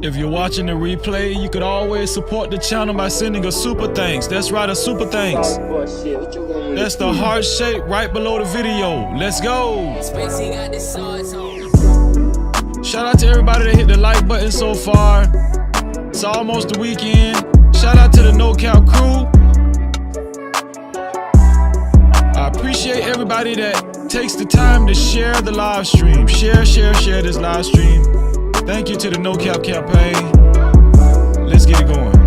If you're watching the replay, you could always support the channel by sending a super thanks. That's right, a super thanks. That's the heart shape right below the video. Let's go. Shout out to everybody that hit the like button so far. It's almost the weekend. Shout out to the No Cap crew. I appreciate everybody that takes the time to share the live stream. Share this live stream. Thank you to the No Cap campaign. Let's get it going.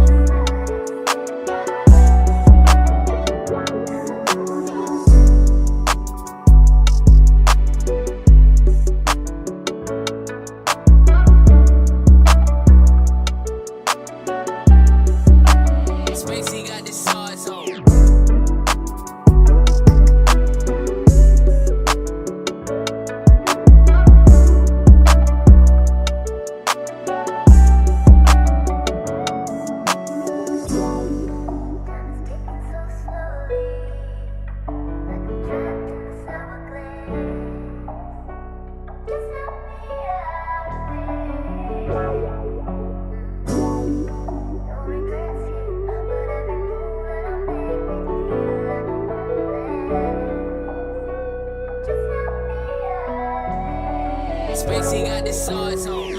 Spacey got the sauce on.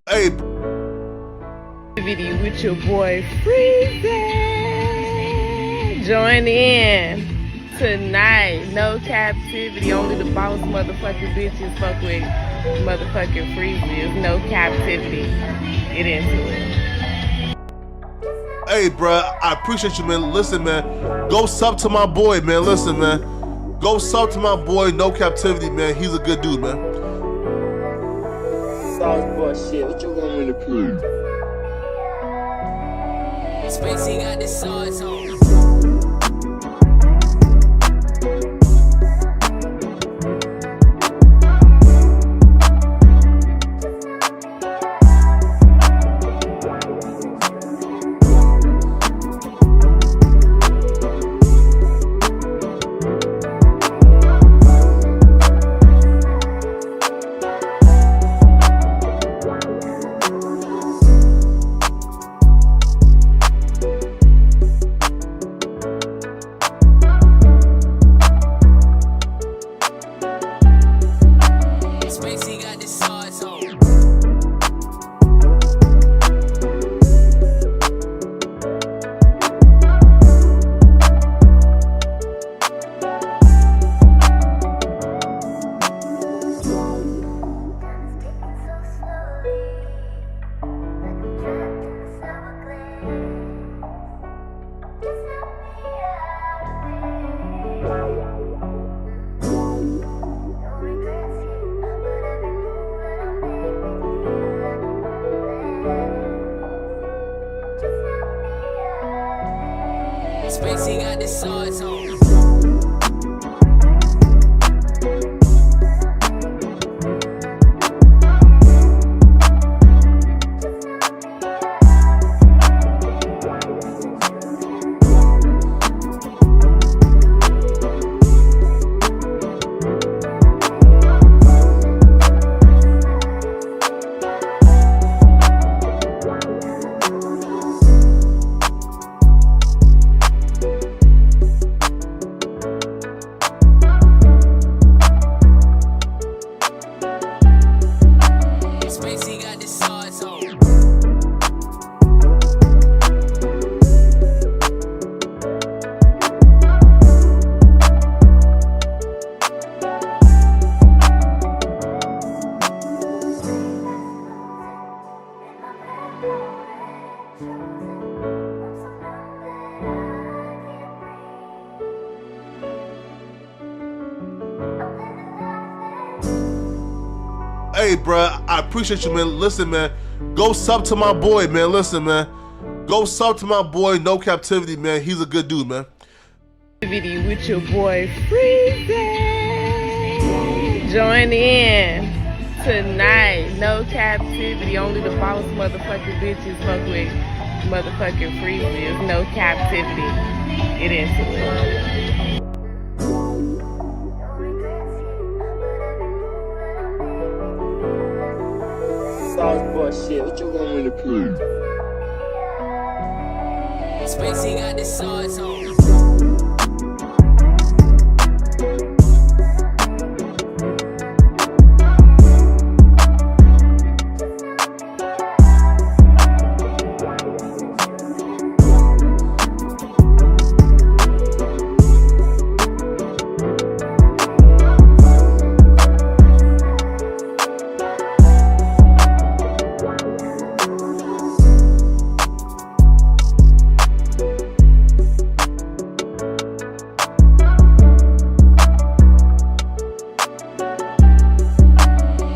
Hey, Video with your boy Freezy. Join in tonight. No Cap-tivity. Only the boss motherfucking bitches fuck with motherfucking Freezy. It's no Cap-tivity. Get into it. hey, bruh, I appreciate you, man. Listen, man, go sub to my boy, man. Listen, man, go sub to my boy, No Cap-tivity, man. He's a good dude, man. Shit, what you want me to prove? Spacey got the sauce on. Spacey got the sauce on. Spacey got the sauce on. Hey, bruh, I appreciate you, man. Listen, man, go sub to my boy, man. Listen, man, go sub to my boy, No Captivity, man. He's a good dude, man. With your boy Freezy. Join in tonight. No Captivity. Only the boss motherfucking bitches fuck with motherfucking Freezy. No Captivity. Get into it. Sauce boy shit, what you want me to prove? Spacey got the sauce on.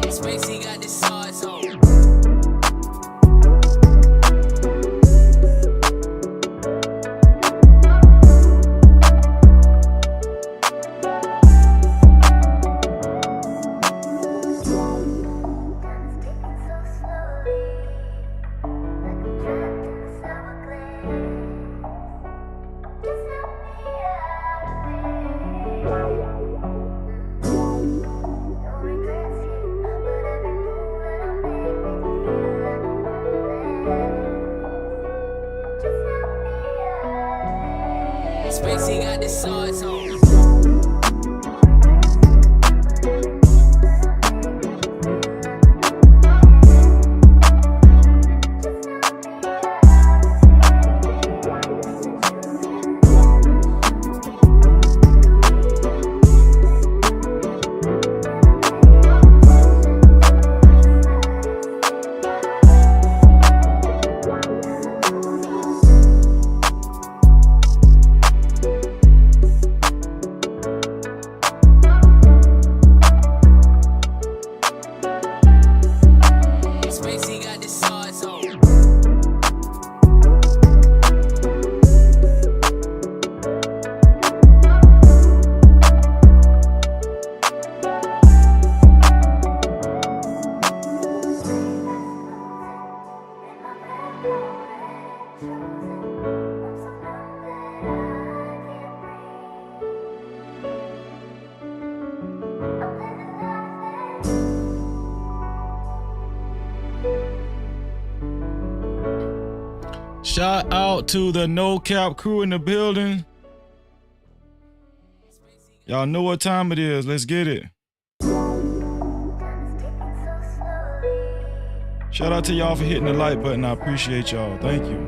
Spacey got the sauce on. Spacey got the sauce on. Spacey got the sauce on. Shout out to the No Cap crew in the building. Y'all know what time it is. Let's get it. Shout out to y'all for hitting the like button. I appreciate y'all. Thank you.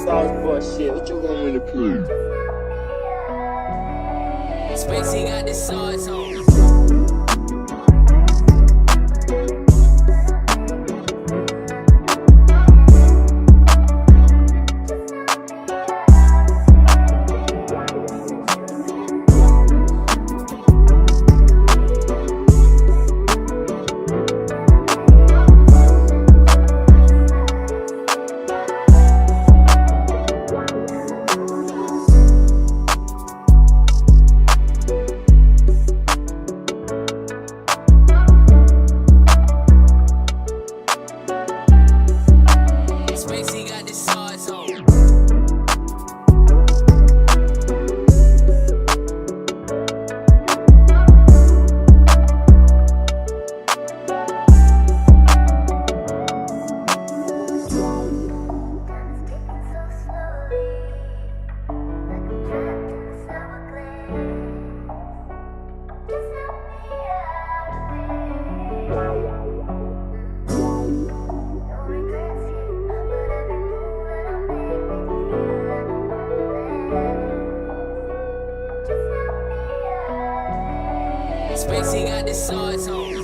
Sauce boy shit, what you want me to prove? Spacey got the sauce on. Spacey got the sauce on. Spacey got the sauce on.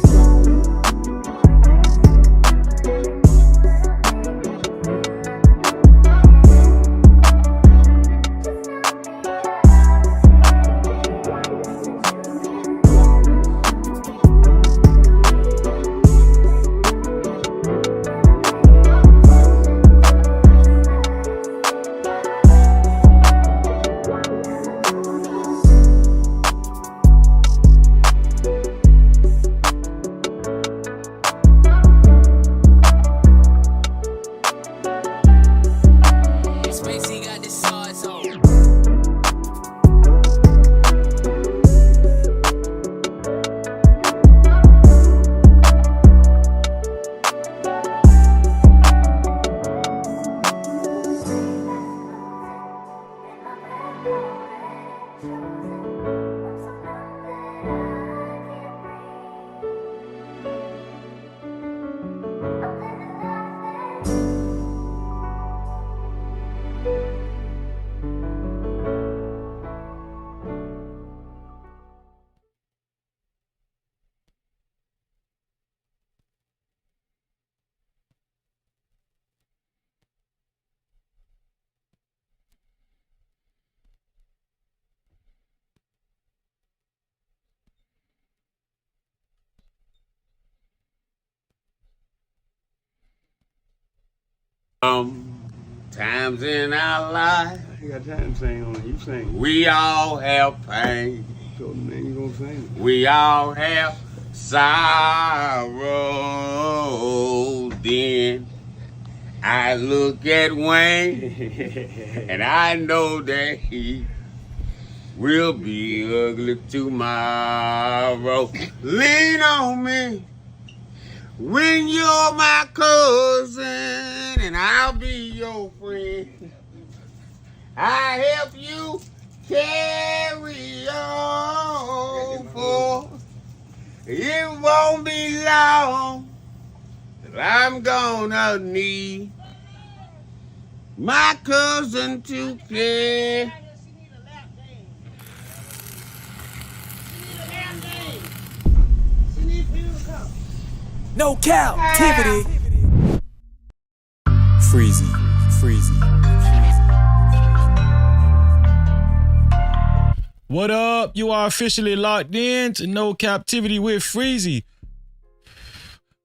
Times in our life, I ain't got time to sing on it. You sing. we all have pain. So man, you gonna sing? We all have sorrow. Then I look at Wayne and I know that he will be ugly tomorrow. Lean on me when you're my cousin and I'll be your friend. I help you carry on, for it won't be long that I'm gonna need my cousin to care. No Cap-tivity. Freezy. What up? You are officially locked in to No Captivity with Freezy.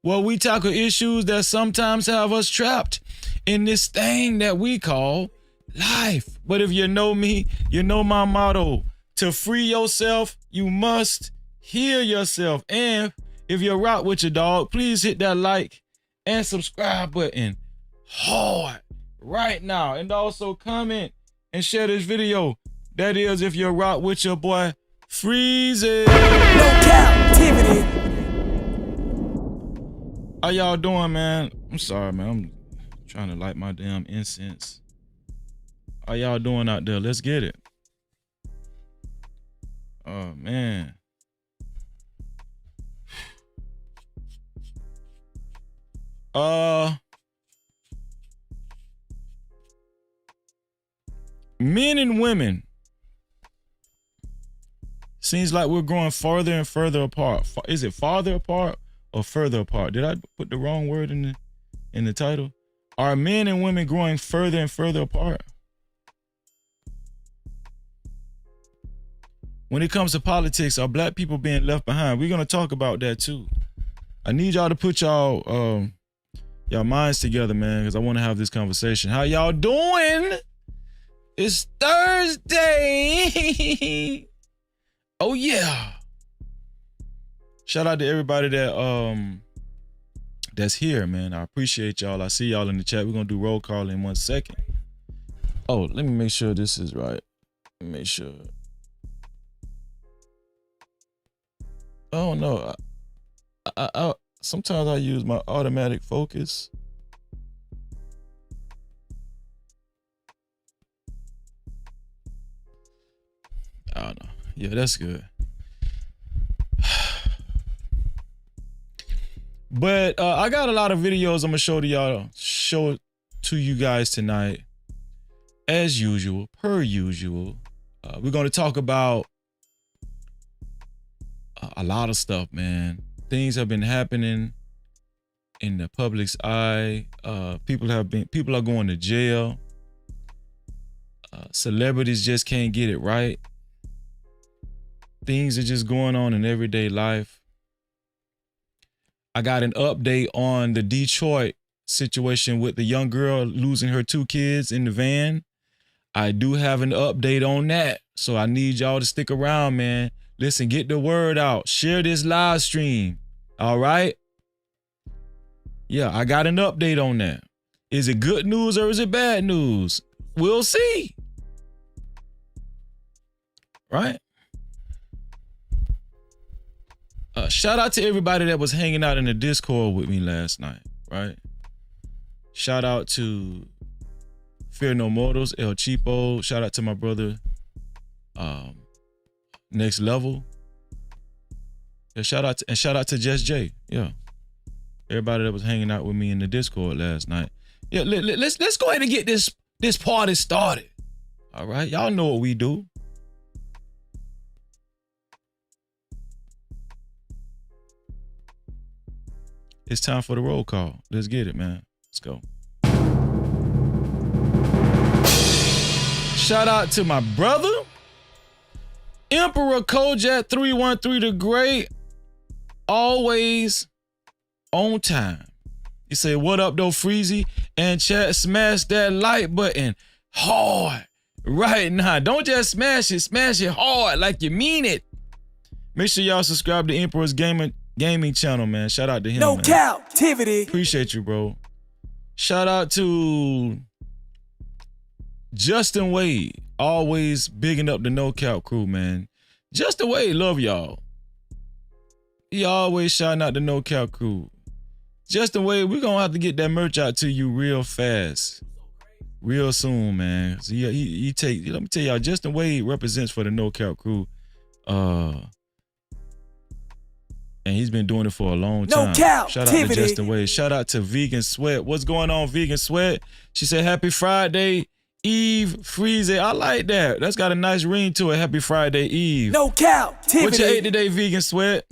Well, we tackle issues that sometimes have us trapped in this thing that we call life. But if you know me, you know my motto. To free yourself, you must heal yourself. And if you're rock with your dog, please hit that like and subscribe button hard right now. And also comment and share this video. That is if you're rock with your boy Freezy. No Cap-tivity. How y'all doing, man? I'm sorry, man. I'm trying to light my damn incense. How y'all doing out there? Let's get it. Oh, man. Men and women. Seems like we're growing farther and further apart. Is it farther apart or further apart? Did I put the wrong word in the title? Are men and women growing further and further apart? When it comes to politics, are black people being left behind? We're gonna talk about that too. I need y'all to put y'all minds together, man, because I want to have this conversation. How y'all doing? It's Thursday. Oh yeah. Shout out to everybody that's here, man. I appreciate y'all. I see y'all in the chat. We're gonna do roll call in 1 second. Oh, let me make sure this is right. Let me make sure. Oh no. I sometimes I use my automatic focus. I don't know. Yeah, that's good. But I got a lot of videos I'm gonna show to you guys tonight. As usual, per usual. We're gonna talk about a lot of stuff, man. Things have been happening in the public's eye. People are going to jail. Celebrities just can't get it right. Things are just going on in everyday life. I got an update on the Detroit situation with the young girl losing her 2 kids in the van. I do have an update on that. So I need y'all to stick around, man. Listen, get the word out. Share this live stream. All right? Yeah, I got an update on that. Is it good news or is it bad news? We'll see. Right? Shout out to everybody that was hanging out in the Discord with me last night, right? Shout out to Fear No Mortals, El Cheapo. Shout out to my brother, Next Level. Yeah, shout out to Just J. Yeah, everybody that was hanging out with me in the Discord last night. Yeah, let's go ahead and get this party started. All right, y'all know what we do. It's time for the roll call. Let's get it, man. Let's go. Shout out to my brother, Emperor Kojak 313 the Great. Always on time. He said, what up though, Freezy? And chat, smash that like button hard right now. Don't just smash it hard like you mean it. Make sure y'all subscribe to Emperor's Gaming channel, man. Shout out to him, No man. Cap-tivity. Appreciate you, bro. Shout out to Justin Wade. Always bigging up the No Cap crew, man. Justin Wade, love y'all. He always shouting out the No Cap crew. Justin Wade, we're gonna have to get that merch out to you real fast. Real soon, man. So he take, let me tell y'all, Justin Wade represents for the No Cap crew. And he's been doing it for a long time. No Cap-tivity. Shout out to Justin Wade. Shout out to Vegan Sweat. What's going on, Vegan Sweat? She said, happy Friday, Eve Freezy. I like that. That's got a nice ring to it. Happy Friday, Eve. No Cap-tivity. What you ate today, Vegan Sweat?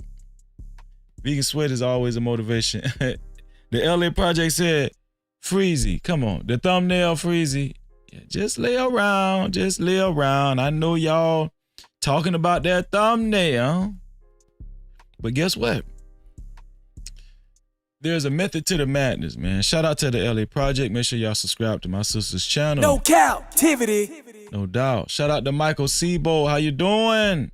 Vegan Sweat is always a motivation. The LA Project said, Freezy, come on. The thumbnail, Freezy. Yeah, just lay around. Just lay around. I know y'all talking about that thumbnail. But guess what? There's a method to the madness, man. Shout out to the LA Project. Make sure y'all subscribe to my sister's channel. No Cap-tivity. No doubt. Shout out to Michael Sebo. How you doing?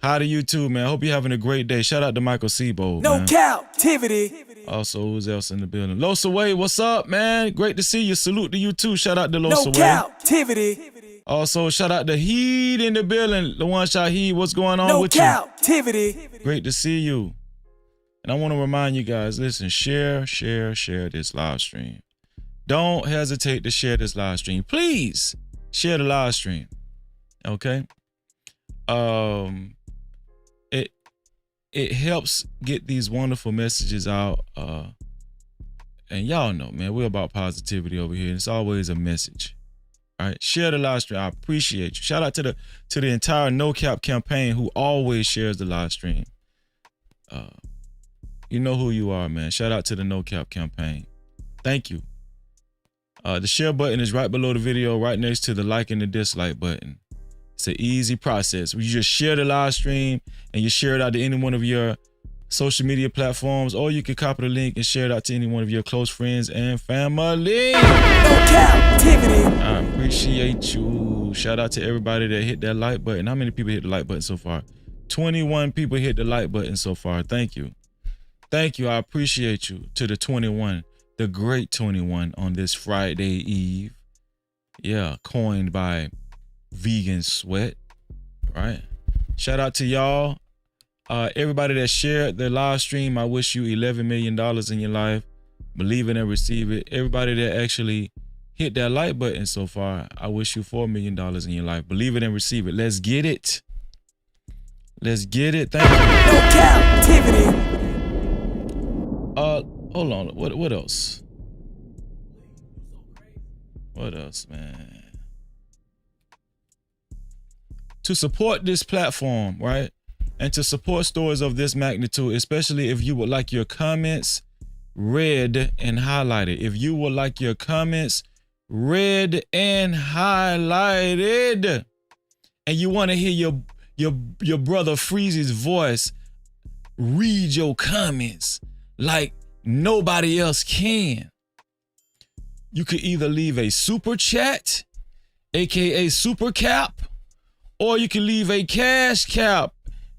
Hi to you too, man. Hope you're having a great day. Shout out to Michael Sebo, No man. Cap-tivity. Also, who's else in the building? Losa Way, what's up, man? Great to see you. Salute to you too. Shout out to No Losa Way. Cap-tivity. Also, shout out to Heed in the building. The one shot Heed, what's going on No with you? Cap-tivity. Great to see you. And I want to remind you guys, listen, share this live stream. Don't hesitate to share this live stream. Please share the live stream. Okay? It helps get these wonderful messages out. And y'all know, man, we're about positivity over here. It's always a message. All right, share the live stream. I appreciate you. Shout out to the entire No Cap campaign who always shares the live stream. You know who you are, man. Shout out to the No Cap campaign. Thank you. The share button is right below the video, right next to the like and the dislike button. It's an easy process. You just share the live stream and you share it out to any one of your social media platforms, or you can copy the link and share it out to any one of your close friends and family. No Cap-tivity. I appreciate you. Shout out to everybody that hit that like button. How many people hit the like button so far? 21 people hit the like button so far. Thank you. Thank you. I appreciate you. To the 21, the great 21 on this Friday Eve. Yeah, coined by Vegan Sweat, right? Shout out to y'all. Everybody that shared the live stream, I wish you $11 million in your life. Believe it and receive it. Everybody that actually hit that like button so far, I wish you $4 million in your life. Believe it and receive it. Let's get it. Let's get it. Thank you. No Cap-tivity. Hold on. What else? What else, man? To support this platform, right? And to support stories of this magnitude, especially if you would like your comments read and highlighted. If you would like your comments read and highlighted, and you want to hear your brother Freezy's voice read your comments like nobody else can, you could either leave a super chat, aka super cap, or you can leave a cash cap,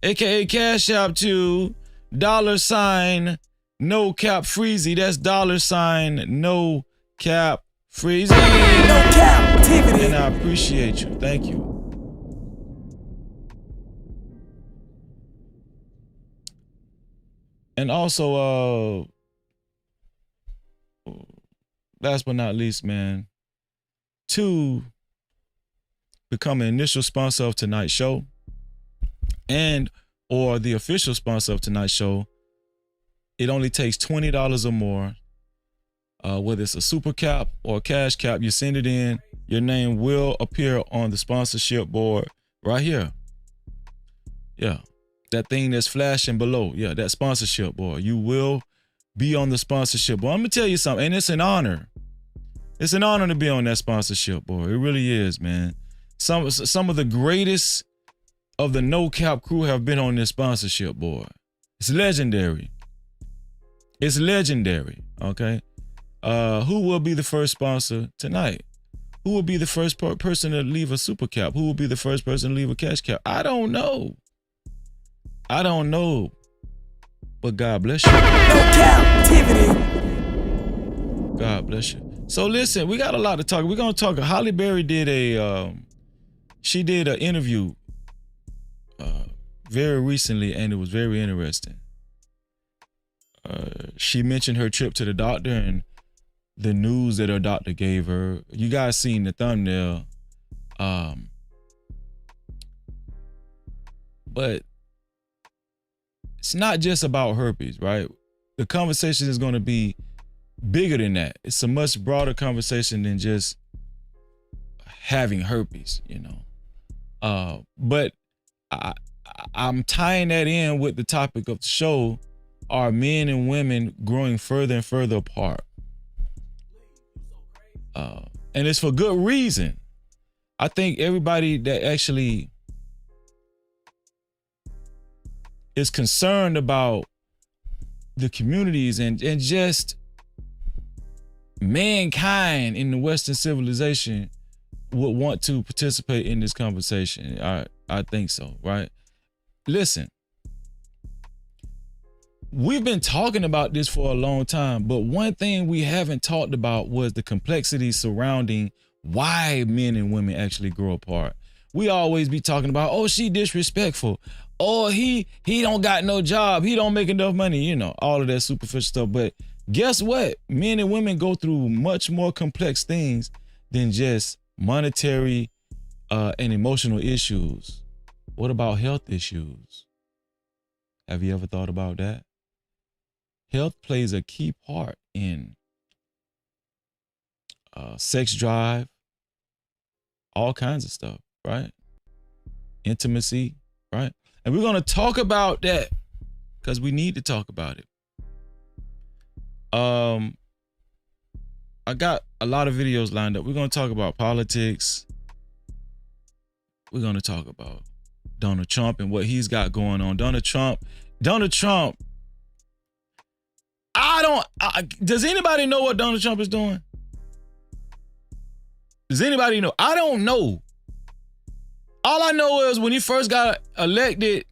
aka cash app, to $, no cap Freezy. That's $, no cap Freezy. No Cap-tivity. And I appreciate you. Thank you. And also, last but not least, man, to become an initial sponsor of tonight's show and or the official sponsor of tonight's show, it only takes $20 or more. Whether it's a super cap or a cash cap, you send it in, your name will appear on the sponsorship board right here. Yeah, that thing that's flashing below. Yeah, that sponsorship board. You will be on the sponsorship board. I'm gonna tell you something, and it's an honor. It's an honor to be on that sponsorship board. It really is, man. Some of the greatest of the No Cap crew have been on this sponsorship board. It's legendary. It's legendary. Okay. Who will be the first sponsor tonight? Who will be the first person to leave a super cap? Who will be the first person to leave a cash cap? I don't know. I don't know. But God bless you. No captivity. God bless you. So listen, we got a lot to talk. We're gonna talk. Halle Berry did she did an interview very recently, and it was very interesting. She mentioned her trip to the doctor and the news that her doctor gave her. You guys seen the thumbnail. But it's not just about herpes, right? The conversation is going to be bigger than that. It's a much broader conversation than just having herpes, you know. But I'm tying that in with the topic of the show. Are men and women growing further and further apart? And it's for good reason. I think everybody that actually is concerned about the communities and just mankind in the Western civilization would want to participate in this conversation. I think so, right? Listen, we've been talking about this for a long time, but one thing we haven't talked about was the complexity surrounding why men and women actually grow apart. We always be talking about, oh, she disrespectful. Oh, he don't got no job. He don't make enough money, you know, all of that superficial stuff. But guess what? Men and women go through much more complex things than just monetary and emotional issues. What about health issues? Have you ever thought about that? Health plays a key part in sex drive, all kinds of stuff, right? Intimacy, right? And we're going to talk about that because we need to talk about it. I got a lot of videos lined up. We're going to talk about politics. We're going to talk about Donald Trump and what he's got going on. Donald Trump, does anybody know what Donald Trump is doing? Does anybody know? I don't know. All I know is when he first got elected,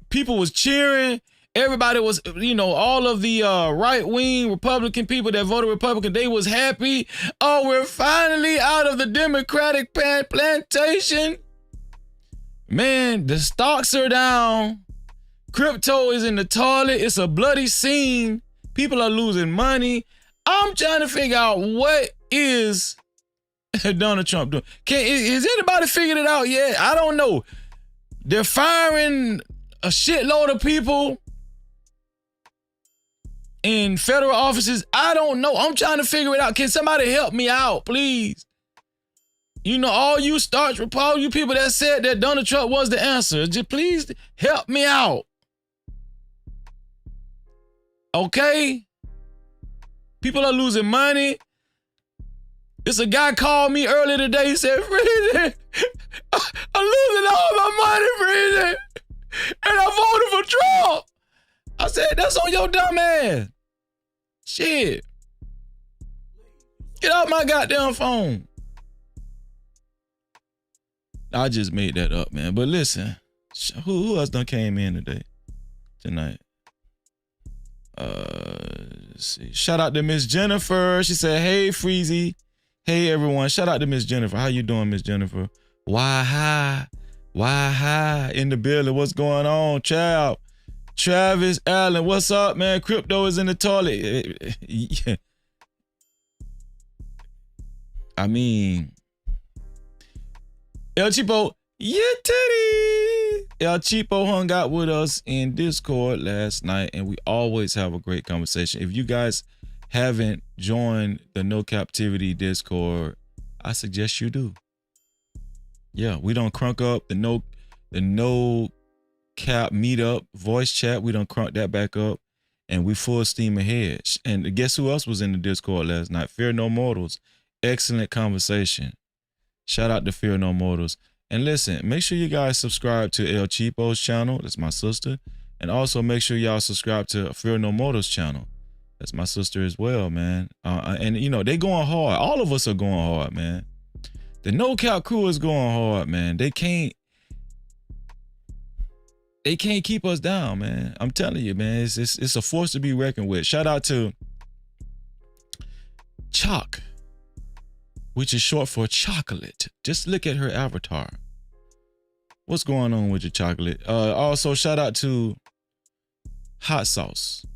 people was cheering. Everybody was, you know, all of the right-wing Republican people that voted Republican, they was happy. Oh, we're finally out of the Democratic plantation. Man, the stocks are down. Crypto is in the toilet. It's a bloody scene. People are losing money. I'm trying to figure out what is Donald Trump doing. Has anybody figured it out yet? I don't know. They're firing a shitload of people in federal offices. I don't know. I'm trying to figure it out. Can somebody help me out, please? You know, all you starch Republican, you people that said that Donald Trump was the answer, just please help me out. Okay? People are losing money. It's a guy called me earlier today. He said, Freezy, I'm losing all my money, Freezy. And I voted for Trump. I said, that's on your dumb ass. Shit. Get off my goddamn phone. I just made that up, man. But listen, who else done came in tonight? Let's see. Shout out to Miss Jennifer. She said, hey, Freezy. Hey, everyone. Shout out to Miss Jennifer. How you doing, Miss Jennifer? Why hi in the building? What's going on, child? Travis Allen, what's up, man? Crypto is in the toilet. Yeah. I mean, El Cheapo, yeah, Teddy. El Cheapo hung out with us in Discord last night, and we always have a great conversation. If you guys haven't joined the No Cap-tivity Discord, I suggest you do. Yeah, we don't crunk up the no cap meetup voice chat. We don't crunk that back up, and we full steam ahead. And guess who else was in the Discord last night? Fear No Mortals. Excellent conversation. Shout out to Fear No Mortals. And listen, make sure you guys subscribe to El Cheapo's channel. That's my sister. And also make sure y'all subscribe to Fear No Mortals channel. That's my sister as well, man. And you know, they going hard. All of us are going hard, man. The No Cap crew is going hard, man. They can't keep us down, man. I'm telling you, man. It's a force to be reckoned with. Shout out to Chalk, which is short for chocolate. Just look at her avatar. What's going on with your chocolate? Also, shout out to Hot Sauce.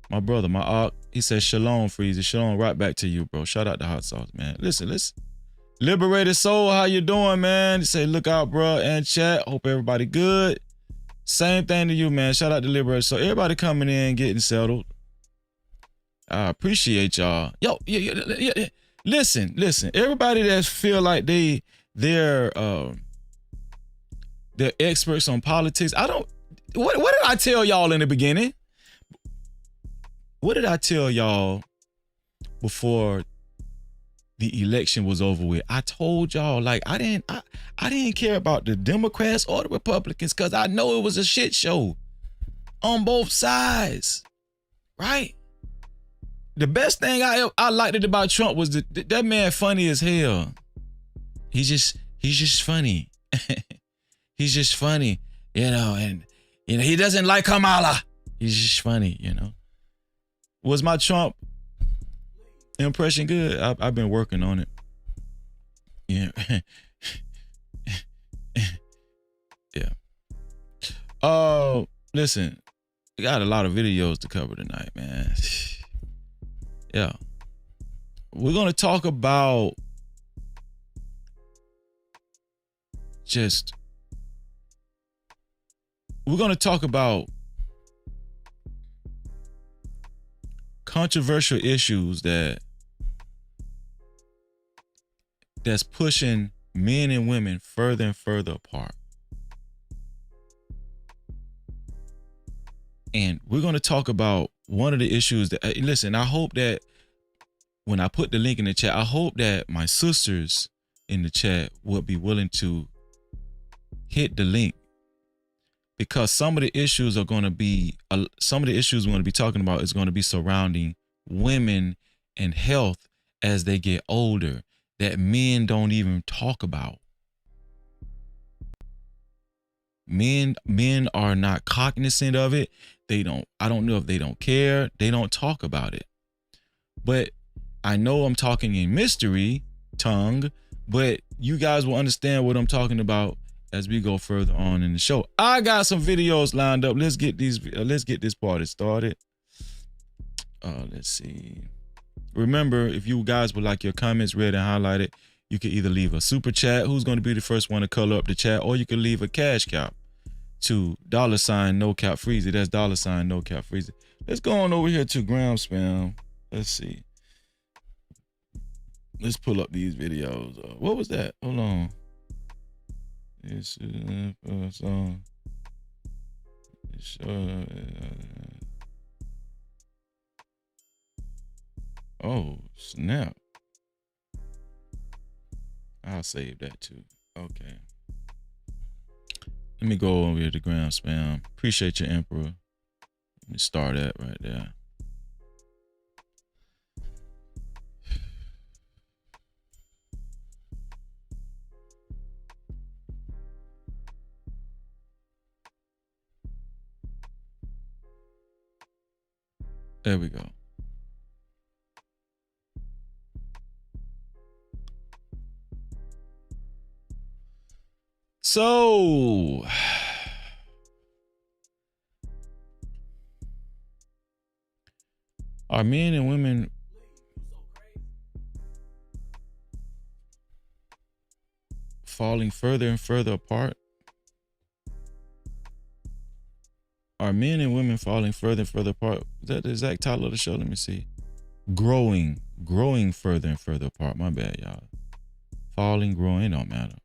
My brother, my Ark, he says shalom, Freezy. Shalom, right back to you, bro. Shout out to Hot Sauce, man. Listen. Liberated Soul, how you doing, man? He say, look out, bro, and chat. Hope everybody good. Same thing to you, man. Shout out to Liberated Soul. Everybody coming in, getting settled. I appreciate y'all. Yo, yeah. Listen. Everybody that feel like they're experts on politics. What did I tell y'all in the beginning? What did I tell y'all before the election was over with? I told y'all, like, I didn't care about the Democrats or the Republicans because I know it was a shit show on both sides, right? The best thing I liked it about Trump was that man funny as hell. He's just funny. He's just funny, you know, and you know he doesn't like Kamala. He's just funny, you know. Was my Trump impression good? I've been working on it. Yeah. Yeah. Listen, we got a lot of videos to cover tonight, man. Yeah. We're going to talk about controversial issues that's pushing men and women further and further apart. And we're going to talk about one of the issues that, listen, I hope that when I put the link in the chat, I hope that my sisters in the chat would be willing to hit the link, because some of the issues we're going to be talking about is going to be surrounding women and health as they get older that men don't even talk about. Men are not cognizant of it. I don't know if they don't care. They don't talk about it. But I know I'm talking in mystery tongue, but you guys will understand what I'm talking about as we go further on in the show. I got some videos lined up. Let's get this party started. Let's see. Remember, if you guys would like your comments read and highlighted, you can either leave a super chat, who's going to be the first one to color up the chat, or you can leave a cash cap to $ no cap freezy. That's $ no cap freezy. Let's go on over here to gram spam. Let's see. Let's pull up these videos. What was that? Hold on. It's oh, snap. I'll save that too. Okay. Let me go over here to gram spam. Appreciate your Emperor. Let me start that right there. There we go. So, are men and women falling further and further apart? Are men and women falling further and further apart? Is that the exact title of the show? Let me see. Growing further and further apart. My bad, y'all. Falling, growing, it don't matter.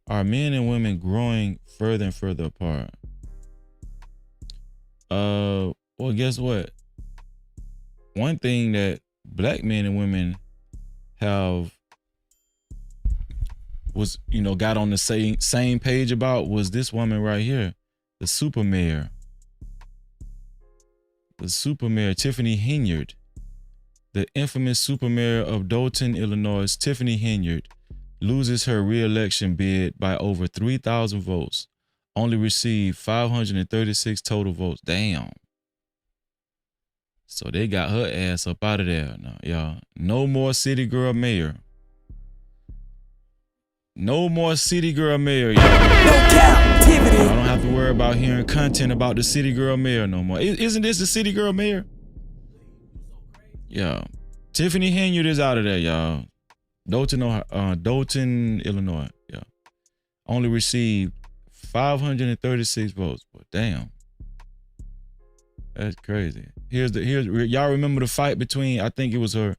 Are men and women growing further and further apart? Well, guess what? One thing that black men and women got on the same page about was this woman right here, the super mayor. The super mayor, Tiffany Henyard, the infamous super mayor of Dolton, Illinois, Tiffany Henyard, loses her re-election bid by over 3,000 votes. Only received 536 total votes. Damn. So they got her ass up out of there now, y'all. No more city girl mayor. No more city girl mayor, y'all. No Cap-tivity. I don't have to worry about hearing content about the city girl mayor no more. Isn't this the city girl mayor? Yeah. Tiffany Henyard is out of there, y'all. Dolton, Illinois. Yeah. Only received 536 votes. But damn. That's crazy. Here's y'all remember the fight between, I think it was her,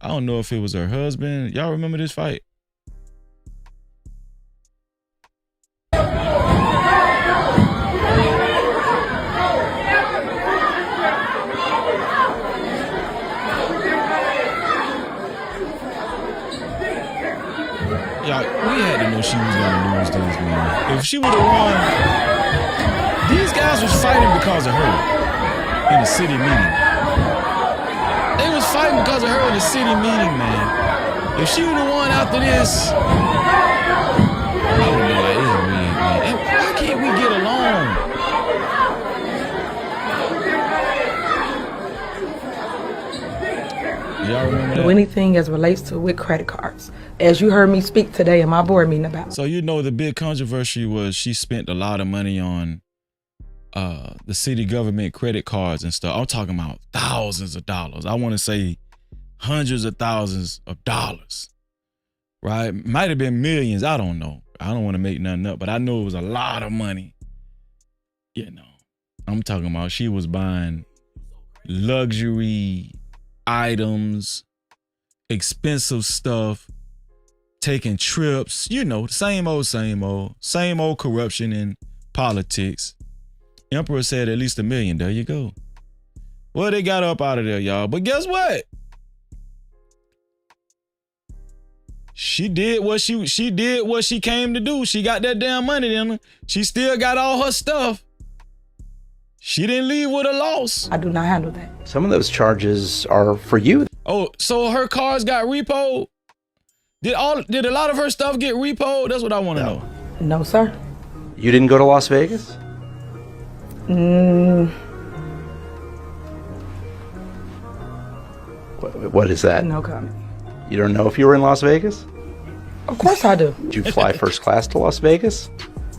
I don't know if it was her husband. Y'all remember this fight? Yeah, we had to know she was gonna lose this, man. If she would have won, these guys was fighting because of her in the city meeting. They was fighting because of her in the city meeting, man. If she would have won after this, I would have been like, it's rigged, man. And why can't we get along? Y'all remember that? Do anything as relates to with credit cards, as you heard me speak today in my board meeting about. So you know the big controversy was she spent a lot of money on the city government credit cards and stuff. I'm talking about thousands of dollars. I want to say hundreds of thousands of dollars, right? Might have been millions. I don't know. I don't want to make nothing up, but I know it was a lot of money. You know, I'm talking about she was buying luxury items, expensive stuff, taking trips, you know, same old corruption in politics. Emperor said at least $1 million. There you go. Well, they got up out of there, y'all. But guess what? She did what she came to do. She got that damn money in her. She still got all her stuff. She didn't leave with a loss. I do not handle that. Some of those charges are for you. Oh, so her cars got repoed? Did a lot of her stuff get repoed? That's what I want to know. No, sir. You didn't go to Las Vegas? What is that? No comment. You don't know if you were in Las Vegas? Of course I do. Did you fly first class to Las Vegas?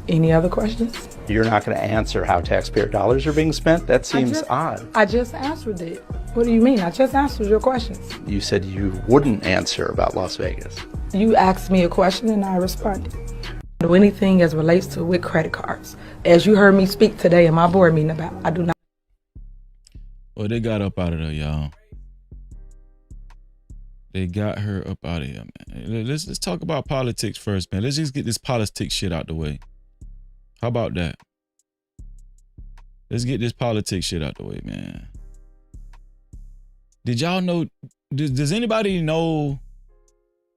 Any other questions? You're not going to answer how taxpayer dollars are being spent? That seems odd. I just answered it. What do you mean? I just answered your questions. You said you wouldn't answer about Las Vegas. You asked me a question and I responded. Do anything as relates to with credit cards, as you heard me speak today in my board meeting about. I do not. Well, they got up out of there, y'all. They got her up out of here, man. Let's talk about politics first, man. Let's just get this politics shit out the way. How about that? Let's get this politics shit out the way, man. Did y'all know, does anybody know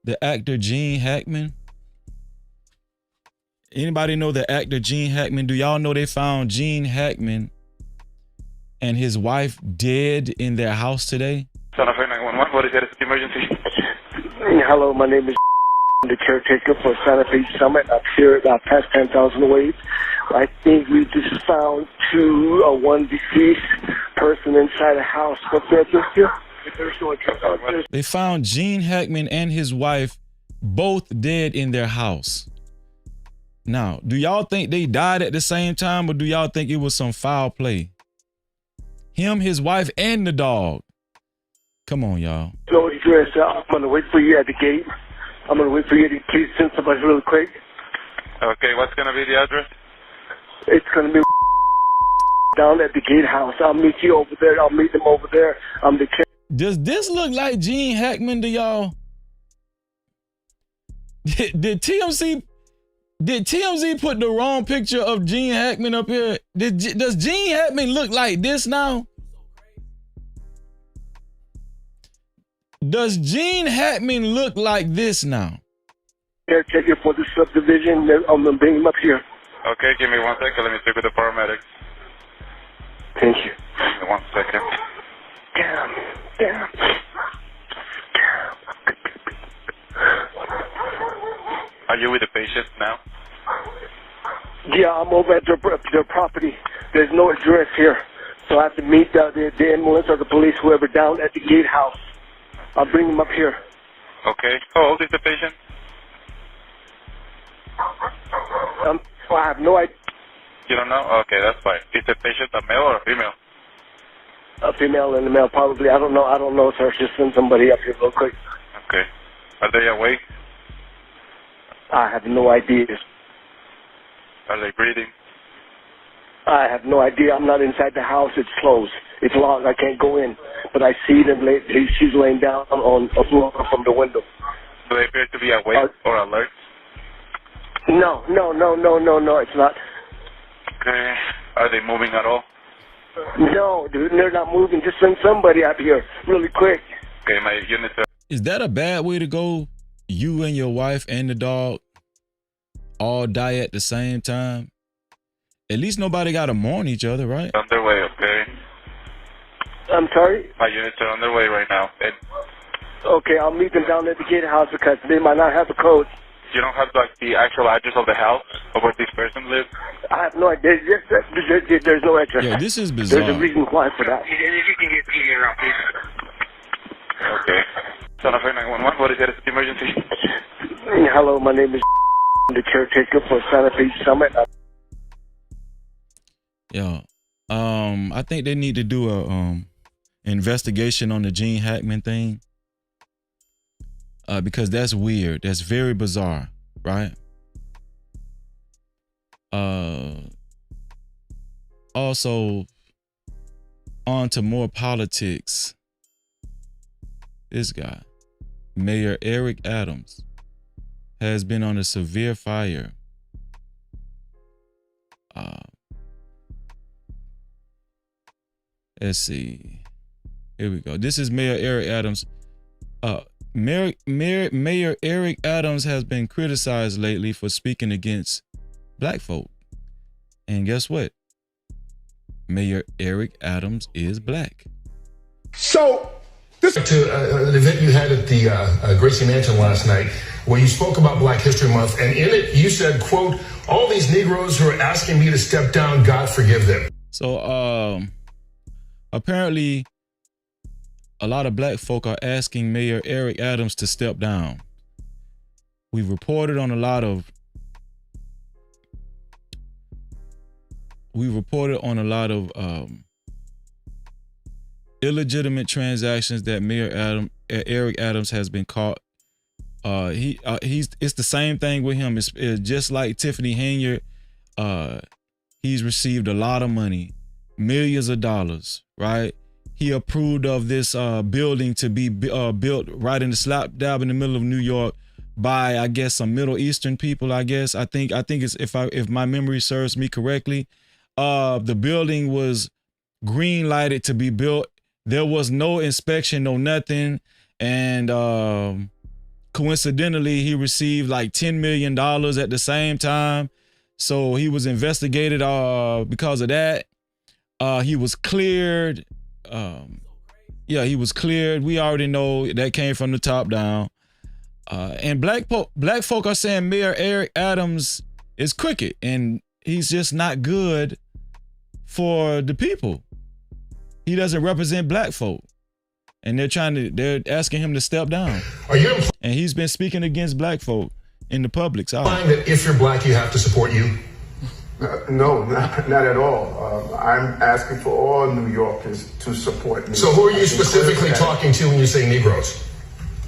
the actor Gene Hackman? Anybody know the actor Gene Hackman? Do y'all know they found Gene Hackman and his wife dead in their house today? Santa Fe 911, what is your emergency? Hello, my name is the caretaker for Santa Fe Summit. I'm here about past 10,000 waves. I think we just found one deceased person inside a house. What's that here? They found Gene Hackman and his wife both dead in their house. Now, do y'all think they died at the same time, or do y'all think it was some foul play? Him, his wife, and the dog. Come on, y'all. So, I'm going to wait for you at the gate. I'm going to wait for you to please send somebody really quick. Okay, what's going to be the address? It's going to be down at the gatehouse. I'll meet you over there. I'll meet them over there. I'm the Does this look like Gene Hackman to y'all? Did TMZ put the wrong picture of Gene Hackman up here? Does Gene Hackman look like this now? Does Gene Hackman look like this now? Caretaker for the subdivision. I'm going to bring him up here. Okay, give me 1 second. Let me speak with the paramedics. Thank you. 1 second. Damn. Are you with the patient now? Yeah, I'm over at their property. There's no address here. So I have to meet the ambulance or the police, whoever, down at the gatehouse. I'll bring them up here. Okay. How old is the patient? I have no idea. You don't know? Okay, that's fine. Is the patient a male or a female? A female and a male, probably. I don't know, sir. Just send somebody up here real quick. Okay. Are they awake? I have no idea. Are they breathing? I have no idea. I'm not inside the house. It's closed. It's locked. I can't go in. But I see them. She's laying down on a floor from the window. Do they appear to be awake or alert? No. It's not. Okay. Are they moving at all? No, dude. They're not moving. Just send somebody up here really quick. Okay, my units are... Is that a bad way to go? You and your wife and the dog all die at the same time? At least nobody got to mourn each other, right? On their way, okay? I'm sorry? My units are on their way right now. And okay, I'll meet them down at the gatehouse because they might not have a code. you don't have like the actual address of the house of where this person lives? I have no idea. There's no address. Yeah, this is bizarre. There's a reason why for that. If you can get PD around, please. Okay. Son of 911, what is it? Emergency? Hello, my name is the caretaker for Santa Fe Summit. Yeah. I think they need to do a investigation on the Gene Hackman thing. Because that's weird. That's very bizarre, right? Also, on to more politics. This guy, Mayor Eric Adams, has been on a severe fire. Let's see. Here we go. This is Mayor Eric Adams. Mayor Eric Adams has been criticized lately for speaking against black folk. And guess what? Mayor Eric Adams is black. So, this to an event you had at the Gracie Mansion last night, where you spoke about Black History Month, and in it you said, quote, "All these Negroes who are asking me to step down, God forgive them." So, apparently, a lot of black folk are asking Mayor Eric Adams to step down. We've reported on a lot of illegitimate transactions that Mayor Eric Adams has been caught. It's the same thing with him. It's just like Tiffany Hanyard. He's received a lot of money, millions of dollars, right? He approved of this building to be built right in the slap dab in the middle of New York by, I guess, some Middle Eastern people. I guess I think it's if my memory serves me correctly, the building was green lighted to be built. There was no inspection, no nothing, and coincidentally, he received like $10 million at the same time. So he was investigated because of that. He was cleared. He was cleared. We already know that came from the top down. And black folk are saying Mayor Eric Adams is crooked and he's just not good for the people. He doesn't represent black folk. And they're asking him to step down. And he's been speaking against black folk in the public. Implying that if you're black, you have to support you? No, not at all. I'm asking for all New Yorkers to support me. So who are you specifically talking to when you say Negroes?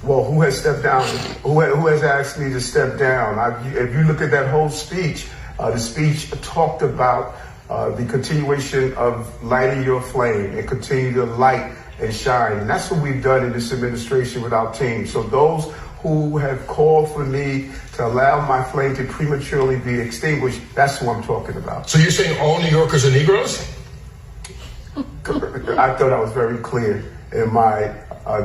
Well, who has stepped down? Who has asked me to step down? If you look at that whole speech, the speech talked about the continuation of lighting your flame and continue to light and shine. And that's what we've done in this administration with our team. So those who have called for me to allow my flame to prematurely be extinguished, that's who I'm talking about. So you're saying all New Yorkers are Negroes? I thought I was very clear in my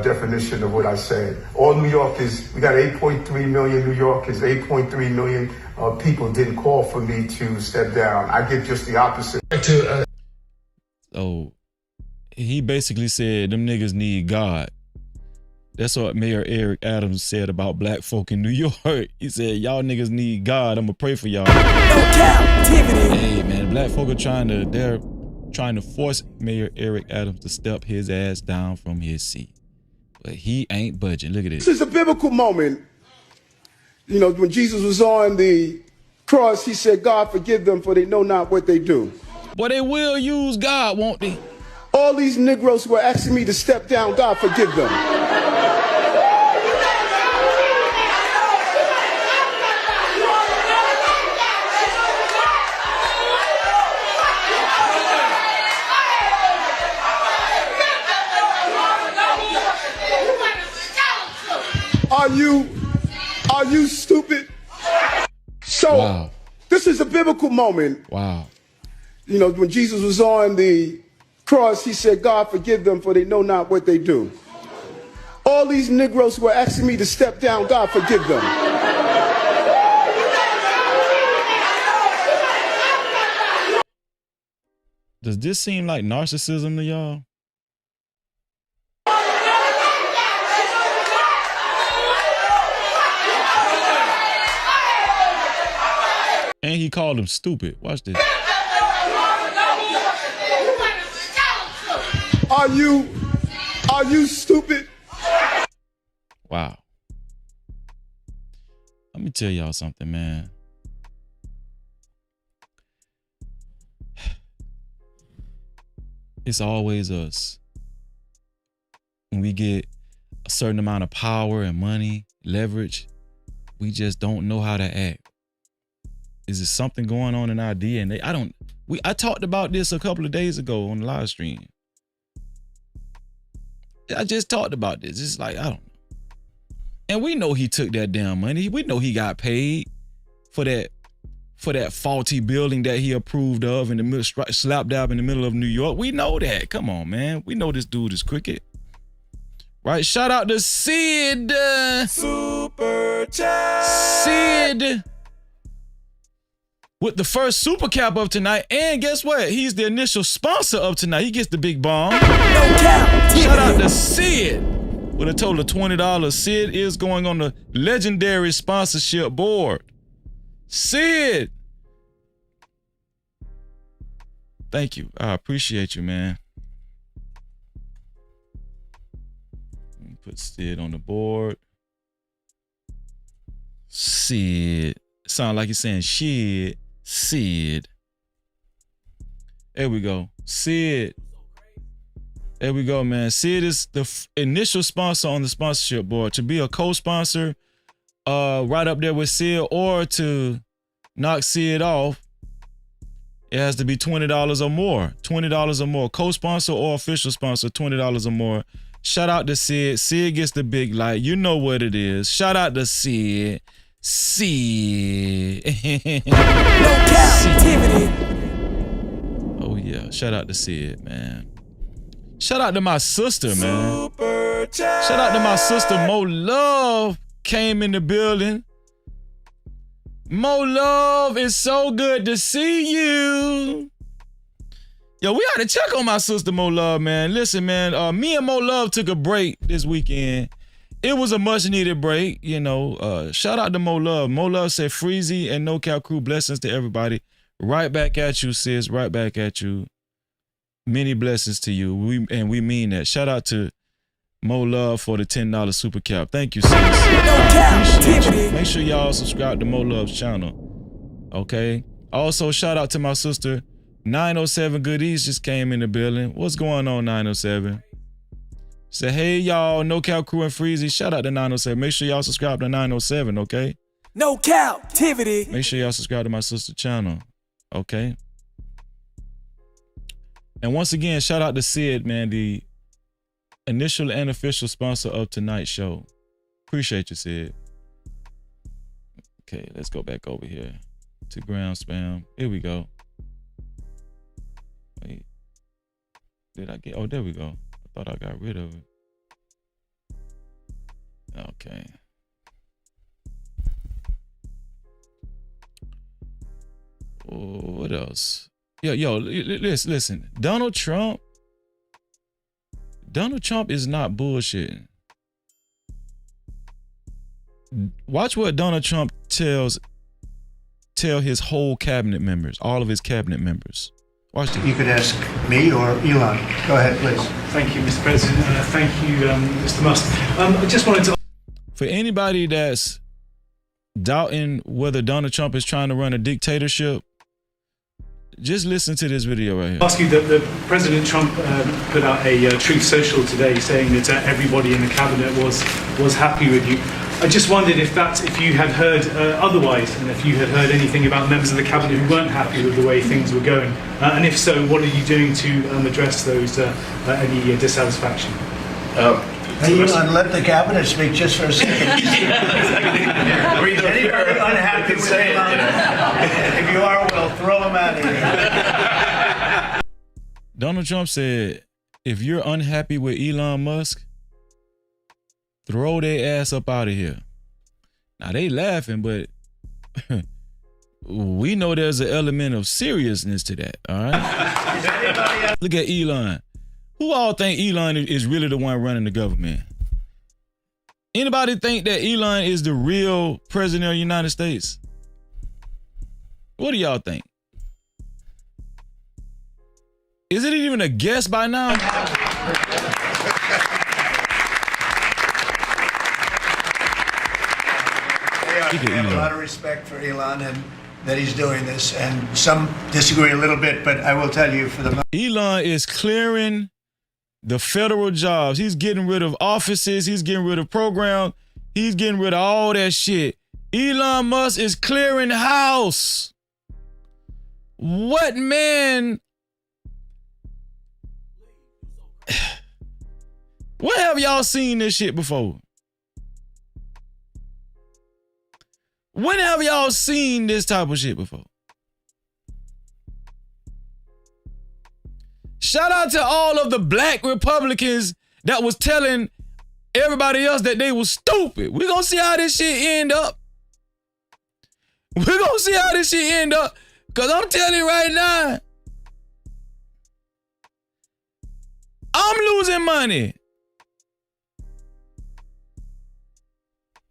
definition of what I said. All New Yorkers, we got 8.3 million New Yorkers, 8.3 million people didn't call for me to step down. I get just the opposite. So he basically said them niggas need God. That's what Mayor Eric Adams said about black folk in New York. He said, y'all niggas need God. I'm gonna pray for y'all. Hey man, black folk are they're trying to force Mayor Eric Adams to step his ass down from his seat. But he ain't budging. Look at this. This is a biblical moment. You know, when Jesus was on the cross, he said, God, forgive them, for they know not what they do. But they will use God, won't they? All these Negroes who are asking me to step down, God, forgive them. Are you stupid? So, wow. This is a biblical moment. Wow. You know, when Jesus was on the cross, he said, God, forgive them, for they know not what they do. All these Negroes who are asking me to step down, God, forgive them. Does this seem like narcissism to y'all? And he called him stupid. Watch this. Are you stupid? Wow. Let me tell y'all something, man. It's always us. When we get a certain amount of power and money, leverage, we just don't know how to act. Is there something going on in our DNA? I talked about this a couple of days ago on the live stream. I just talked about this. It's like, I don't know. And we know he took that damn money. We know he got paid for that faulty building that he approved of in the middle, slap dab in the middle of New York. We know that. Come on, man. We know this dude is crooked. Right? Shout out to Sid. Super chat. Sid. With the first super cap of tonight. And guess what? He's the initial sponsor of tonight. He gets the big bomb. No cap. Shout out to Sid. With a total of $20. Sid is going on the legendary sponsorship board. Sid. Thank you. I appreciate you, man. Let me put Sid on the board. Sid. Sound like you're saying shit. Sid. There we go. Sid. There we go, man. Sid is the initial sponsor on the sponsorship board. To be a co-sponsor, right up there with Sid, or to knock Sid off, it has to be $20 or more. $20 or more. Co-sponsor or official sponsor, $20 or more. Shout out to Sid. Sid gets the big light. You know what it is. Shout out to Sid. Sid. No Cap-tivity. Oh yeah. Shout out to Sid, man. Shout out to my sister, man. Shout out to my sister Mo Love came in the building. Mo Love, it's so good to see you. Yo, we had to check on my sister Mo Love, man. Listen, man, me and Mo Love took a break this weekend. It was a much needed break, you know. Shout out to Mo Love. Mo Love said, Freezy and No Cap Crew, blessings to everybody. Right back at you, sis. Right back at you. Many blessings to you. We mean that. Shout out to Mo Love for the $10 super cap. Thank you, sis. Appreciate you. Make sure y'all subscribe to Mo Love's channel. Okay. Also, shout out to my sister 907 Goodies just came in the building. What's going on, 907? Say, hey, y'all, No Cap Crew and Freezy. Shout out to 907. Make sure y'all subscribe to 907, okay? No Cap-tivity. Make sure y'all subscribe to my sister's channel, okay? And once again, shout out to Sid, man, the initial and official sponsor of tonight's show. Appreciate you, Sid. Okay, let's go back over here to ground spam. Here we go. Wait, did I get, oh, there we go. I thought I got rid of it. Okay. Oh, what else? Yo, listen. Donald Trump Donald Trump is not bullshitting. Watch what Donald Trump tell his whole cabinet members, all of his cabinet members. Watch this. You could ask me or Elon. Go ahead, please. Thank you, Mr. President. Thank you, Mr. Musk. I just wanted to... For anybody that's doubting whether Donald Trump is trying to run a dictatorship, just listen to this video right here. Ask you that President Trump put out a Truth Social today saying that everybody in the cabinet was happy with you. I just wondered if you had heard otherwise, and if you had heard anything about members of the cabinet who weren't happy with the way things were going, and if so, what are you doing to address those any dissatisfaction? Elon, let the cabinet speak just for a second. Anybody unhappy with Elon? If you are, well, throw him out of here. Donald Trump said, if you're unhappy with Elon Musk, throw their ass up out of here. Now they laughing, but we know there's an element of seriousness to that, all right? Look at Elon. Who all think Elon is really the one running the government? Anybody think that Elon is the real president of the United States? What do y'all think? Is it even a guess by now? I have a lot of respect for Elon and that he's doing this, and some disagree a little bit, but I will tell you for the... Elon is clearing the federal jobs. He's getting rid of offices. He's getting rid of programs. He's getting rid of all that shit. Elon Musk is clearing house. What man? When have y'all seen this shit before? When have y'all seen this type of shit before? Shout out to all of the black Republicans that was telling everybody else that they was stupid. We're gonna see how this shit end up. We're gonna see how this shit end up. Cause I'm telling you right now, I'm losing money.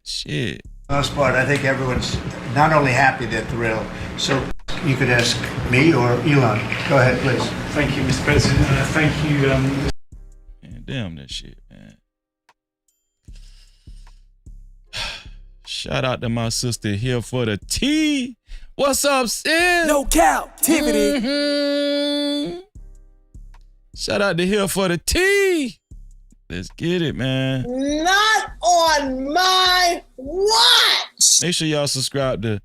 Shit. For the most part, I think everyone's not only happy, they're thrilled. So you could ask me or Elon. Go ahead, please. Thank you, Mr. President. Thank you. Man, damn that shit, man. Shout out to my sister here for the tea. What's up, sis? No Cap-tivity. Mm-hmm. Shout out to here for the tea. Let's get it, man. Not on my watch. Make sure y'all subscribe to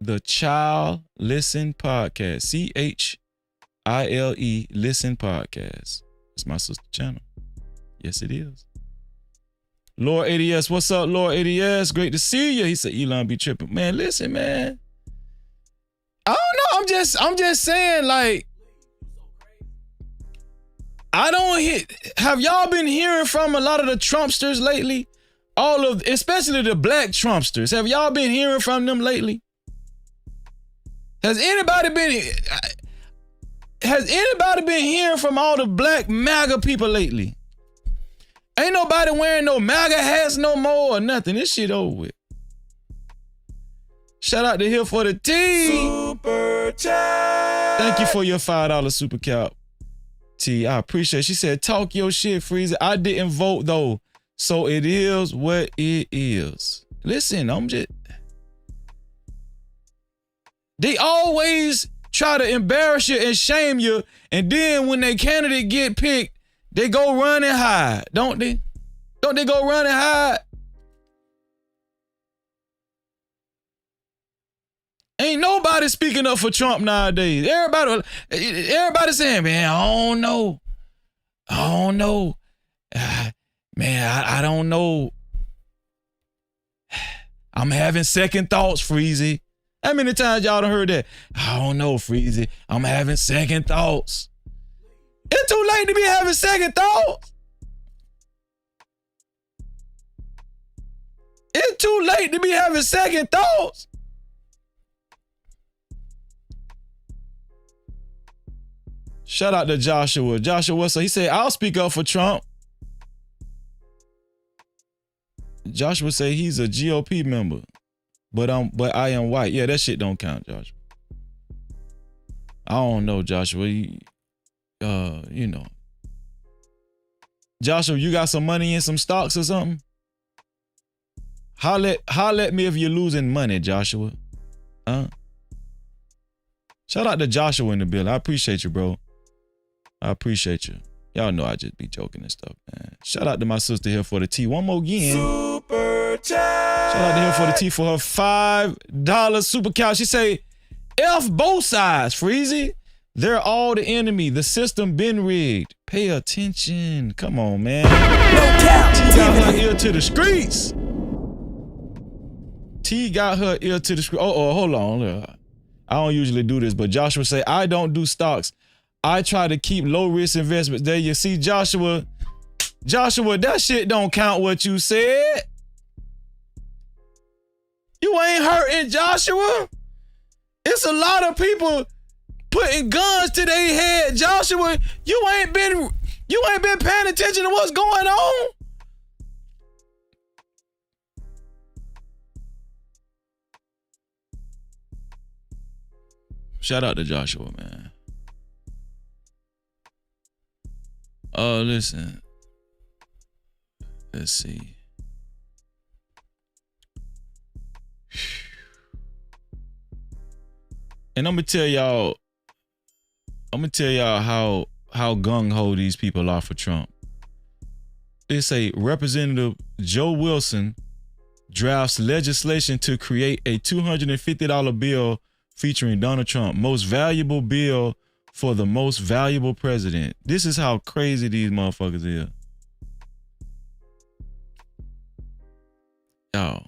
the Child Listen Podcast. CHILE Listen Podcast. It's my sister channel. Yes, it is. Lord ADS, what's up, Lord ADS? Great to see you. He said Elon be tripping. Man, listen, man. I don't know. I'm just saying, like, I don't hear. Have y'all been hearing from a lot of the Trumpsters lately? Especially the black Trumpsters. Have y'all been hearing from them lately? Has anybody been hearing from all the black MAGA people lately? Ain't nobody wearing no MAGA hats no more or nothing. This shit over with. Shout out to here for the tea. Super chat. Thank you for your $5 super cap. T, I appreciate it. She said, talk your shit, Freezer. I didn't vote though. So it is what it is. Listen, they always try to embarrass you and shame you. And then when their candidate get picked, they go run and hide, don't they? Don't they go run and hide? Ain't nobody speaking up for Trump nowadays. Everybody saying, man, I don't know. Man, I don't know. I'm having second thoughts, Freezy. How many times y'all done heard that? I don't know, Freezy. I'm having second thoughts. It's too late to be having second thoughts. It's too late to be having second thoughts. Shout out to Joshua. Joshua, so he said, I'll speak up for Trump. Joshua say he's a GOP member, but I am white. Yeah, that shit don't count, Joshua. I don't know, Joshua. You know. Joshua, you got some money in some stocks or something? Holler at me if you're losing money, Joshua. Huh? Shout out to Joshua in the building. I appreciate you, bro. I appreciate you. Y'all know I just be joking and stuff, man. Shout out to my sister here for the tea. One more again. Super chat. Shout out to her for the tea for her $5 super cow. She say, F both sides, Freezy. They're all the enemy. The system been rigged. Pay attention. Come on, man. No cap. T got her ear to the streets. T got her ear to the streets. Oh, hold on. I don't usually do this, but Joshua say, I don't do stocks. I try to keep low risk investments. There you see, Joshua, that shit don't count what you said. You ain't hurting, Joshua. It's a lot of people putting guns to their head. Joshua, you ain't been paying attention to what's going on. Shout out to Joshua, man. Listen. Let's see. And I'm gonna tell y'all how gung-ho these people are for Trump. They say Representative Joe Wilson drafts legislation to create a $250 bill featuring Donald Trump, most valuable bill for the most valuable president. This is how crazy these motherfuckers is. Yo,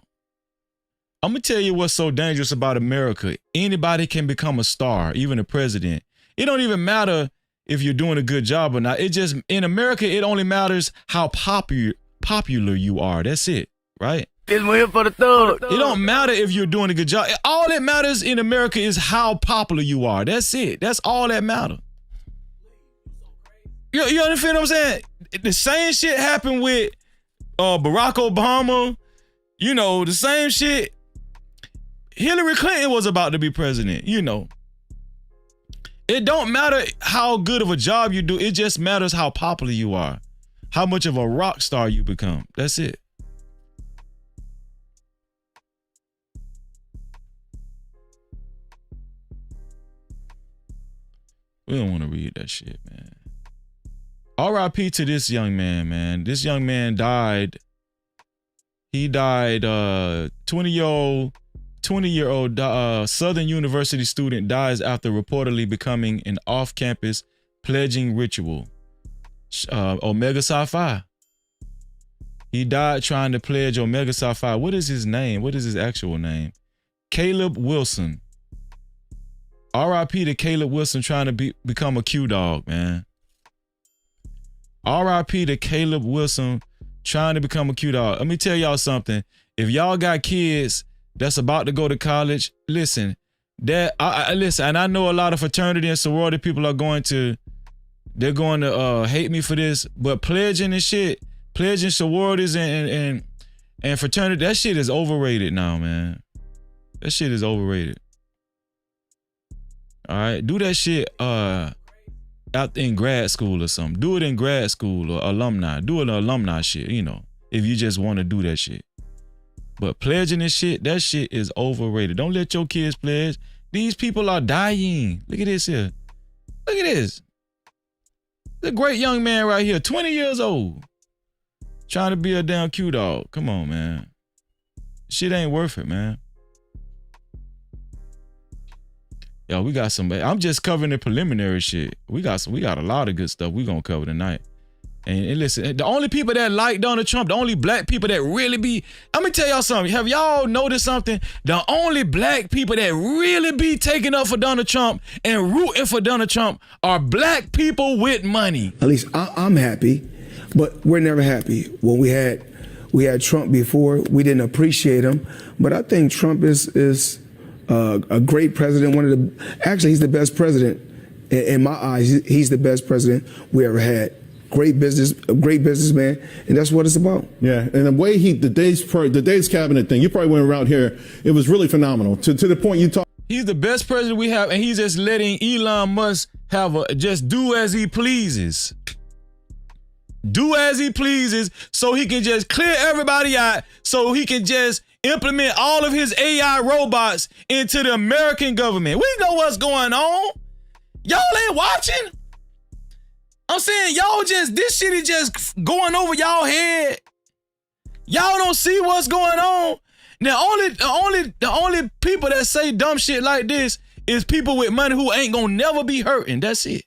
I'm gonna tell you what's so dangerous about America. Anybody can become a star, even a president. It don't even matter if you're doing a good job or not. It just, in America, it only matters how popular you are. That's it, right? This one here for the thug. It don't matter if you're doing a good job. All that matters in America is how popular you are. That's it. That's all that matters. You understand what I'm saying? The same shit happened with Barack Obama. You know, the same shit. Hillary Clinton was about to be president, you know. It don't matter how good of a job you do. It just matters how popular you are. How much of a rock star you become. That's it. We don't want to read that shit, man. R.I.P. to this young man, man. This young man died. He died, 20-year-old Southern University student dies after reportedly becoming an off-campus pledging ritual. Omega Psi Phi. He died trying to pledge Omega Psi Phi. What is his name? What is his actual name? Caleb Wilson. R.I.P. to Caleb Wilson trying to become a Q-Dog, man. R.I.P. to Caleb Wilson trying to become a Q-Dog. Let me tell y'all something. If y'all got kids that's about to go to college, listen. Listen, and I know a lot of fraternity and sorority people are going to hate me for this, but pledging and shit, pledging sororities and fraternity, that shit is overrated now, man. That shit is overrated. All right, do that shit out in grad school or something. Do it in grad school or alumni. Do it alumni shit, you know, if you just want to do that shit. But pledging and shit, that shit is overrated. Don't let your kids pledge. These people are dying. Look at this here. Look at this. The great young man right here, 20 years old, trying to be a damn Q-Dog. Come on, man. Shit ain't worth it, man. Yo, we got some. I'm just covering the preliminary shit. We got a lot of good stuff we gonna cover tonight. And listen, the only people that like Donald Trump, the only black people that really be, I'm gonna tell y'all something. Have y'all noticed something? The only black people that really be taking up for Donald Trump and rooting for Donald Trump are black people with money. At least I'm happy, but we're never happy. When we had Trump before, we didn't appreciate him, but I think Trump is a great president. Actually, he's the best president In my eyes, he's the best president we ever had. Great businessman, and that's what it's about. Yeah, and the way the day's cabinet thing, you probably went around here. It was really phenomenal to the point you talked. He's the best president we have, and he's just letting Elon Musk just do as he pleases. Do as he pleases, so he can just clear everybody out, so he can just implement all of his AI robots into the American government. We know what's going on. Y'all ain't watching. I'm saying this shit is just going over y'all head. Y'all don't see what's going on. Now, the only people that say dumb shit like this is people with money who ain't gonna never be hurting. That's it.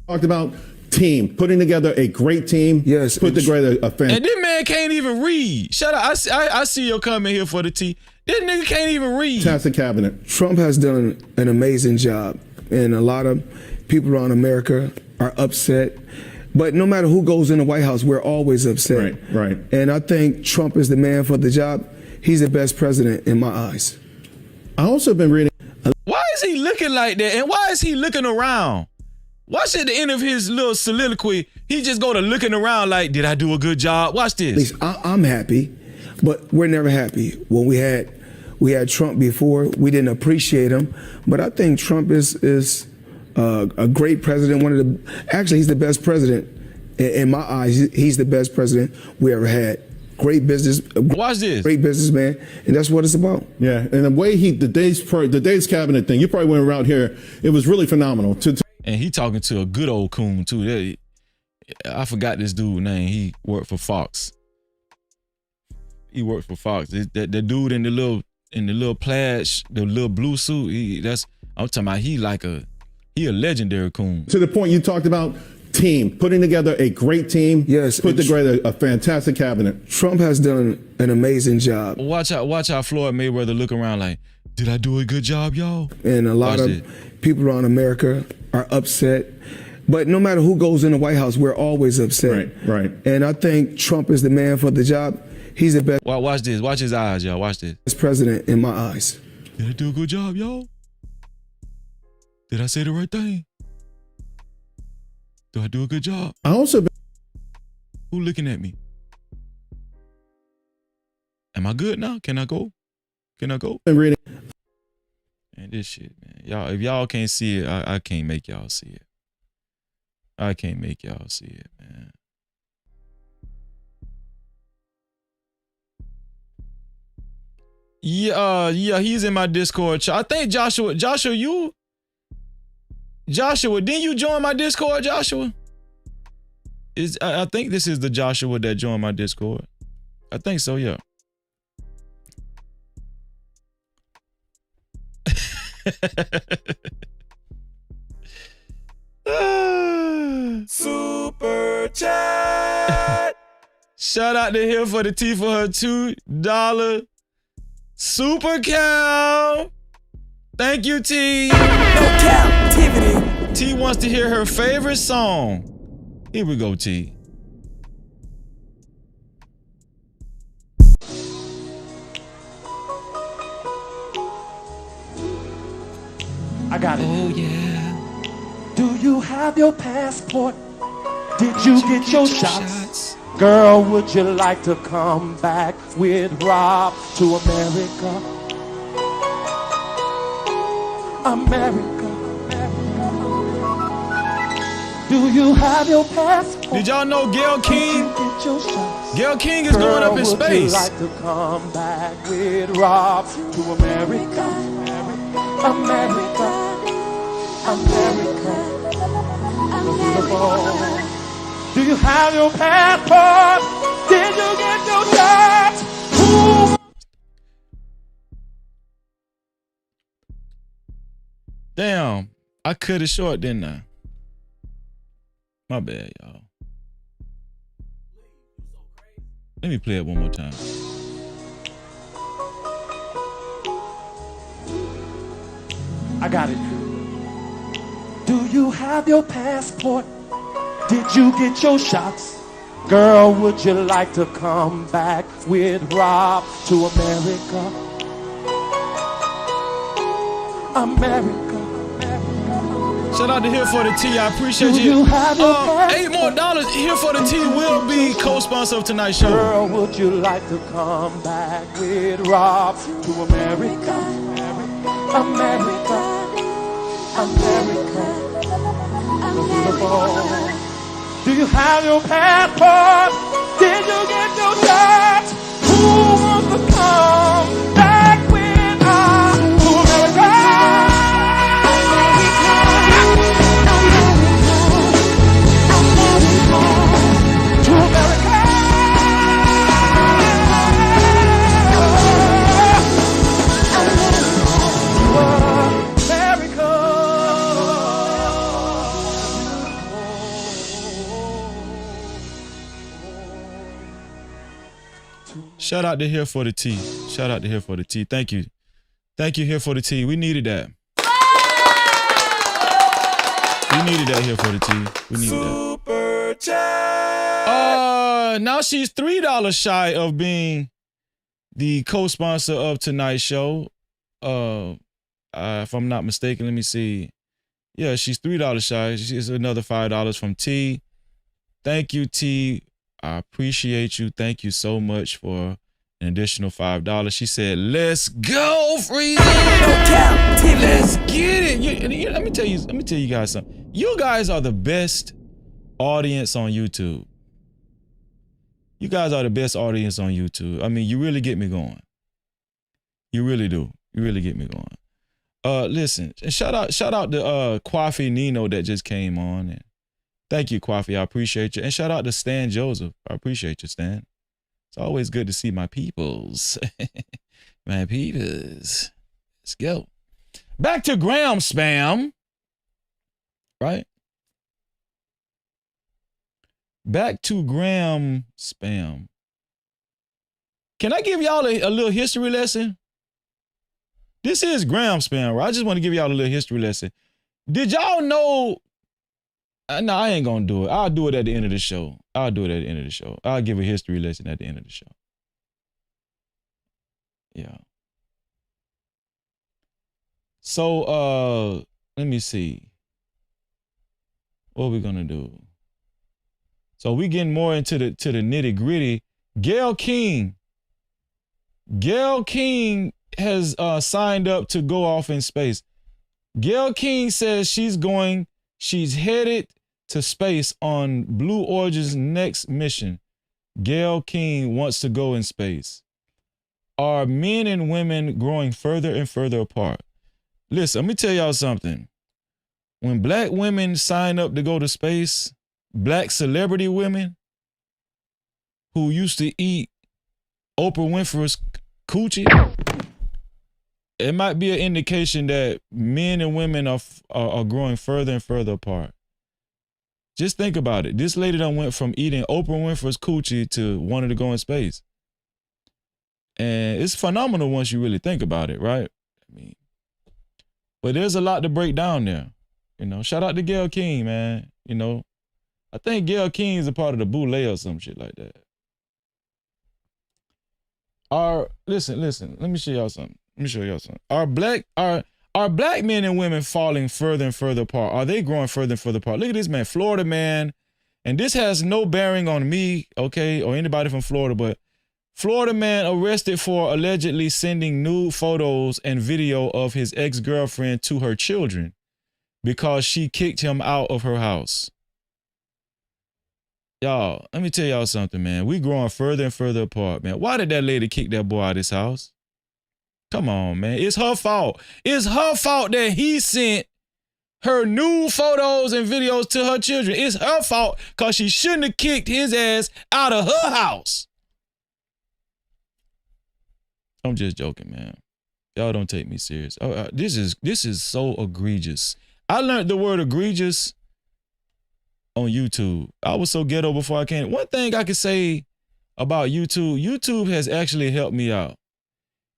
Talked about team, putting together a great team. Yes, put together a fan. And this man can't even read. Shut up. I see your comment here for the T. This nigga can't even read. Fantastic cabinet. Trump has done an amazing job, and a lot of people around America are upset. But no matter who goes in the White House, we're always upset. Right. And I think Trump is the man for the job. He's the best president in my eyes. I also been reading. Why is he looking like that? And why is he looking around? Watch at the end of his little soliloquy, he just go to looking around like, did I do a good job? Watch this. At least I'm happy, but we're never happy. When we had Trump before, we didn't appreciate him. But I think Trump is a great president. Actually, he's the best president in my eyes. He's the best president we ever had. Great business. Watch this. Great businessman, and that's what it's about. Yeah, and the way the day's cabinet thing, you probably went around here. It was really phenomenal. And he talking to a good old coon too. I forgot this dude's name. He worked for Fox. He worked for Fox. The dude in the little plaid, the little blue suit. I'm talking about. He a legendary coon. To the point you talked about. Team, putting together a great team. Yes, put together a fantastic cabinet. Trump has done an amazing job. Watch how Floyd Mayweather look around like, did I do a good job, y'all? And a lot of people around America are upset. But no matter who goes in the White House, we're always upset. Right. And I think Trump is the man for the job. He's the best. Watch this. Watch his eyes, y'all. Watch this. Best president in my eyes. Did I do a good job, y'all? Did I say the right thing? Do I do a good job? I also Who looking at me? Am I good now? Can I go? Been reading. Man, this shit, man. Y'all, if y'all can't see it, I can't make y'all see it. I can't make y'all see it, man. Yeah, he's in my Discord. I think Joshua, didn't you join my Discord, Joshua? I think this is the Joshua that joined my Discord. I think so, yeah. Super chat. Shout out to him for the T for her $2 super cow. Thank you, T. No Cap-tivity. T wants to hear her favorite song. Here we go, T. I got it. Oh, yeah. Do you have your passport? Did you get your shots? Girl, would you like to come back with Rob to America? America. Do you have your passport? Did y'all know Gayle King? Gayle King is going up in space. Would you like to come back with Rob to America? America. Do you have your passport? Did you get your shots? Ooh. Damn, I cut it short, didn't I? My bad, y'all. Let me play it one more time. I got it. Do you have your passport? Did you get your shots? Girl, would you like to come back with Rob to America? America. Shout out to Here for the Tea. I appreciate you. $8 more. Here for the Tea will be co-sponsor of tonight's show. Girl, would you like to come back with Rob to America? America. Beautiful. Do you have your passport? Did you get your shots? Who wants to come back with us to America? Shout out to Here for the Tea. Shout out to Here for the Tea. Thank you. Thank you, Here for the Tea. We needed that. We needed that Here for the Tea. We needed Super chat. Now she's $3 shy of being the co-sponsor of tonight's show. If I'm not mistaken, let me see. Yeah, she's $3 shy. She's another $5 from T. Thank you, T. I appreciate you. Thank you so much for an additional $5. She said, "Let's go, Freezy. Let's get it." Let me tell you guys something. You guys are the best audience on YouTube. You guys are the best audience on YouTube. I mean, you really get me going. You really do. You really get me going. Listen, shout out to Kwafi Nino that just came on. And thank you, Kwafi. I appreciate you. And shout out to Stan Joseph. I appreciate you, Stan. It's always good to see my peoples. My peoples. Let's go. Back to Graham spam. Right? Back to Graham spam. Can I give y'all a little history lesson? This is Graham spam, right? I just want to give y'all a little history lesson. Did y'all know? No, I ain't gonna do it. I'll do it at the end of the show. I'll give a history lesson at the end of the show. Yeah. So let me see. What are we gonna do? So we getting more into the nitty gritty. Gayle King has signed up to go off in space. Gayle King says she's headed to space on Blue Origin's next mission. Gayle King wants to go in space. Are men and women growing further and further apart? Listen, let me tell y'all something. When black women sign up to go to space, black celebrity women who used to eat Oprah Winfrey's coochie, it might be an indication that men and women are growing further and further apart. Just think about it. This lady done went from eating Oprah Winfrey's coochie to wanting to go in space. And it's phenomenal once you really think about it, right? I mean, but there's a lot to break down there. You know, shout out to Gayle King, man. You know, I think Gayle King is a part of the Boulay or some shit like that. Listen, let me show y'all something. Are black men and women falling further and further apart? Are they growing further and further apart? Look at this man, Florida man. And this has no bearing on me, okay, or anybody from Florida, but Florida man arrested for allegedly sending nude photos and video of his ex-girlfriend to her children because she kicked him out of her house. Y'all, let me tell y'all something, man. We growing further and further apart, man. Why did that lady kick that boy out of his house? Come on, man. It's her fault. It's her fault that he sent her nude photos and videos to her children. It's her fault because she shouldn't have kicked his ass out of her house. I'm just joking, man. Y'all don't take me serious. This is so egregious. I learned the word egregious on YouTube. I was so ghetto before I came. One thing I could say about YouTube has actually helped me out.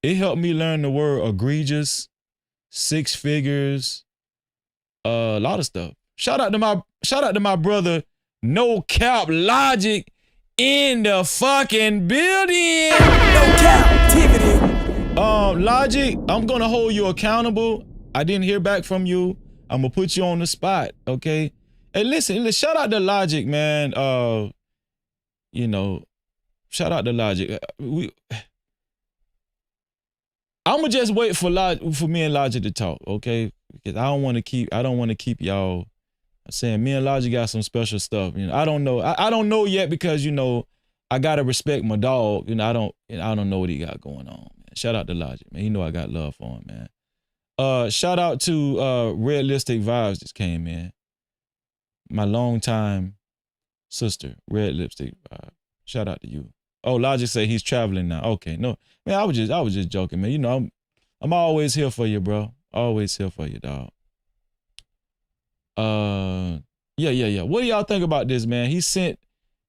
It helped me learn the word egregious, 6 figures, a lot of stuff. Shout out to my brother, No Cap Logic in the fucking building. No Cap-tivity. Logic, I'm gonna hold you accountable. I didn't hear back from you. I'm gonna put you on the spot, okay? Hey, listen, shout out to Logic, man. You know, shout out to Logic. I'm gonna just wait for me and Logic to talk, okay? Because I don't want to keep y'all saying me and Logic got some special stuff. You know, I don't know. I don't know yet because, you know, I gotta respect my dog. You know, I don't know what he got going on, man. Shout out to Logic, man. You know I got love for him, man. Shout out to Red Lipstick Vibes just came in. My longtime sister, Red Lipstick Vibes. Shout out to you. Oh, Logic say he's traveling now. Okay, no, man, I was just joking, man. You know, I'm always here for you, bro. Always here for you, dog. Yeah. What do y'all think about this, man? He sent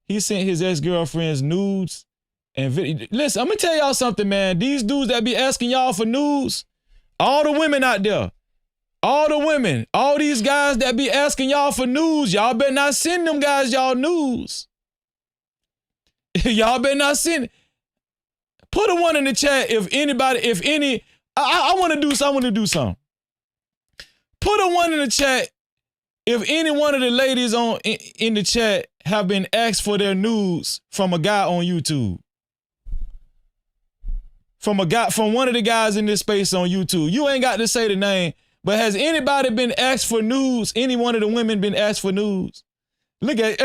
his ex-girlfriend's nudes and video. Listen, I'm gonna tell y'all something, man. These dudes that be asking y'all for nudes, all the women out there, all the women, all these guys that be asking y'all for nudes, y'all better not send them guys y'all nudes. Y'all better not send. Put a one in the chat if any. I want to do something. Put a one in the chat if any one of the ladies in the chat have been asked for their nudes from a guy on YouTube. From one of the guys in this space on YouTube. You ain't got to say the name, but has anybody been asked for nudes? Any one of the women been asked for nudes? Look at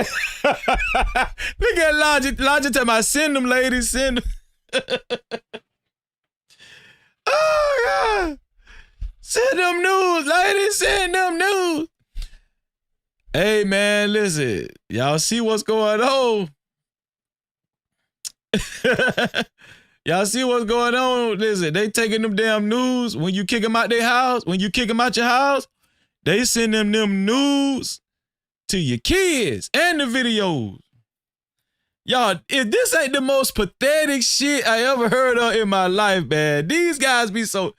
Logic. Logic tell me, send them, ladies, send them. Oh, God. Send them nudes, ladies, send them nudes. Hey, man, listen. Y'all see what's going on? Y'all see what's going on? Listen, they taking them damn nudes. When you kick them out their house, when you kick them out your house, they send them nudes to your kids and the videos. Y'all, if this ain't the most pathetic shit I ever heard of in my life, man. These guys be so...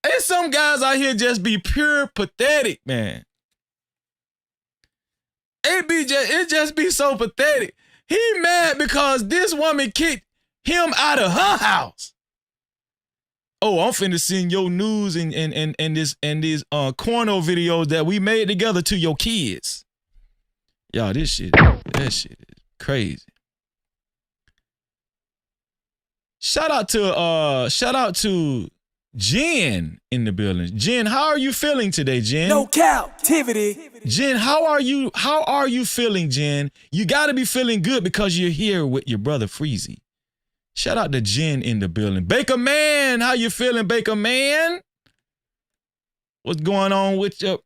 There's some guys out here just be pure pathetic, man. It just be so pathetic. He mad because this woman kicked him out of her house. Oh, I'm finna send your news and these corno videos that we made together to your kids. Y'all, that shit is crazy. Shout out to Jen in the building. Jen, how are you feeling today, Jen? No captivity. Jen, how are you feeling, Jen? You gotta be feeling good because you're here with your brother Freezy. Shout out to Jen in the building. Baker Man, how you feeling, Baker Man? What's going on with your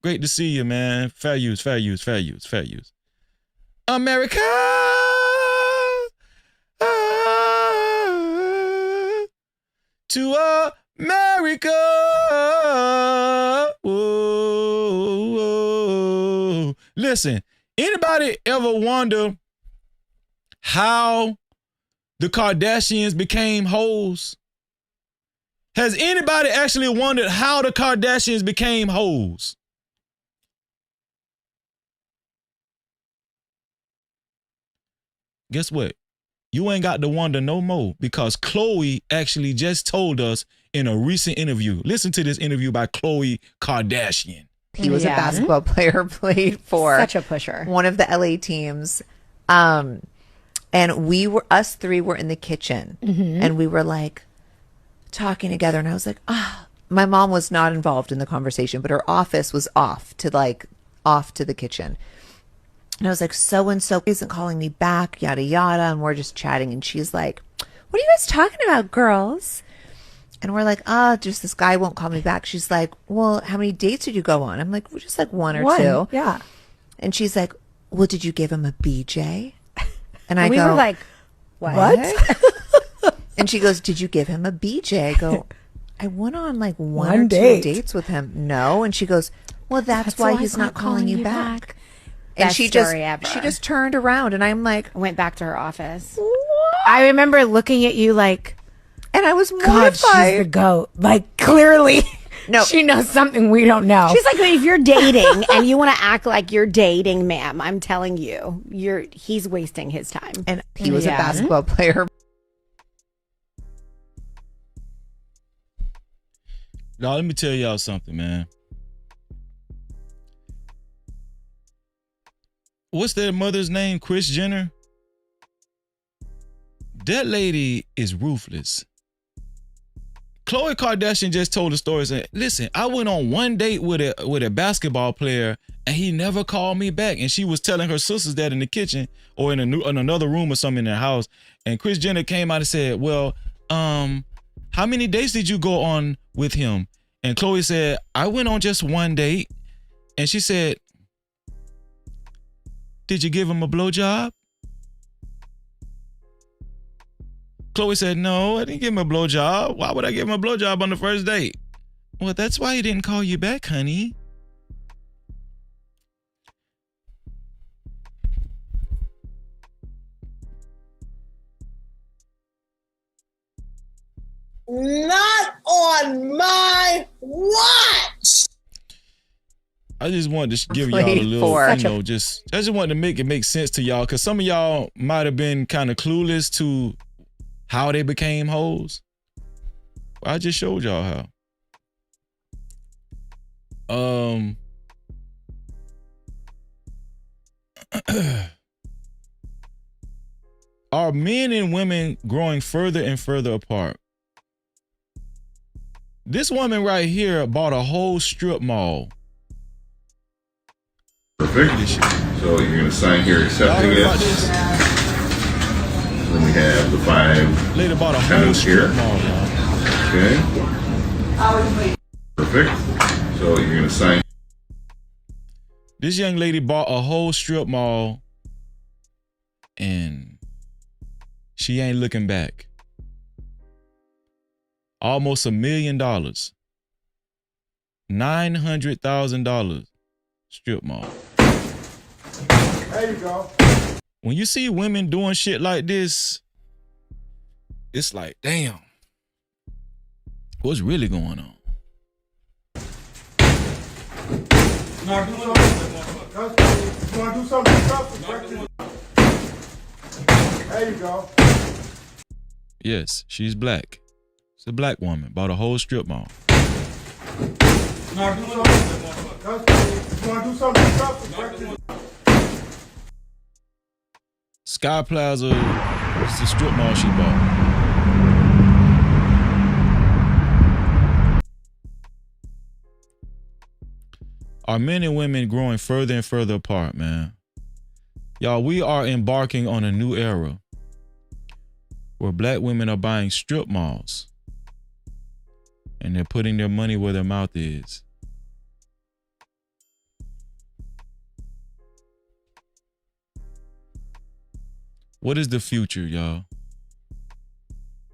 Great to see you, man. Fair use. America. To America. Whoa. Listen, anybody ever wonder how the Kardashians became hoes? Has anybody actually wondered how the Kardashians became hoes? Guess what? You ain't got to wonder no more because Khloe actually just told us in a recent interview. Listen to this interview by Khloe Kardashian. He was a basketball player, played for such a pusher, one of the LA teams. And us three were in the kitchen and we were like talking together. And I was like, my mom was not involved in the conversation, but her office was off to the kitchen. And I was like, so-and-so isn't calling me back, yada, yada. And we're just chatting. And she's like, what are you guys talking about, girls? And we're like, just this guy won't call me back. She's like, well, how many dates did you go on? I'm like, well, just like one or two. Yeah. And she's like, well, did you give him a BJ? And I we go, were like, what? And she goes, did you give him a BJ? I go, I went on like one or date. 2 dates with him. No. And she goes, well, that's why he's not calling you back. And Best she story ever. just turned around and I'm like, went back to her office. What? I remember looking at you like, and I was mortified. God, she's the GOAT. Like, clearly, no, she knows something we don't know. She's like, if you're dating and you want to act like you're dating, ma'am, I'm telling you, he's wasting his time. And he was a basketball player. Now let me tell y'all something, man. What's their mother's name? Kris Jenner? That lady is ruthless. Khloe Kardashian just told a story saying, listen, I went on one date with a basketball player and he never called me back. And she was telling her sisters that in the kitchen or in another room or something in their house. And Kris Jenner came out and said, well, how many dates did you go on with him? And Khloe said, I went on just one date. And she said, did you give him a blowjob? Khloe said, no, I didn't give him a blowjob. Why would I give him a blowjob on the first date? Well, that's why he didn't call you back, honey. Not on my watch. I just wanted to give y'all a little, I just wanted to make it make sense to y'all because some of y'all might have been kind of clueless to how they became hoes. I just showed y'all how. Are men and women growing further and further apart? This woman right here bought a whole strip mall. Perfect. So you're going to sign here accepting it. Then we have the 5 Lady bought a whole strip mall, y'all. Okay. Perfect. So you're going to sign. This young lady bought a whole strip mall and she ain't looking back. Almost $1 million. $900,000 strip mall. There you go. When you see women doing shit like this, it's like, damn, what's really going on? You want to do something? There you go. Yes, she's black. It's a black woman. Bought a whole strip mall. You want to do something? Sky Plaza is the strip mall she bought. Are men and women growing further and further apart, man? Y'all, we are embarking on a new era where black women are buying strip malls and they're putting their money where their mouth is. What is the future, y'all?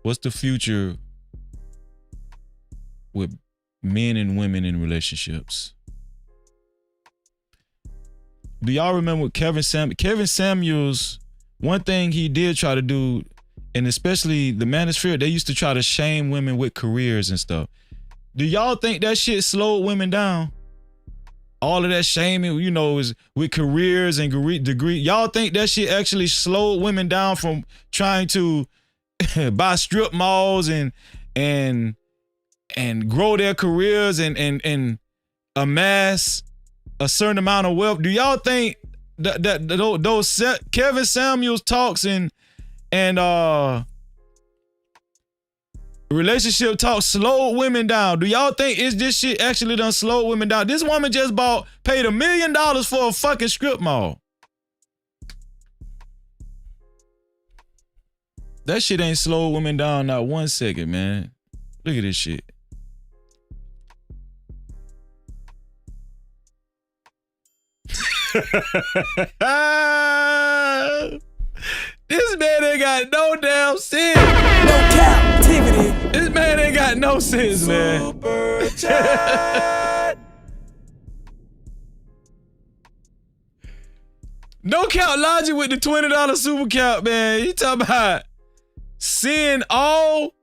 What's the future with men and women in relationships? Do y'all remember Kevin Samuels, one thing he did try to do, and especially the Manosphere, they used to try to shame women with careers and stuff. Do y'all think that shit slowed women down? All of that shaming, you know, is with careers and degree. Y'all think that shit actually slowed women down from trying to buy strip malls and grow their careers and amass a certain amount of wealth? Do y'all think that those Kevin Samuels talks and relationship talk slowed women down? Do y'all think this shit actually done slowed women down? This woman just paid $1 million for a fucking strip mall. That shit ain't slowed women down not 1 second, man. Look at this shit. This man ain't got no damn sense. No captivity. This man ain't got no sense, man. Super chat. No count logic with the $20 super count, man. You talking about seeing all?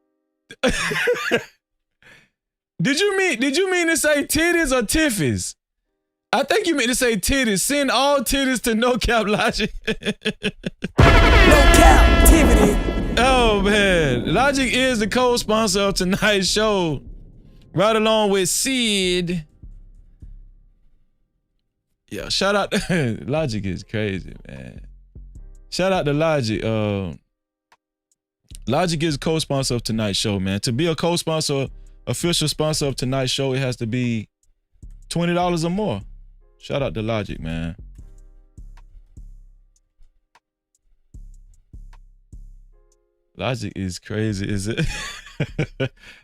Did you mean to say titties or tiffies? I think you meant to say titties. Send all titties to No Cap Logic. No Captivity. Oh, man. Logic is the co-sponsor of tonight's show. Right along with Sid. Yeah, shout out. Logic is crazy, man. Shout out to Logic. Logic is co-sponsor of tonight's show, man. To be a co-sponsor, official sponsor of tonight's show, it has to be $20 or more. Shout out to Logic, man. Logic is crazy, is it?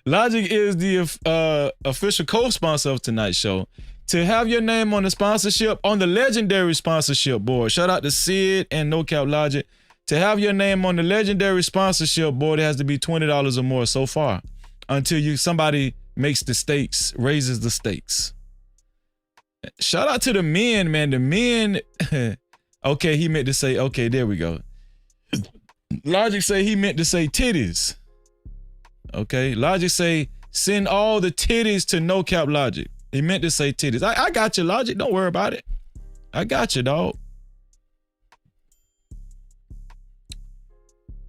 Logic is the official co-sponsor of tonight's show. To have your name on the sponsorship, on the legendary sponsorship board, shout out to Sid and No Cap Logic. To have your name on the legendary sponsorship board, it has to be $20 or more so far, until somebody makes the stakes, raises the stakes. Shout out to the men, man. The men. Okay, he meant to say. Okay, there we go. Logic say he meant to say titties. Okay, Logic say send all the titties to No Cap Logic. He meant to say titties. I got you, Logic. Don't worry about it. I got you, dog.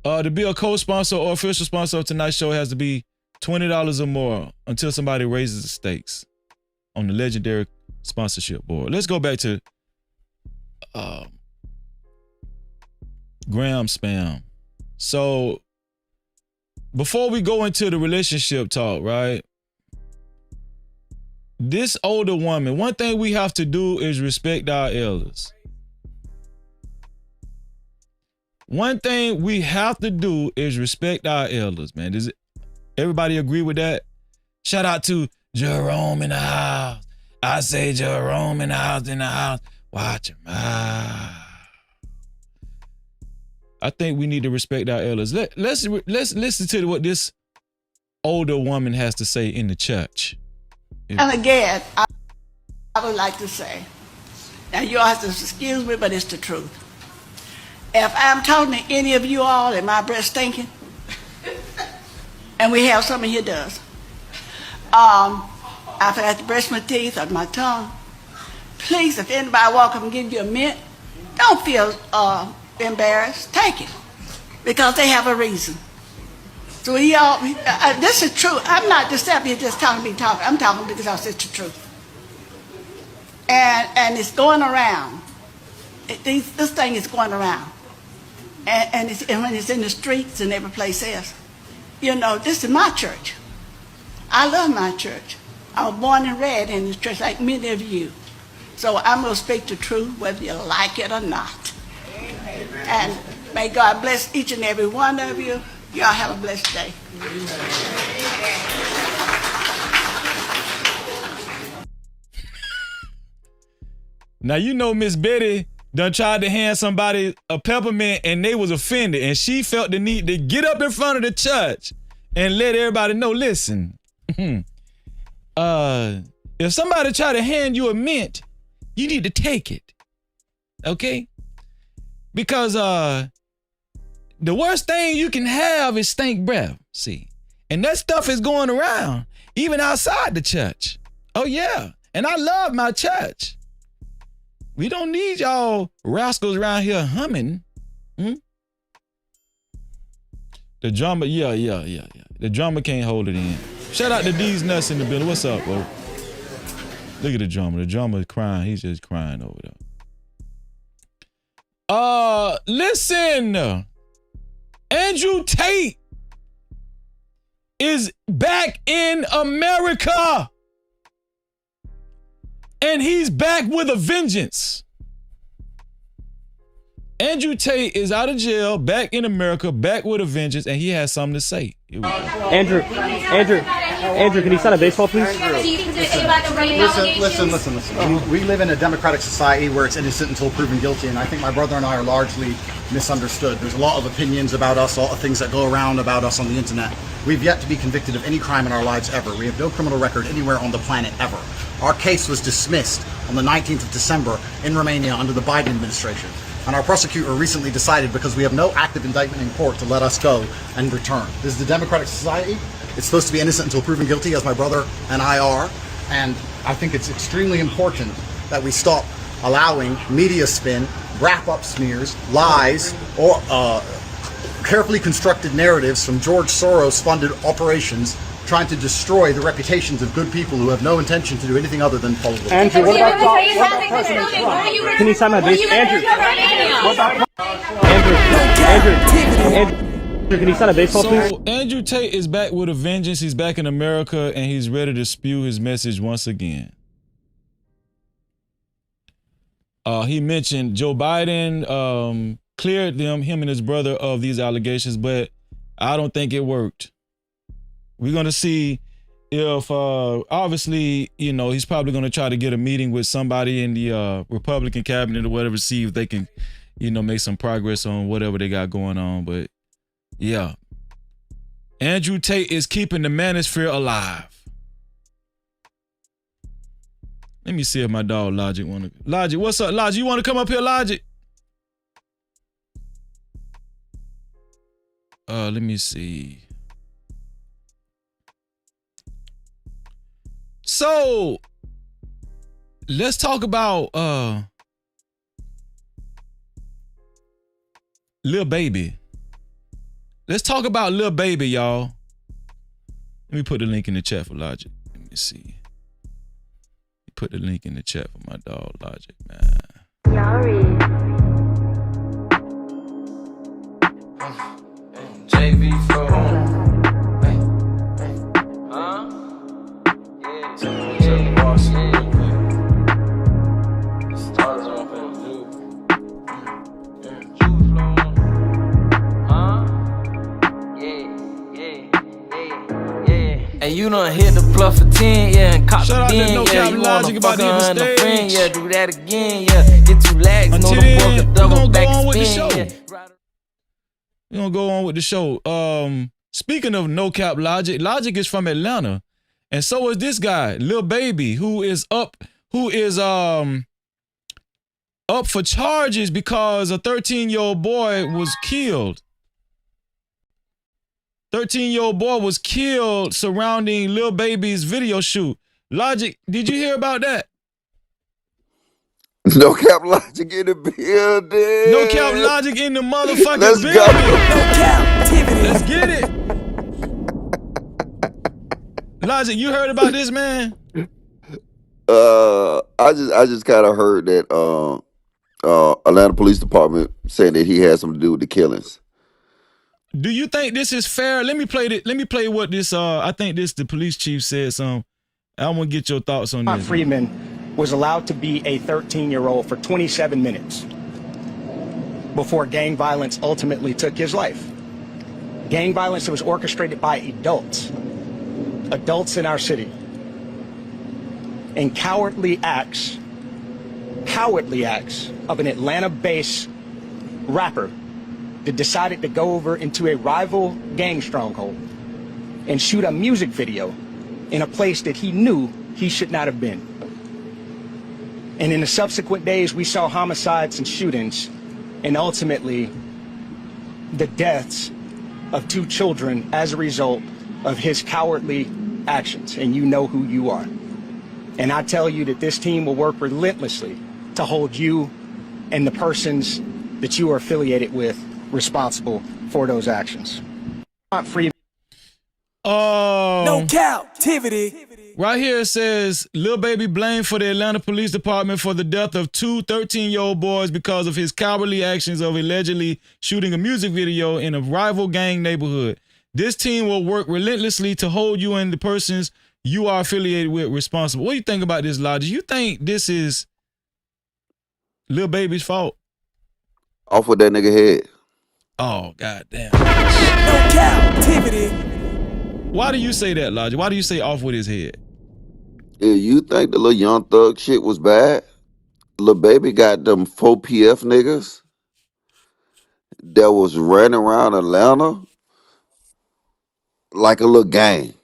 To be a co-sponsor or official sponsor of tonight's show, it has to be $20 or more until somebody raises the stakes on the legendary sponsorship board. Let's go back to Graham Spam. So before we go into the relationship talk, right? This older woman, one thing we have to do is respect our elders. One thing we have to do is respect our elders, man. Does everybody agree with that? Shout out to Jerome in the house. I say Jerome in the house, Watch him. I think we need to respect our elders. Let's listen to what this older woman has to say in the church. And again, I would like to say, and you all have to excuse me, but it's the truth. If I'm talking to any of you all and my breath stinking, and we have some of you does, I've had to brush my teeth or my tongue. Please, if anybody walk up and give you a mint, don't feel embarrassed. Take it, because they have a reason. So y'all, this is true. I'm not just up here just talking. I'm talking because it's the truth. And it's going around. This thing is going around. And when it's in the streets and every place else. You know, this is my church. I love my church. I was born and reared in this church like many of you. So I'm going to speak the truth whether you like it or not. Amen. And may God bless each and every one of you. Y'all have a blessed day. Now, you know Miss Betty done tried to hand somebody a peppermint and they was offended, and she felt the need to get up in front of the church and let everybody know, listen, if somebody try to hand you a mint, you need to take it, okay? Because the worst thing you can have is stink breath, see? And that stuff is going around, even outside the church. Oh, yeah. And I love my church. We don't need y'all rascals around here humming. The drummer, yeah. The drummer can't hold it in. Shout out to D's Nuts in the building. What's up, bro? Look at the drummer. The drummer is crying. He's just crying over there. Listen. Andrew Tate is back in America. And he's back with a vengeance. Andrew Tate is out of jail, back in America, back with a vengeance, and he has something to say. Andrew, can you sign a baseball, please? Listen. We live in a democratic society where it's innocent until proven guilty, and I think my brother and I are largely misunderstood. There's a lot of opinions about us, a lot of things that go around about us on the internet. We've yet to be convicted of any crime in our lives ever. We have no criminal record anywhere on the planet ever. Our case was dismissed on the 19th of December in Romania under the Biden administration. And our prosecutor recently decided, because we have no active indictment in court, to let us go and return. This is the democratic society. It's supposed to be innocent until proven guilty, as my brother and I are. And I think it's extremely important that we stop allowing media spin, wrap-up smears, lies, or carefully constructed narratives from George Soros-funded operations trying to destroy the reputations of good people who have no intention to do anything other than follow the law. Andrew, what about President Trump? Can you sign my base? Andrew, what about Andrew, can you sign a baseball, please? So Andrew Tate is back with a vengeance. He's back in America, and he's ready to spew his message once again. He mentioned Joe Biden cleared him and his brother of these allegations, but I don't think it worked. We're going to see if, obviously, you know, he's probably going to try to get a meeting with somebody in the Republican cabinet or whatever, see if they can, you know, make some progress on whatever they got going on. But yeah, Andrew Tate is keeping the manosphere alive. Let me see if my dog Logic want to. Logic, what's up, Logic? You want to come up here, Logic? Let me see. So let's talk about Lil Baby. Let's talk about Lil Baby, y'all. Let me put the link in the chat for Logic. Let me see. Put the link in the chat for my dog Logic, man. JV and you done hit the bluff for 10, yeah, and cop Shout out to again, No yeah, Cap you Logic wanna about to fuck hit the her and a friend, stage. yeah, do that again, yeah, get 2 lags, Until know the then, broke a we're double gonna back go on with the spin, show. yeah. We're gonna go on with the show. Speaking of No Cap Logic, Logic is from Atlanta, and so is this guy, Lil Baby, who is up for charges because a 13-year-old boy was killed. 13-year-old boy was killed surrounding Lil Baby's video shoot. Logic, did you hear about that? No Cap Logic in the building. No Cap Logic in the motherfucking Let's building. go. No Cap-tivity. Let's get it. Logic, you heard about this, man? I just kind of heard that Atlanta Police Department saying that he had something to do with the killings. Do you think this is fair? Let me play what this I think the police chief said something. I want to get your thoughts on this. Freeman was allowed to be a 13-year-old for 27 minutes before gang violence ultimately took his life. Gang violence that was orchestrated by adults in our city. And cowardly acts of an Atlanta-based rapper that decided to go over into a rival gang stronghold and shoot a music video in a place that he knew he should not have been. And in the subsequent days, we saw homicides and shootings, and ultimately the deaths of 2 children as a result of his cowardly actions. And you know who you are. And I tell you that this team will work relentlessly to hold you and the persons that you are affiliated with responsible for those actions. No Cap-tivity. Right here it says, Lil Baby blamed for the Atlanta Police Department for the death of 2 13-year-old boys because of his cowardly actions of allegedly shooting a music video in a rival gang neighborhood. This team will work relentlessly to hold you and the persons you are affiliated with responsible. What do you think about this, Logic? You think this is Lil Baby's fault? Off with that nigga head. Oh, goddamn. No Cap-tivity. Why do you say that, Logic? Why do you say off with his head? Yeah, you think the little Young Thug shit was bad? Lil Baby got them 4 PF niggas that was running around Atlanta like a little gang.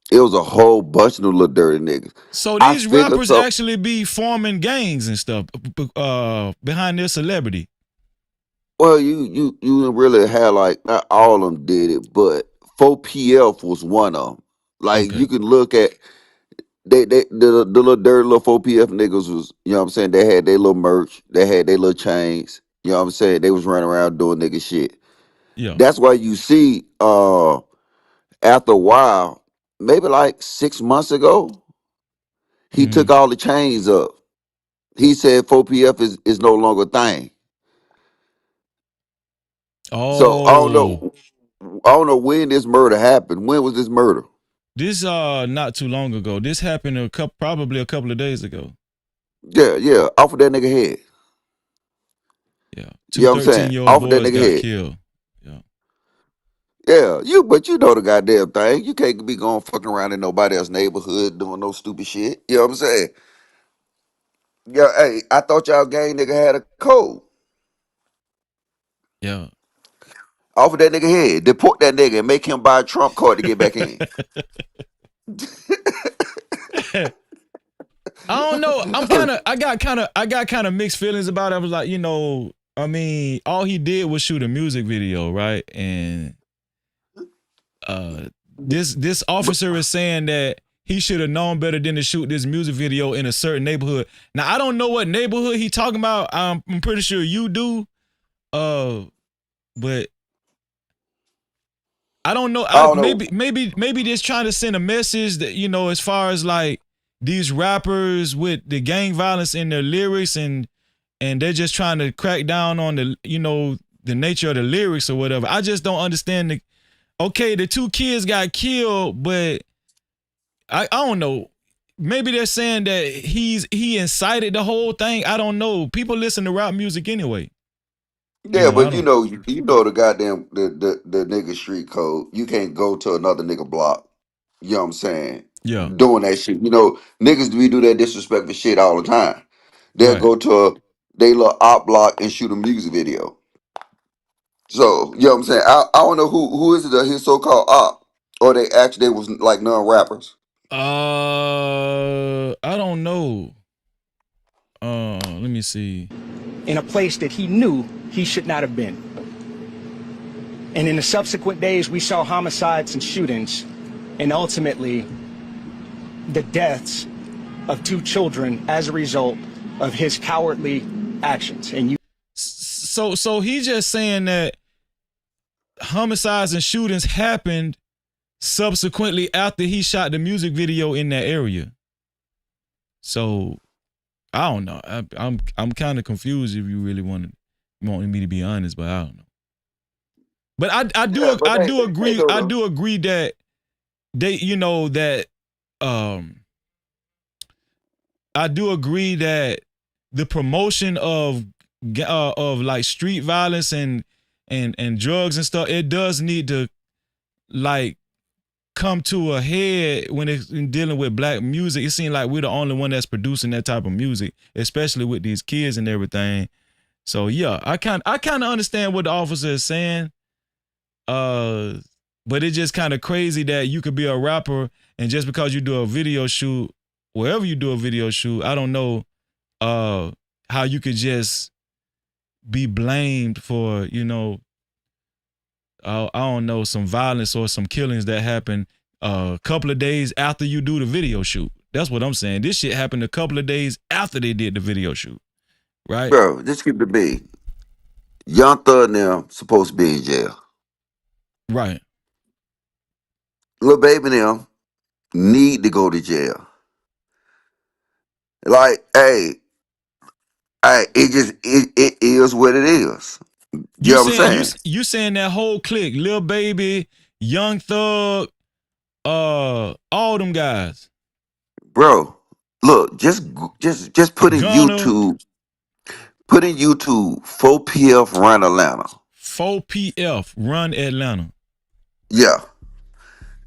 It was a whole bunch of them little dirty niggas. So these rappers actually be forming gangs and stuff behind their celebrity. Well, you really had like, not all of them did it, but 4PF was one of them. Like you can look at the little dirty little 4PF niggas was, you know what I'm saying, they had their little merch, they had their little chains, you know what I'm saying, they was running around doing nigga shit. Yeah. That's why you see after a while maybe like 6 months ago, he took all the chains up. He said 4PF is no longer a thing. So Oh, I don't know when this murder happened. When was this murder? this not too long ago. This happened probably a couple of days ago. Yeah, off of that nigga head. Yeah, You know what I'm saying? 13-year-old Off of that boys nigga got head. killed. Yeah, but you know the goddamn thing. You can't be going fucking around in nobody else's neighborhood doing no stupid shit. You know what I'm saying? Yeah, hey, I thought y'all gang nigga had a code. Yeah. Off of that nigga head. Deport that nigga and make him buy a Trump card to get back in. I don't know. I got kind of mixed feelings about it. I was like, I mean, all he did was shoot a music video, right? And this officer is saying that he should have known better than to shoot this music video in a certain neighborhood. Now, I don't know what neighborhood he talking about. I'm pretty sure you do. But I don't know. I don't know. Maybe just trying to send a message that, as far as like these rappers with the gang violence in their lyrics and they're just trying to crack down on the nature of the lyrics or whatever. I just don't understand the 2 kids got killed, but I don't know. Maybe they're saying that he incited the whole thing. I don't know. People listen to rap music anyway. Yeah, but you know the goddamn the nigga street code. You can't go to another nigga block. You know what I'm saying? Yeah. Doing that shit. Niggas we do that disrespectful shit all the time. They'll Right. go to they little op block and shoot a music video. So, you know what I'm saying? I don't know who is it his so-called op. Or they was like non-rappers. I don't know. Let me see. In a place that he knew he should not have been. And in the subsequent days, we saw homicides and shootings, and ultimately the deaths of 2 children as a result of his cowardly actions. And So he's just saying that homicides and shootings happened subsequently after he shot the music video in that area. So I don't know. I'm kind of confused if you really want me to be honest, but I don't know. But I do agree that I do agree that the promotion of like street violence and drugs and stuff, it does need to like come to a head when it's in dealing with black music. It seems like we're the only one that's producing that type of music, especially with these kids and everything. So yeah, I kind of understand what the officer is saying. But it's just kind of crazy that you could be a rapper and just because you do a video shoot, wherever you do a video shoot, I don't know how you could just be blamed for, I don't know, some violence or some killings that happen a couple of days after you do the video shoot. That's what I'm saying. This shit happened a couple of days after they did the video shoot, right? Bro, just keep it big. Young Thug now supposed to be in jail. Right. Lil Baby now need to go to jail. Like, hey, it is what it is. You know what I'm saying? You saying that whole clique, Lil Baby, Young Thug, all them guys. Bro, look, just put in Gunna. YouTube. Put in YouTube 4PF Run Atlanta. 4PF Run Atlanta. Yeah.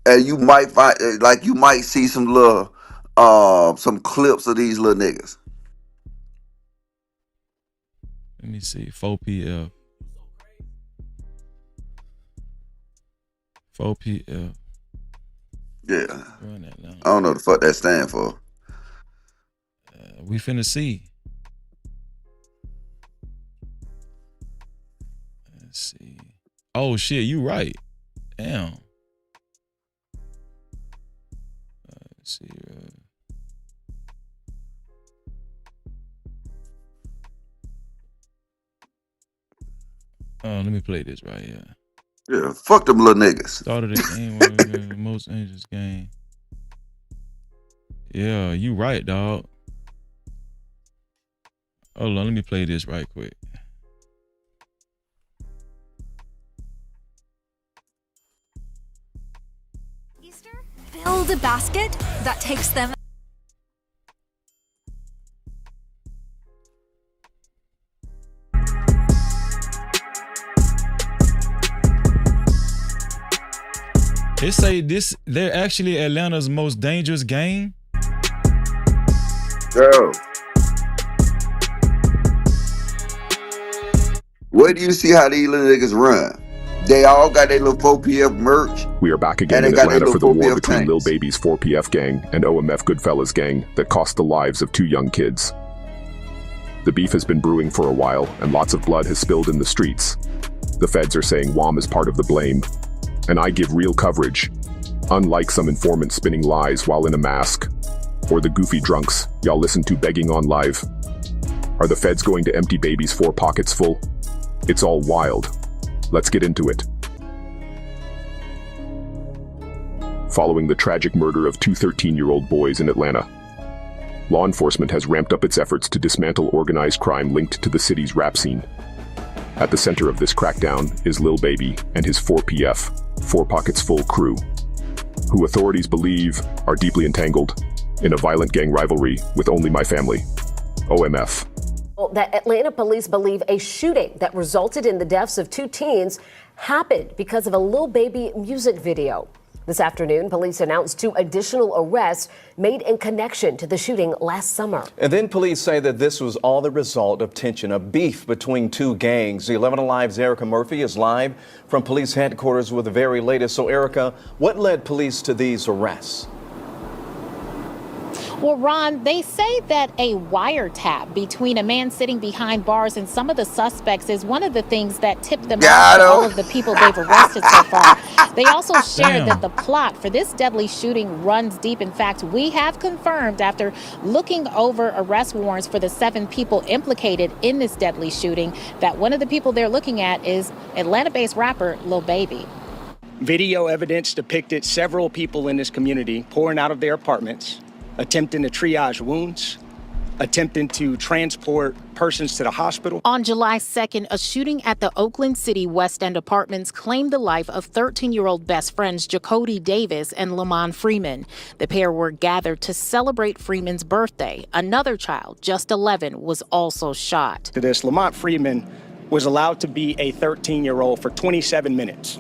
And you might find you might see some little some clips of these little niggas. Let me see. 4PF. 4PF. Yeah. Run Atlanta. I don't know what the fuck that stand for. We finna see. Let's see. Oh shit, you right. Damn. Let's see. Let me play this right here. Yeah, fuck them little niggas. Started a game, most dangerous game. Yeah, you right, dog. Hold on, let me play this right quick. Build a basket that takes them. They say they're actually Atlanta's most dangerous gang. Girl. Where do you see how these little niggas run? They all got their little 4PF merch. We are back again in Atlanta for the war between Lil Baby's 4PF gang and OMF Goodfellas gang that cost the lives of 2 young kids. The beef has been brewing for a while, and lots of blood has spilled in the streets. The feds are saying WAM is part of the blame, and I give real coverage, unlike some informants spinning lies while in a mask, or the goofy drunks y'all listen to begging on live. Are the feds going to empty Baby's 4 pockets full? It's all wild. Let's get into it. Following the tragic murder of 2 13-year-old boys in Atlanta, law enforcement has ramped up its efforts to dismantle organized crime linked to the city's rap scene. At the center of this crackdown is Lil Baby and his 4PF, 4 Pockets Full crew, who authorities believe are deeply entangled in a violent gang rivalry with Only My Family, OMF. That Atlanta police believe a shooting that resulted in the deaths of 2 teens happened because of a Lil Baby music video. This afternoon, police announced 2 additional arrests made in connection to the shooting last summer. And then police say that this was all the result of tension, a beef between 2 gangs. The 11 Alive's Erica Murphy is live from police headquarters with the very latest. So, Erica, what led police to these arrests? Well, Ron, they say that a wiretap between a man sitting behind bars and some of the suspects is one of the things that tipped them off to all of the people they've arrested so far. They also shared that the plot for this deadly shooting runs deep. In fact, we have confirmed after looking over arrest warrants for the 7 people implicated in this deadly shooting that one of the people they're looking at is Atlanta-based rapper Lil Baby. Video evidence depicted several people in this community pouring out of their apartments, attempting to triage wounds, attempting to transport persons to the hospital. On July 2nd, a shooting at the Oakland City West End Apartments claimed the life of 13-year-old best friends Jacody Davis and Lamont Freeman. The pair were gathered to celebrate Freeman's birthday. Another child, just 11, was also shot. To this, Lamont Freeman was allowed to be a 13-year-old for 27 minutes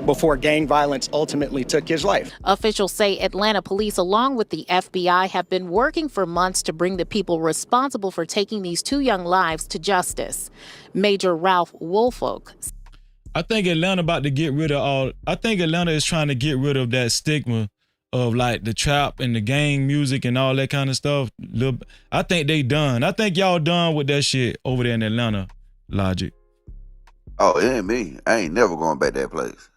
before gang violence ultimately took his life. Officials say Atlanta police, along with the FBI, have been working for months to bring the people responsible for taking these 2 young lives to justice. Major Ralph Woolfolk. I think Atlanta is trying to get rid of that stigma of like the trap and the gang music and all that kind of stuff. I think they done. I think y'all done with that shit over there in Atlanta, Logic. Oh, it ain't me. I ain't never going back to that place.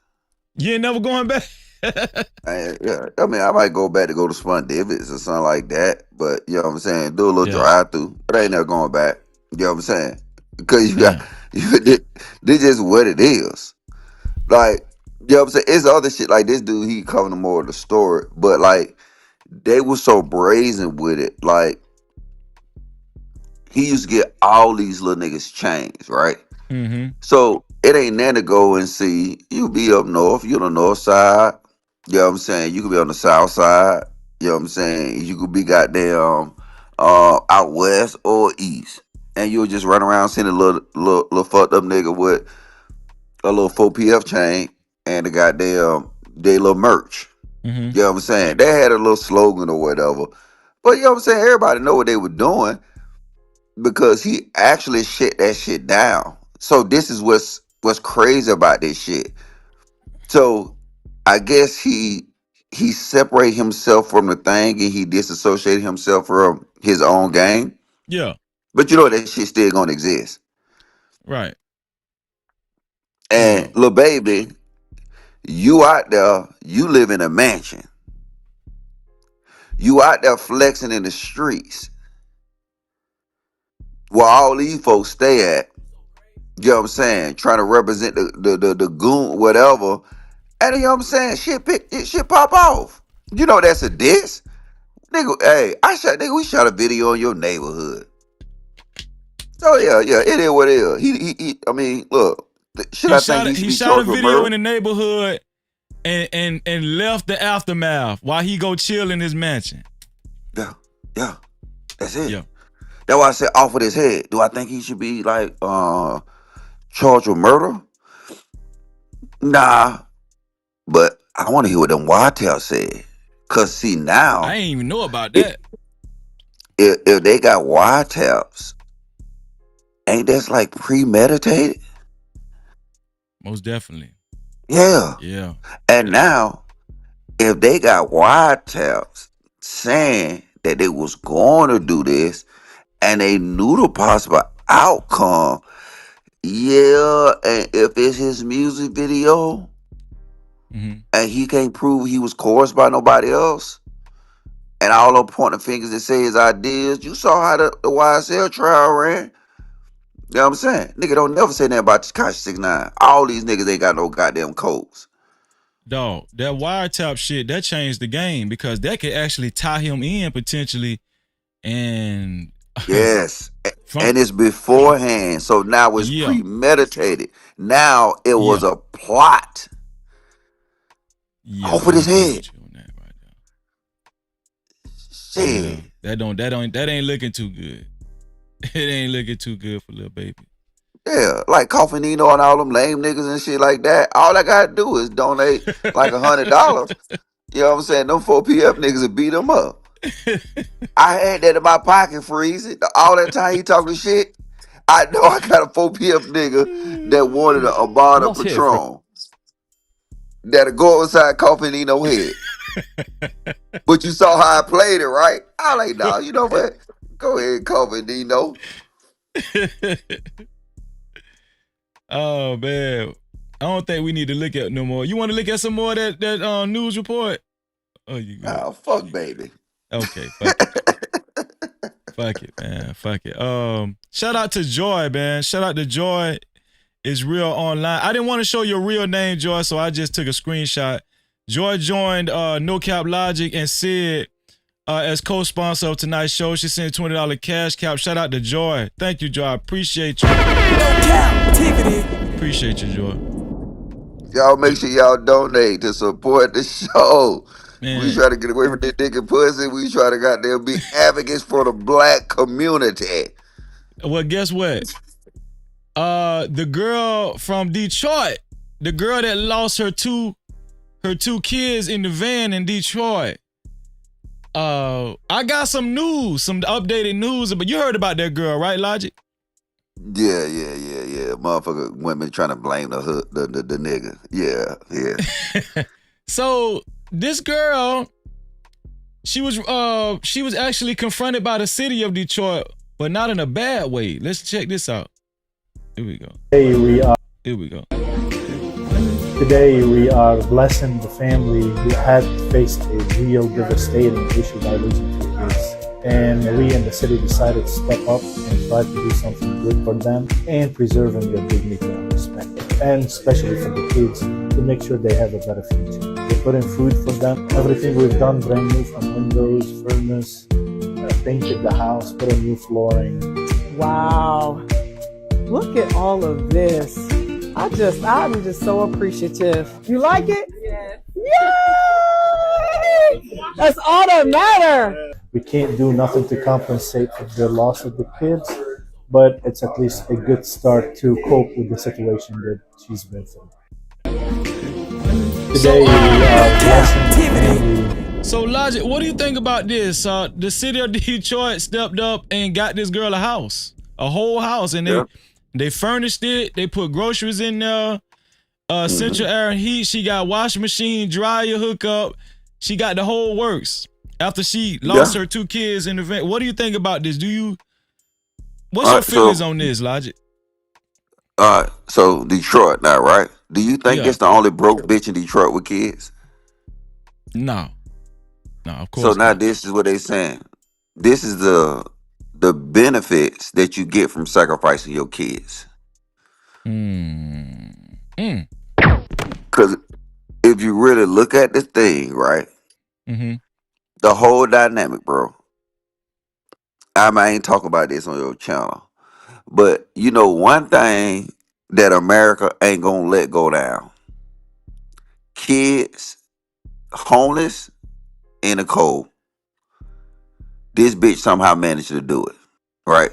You ain't never going back? Yeah, I mean, I might go back to go to Spun Divots or something like that, but you know what I'm saying, do a little drive-through, but I ain't never going back. You know what I'm saying? Because this just what it is. Like, you know what I'm saying? It's other shit like this dude, he covering more of the story, but like, they were so brazen with it. Like, he used to get all these little niggas chains, right? Mm-hmm. So it ain't nothing to go and see. You be up north, you on the north side. You know what I'm saying? You could be on the south side. You know what I'm saying? You could be goddamn out west or east. And you'll just run around seeing a little fucked up nigga with a little 4PF chain and the goddamn they little merch. Mm-hmm. You know what I'm saying? They had a little slogan or whatever. But you know what I'm saying? Everybody know what they were doing because he actually shut that shit down. So this is what's crazy about this shit. So I guess he separated himself from the thing and he disassociated himself from his own gang. Yeah. But you know that shit still gonna exist. Right. And Lil Baby, you out there, you live in a mansion. You out there flexing in the streets where all these folks stay at. You know what I'm saying? Trying to represent the goon, whatever. And you know what I'm saying? Shit pop off. You know that's a diss. Nigga, hey, we shot a video in your neighborhood. Oh yeah, it is what it is. I mean, look, should I think he should He be shot a charged with video murder? in the neighborhood and left the aftermath while he go chill in his mansion. Yeah, that's it. Yeah. That's why I said off of his head. Do I think he should be like charged with murder? Nah, but I want to hear what them wiretaps said. Cause see now, I ain't even know about that. If they got wiretaps, ain't that's like premeditated? Most definitely. Yeah. Yeah. And now, if they got wiretaps saying that they was going to do this and they knew the possible outcome, yeah, and if it's his music video and he can't prove he was coerced by nobody else, and all them pointing fingers that say his ideas, you saw how the YSL trial ran. You know what I'm saying? Nigga don't never say nothing about Tekashi 6ix9ine. All these niggas ain't got no goddamn codes. Dog, that wiretap shit, that changed the game because that could actually tie him in potentially. And yes. And it's beforehand. So now it's premeditated. Now it was a plot. Off with his head. Shit. That ain't looking too good. It ain't looking too good for little baby. Yeah, like Coffee Nino and all them lame niggas and shit like that. All I gotta do is donate like $100. You know what I'm saying? Them 4PF niggas would beat them up. I had that in my pocket, Freezy. All that time he talking shit, I know I got a 4PF nigga that wanted a Abada Patron that'll go outside Coffee Nino head. But you saw how I played it, right? I like, nah, you know what? Go ahead, Coffee Nino. Oh man, I don't think we need to look at no more. You want to look at some more of that news report? Oh, you good? Oh, fuck, baby. Okay, fuck it. Fuck it, man. Fuck it. Shout out to Joy, man. Shout out to Joy. Is real online. I didn't want to show your real name, Joy, so I just took a screenshot. Joy joined No Cap Logic and Sid as co-sponsor of tonight's show. She sent $20 cash cap. Shout out to Joy. Thank you, Joy. I appreciate you. No Cap-tivity. Appreciate you, Joy. Y'all make sure y'all donate to support the show. Man. We try to get away from this dick and pussy. We try to goddamn be advocates for the black community. Well, guess what? The girl from Detroit, the girl that lost her two kids in the van in Detroit. I got some news, some updated news, but you heard about that girl, right, Logic? Yeah. Motherfucker women trying to blame the nigga. Yeah. So this girl, she was actually confronted by the city of Detroit, but not in a bad way. Let's check this out. Here we go. Here we go. Today we are blessing the family who had faced a real devastating issue by losing two kids. And we in the city decided to step up and try to do something good for them and preserving their dignity and respect. And especially for the kids, to make sure they have a better future. We put in food for them. Everything we've done brand new, from windows, furnace, painted the house, put in new flooring. Wow. Look at all of this. I'm just so appreciative. You like it? Yes. Yay! That's all that matters. We can't do nothing to compensate for the loss of the kids, but it's at least a good start to cope with the situation that she's been through. Today we are blessing. So Logic, what do you think about this? The city of Detroit stepped up and got this girl a house, a whole house, and they furnished it. They put groceries in there, central air and heat. She got washing machine, dryer hookup. She got the whole works. After she lost her two kids in the van. What do you think about this? What's your feelings on this, Logic? So Detroit now, right? Do you think it's the only broke bitch in Detroit with kids? No, of course. So now this is what they saying. This is the benefits that you get from sacrificing your kids. Because if you really look at the thing, right? The whole dynamic, bro. I ain't talking about this on your channel. But you know one thing that America ain't gonna let go down. Kids, homeless, in the cold. This bitch somehow managed to do it. Right?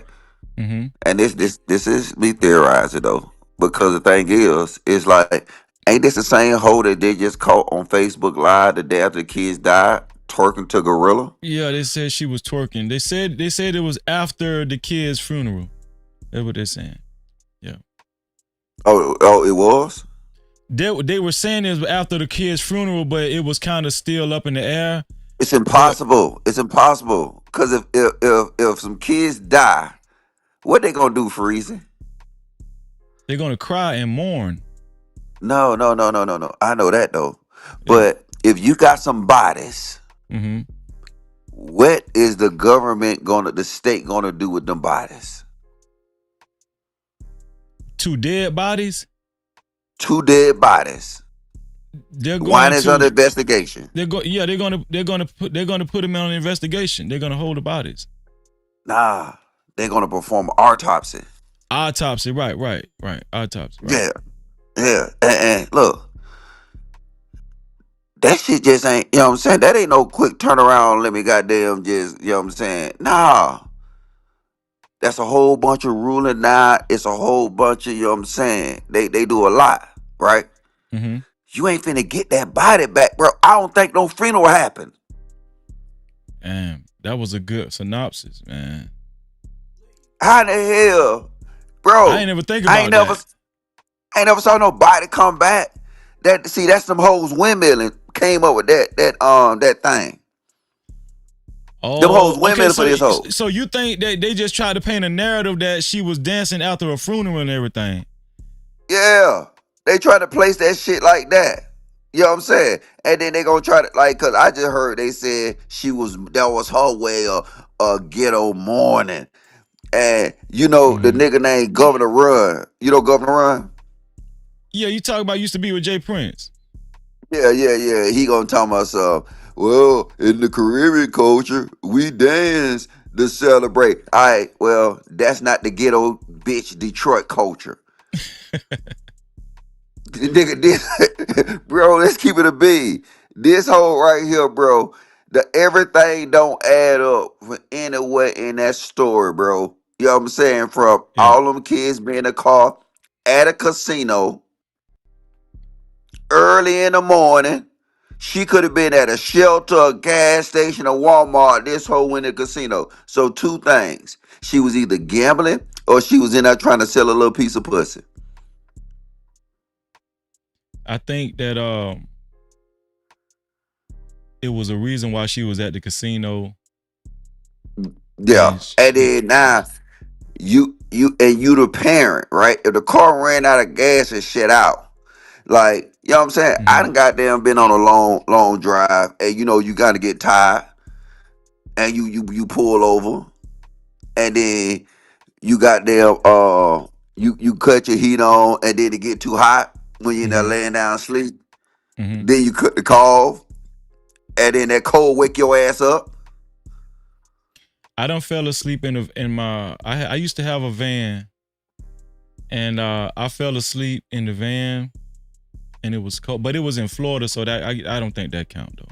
Mm-hmm. And this is me theorizing though. Because the thing is, it's like, ain't this the same hoe that they just caught on Facebook Live the day after the kids died, twerking to Gorilla? Yeah, they said she was twerking. They said it was after the kid's funeral. That's what they're saying. Yeah. Oh, it was? They were saying it was after the kid's funeral, but it was kind of still up in the air. It's impossible. It's impossible. Cause if some kids die, what they gonna do, Freezy? They're gonna cry and mourn. No. I know that though. But if you got some bodies, mm-hmm. what is the state gonna do with them bodies? 2 dead bodies? 2 dead bodies. One is under investigation. They're gonna put them on an investigation. They're gonna hold the bodies. Nah, they're gonna perform autopsy. Autopsy, right. Autopsy. Right. Yeah. And look, that shit just ain't, you know what I'm saying? That ain't no quick turnaround. Let me goddamn just, you know what I'm saying? Nah. That's a whole bunch of ruling now. It's a whole bunch of, you know what I'm saying? They do a lot, right? Mm-hmm. You ain't finna get that body back, bro. I don't think no funeral happened. Damn, that was a good synopsis, man. How the hell, bro? I ain't never think about that. I ain't never saw nobody come back. That's them hoes windmilling came up with that thing. Oh, them hoes windmilling for this hoe. So you think that they just tried to paint a narrative that she was dancing after a funeral and everything? Yeah, they try to place that shit like that. You know what I'm saying? And then they gonna try to, like, cause I just heard they said that was her way of ghetto mourning. And you know the nigga named Governor Run. You know Governor Run? Yeah, you talk about used to be with Jay Prince. Yeah. He gonna tell us, well, in the Caribbean culture, we dance to celebrate. All right, well, that's not the ghetto bitch Detroit culture. Nigga, this, bro, let's keep it a beat. This whole right here, bro, everything don't add up for anywhere in that story, bro. You know what I'm saying? From all them kids being in a car at a casino early in the morning. She could have been at a shelter, a gas station, a Walmart. This whole went to casino. So 2 things. She was either gambling or she was in there trying to sell a little piece of pussy. I think that it was a reason why she was at the casino. Yeah. And then now you the parent, right? If the car ran out of gas and shit out, like, you know what I'm saying? I done goddamn been on a long drive, and you know you gotta get tired, and you pull over, and then you goddamn you cut your heat on, and then it get too hot when you're in there laying down asleep. Then you cut the car, and then that cold wake your ass up. I done fell asleep in my. I used to have a van, and I fell asleep in the van, and it was cold, but it was in Florida, so that I don't think that count though.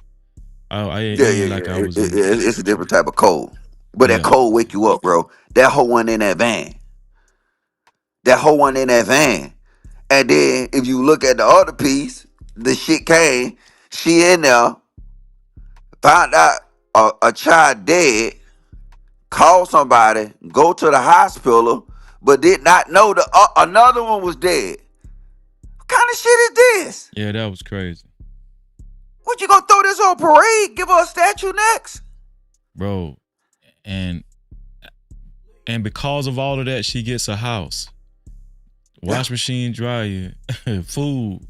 It's a different type of cold, but that cold wake you up, bro. That whole one in that van. And then if you look at the other piece, the shit came. She in there, found out a child dead, called somebody, go to the hospital, but did not know another one was dead. What kind of shit is this? Yeah, that was crazy. What, you gonna throw this on parade? Give her a statue next? Bro, and because of all of that, she gets a house. Wash machine, dryer, food,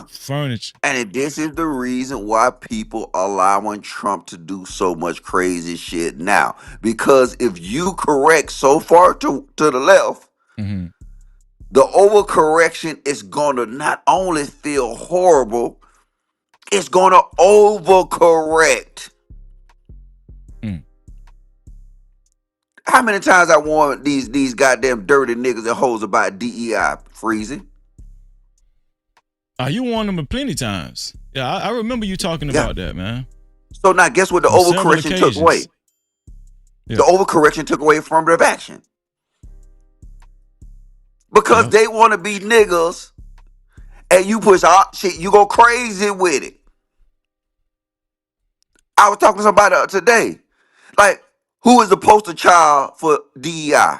furniture. And this is the reason why people allowing Trump to do so much crazy shit now. Because if you correct so far to the left, the overcorrection is gonna not only feel horrible, it's gonna overcorrect. How many times I warned these goddamn dirty niggas and hoes about DEI freezing? You warned them plenty times. Yeah, I remember you talking about that, man. So now guess what the On several overcorrection took away? occasions. Yeah. The overcorrection took away affirmative action. Because they want to be niggas and you push out shit, you go crazy with it. I was talking to somebody today. Like, who is the poster child for DEI?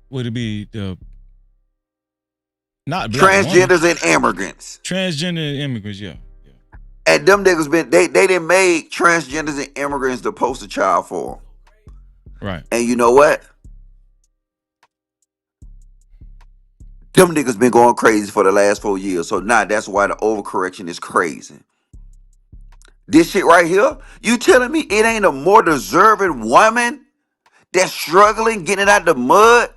Would it be the not black transgenders woman. and immigrants? Transgender and immigrants, yeah. And them niggas they didn't make transgenders and immigrants the poster child for them. Right. And you know what? Them niggas been going crazy for the last 4 years. So now that's why the overcorrection is crazy. This shit right here, you telling me it ain't a more deserving woman that's struggling getting out the mud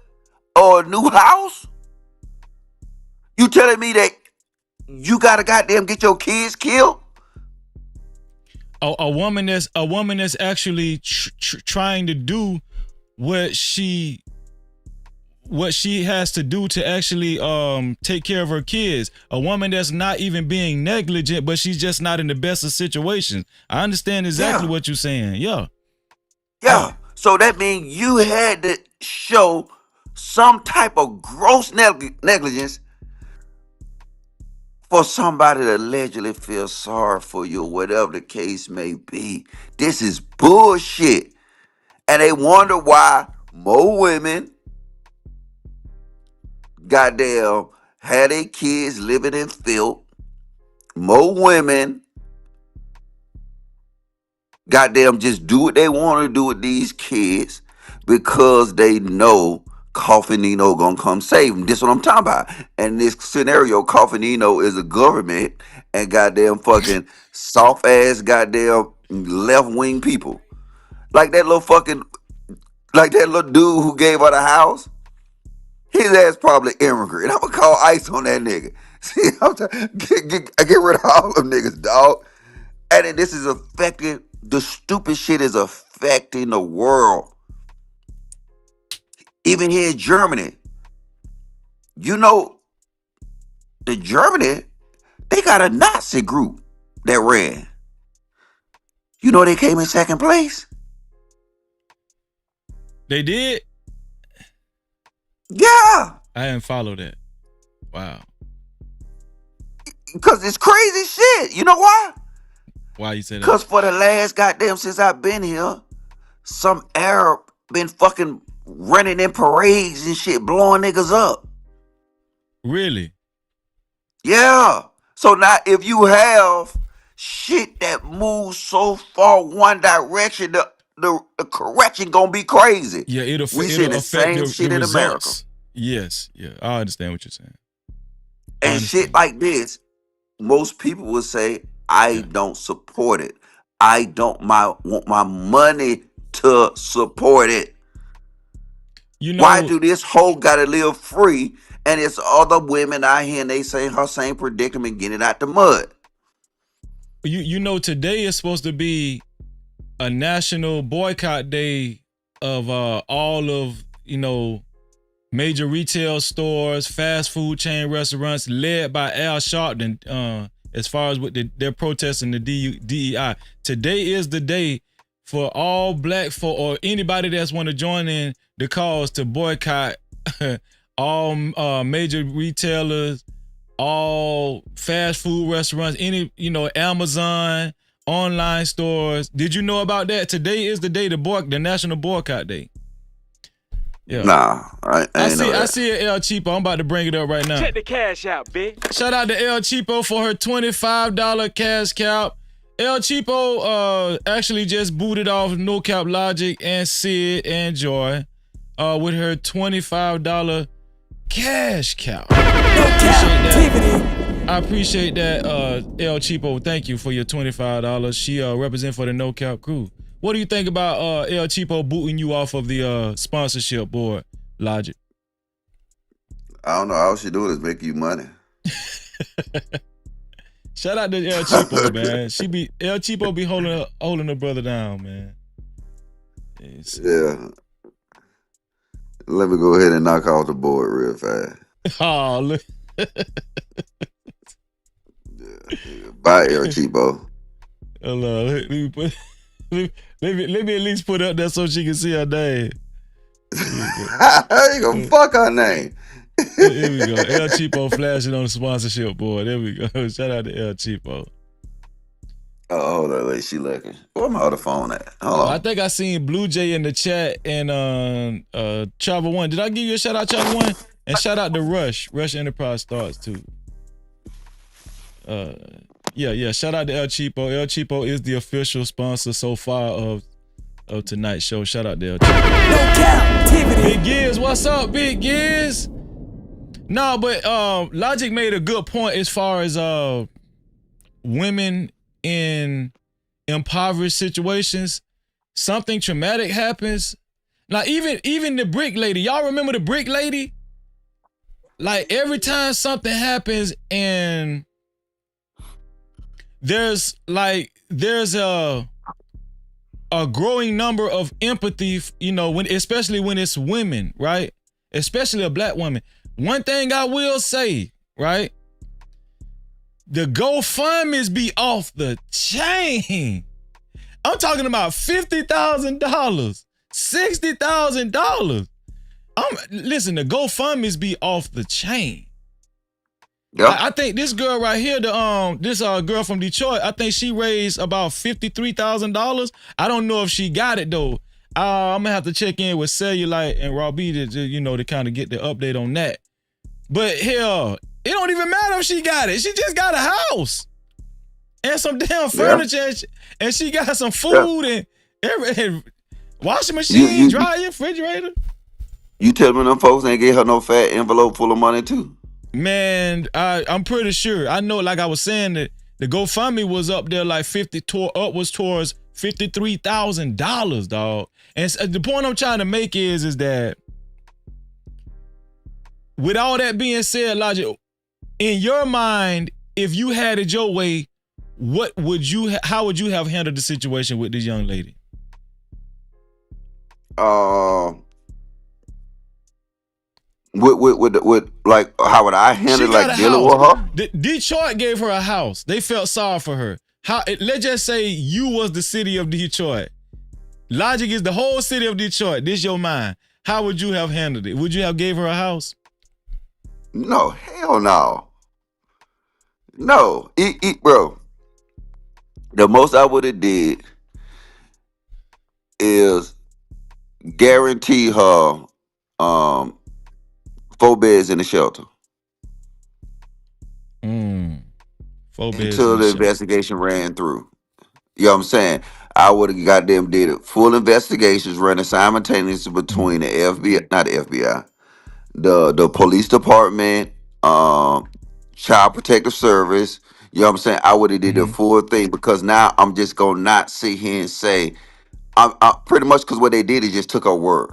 or a new house? You telling me that you gotta goddamn get your kids killed? A woman that's actually trying to do what she has to do to actually take care of her kids. A woman that's not even being negligent, but she's just not in the best of situations. I understand exactly what you're saying. Yeah. So that means you had to show some type of gross negligence for somebody to allegedly feel sorry for you, whatever the case may be. This is bullshit. And they wonder why more women goddamn had their kids living in filth. More women goddamn just do what they want to do with these kids because they know Coffee Nino gonna come save them. This is what I'm talking about. And this scenario, Coffee Nino is a government and goddamn fucking soft ass goddamn left wing people. Like that little dude who gave her the house. His ass probably immigrant. I'm gonna call ICE on that nigga. See, get rid of all them niggas, dog. And then this is affecting, the stupid shit is affecting the world. Even here in Germany. You know, in Germany, they got a Nazi group that ran. You know they came in second place? They did? Yeah. I didn't follow that. Wow. Because it's crazy shit. You know why? Why you say that? Because for the last goddamn since I've been here, some Arab been fucking running in parades and shit, blowing niggas up. Really? Yeah. So now if you have shit that moves so far one direction, the correction gonna be crazy. Yeah, it'll see the same shit in America. Results. Yes, yeah, I understand what you're saying. And shit like this, most people will say, I don't support it. I don't want my money to support it. You know, why do this hoe gotta live free and it's other women out here and they say her same predicament getting out the mud? You know, today is supposed to be a national boycott day of all of, major retail stores, fast food chain restaurants led by Al Sharpton, as far as what they're protesting the DEI. Today is the day for all black folk or anybody that's want to join in the cause to boycott all major retailers, all fast food restaurants, any, Amazon, online stores. Did you know about that? Today is the day, the National Boycott Day. Yeah. Nah, I see it, El Cheapo. I'm about to bring it up right now. Check the cash out, bitch. Shout out to El Cheapo for her $25 cash cap. El Cheapo actually just booted off No Cap Logic and Sid and Joy with her $25 cash cap. I appreciate that, El Cheapo. Thank you for your $25. She represent for the No Cap crew. What do you think about El Cheapo booting you off of the sponsorship board, Logic? I don't know. All she doing is make you money. Shout out to El Cheapo, man. El Cheapo be holding her brother down, man. Yeah. Let me go ahead and knock off the board real fast. Oh, look. Bye, El Cheapo. Hello. Let me at least put up there so she can see her name. You gonna fuck her name. Here we go. El Cheapo flashing on the sponsorship board. There we go. Shout out to El Cheapo. Oh, hold on, wait, she looking. Where my other phone at? Hold on. I think I seen Blue Jay in the chat and Travel One. Did I give you a shout out, Travel One? And shout out to Rush Enterprise Starts too. Yeah. Shout out to El Cheapo. El Cheapo is the official sponsor so far of tonight's show. Shout out to El Cheapo. No Cap-tivity. Big Giz, what's up, Big Giz? No, but Logic made a good point as far as women in impoverished situations. Something traumatic happens. Now, even the brick lady. Y'all remember the brick lady? Like every time something happens and there's a growing number of empathy, especially when it's women, right? Especially a black woman. One thing I will say, right? The GoFundMe's be off the chain. I'm talking about $50,000, $60,000. Listen, the GoFundMe's be off the chain. Yep. I think this girl right here, this girl from Detroit, I think she raised about $53,000. I don't know if she got it though. I'm gonna have to check in with Cellulite and Robbie to kind of get the update on that. But hell, it don't even matter if she got it. She just got a house and some damn furniture, and she got some food and washing machine, dryer, refrigerator. You tell me them folks ain't get her no fat envelope full of money too? Man, I'm pretty sure. I know, like I was saying, that the GoFundMe was up there like upwards towards $53,000, dog. And the point I'm trying to make is that with all that being said, Logic, in your mind, if you had it your way, how would you have handled the situation with this young lady? With like, how would I handle like dealing with her? Detroit gave her a house. They felt sorry for her. Let's just say you was the city of Detroit. Logic is the whole city of Detroit. This your mind. How would you have handled it? Would you have gave her a house? No, hell no. No, bro. The most I would have did is guarantee her 4 beds in the shelter. 4 beds until the investigation ran through. You know what I'm saying? I would have goddamn did it. Full investigations running simultaneously between the FBI, not the FBI, the police department, child protective service. You know what I'm saying? I would have did the full thing, because now I'm just gonna not sit here and say I pretty much, because what they did is just took her word.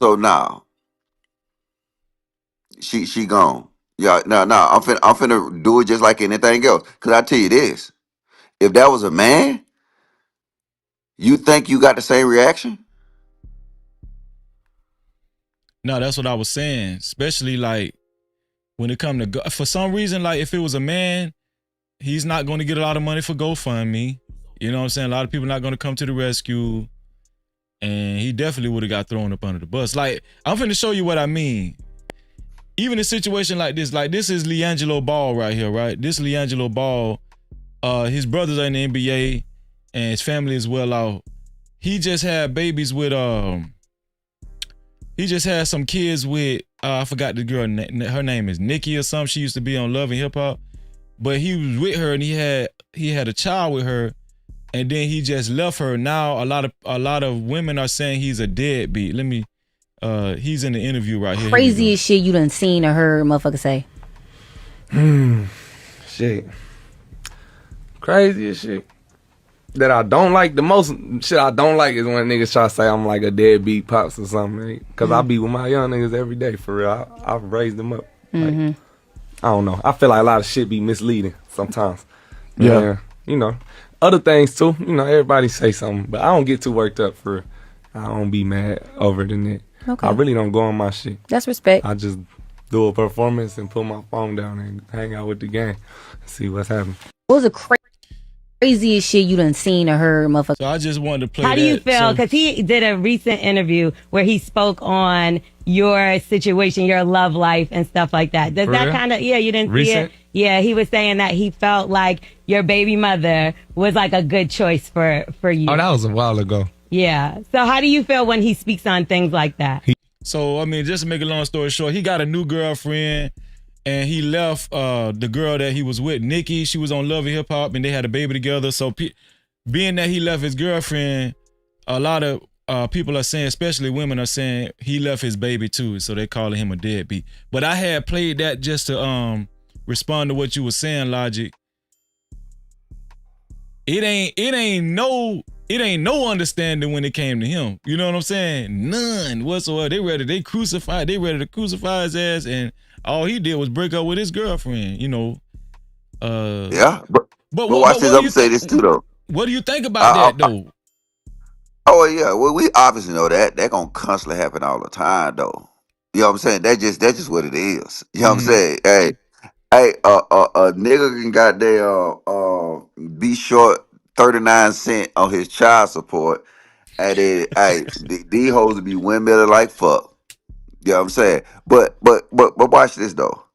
So now she gone. Yeah, no, I'm finna do it just like anything else. Cause I tell you this, if that was a man, you think you got the same reaction? No, that's what I was saying. Especially like when it come to for some reason, like if it was a man, he's not going to get a lot of money for GoFundMe. You know what I'm saying? A lot of people not going to come to the rescue, and he definitely would have got thrown up under the bus. Like, I'm finna show you what I mean. Even a situation like this is LeAngelo Ball right here, right? This LeAngelo Ball, his brothers are in the NBA, and his family is well off. He just had babies with he just had some kids with I forgot the girl, her name is Nikki or something. She used to be on Love and Hip Hop, but he was with her and he had a child with her, and then he just left her. Now a lot of women are saying he's a deadbeat. Let me he's in the interview right here. Craziest shit you done seen or heard motherfucker say. Shit. Craziest shit that I don't like. The most shit I don't like is when niggas try to say I'm like a deadbeat pops or something, right? Cause I be with my young niggas every day, for real. I've raised them up. Like, I don't know. I feel like a lot of shit be misleading sometimes. Yeah. And, you know, other things too. You know, everybody say something, but I don't get too worked up for. I don't be mad over the net. Okay. I really don't go on my shit. That's respect. I just do a performance and put my phone down and hang out with the gang, see what's happening. What was the craziest shit you done seen or heard, motherfucker? So I just wanted to play How do you feel? Because he did a recent interview where he spoke on your situation, your love life, and stuff like that. Does For that real? kind of, you didn't Recent? see it? Yeah, he was saying that he felt like your baby mother was like a good choice for you. Oh, that was a while ago. Yeah. So how do you feel when he speaks on things like that? So, I mean, just to make a long story short, he got a new girlfriend and he left the girl that he was with, Nikki. She was on Love and Hip Hop and they had a baby together. So being that he left his girlfriend, a lot of people are saying, especially women are saying he left his baby too. So they calling him a deadbeat. But I had played that just to respond to what you were saying, Logic. It ain't no understanding when it came to him. You know what I'm saying? None whatsoever. They ready to crucify his ass, and all he did was break up with his girlfriend. You know. Yeah, but But watch this. what I'm do gonna you say this too though. What do you think about that though? Oh yeah, well we obviously know that gonna constantly happen all the time though. You know what I'm saying? That's just what it is. You know what I'm saying? Hey, a nigga can be short 39 cents on his child support, and then these hoes will be windmilling like fuck. You know what I'm saying? But watch this though.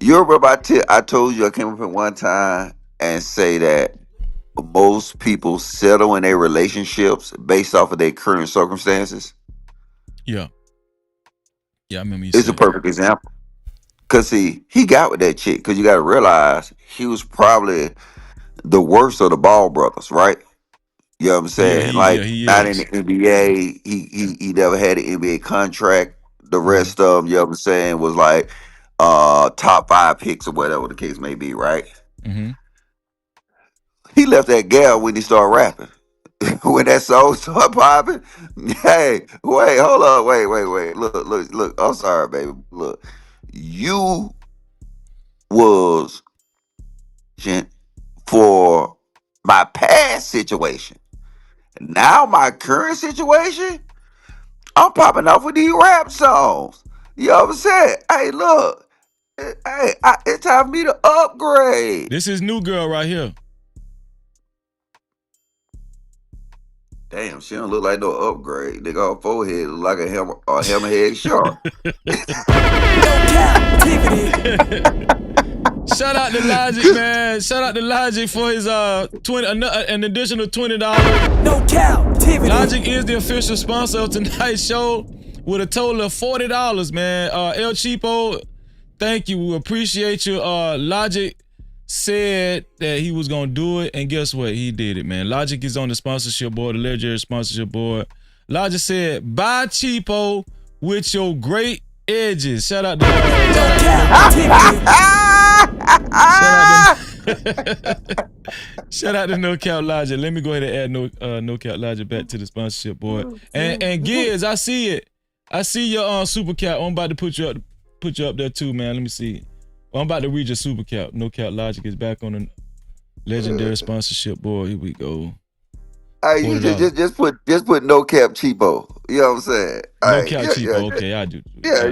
You remember I told you I came up at one time and say that most people settle in their relationships based off of their current circumstances. Yeah. Yeah, I remember you It's a said that. perfect example. Cause see, he got with that chick. Cause you got to realize he was probably the worst of the Ball brothers, right? You know what I'm saying? He Not in is. the NBA. He never had an NBA contract. The rest of them, you know what I'm saying, was like top 5 picks or whatever the case may be, right? Mm-hmm. He left that gal when he started rapping. When that song started popping, hey, wait, hold up, wait. Look. I'm sorry, baby. Look, you was for my past situation. Now my current situation, I'm popping off with these rap songs. You know what I'm saying? Hey, look, it's time for me to upgrade. This is new girl right here. Damn, she don't look like no upgrade. Nigga, her forehead look like a hammerhead shark. Shout out to Logic, man. Shout out to Logic for his an additional $20. No Cap-tivity. Logic is the official sponsor of tonight's show with a total of $40, man. El Cheapo, thank you. We appreciate you. Logic said that he was gonna do it, and guess what? He did it, man. Logic is on the sponsorship board, the legendary sponsorship board. Logic said, "Buy cheapo with your great edges." Shout out to shout out to No Cap Logic. Let me go ahead and add No Cap Logic back to the sponsorship board. And Giz, I see it. I see your super cap. I'm about to put you up there too, man. Let me see. Well, I'm about to read your super cap. No Cap Logic is back on the legendary sponsorship board. Here we go. Hey, you just put No Cap Cheapo. You know what I'm saying? No Cap Cheapo. Okay, I do. Yeah.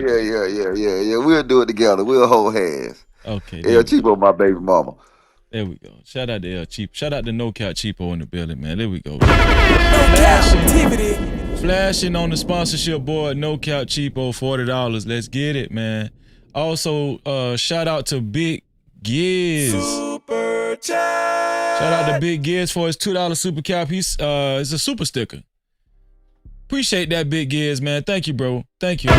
We'll do it together. We'll hold hands. Okay. El Cheapo, my baby mama. There we go. Shout out to El Cheapo. Shout out to No Cap Cheapo in the building, man. There we go. Flashing on the sponsorship board. No Cap Cheapo, $40. Let's get it, man. Also, shout out to Big Giz. Super chat. Shout out to Big Giz for his $2 super cap. It's a super sticker. Appreciate that, Big Giz, man. Thank you, bro. Thank you.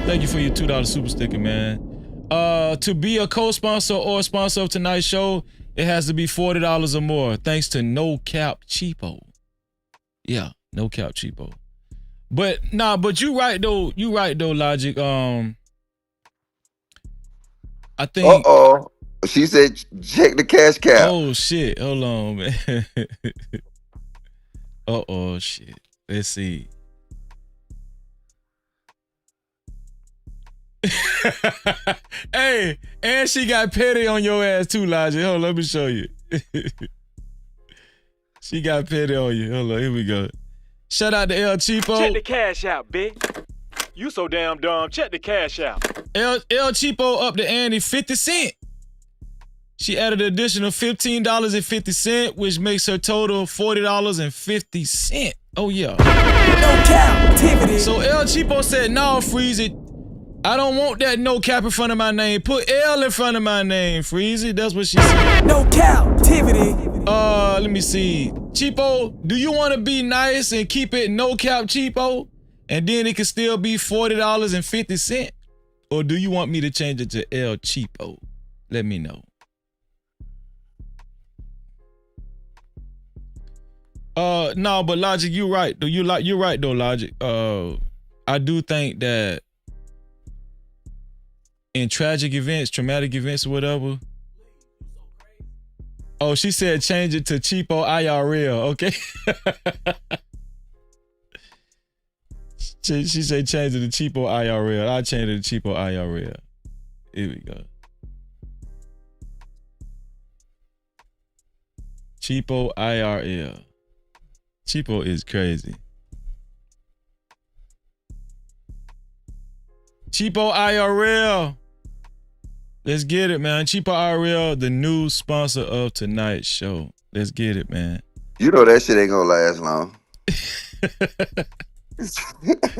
Thank you for your $2 super sticker, man. To be a co-sponsor or a sponsor of tonight's show, it has to be $40 or more. Thanks to No Cap Cheapo. Yeah, No Cap Cheapo. But you right though. You right though, Logic. I think. She said, check the cash cap. Oh shit! Hold on, man. Shit. Let's see. Hey, and she got petty on your ass too, Logic. Hold on, let me show you. She got petty on you. Hold on, here we go. Shout out to El Cheapo. Check the cash out, bitch. You so damn dumb. Check the cash out. El Cheapo up to Andy 50 cents. She added an additional $15.50, which makes her total $40.50. Oh, yeah. No Cap-tivity. So El Cheapo said, no, Freezy, I don't want that no cap in front of my name. Put L in front of my name, Freezy. That's what she said. No Cap-tivity. Let me see. Cheapo, do you want to be nice and keep it no cap, Cheapo? And then it can still be $40.50? Or do you want me to change it to El Cheapo? Let me know. No, but Logic, you're right. You're right though, Logic. I do think that in tragic events, traumatic events, or whatever. Oh, she said change it to Cheapo IRL. Okay. She said change it to Cheapo IRL. I'll change it to Cheapo IRL. Here we go. Cheapo IRL. Cheapo is crazy. Cheapo IRL. Let's get it, man. Cheapo IRL, the new sponsor of tonight's show. Let's get it, man. You know that shit ain't gonna last long.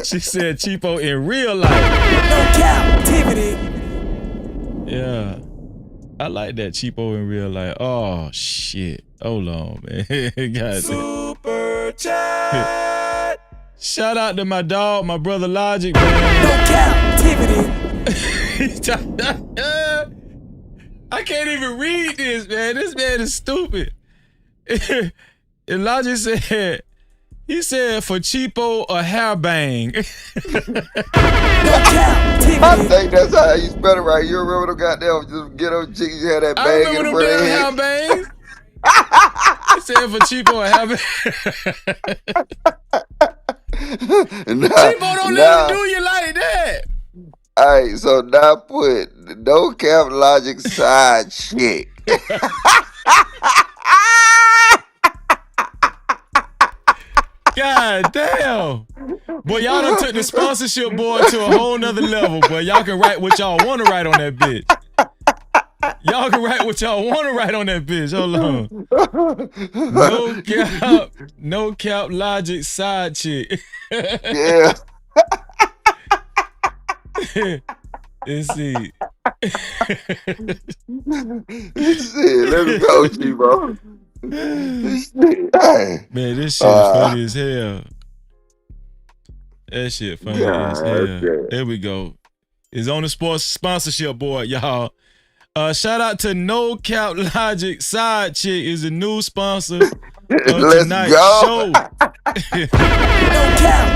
She said Cheapo in real life. No Cap-tivity. Yeah. I like that, Cheapo in real life. Oh, shit. Hold on, man. Super chat. Shout out to my dog, my brother Logic, man. No Cap-tivity. I can't even read this, man. This man is stupid. And Logic said, he said for Cheapo a hair bang. I think that's how you spell it right. You remember the goddamn just get them chicks, you had that bang in front of their head? Hair bangs. He said for Cheapo a hair bang. Cheapo don't even do you like that. Alright, so now put no cap Logic side chick. God damn. Boy, y'all done took the sponsorship board to a whole nother level, boy. Y'all can write what y'all want to write on that bitch. Y'all can write what y'all want to write on that bitch. Hold on. No cap Logic side chick. Yeah. Let's see. Let's go, Cheapo. Man, this shit is funny as hell. That shit funny as hell. There we go. It's on the sports sponsorship board, y'all. Shout out to No Cap Logic Side Chick is the new sponsor of tonight's show.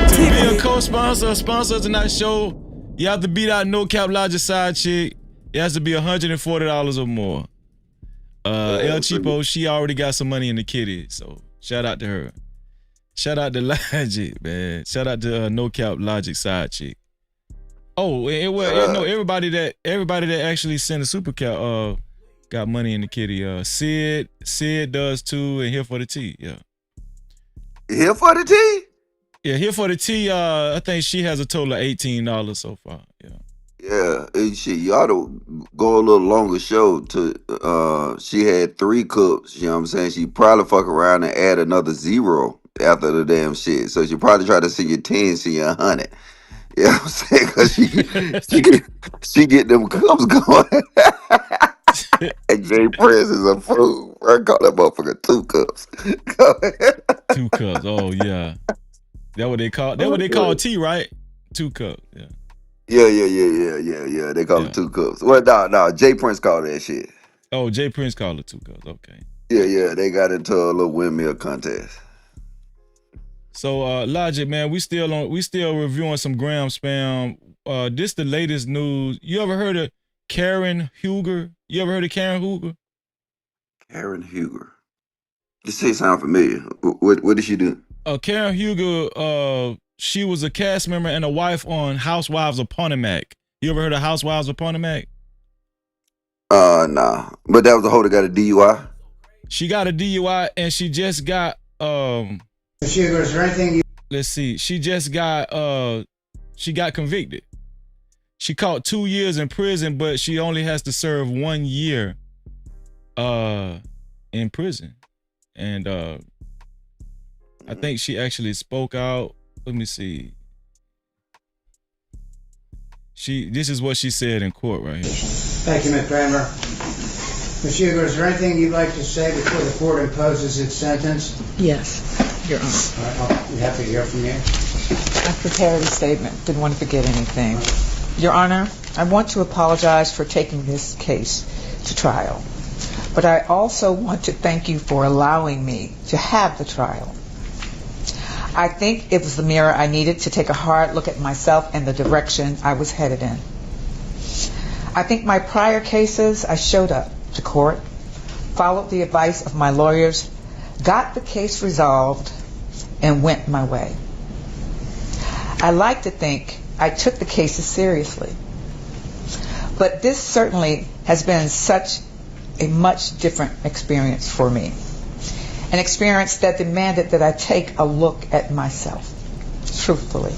To be a co-sponsor or sponsor of tonight's show, you have to beat out No Cap Logic Side Chick. It has to be $140 or more. El Cheapo, she already got some money in the kitty, so shout out to her. Shout out to Logic, man. Shout out to No Cap Logic Side Chick. Oh, everybody that actually sent a super cap got money in the kitty. Sid does too, and Here for the Tea. Yeah. Here for the Tea? Yeah, Here for the Tea. I think she has a total of $18 so far. Yeah. Yeah, and shit, you ought to go a little longer show to she had 3 cups, you know what I'm saying? She probably fuck around and add another 0 after the damn shit. So she probably try to see you 10, see you 100. You know what I'm saying? Cause she get them cups going. And Jay Prince is a fool. I call that motherfucker 2 cups. 2 cups. Oh yeah. That what they call tea, right? 2 cups. Yeah. Yeah. They call it 2 cups. Well, no. Jay Prince called that shit. Oh, Jay Prince called it 2 cups. Okay. Yeah. They got into a little windmill contest. So, Logic, man, we still reviewing some gram spam. This the latest news. You ever heard of Karen Huger? You ever heard of Karen Huger? Karen Huger. This shit sound familiar. What did she do? Karen Huger, she was a cast member and a wife on Housewives of Potomac. You ever heard of Housewives of Potomac? Nah. But that was the hoe that got a DUI. She got a DUI and she just got Sugar, is there anything you let's see. She just got she got convicted. She caught 2 years in prison, but she only has to serve 1 year in prison. And I think she actually spoke out. Let me see. This is what she said in court right here. Thank you, Ms. Kramer. Ms. Sugar, is there anything you'd like to say before the court imposes its sentence? Yes, Your Honor. All right, I'll be happy to hear from you. I prepared a statement. Didn't want to forget anything. Your Honor, I want to apologize for taking this case to trial. But I also want to thank you for allowing me to have the trial. I think it was the mirror I needed to take a hard look at myself and the direction I was headed in. I think my prior cases, I showed up to court, followed the advice of my lawyers, got the case resolved, and went my way. I like to think I took the cases seriously. But this certainly has been such a much different experience for me. An experience that demanded that I take a look at myself, truthfully.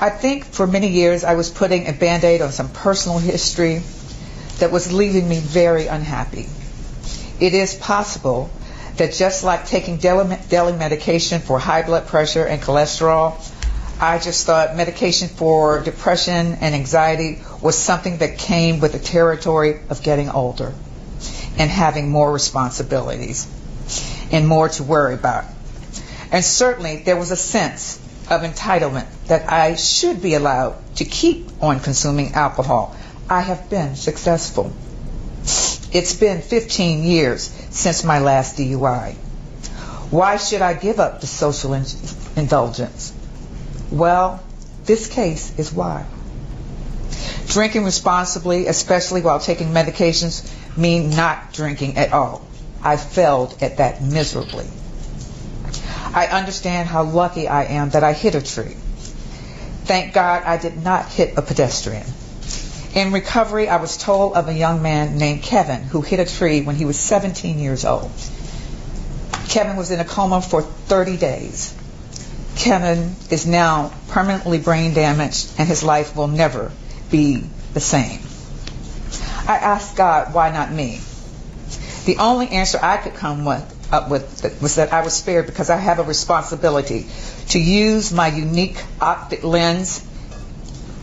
I think for many years I was putting a Band-Aid on some personal history that was leaving me very unhappy. It is possible that just like taking daily medication for high blood pressure and cholesterol, I just thought medication for depression and anxiety was something that came with the territory of getting older and having more responsibilities and more to worry about. And certainly there was a sense of entitlement that I should be allowed to keep on consuming alcohol. I have been successful. It's been 15 years since my last DUI. Why should I give up the social indulgence? Well, this case is why. Drinking responsibly, especially while taking medications, mean not drinking at all. I failed at that miserably. I understand how lucky I am that I hit a tree. Thank God I did not hit a pedestrian. In recovery, I was told of a young man named Kevin who hit a tree when he was 17 years old. Kevin was in a coma for 30 days. Kevin is now permanently brain damaged and his life will never be the same. I asked God, why not me? The only answer I could come up with was that I was spared because I have a responsibility to use my unique optic lens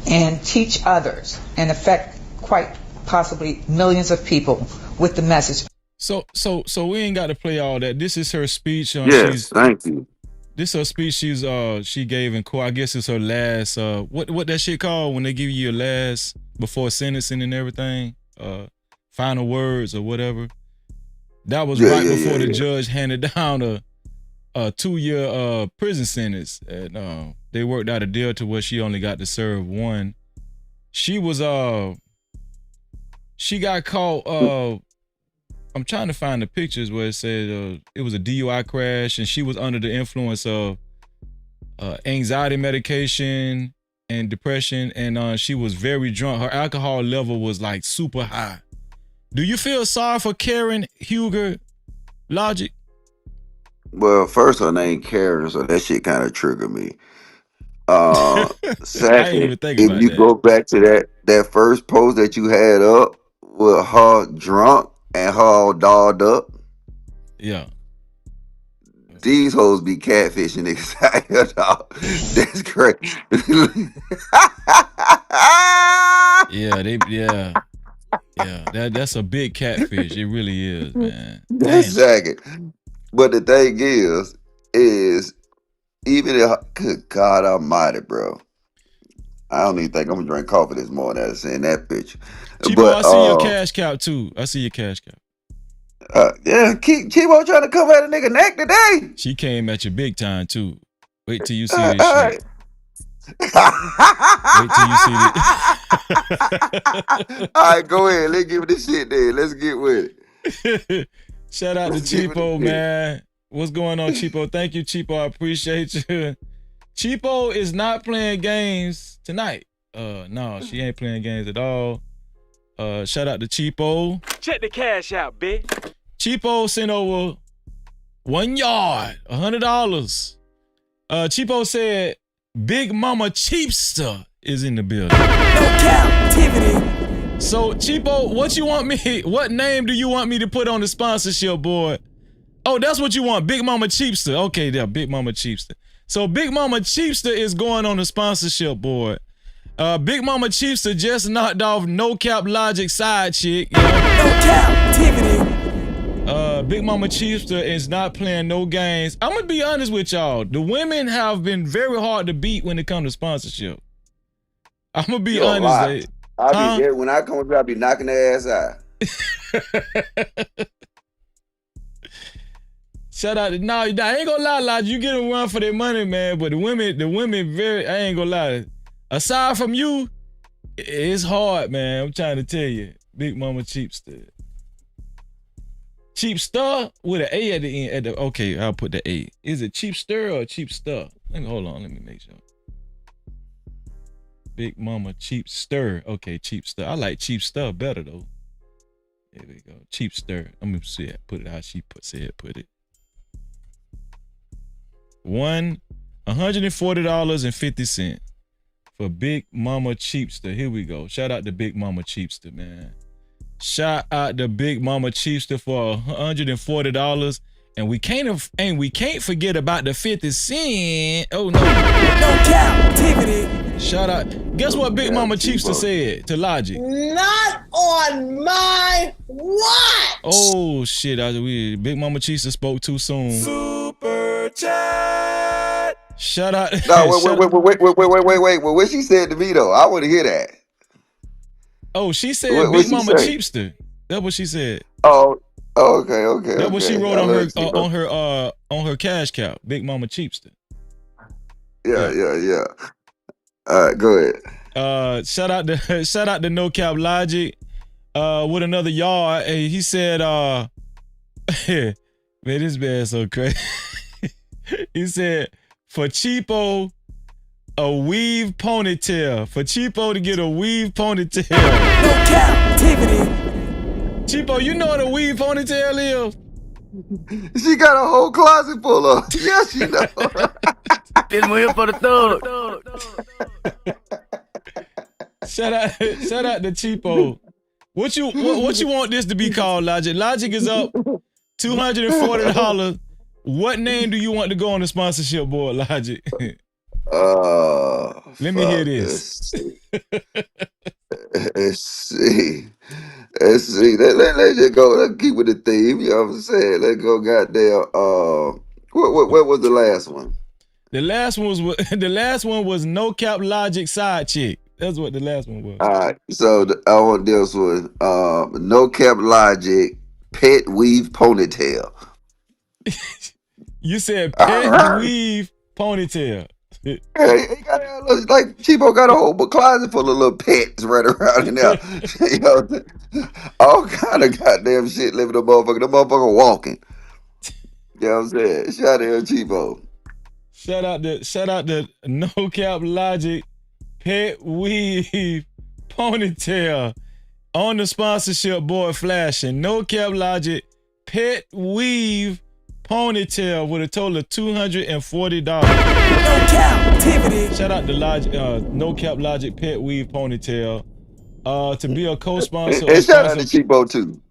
and teach others and affect quite possibly millions of people with the message. So we ain't got to play all that. This is her speech. Yes, thank you. This is her speech she gave in court. I guess it's her last what that shit called when they give you your last before sentencing and everything, final words or whatever. That was right before the judge handed down a 2-year prison sentence, and they worked out a deal to where she only got to serve 1. She was she got caught. I'm trying to find the pictures where it said it was a DUI crash, and she was under the influence of anxiety medication and depression, and she was very drunk. Her alcohol level was like super high. Do you feel sorry for Karen Huger, Logic? Well, first her name Karen, so that shit kind of triggered me. Second, if you go back to that first post that you had up with her drunk and her all dolled up, yeah, these hoes be catfishing niggas out here, dog. That's great. That's a big catfish. It really is, man. Exactly. But the thing is even if, good God Almighty, bro. I don't even think I'm gonna drink coffee this morning after seeing that bitch. Chipo, But I see your cash cow too. I see your cash cow. Yeah, keep on trying to come at a nigga neck today. She came at you big time too. Wait till you see this shit. Wait till you see it. All right, go ahead. Let's give it this shit then. Let's get with it. Shout out to Cheapo, man. What's going on, Cheapo? Thank you, Cheapo. I appreciate you. Cheapo is not playing games tonight. No, she ain't playing games at all. Shout out to Cheapo. Check the cash out, bitch. Cheapo sent over 1 yard, $100. Cheapo said, Big Mama Cheapster is in the building. No Cap-tivity. So, Cheapo, what name do you want me to put on the sponsorship board? Oh, that's what you want, Big Mama Cheapster. Okay, there, Big Mama Cheapster. So, Big Mama Cheapster is going on the sponsorship board. Big Mama Cheapster just knocked off No Cap Logic side chick. You know? No Cap-tivity. Big Mama Cheapster is not playing no games. I'm gonna be honest with y'all. The women have been very hard to beat when it comes to sponsorship. I'm gonna be honest. When I come up here, I'll be knocking their ass out. Shout out to I ain't gonna lie, Lodge. You get them run for their money, man. But the women very, I ain't gonna lie. Aside from you, it's hard, man. I'm trying to tell you. Big Mama Cheapster. Cheapster with an A at the end. Okay, I'll put the A. Is it Cheapster or Cheapster? Hold on, let me make sure. Big Mama Cheapster. Okay, Cheapster. I like Cheapster better though. There we go. Cheapster. I'm gonna see it. Put it how she put it. $140.50 for Big Mama Cheapster. Here we go. Shout out to Big Mama Cheapster, man. Shout out to Big Mama Cheapster for $140. And we can't forget about the 50 cent. Oh no. No Cap-tivity. Shout out. Guess what Big Mama Cheapster said to Logic? Not on my watch. Oh shit. Big Mama Cheapster spoke too soon. Super chat. Shout out. No, wait. Well, what she said to me though, I want to hear that. Oh, she said Big Mama Cheapster. That's what she said. Oh, okay. That's what she wrote on her cash cow. Big Mama Cheapster. Yeah. All right, go ahead. Shout out to No Cap Logic. With another yard. Hey, he said, man, this man's so crazy. He said, for cheapo, a weave ponytail. For cheapo to get a weave ponytail. No Cap-tivity. Cheapo, you know what a weave ponytail is? She got a whole closet full of. Yeah, she know. This one here for the thug. Shout out to Cheapo. What you want this to be called, Logic? Logic is up $240. What name do you want to go on the sponsorship board, Logic? Let me hear this. Let's see. Let's just go. Let's keep with the theme. You know what I'm saying? Let's go. Goddamn. What was the last one? The last one was No Cap Logic side chick. That's what the last one was. All right. So I want this one. No Cap Logic pet weave ponytail. You said pet weave ponytail. Hey, like Cheapo got a whole closet full of little pets right around in there. You know, all kind of goddamn shit living the motherfucker walking. You know what I'm saying? Shout out to Cheapo. Shout out to No Cap Logic pet weave ponytail on the sponsorship board flashing. No Cap Logic pet weave ponytail with a total of $240. No Cap-tivity. Shout out to Logic, No Cap Logic pet weave ponytail. To be a co-sponsor. And shout out to Cheapo too.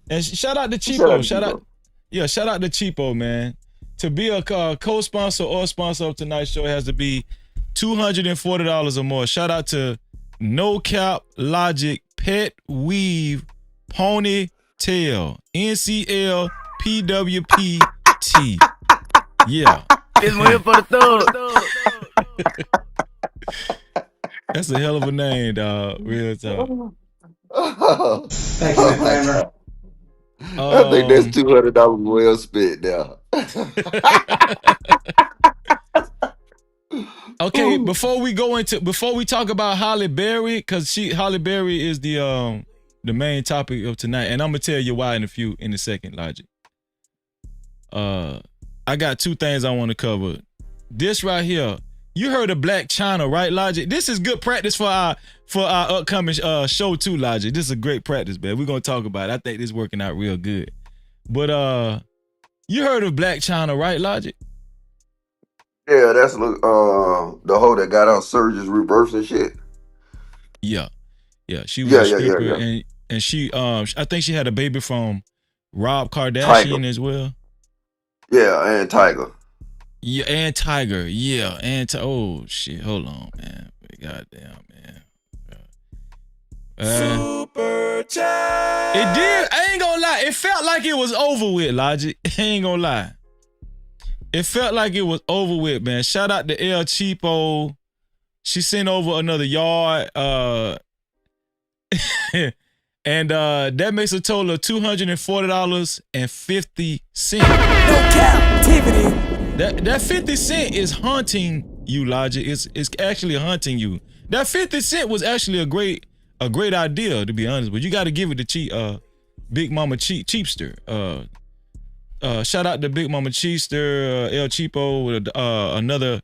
And shout out to Cheapo. Shout out to Cheapo, man. To be a co-sponsor or sponsor of tonight's show, it has to be $240 or more. Shout out to No Cap Logic pet weave ponytail. NCLPWP. Yeah. This one here for the thug. That's a hell of a name, dog. Real talk. Thank you, Kramer. I think that's $200 well spent now. Okay, before we talk about Halle Berry, because Halle Berry is the main topic of tonight, and I'm gonna tell you why in a second, Logic. I got two things I want to cover. This right here, You heard of Black China, right, Logic? This is good practice for our upcoming show too, Logic. This is a great practice, man. We're gonna talk about it. I think this is working out real good. But you heard of Black China, right, Logic? Yeah, that's the hoe that got our surgeons reversed and shit. Yeah. She was a stripper, yeah. and she I think she had a baby from Rob Kardashian Tiger. as well. Yeah, and Tiger. Yeah, and Tiger. Yeah, oh shit. Hold on, man. Goddamn, man. Super chat. It did. I ain't gonna lie. It felt like it was over with, Logic. I ain't gonna lie. It felt like it was over with, man. Shout out to El Cheapo. She sent over another yard. And that makes a total of $240.50. No Cap-tivity. That 50 cent is haunting you, Logic. It's actually haunting you. That 50 cent was actually a great idea, to be honest. But you got to give it to Big Mama Cheapster. Shout out to Big Mama Cheapster, El Cheapo with another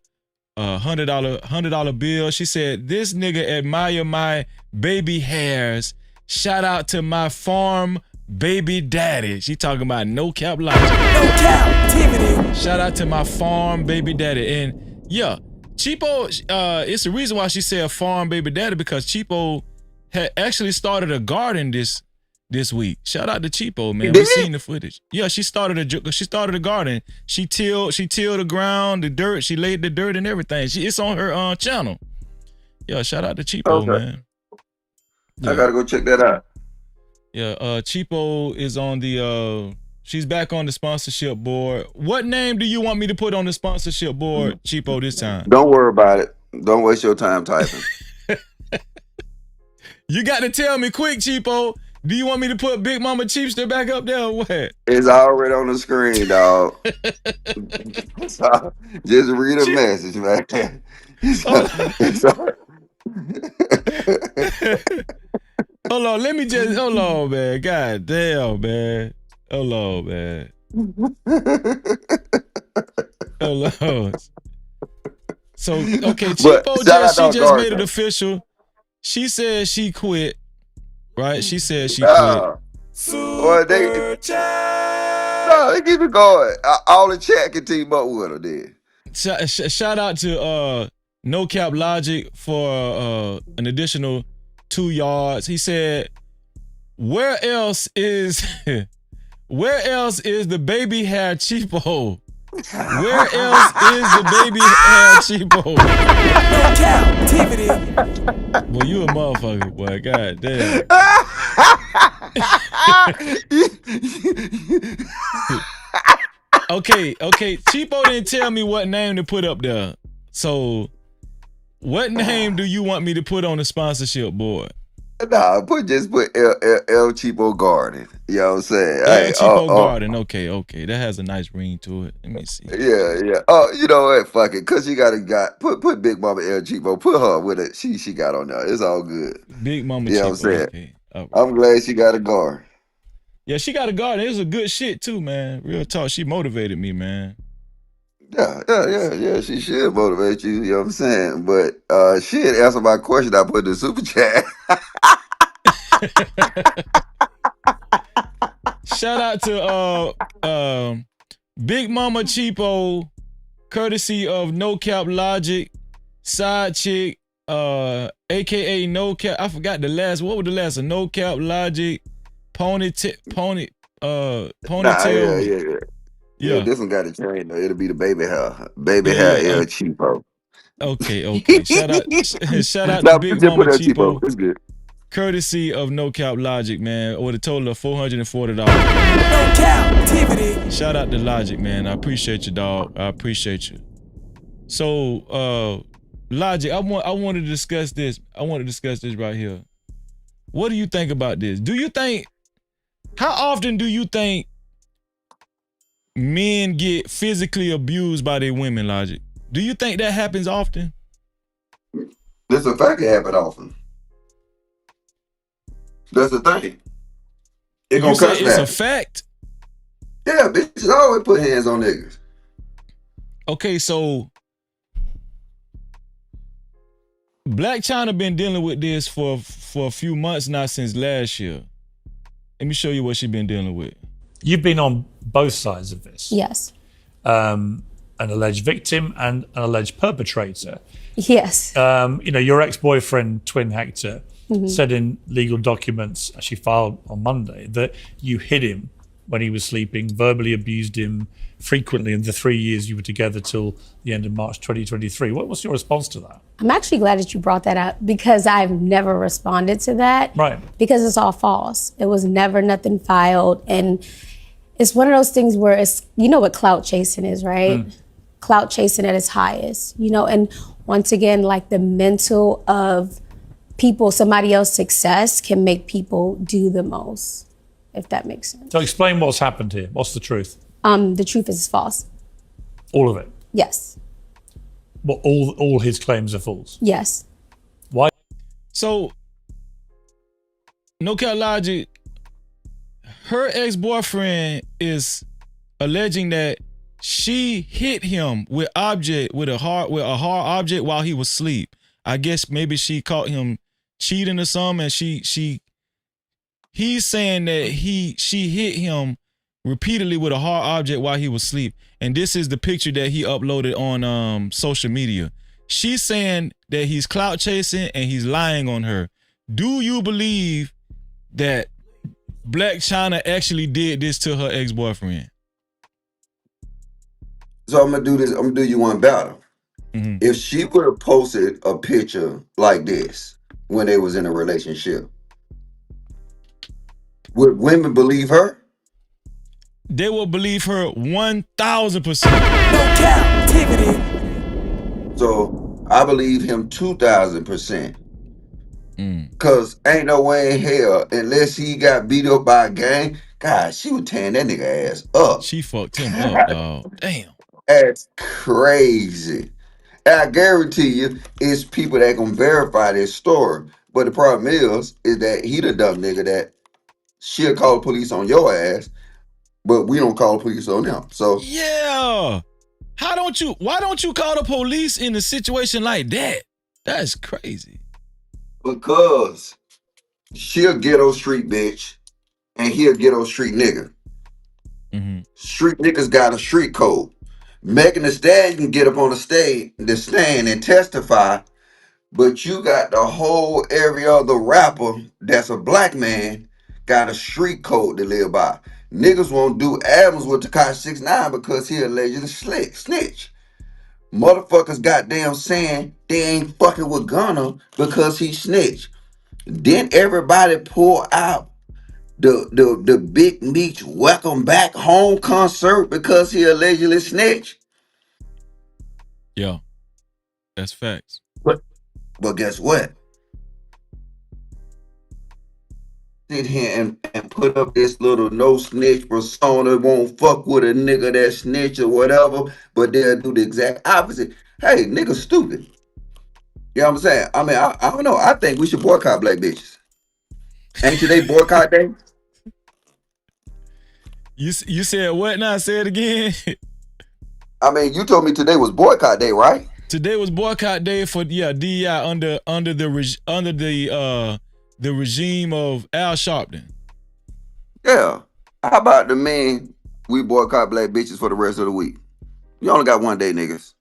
$100 bill. She said, "This nigga admire my baby hairs. Shout out to my farm baby daddy." She talking about no cap Logic. No Cap-tivity. Shout out to my farm baby daddy. And yeah, Cheapo, it's the reason why she said farm baby daddy, because Cheapo had actually started a garden this week. Shout out to Cheapo, man. We seen the footage. Yeah, she started a garden. She tilled the ground, the dirt. She laid the dirt and everything. It's on her channel. Yeah, shout out to Cheapo, man. Yeah. I gotta go check that out. Yeah, Cheapo is on the she's back on the sponsorship board. What name do you want me to put on the sponsorship board, Cheapo, this time? Don't worry about it. Don't waste your time typing. You got to tell me quick, Cheapo. Do you want me to put Big Mama Cheapster back up there or what? It's already on the screen, dog. Just read a message, man. Hold on, hold on, man. God damn, man. Hold on, man. Hold on. So, okay, Cheapo just made it official. She said she quit. Right? She said she quit. They keep it going. All the chat can team up with her then. Shout out to No Cap Logic for an additional 2 yards. He said, where else is the baby hair Cheapo? Where else is the baby hair Cheapo? No Cap-tivity. Boy, you a motherfucker, boy. God damn. Okay. Cheapo didn't tell me what name to put up there. So, what name do you want me to put on the sponsorship board? Nah, just put El Cheapo Garden. You know what I'm saying? El Cheapo Garden. Okay. That has a nice ring to it. Let me see. Yeah. Oh, you know what? Fuck it. Cause you put Big Mama El Cheapo. Put her with it. She got on there. It's all good. Big Mama Cheapo. You know what I'm saying? Okay. Right. I'm glad she got a garden. Yeah, she got a garden. It was a good shit too, man. Real talk. She motivated me, man. Yeah. She should motivate you. You know what I'm saying? But she had answered my question. I put in the super chat. Shout out to Big Mama Cheapo, courtesy of No Cap Logic, side chick, aka No Cap. I forgot the last. What was the last? No Cap Logic, ponytail. Yeah, this one got a train though. It'll be the baby hair. Baby hair El Cheapo. Okay. Shout out to Big Mama Cheapo. It's good. Courtesy of No Cap Logic, man, with a total of $440. No Cap-tivity. Shout out to Logic, man. I appreciate you, dog. I appreciate you. So, Logic, I want to discuss this. I want to discuss this right here. What do you think about this? How often do you think men get physically abused by their women, Logic? Do you think that happens often? It's a fact it happens often. That's the thing. You say it's a fact? Yeah, bitches always put hands on niggas. Okay, so Black China been dealing with this for a few months now, since last year. Let me show you what she been dealing with. You've been on both sides of this. Yes. An alleged victim and an alleged perpetrator. Yes. Your ex-boyfriend, Twin Hector, said in legal documents, actually filed on Monday, that you hid him when he was sleeping, verbally abused him frequently in the 3 years you were together till the end of March 2023. What's your response to that? I'm actually glad that you brought that up because I've never responded to that. Right. Because it's all false. It was never nothing filed. And it's one of those things where it's, you know what clout chasing is, right? Clout chasing at its highest, and once again, like the mental of people, somebody else's success can make people do the most, if that makes sense. So explain what's happened here. What's the truth? The truth is false. All of it? Yes. What, all his claims are false? Yes. Why? So, no cap logic, her ex-boyfriend is alleging that she hit him with a hard object while he was asleep. I guess maybe she caught him cheating or something, and he's saying that she hit him repeatedly with a hard object while he was asleep. And this is the picture that he uploaded on social media. She's saying that he's clout chasing and he's lying on her. Do you believe that Black China actually did this to her ex-boyfriend? So I'm gonna do this. I'm gonna do you one better. If she would have posted a picture like this when they was in a relationship, would women believe her? They will believe her 1,000%. No captivity. So I believe him 2,000%. Cause ain't no way in hell, unless he got beat up by a gang, God, she was tearing that nigga ass up. She fucked him up, dog. Damn. That's crazy. And I guarantee you, it's people that can verify this story. But the problem is that he the dumb nigga that she'll call the police on your ass, but we don't call the police on them. So yeah, why don't you call the police in a situation like that? That's crazy. Because she a ghetto street bitch and he a ghetto street nigga. Street niggas got a street code. Megan Thee Stallion can get up on the stand and testify, but you got the whole every other rapper that's a black man got a street code to live by. Niggas won't do albums with Tekashi 6ix9ine because he allegedly snitch. Motherfuckers goddamn saying they ain't fucking with Gunna because he snitch. Then everybody pull out the Big Meech Welcome Back Home concert because he allegedly snitched. Yeah, that's facts. But guess what? Sit here and put up this little no snitch persona, won't fuck with a nigga that snitch or whatever, but they'll do the exact opposite. Hey, nigga stupid. You know what I'm saying? I mean, I don't know. I think we should boycott black bitches. Ain't today boycott day? You said what now? Say it again. I mean, you told me today was boycott day, right? Today was boycott day for DEI under the regime of Al Sharpton. Yeah. How about the men we boycott black bitches for the rest of the week? You only got one day, niggas.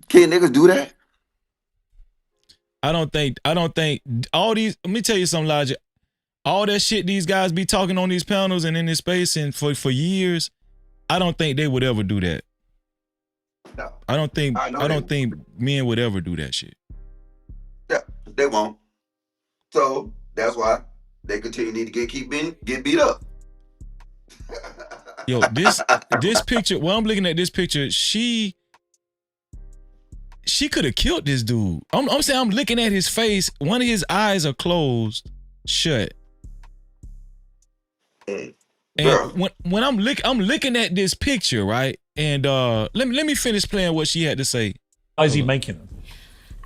Can niggas do that? I don't think all these, let me tell you something, Logic. All that shit these guys be talking on these panels and in this space and for years, I don't think they would ever do that. No. I don't think men would ever do that shit. Yeah, they won't. So that's why they continue to get beat up. Yo, this picture, well, I'm looking at this picture, she could have killed this dude. I'm saying, I'm looking at his face. One of his eyes are closed, shut. And when I'm looking at this picture, right? And let me finish playing what she had to say. Why is he making them?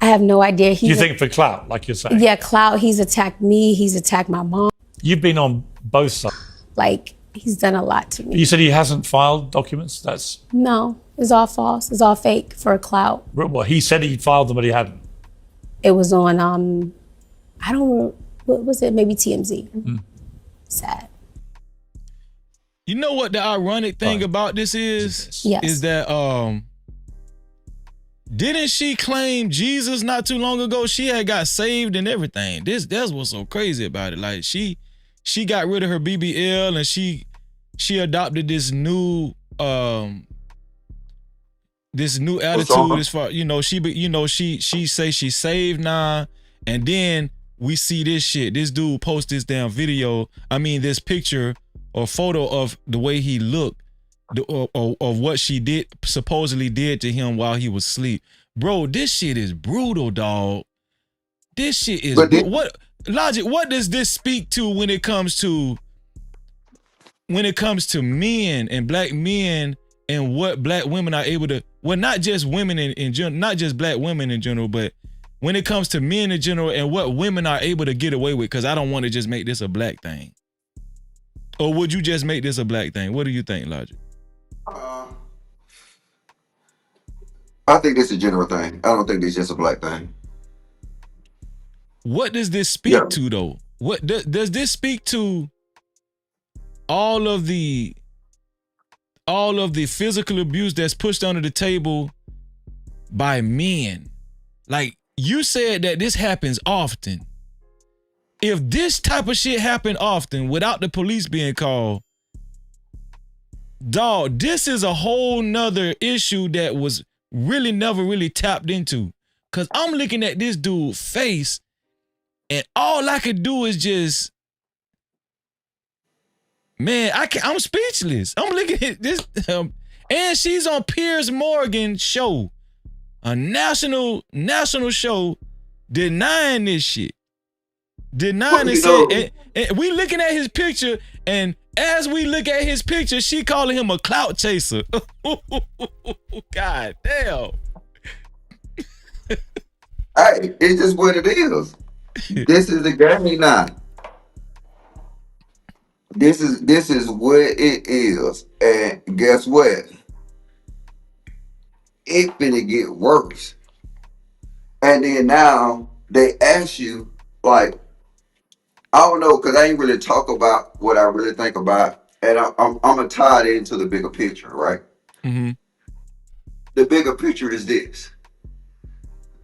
I have no idea. You think for clout, like you're saying? Yeah, clout. He's attacked me. He's attacked my mom. You've been on both sides. Like, he's done a lot to me. You said he hasn't filed documents? No, it's all false. It's all fake for a clout. Well, he said he filed them, but he hadn't. It was on I don't, what was it? Maybe TMZ. Sad. You know what the ironic thing about this is? Yes. Is that didn't she claim Jesus not too long ago? She had got saved and everything. That's what's so crazy about it. Like she got rid of her BBL and she adopted this new attitude as far, she say she's saved now, and then we see this shit. This dude post this damn video. I mean, this picture or photo of the way he looked, of what she supposedly did to him while he was asleep. Bro, this shit is brutal, dog. This shit is what Logic, what does this speak to when it comes to men and black men and what black women are able to, well, not just women in general, not just black women in general, but when it comes to men in general and what women are able to get away with? Because I don't want to just make this a black thing. Or would you just make this a black thing? What do you think, Logic? I think this is a general thing. I don't think this is just a black thing. What does this speak to, though? What does this speak to? All of the physical abuse that's pushed under the table by men. Like, you said that this happens often. If this type of shit happened often without the police being called, dog, this is a whole nother issue that was really never really tapped into. Cause I'm looking at this dude's face and all I could do is just, man, I'm speechless. I'm looking at this, and she's on Piers Morgan's show, a national show, denying this shit, denying it. And we looking at his picture, and as we look at his picture, she calling him a clout chaser. God damn. Hey, it's just what it is. This is the game now. This is what it is, and guess what? It finna get worse. And then now they ask you, like, I don't know, cause I ain't really talk about what I really think about, and I'm gonna tie it into the bigger picture, right? Mm-hmm. The bigger picture is this.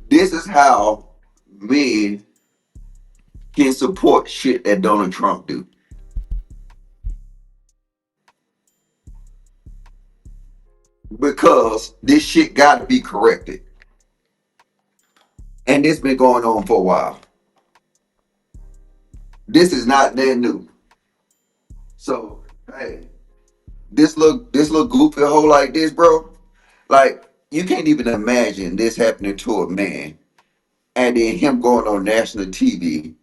This is how men can support shit that Donald Trump do. Because this shit got to be corrected. And this been going on for a while. This is not that new. So, hey, this look goofy hole like this, bro. Like, you can't even imagine this happening to a man. And then him going on national TV.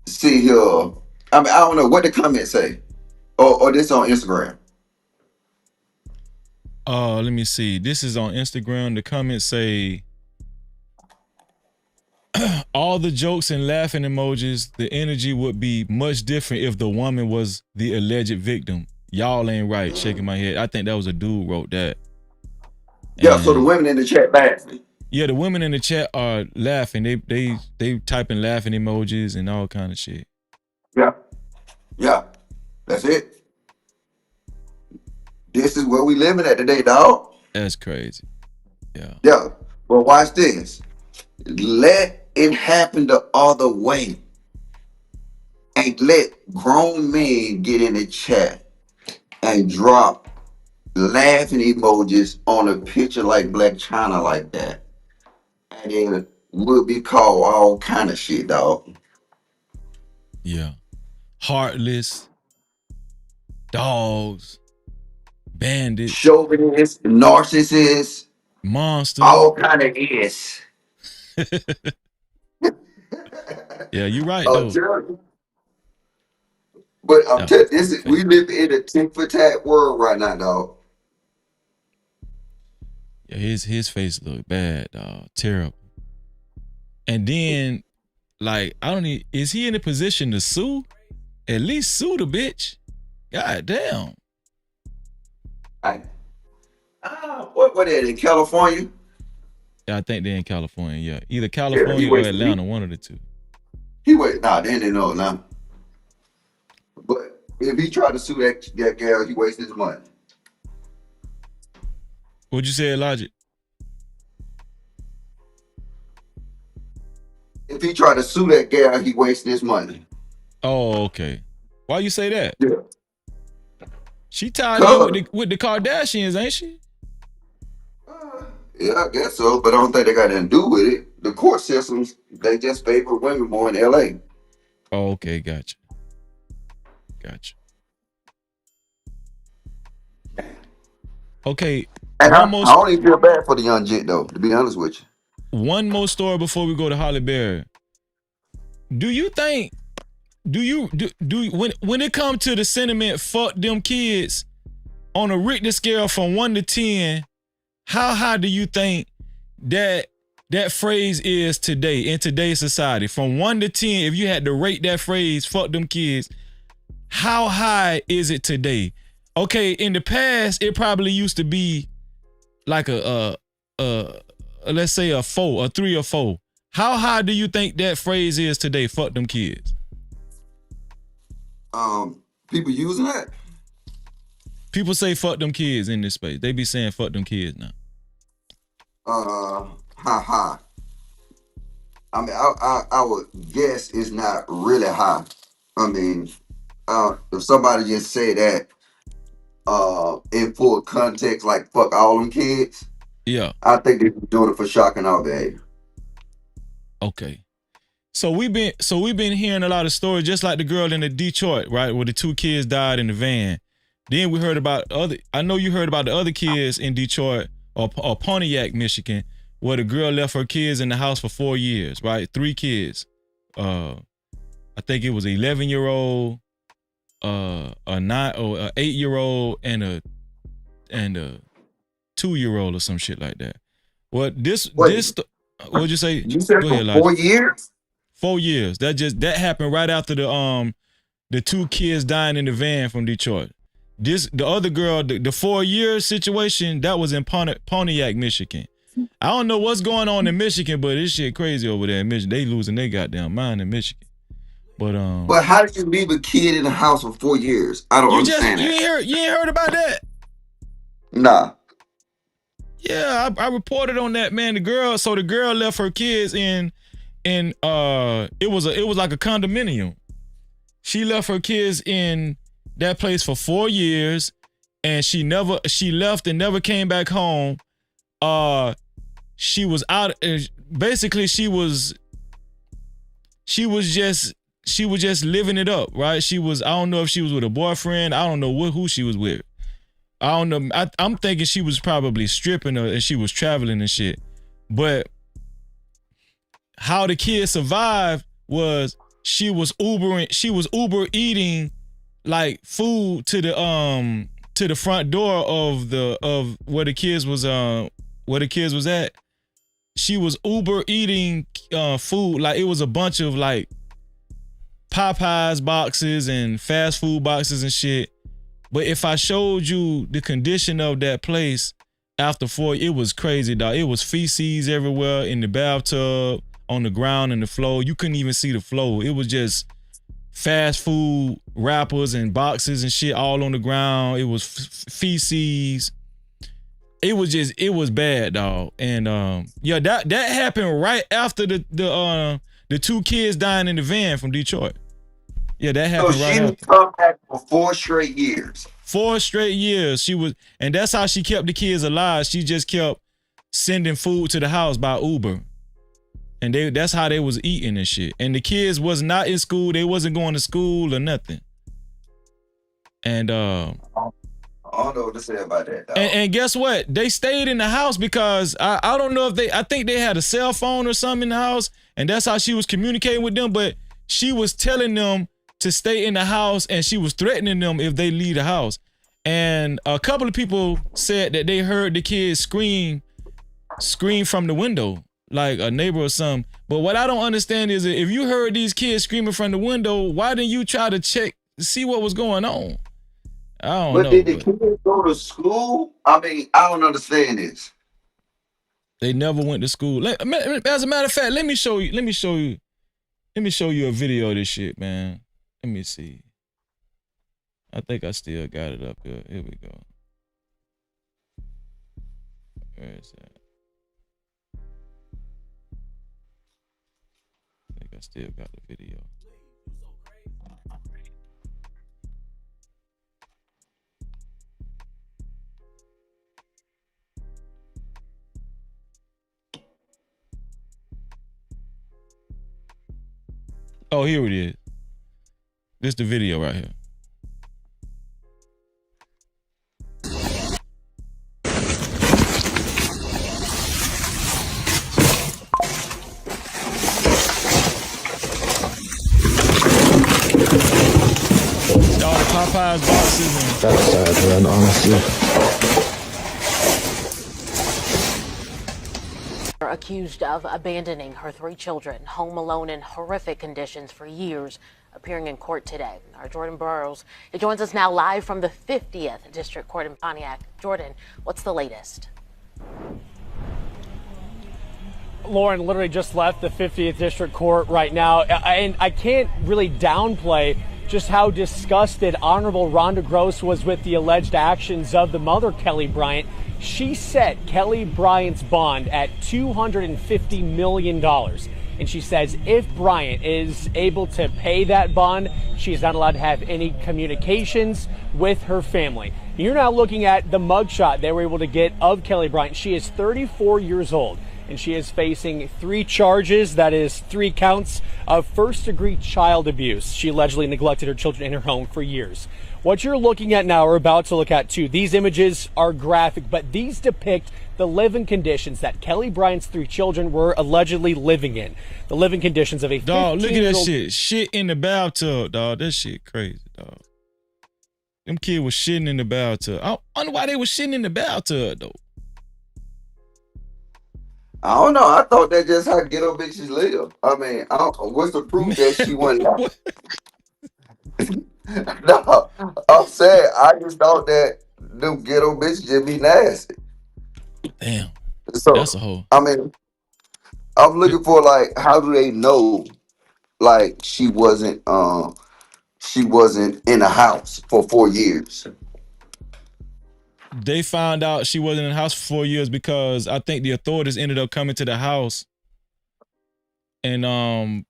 See here. I mean, I don't know what the comments say. Or this on Instagram. Let me see. This is on Instagram. The comments say, all the jokes and laughing emojis, the energy would be much different if the woman was the alleged victim. Y'all ain't right. Shaking my head. I think that was a dude wrote that. Yeah, so the women in the chat laughing. Yeah, the women in the chat are laughing. They typing laughing emojis and all kind of shit. Yeah. That's it. This is where we living at today, dog. That's crazy. Yeah. Yeah. But watch this. Let it happen the other way. And let grown men get in the chat and drop laughing emojis on a picture like Black China like that. And then we'll be called all kind of shit, dog. Yeah. Heartless. Dogs. Bandits. Chauvinists. Narcissists. Monsters. All kind of is. Yeah, you're right, though. But I'm telling you, we live in a tit for tat world right now, dog. Yeah, his face look bad, dog. Terrible. And then, like, is he in a position to sue? At least sue the bitch. God damn. What that in California? I think they're in California. Yeah, either Yeah, California or Atlanta, one of the two. They didn't know Atlanta. But if he tried to sue that girl, he wasted his money. What'd you say, Logic? If he tried to sue that girl, he wasted his money. Oh, okay. Why you say that? Yeah. She tied in with the Kardashians, ain't she? Yeah, I guess so, but I don't think they got anything to do with it. The court systems, they just favor women more in LA. Oh, okay, gotcha. Okay. And I don't even feel bad for the young jit though, to be honest with you. One more story before we go to Halle Berry. Do you when it comes to the sentiment, fuck them kids, on a Richter scale from 1 to 10, how high do you think that phrase is today in today's society? From 1 to 10, if you had to rate that phrase, fuck them kids, how high is it today? Okay, in the past, it probably used to be like let's say a 4, a 3 or 4. How high do you think that phrase is today? Fuck them kids. People using that? People say fuck them kids in this space. They be saying fuck them kids now. I mean, I would guess it's not really high. I mean, if somebody just say that in full context, like fuck all them kids, yeah, I think they're doing it for shock and awe behavior. Okay. So we've been hearing a lot of stories, just like the girl in the Detroit, right, where the 2 kids died in the van. Then we heard about I know you heard about the other kids in Detroit or Pontiac, Michigan, where the girl left her kids in the house for 4 years, right? 3 kids. I think it was an 11-year-old, a 8-year-old, and a 2-year-old or some shit like that. Well, what'd you say? You said for 4 years? 4 years. That happened right after the 2 kids dying in the van from Detroit. The other girl, the 4-year situation, that was in Pontiac, Michigan. I don't know what's going on in Michigan, but this shit crazy over there in Michigan. They losing their goddamn mind in Michigan. But how do you leave a kid in the house for 4 years? I don't understand that. You ain't heard about that? Nah. Yeah, I reported on that, man. The girl left her kids in it was like a condominium. She left her kids in that place for 4 years, and she left and never came back home. She was out. Basically, she was just living it up, right? I don't know if she was with a boyfriend. I don't know who she was with. I don't know. I'm thinking she was probably stripping and she was traveling and shit. But how the kids survived was she was Uber eating like food to the front door of where the kids was at. She was Uber eating food, like it was a bunch of like Popeyes boxes and fast food boxes and shit. But if I showed you the condition of that place after 4, it was crazy, dog. It was feces everywhere in the bathtub, on the ground, and the floor. You couldn't even see the floor. It was just fast food wrappers and boxes and shit all on the ground. It was feces. It was bad, dog. And that happened right after the 2 kids dying in the van from Detroit. Yeah, that happened right after. So she come back for 4 straight years. 4 straight years. And that's how she kept the kids alive. She just kept sending food to the house by Uber. And that's how they was eating and shit. And the kids was not in school. They wasn't going to school or nothing. And I don't know what to say about that, dog. And guess what? They stayed in the house because I don't know if I think they had a cell phone or something in the house, and that's how she was communicating with them. But she was telling them to stay in the house, and she was threatening them if they leave the house. And a couple of people said that they heard the kids scream from the window, like a neighbor or something. But what I don't understand is if you heard these kids screaming from the window, why didn't you try to check to see what was going on? I don't know. Did the kids go to school? I mean, I don't understand this. They never went to school. As a matter of fact, let me show you a video of this shit, man. Let me see. I think I still got it up here. Here we go. Where is that? I think I still got the video. Oh, here it is. This is the video right here. All the Popeyes boxes and that's sad, man, honestly. Accused of abandoning her 3 children home alone in horrific conditions for years, appearing in court today. Our Jordan Burroughs, he joins us now live from the 50th District Court in Pontiac. Jordan, what's the latest? Lauren literally just left the 50th District Court right now, and I can't really downplay just how disgusted Honorable Rhonda Gross was with the alleged actions of the mother, Kelly Bryant. She set Kelly Bryant's bond at $250 million. And she says if Bryant is able to pay that bond, she is not allowed to have any communications with her family. You're now looking at the mugshot they were able to get of Kelly Bryant. She is 34 years old. And she is facing 3 charges, that is 3 counts of first-degree child abuse. She allegedly neglected her children in her home for years. What you're looking at now, or about to look at too, these images are graphic, but these depict the living conditions that Kelly Bryant's 3 children were allegedly living in. The living conditions of a 15-year-old... Dog, look at that shit. Shit in the bathtub, dog. That shit crazy, dog. Them kids was shitting in the bathtub. I wonder why they was shitting in the bathtub, though. I don't know. I thought that's just how ghetto bitches live. I mean, what's the proof that she wasn't? No, I'm saying I just thought that them ghetto bitches just be nasty. Damn. So that's a whole. I mean, I'm looking for like, how do they know, like she wasn't in a house for 4 years? They found out she wasn't in the house for 4 years because I think the authorities ended up coming to the house and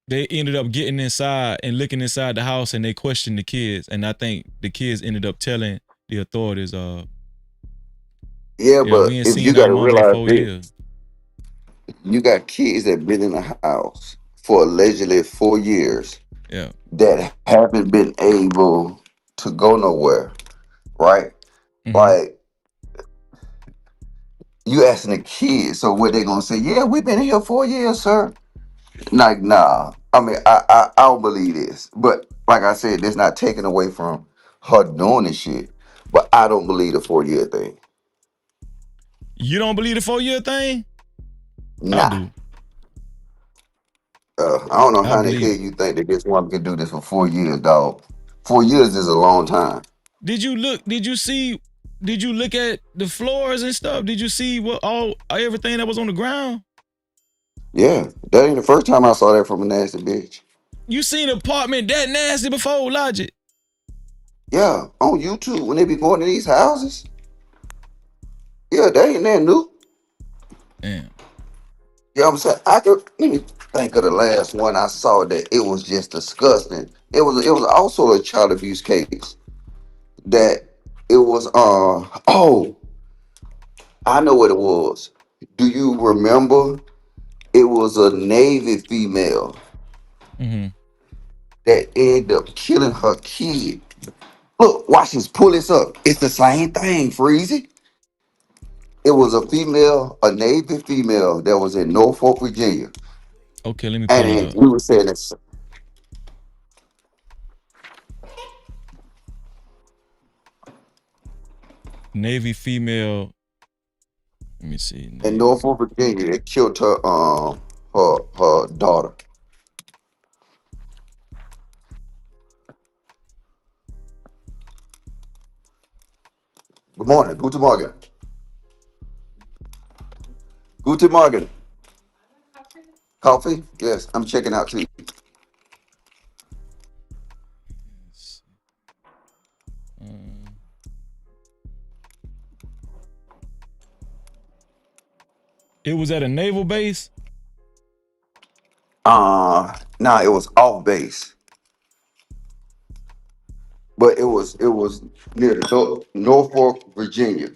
they ended up getting inside and looking inside the house and they questioned the kids. And I think the kids ended up telling the authorities, Yeah, we but ain't if seen you our gotta mom in realize 4 this, years. you got kids that been in the house for allegedly 4 years. Yeah. That haven't been able to go nowhere, right? Like, you asking the kids, so what they gonna say? Yeah, we've been here 4 years, sir. Like, nah. I mean, I don't believe this. But like I said, that's not taken away from her doing this shit. But I don't believe the 4 year thing. You don't believe the 4 year thing? Nah. I do. I don't know I how the believe hell you think that this woman can do this for 4 years, dog. 4 years is a long time. Did you look at the floors and stuff? Did you see everything that was on the ground? Yeah, that ain't the first time I saw that from a nasty bitch. You seen an apartment that nasty before, Logic? Yeah, on YouTube when they be going to these houses. Yeah, they ain't that new. Damn. Yeah, I'm saying let me think of the last one I saw that it was just disgusting. It was also a child abuse case. That it was I know what it was. Do you remember? It was a Navy female that ended up killing her kid. Look, watch this. Pull this up. It's the same thing, Freezy. It was a Navy female that was in Norfolk, Virginia. Okay, let me pull it up. We were saying this. Navy female. Let me see. In Norfolk, Virginia, they killed her daughter. Good morning. Guten Morgen. Guten Morgen. Coffee? Yes, I'm checking out too. It was at a naval base. No, it was off base, but it was near the Norfolk, Virginia.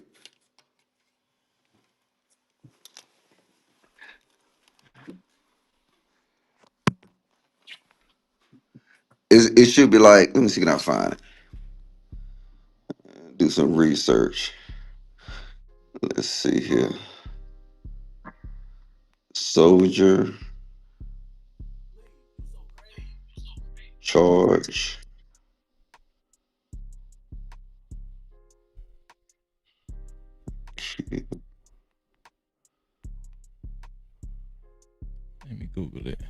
It should be like. Let me see, can I find it? Do some research. Let's see here. Soldier charge. Let me Google it.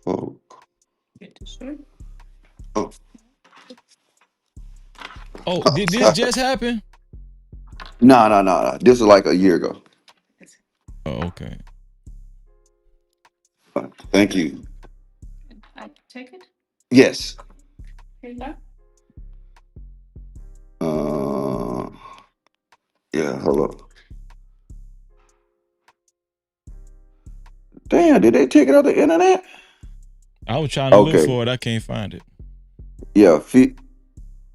Oh. Oh, did this just happen? No. This was like a year ago. Oh, okay. Thank you. I take it? Yes. Here you go. Yeah, hello. Damn, did they take it off the internet? I was trying to look Okay. for it. I can't find it. Yeah,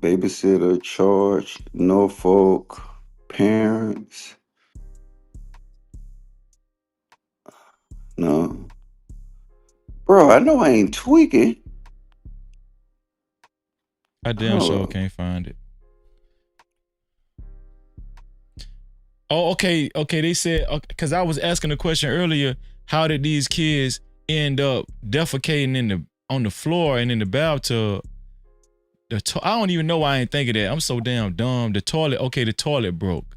babysitter charge, Norfolk, parents. No. Bro, I know I ain't tweaking. I damn sure can't find it. Oh, okay. They said, because I was asking a question earlier, how did these kids end up defecating on the floor and in the bathtub? I don't even know why I ain't think of that. I'm so damn dumb. The toilet broke.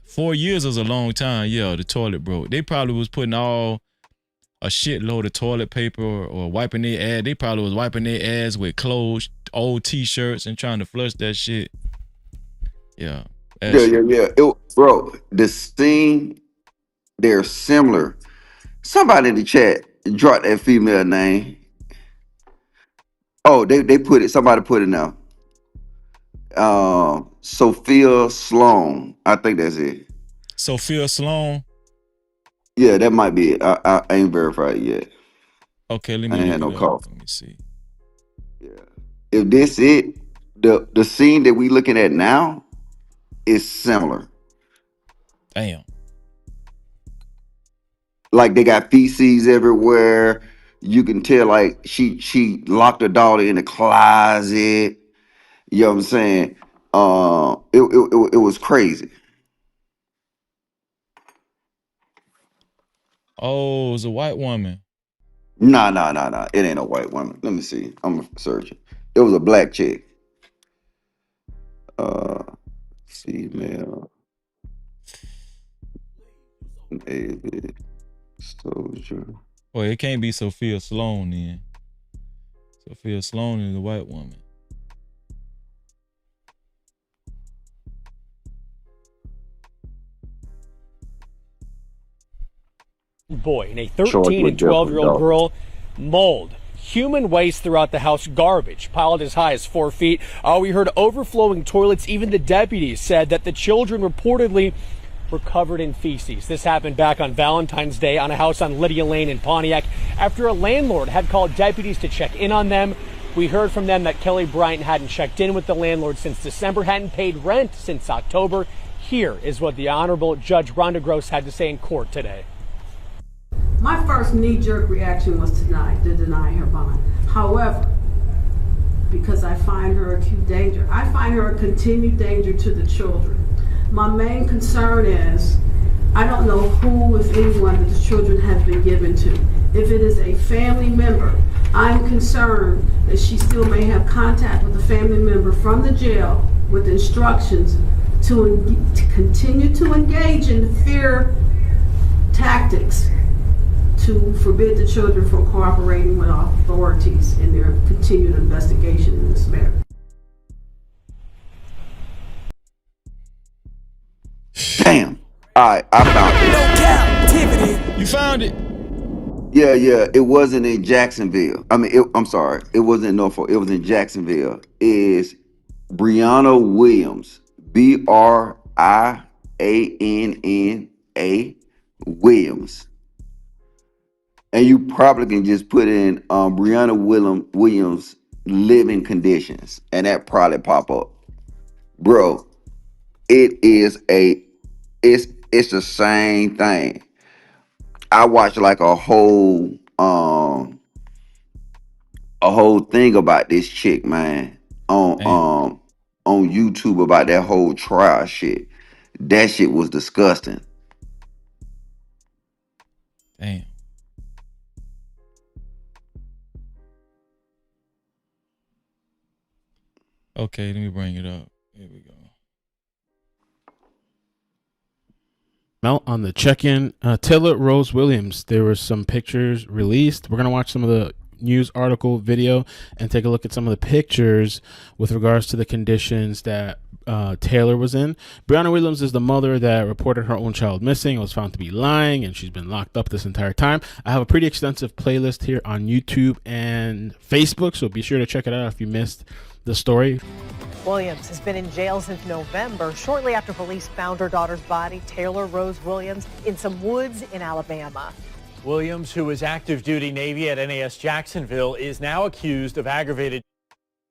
4 years was a long time. Yeah, the toilet broke. They probably was putting a shitload of toilet paper or wiping their ass. They probably was wiping their ass with clothes, old t-shirts, and trying to flush that shit. Yeah. Yeah. Bro, the scene, they're similar. Somebody in the chat dropped that female name. Oh, they put it, somebody put it now. Sophia Sloan. I think that's it. Sophia Sloan? Yeah, that might be it. I ain't verified it yet. Okay, let me I ain't had look no it call. up. Let me see. Yeah. If this it, the scene that we looking at now is similar. Damn. Like they got feces everywhere. You can tell like she locked her daughter in the closet. You know what I'm saying? It was crazy. Oh, it's a white woman. Nah. It ain't a white woman. Let me see. I'm searching. It was a black chick. Female. Navy soldier. Well, it can't be Sophia Sloan then. Sophia Sloan is a white woman. Boy and a 13 and 12-year-old girl mold. Human waste throughout the house, garbage piled as high as 4 feet. We heard overflowing toilets. Even the deputies said that the children reportedly were covered in feces. This happened back on Valentine's Day on a house on Lydia Lane in Pontiac after a landlord had called deputies to check in on them. We heard from them that Kelly Bryant hadn't checked in with the landlord since December, hadn't paid rent since October. Here is what the Honorable Judge Rhonda Gross had to say in court today. My first knee-jerk reaction was to deny her bond. However, because I find her acute danger, I find her a continued danger to the children. My main concern is, I don't know who, if anyone, that the children have been given to. If it is a family member, I'm concerned that she still may have contact with a family member from the jail with instructions to continue to engage in fear tactics to forbid the children from cooperating with authorities in their continued investigation in this matter. right, I found it. You found it. Yeah. It wasn't in Jacksonville. I'm sorry. It wasn't in Norfolk. It was in Jacksonville. Is Brianna Williams. Brianna Williams. And you probably can just put in Brianna Williams living conditions, and that probably pop up. Bro, it's the same thing. I watched like a whole thing about this chick, man, on YouTube about that whole trial shit. That shit was disgusting. Damn. Okay, let me bring it up. Here we go. Out on the check-in, Taylor Rose Williams. There were some pictures released. We're gonna watch some of the news article video and take a look at some of the pictures with regards to the conditions that Taylor was in. Brianna Williams is the mother that reported her own child missing and was found to be lying, and she's been locked up this entire time. I have a pretty extensive playlist here on YouTube and Facebook, so be sure to check it out if you missed the story. Williams has been in jail since November, shortly after police found her daughter's body, Taylor Rose Williams, in some woods in Alabama. Williams, who was active duty Navy at NAS Jacksonville, is now accused of aggravated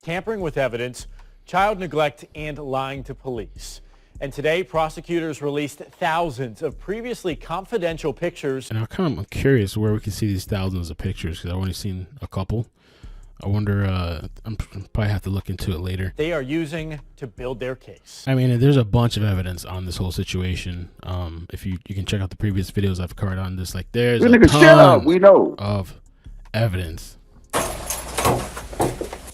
tampering with evidence, child neglect, and lying to police. And today, prosecutors released thousands of previously confidential pictures. And I'm curious where we can see these thousands of pictures because I've only seen a couple. I wonder, I'm probably have to look into it later. They are using to build their case. I mean, there's a bunch of evidence on this whole situation. If you can check out the previous videos I've covered on this, like there's a ton we know of evidence.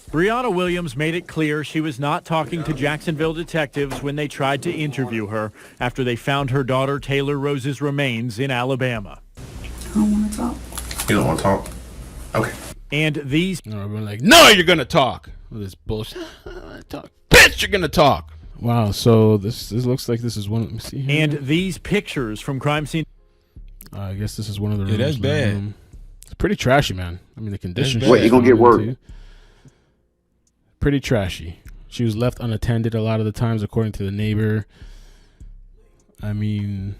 Brianna Williams made it clear she was not talking to Jacksonville detectives when they tried to interview her after they found her daughter Taylor Rose's remains in Alabama. I don't want to talk. You don't want to talk? Okay. And these... We're like, no, you're going to talk. This bullshit. Talk. Bitch, you're going to talk. Wow, so this looks like this is one... Let me see here. And these pictures from crime scene... I guess this is one of the rooms. Yeah, that's bad. It's pretty trashy, man. I mean, the conditions... Wait, you're going to get worried. Pretty trashy. She was left unattended a lot of the times, according to the neighbor. I mean,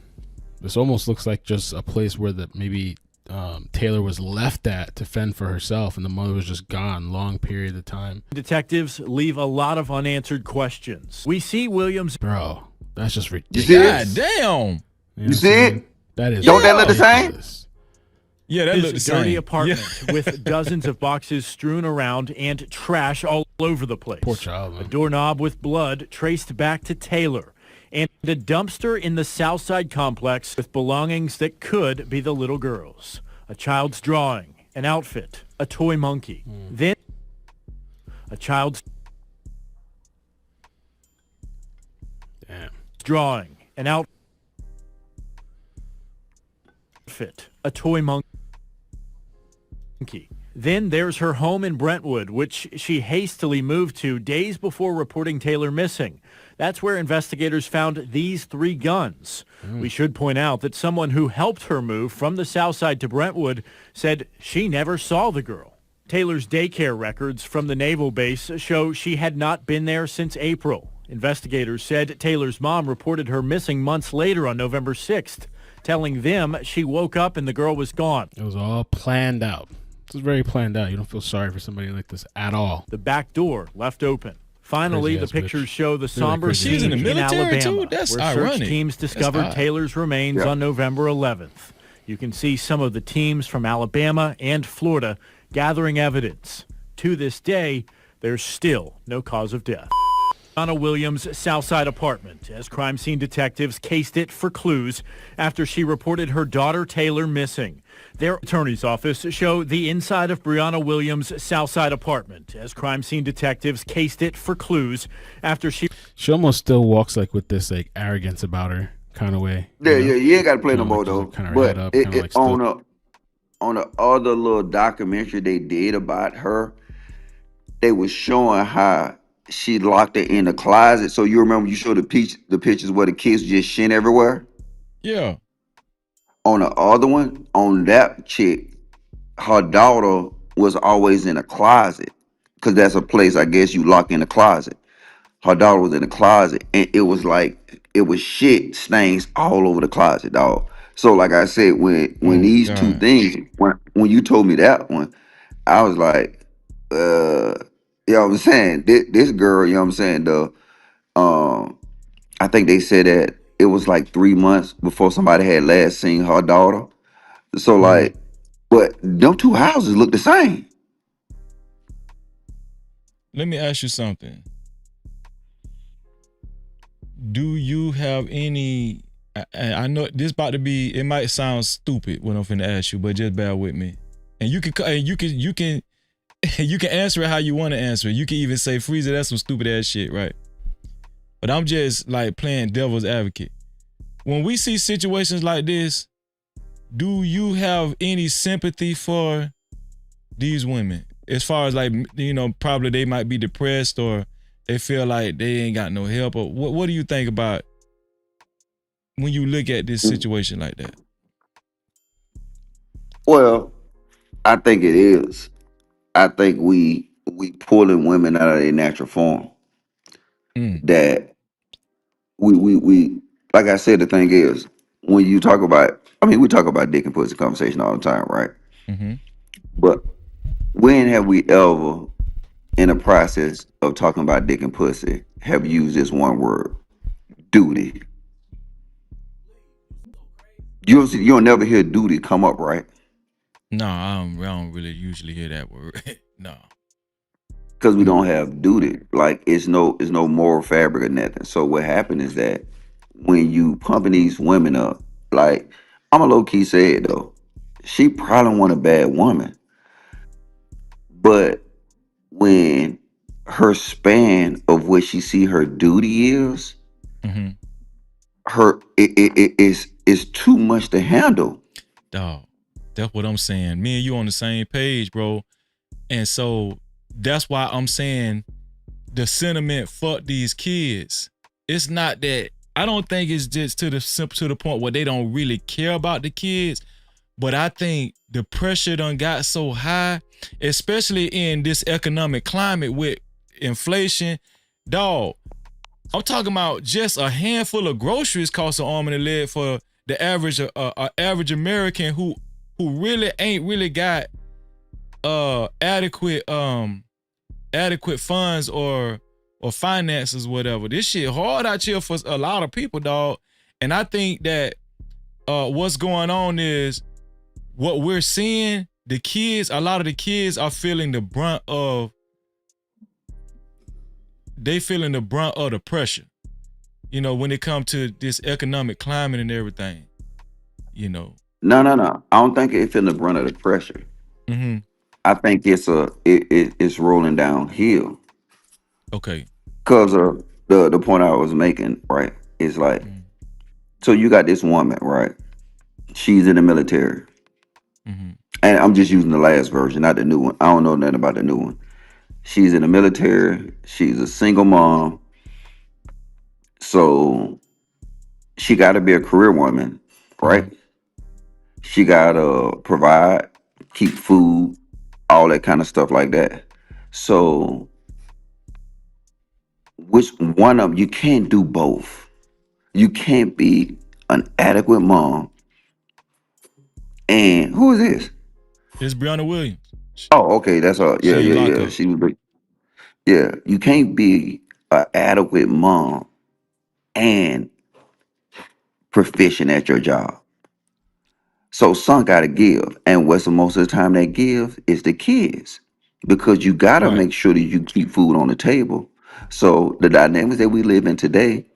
this almost looks like just a place where maybe Taylor was left at to fend for herself, and the mother was just gone long period of time. Detectives leave a lot of unanswered questions. We see Williams... Bro, that's just ridiculous. You see it? God damn. You see it? That is... Don't that look the same? Yeah, that his looked the same. dirty apartment with dozens of boxes strewn around and trash all over the place. Poor child, man. A doorknob with blood traced back to Taylor. And a dumpster in the Southside complex with belongings that could be the little girl's. A child's drawing, an outfit, a toy monkey. Then a child's drawing, an outfit, a toy monkey. Then there's her home in Brentwood, which she hastily moved to days before reporting Taylor missing. That's where investigators found these 3 guns. We should point out that someone who helped her move from the South Side to Brentwood said she never saw the girl. Taylor's daycare records from the naval base show she had not been there since April. Investigators said Taylor's mom reported her missing months later on November 6th, telling them she woke up and the girl was gone. It was all planned out. This is very planned out. You don't feel sorry for somebody like this at all. The back door left open. Finally, the pictures show the somber She's scene in the military Alabama, too? That's where ironic. search teams discovered Taylor's remains on November 11th. You can see some of the teams from Alabama and Florida gathering evidence. To this day, there's still no cause of death. Brianna Williams' Southside apartment as crime scene detectives cased it for clues after she reported her daughter Taylor missing. Their attorney's office showed the inside of Brianna Williams' Southside apartment as crime scene detectives cased it for clues after she almost still walks like with this like arrogance about her kind of way. Yeah, you ain't got to play no more though. But up, on the other little documentary they did about her, they was showing how she locked it in the closet. So you remember you showed the pictures where the kids just shit everywhere? Yeah. On the other one, on that chick, her daughter was always in a closet because that's a place I guess you lock in a closet. Her daughter was in the closet, and it was like it was shit stains all over the closet, dog. So, like I said, when Oh these two God. things, when you told me that one, I was like, you know what I'm saying? This girl, you know what I'm saying? Um, I think they said that it was like 3 months before somebody had last seen her daughter. So, Mhm. like, but them two houses look the same. Let me ask you something. Do you have any? I know this about to be. It might sound stupid what I'm finna ask you, but just bear with me. And you can, you can answer it how you want to answer it. You can even say, "Freezer, that's some stupid ass shit," right? But I'm just like playing devil's advocate. When we see situations like this, do you have any sympathy for these women? As far as like, probably they might be depressed or they feel like they ain't got no help. Or what do you think about when you look at this situation like that? Well, I think it is. I think we pulling women out of their natural form. That we like I said, the thing is when you talk about, I mean, we talk about dick and pussy conversation all the time, right? Mm-hmm. But when have we ever, in the process of talking about dick and pussy, have used this one word, duty? You'll never hear duty come up, right? No, I don't really usually hear that word. No. Because we don't have duty. Like it's no moral fabric or nothing. So what happened is that when you pumping these women up, like I'm a low key say it though, she probably want a bad woman, but when her span of what she see her duty is, Mm-hmm. her it's too much to handle. Dog, that's what I'm saying. Me and you on the same page, bro. And so that's why I'm saying the sentiment, fuck these kids. It's not that, I don't think it's just to the point where they don't really care about the kids, but I think the pressure done got so high, especially in this economic climate with inflation. Dog, I'm talking about just a handful of groceries cost an arm and a leg for the average American who really ain't really got adequate funds or finances, whatever. This shit hard out here for a lot of people, dog. And I think that what's going on is what we're seeing, a lot of the kids are feeling the brunt of the pressure. When it comes to this economic climate and everything, No. I don't think it feel the brunt of the pressure. Mm-hmm. I think it's rolling downhill. Okay. Cause of the point I was making, right? Is like, so you got this woman, right? She's in the military. Mm-hmm. And I'm just using the last version, not the new one. I don't know nothing about the new one. She's in the military. She's a single mom. So she got to be a career woman, right? She got to provide, keep food, all that kind of stuff like that. So, which one of you can't do both? You can't be an adequate mom. And who is this? It's Brianna Williams. Oh, okay, that's her. Yeah, She in yeah, yeah. lockup. She was big. Yeah, you can't be an adequate mom and proficient at your job. So some gotta give. And what's the most of the time they give is the kids. Because you gotta Right. make sure that you keep food on the table. So the dynamics that we live in today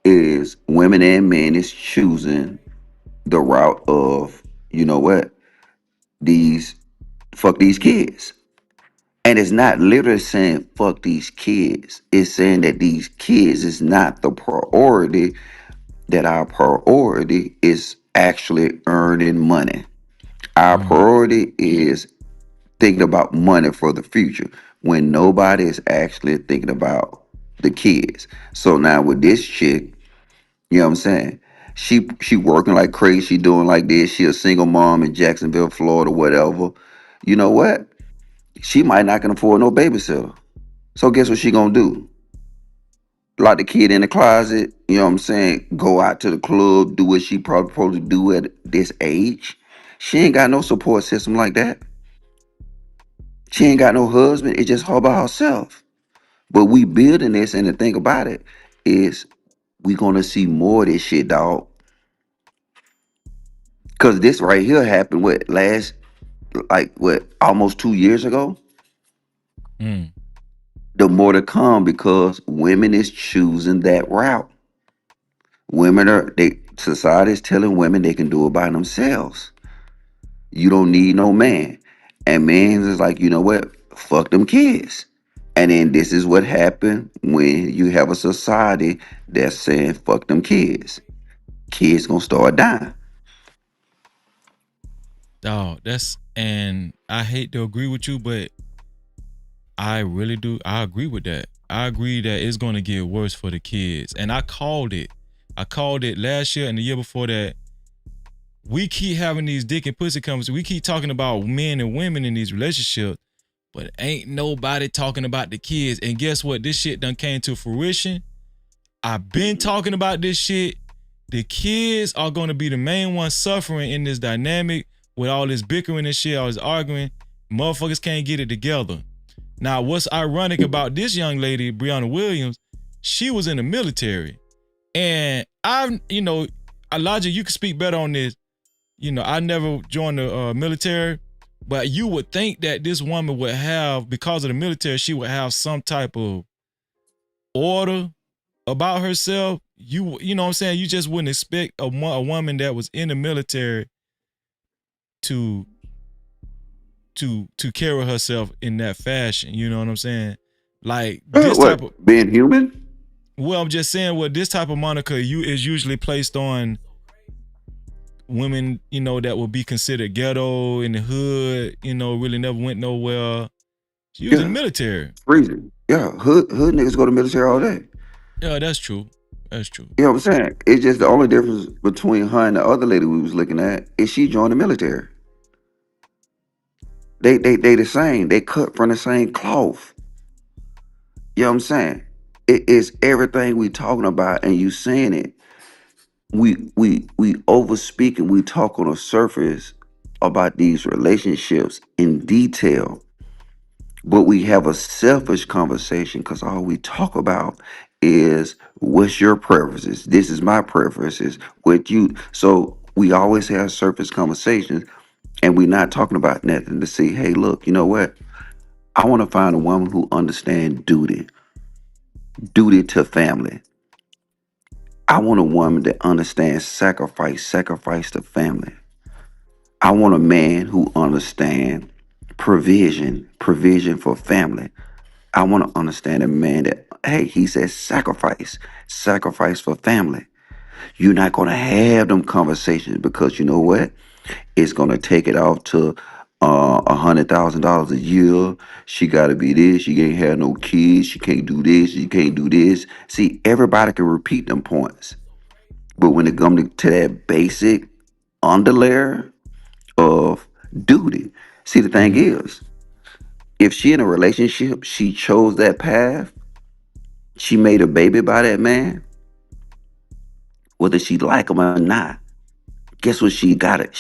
is women and men is choosing the route of, you know what, these fuck these kids. And it's not literally saying fuck these kids. It's saying that these kids is not the priority, that our priority is actually earning money. Our priority is thinking about money for the future when nobody is actually thinking about the kids. So now with this chick, you know what I'm saying? She working like crazy. She doing like this. She a single mom in Jacksonville, Florida, whatever. You know what? She might not can afford no babysitter. So guess what she gonna do? Lock the kid in the closet. You know what I'm saying? Go out to the club, do what she probably supposed to do at this age. She ain't got no support system like that. She ain't got no husband. It's just her by herself. But we building this, and the thing about it is we gonna see more of this shit, dog. Cause this right here happened almost 2 years ago. Mm. The more to come because women is choosing that route. Society is telling women they can do it by themselves. You don't need no man. And men is like, you know what? Fuck them kids. And then this is what happened when you have a society that's saying fuck them kids. Kids gonna start dying. Dog, and I hate to agree with you, but I really do. I agree with that. I agree that it's gonna get worse for the kids. And I called it. I called it last year and the year before that. We keep having these dick and pussy conversations. We keep talking about men and women in these relationships, but ain't nobody talking about the kids. And guess what? This shit done came to fruition. I've been talking about this shit. The kids are gonna be the main ones suffering in this dynamic with all this bickering and shit, all this arguing. Motherfuckers can't get it together. Now, what's ironic about this young lady, Breonna Williams, she was in the military. And Elijah, you can speak better on this. I never joined the military, but you would think that this woman would have, because of the military, she would have some type of order about herself. You know what I'm saying? You just wouldn't expect a woman that was in the military to carry herself in that fashion. You know what I'm saying? Like this type of being human. Well, I'm just saying, this type of moniker is usually placed on women, that would be considered ghetto in the hood. Really never went nowhere. She was in the military. Freezing. Yeah, hood niggas go to military all day. Yeah, that's true. That's true. You know what I'm saying? It's just the only difference between her and the other lady we was looking at is she joined the military. They the same. They cut from the same cloth. You know what I'm saying? It is everything we talking about, and you saying it. We over speak and we talk on the surface about these relationships in detail, but we have a selfish conversation because all we talk about is what's your preferences. This is my preferences. What you so we always have surface conversations, and we're not talking about nothing to see. Hey, look, you know what? I want to find a woman who understands duty to family. I want a woman that understands sacrifice to family. I want a man who understands provision for family. I want to understand a man that, hey, he says sacrifice for family. You're not going to have them conversations because you know what? It's going to take it off to $100,000 a year. She got to be this. She can't have no kids. She can't do this. She can't do this. See, everybody can repeat them points. But when it comes to that basic underlayer of duty, see, the thing is, if she in a relationship, she chose that path, she made a baby by that man, whether she like him or not, guess what she got?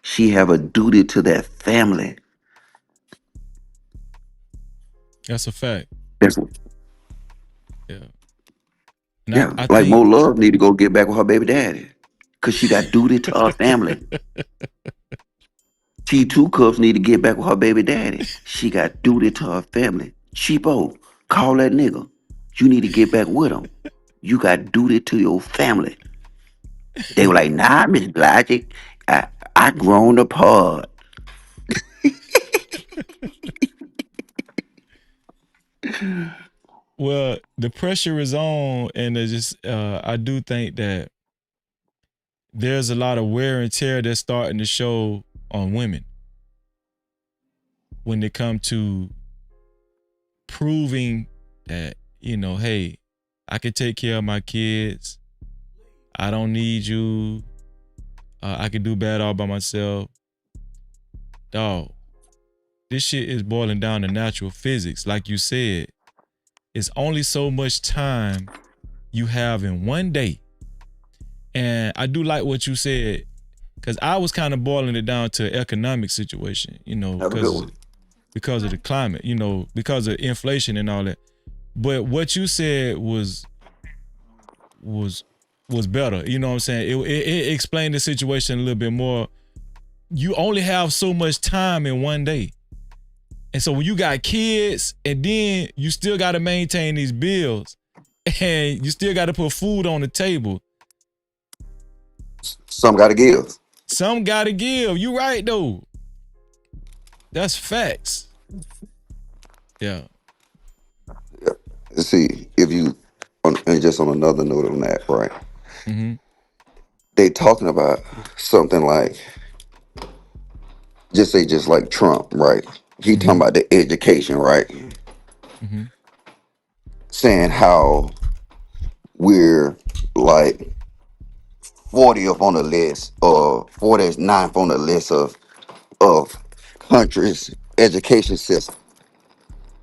She have a duty to that family. That's a fact. That's yeah. Yeah, I like Mo Love need to go get back with her baby daddy because she got duty to her family. T2 Cups need to get back with her baby daddy. She got duty to her family. Cheapo, call that nigga. You need to get back with him. You got duty to your family. They were like, nah, Miss Logic, I grown apart. Well, the pressure is on, and I do think that there's a lot of wear and tear that's starting to show on women when they come to proving that, hey, I can take care of my kids. I don't need you. I can do bad all by myself. Dog, this shit is boiling down to natural physics. Like you said, it's only so much time you have in one day. And I do like what you said, because I was kind of boiling it down to economic situation, you know, because of the climate, you know, because of inflation and all that. But what you said was better. You know what I'm saying? It explained the situation a little bit more. You only have so much time in one day. And so when you got kids and then you still got to maintain these bills and you still got to put food on the table. Some got to give. Some got to give. You right though. That's facts. Yeah. See, if you, and just on another note on that, right? Mm-hmm. They talking about something like, just like Trump, right? He talking about the education, right? Mm-hmm. Saying how we're like 40th on the list, or 49th on the list of countries' education system.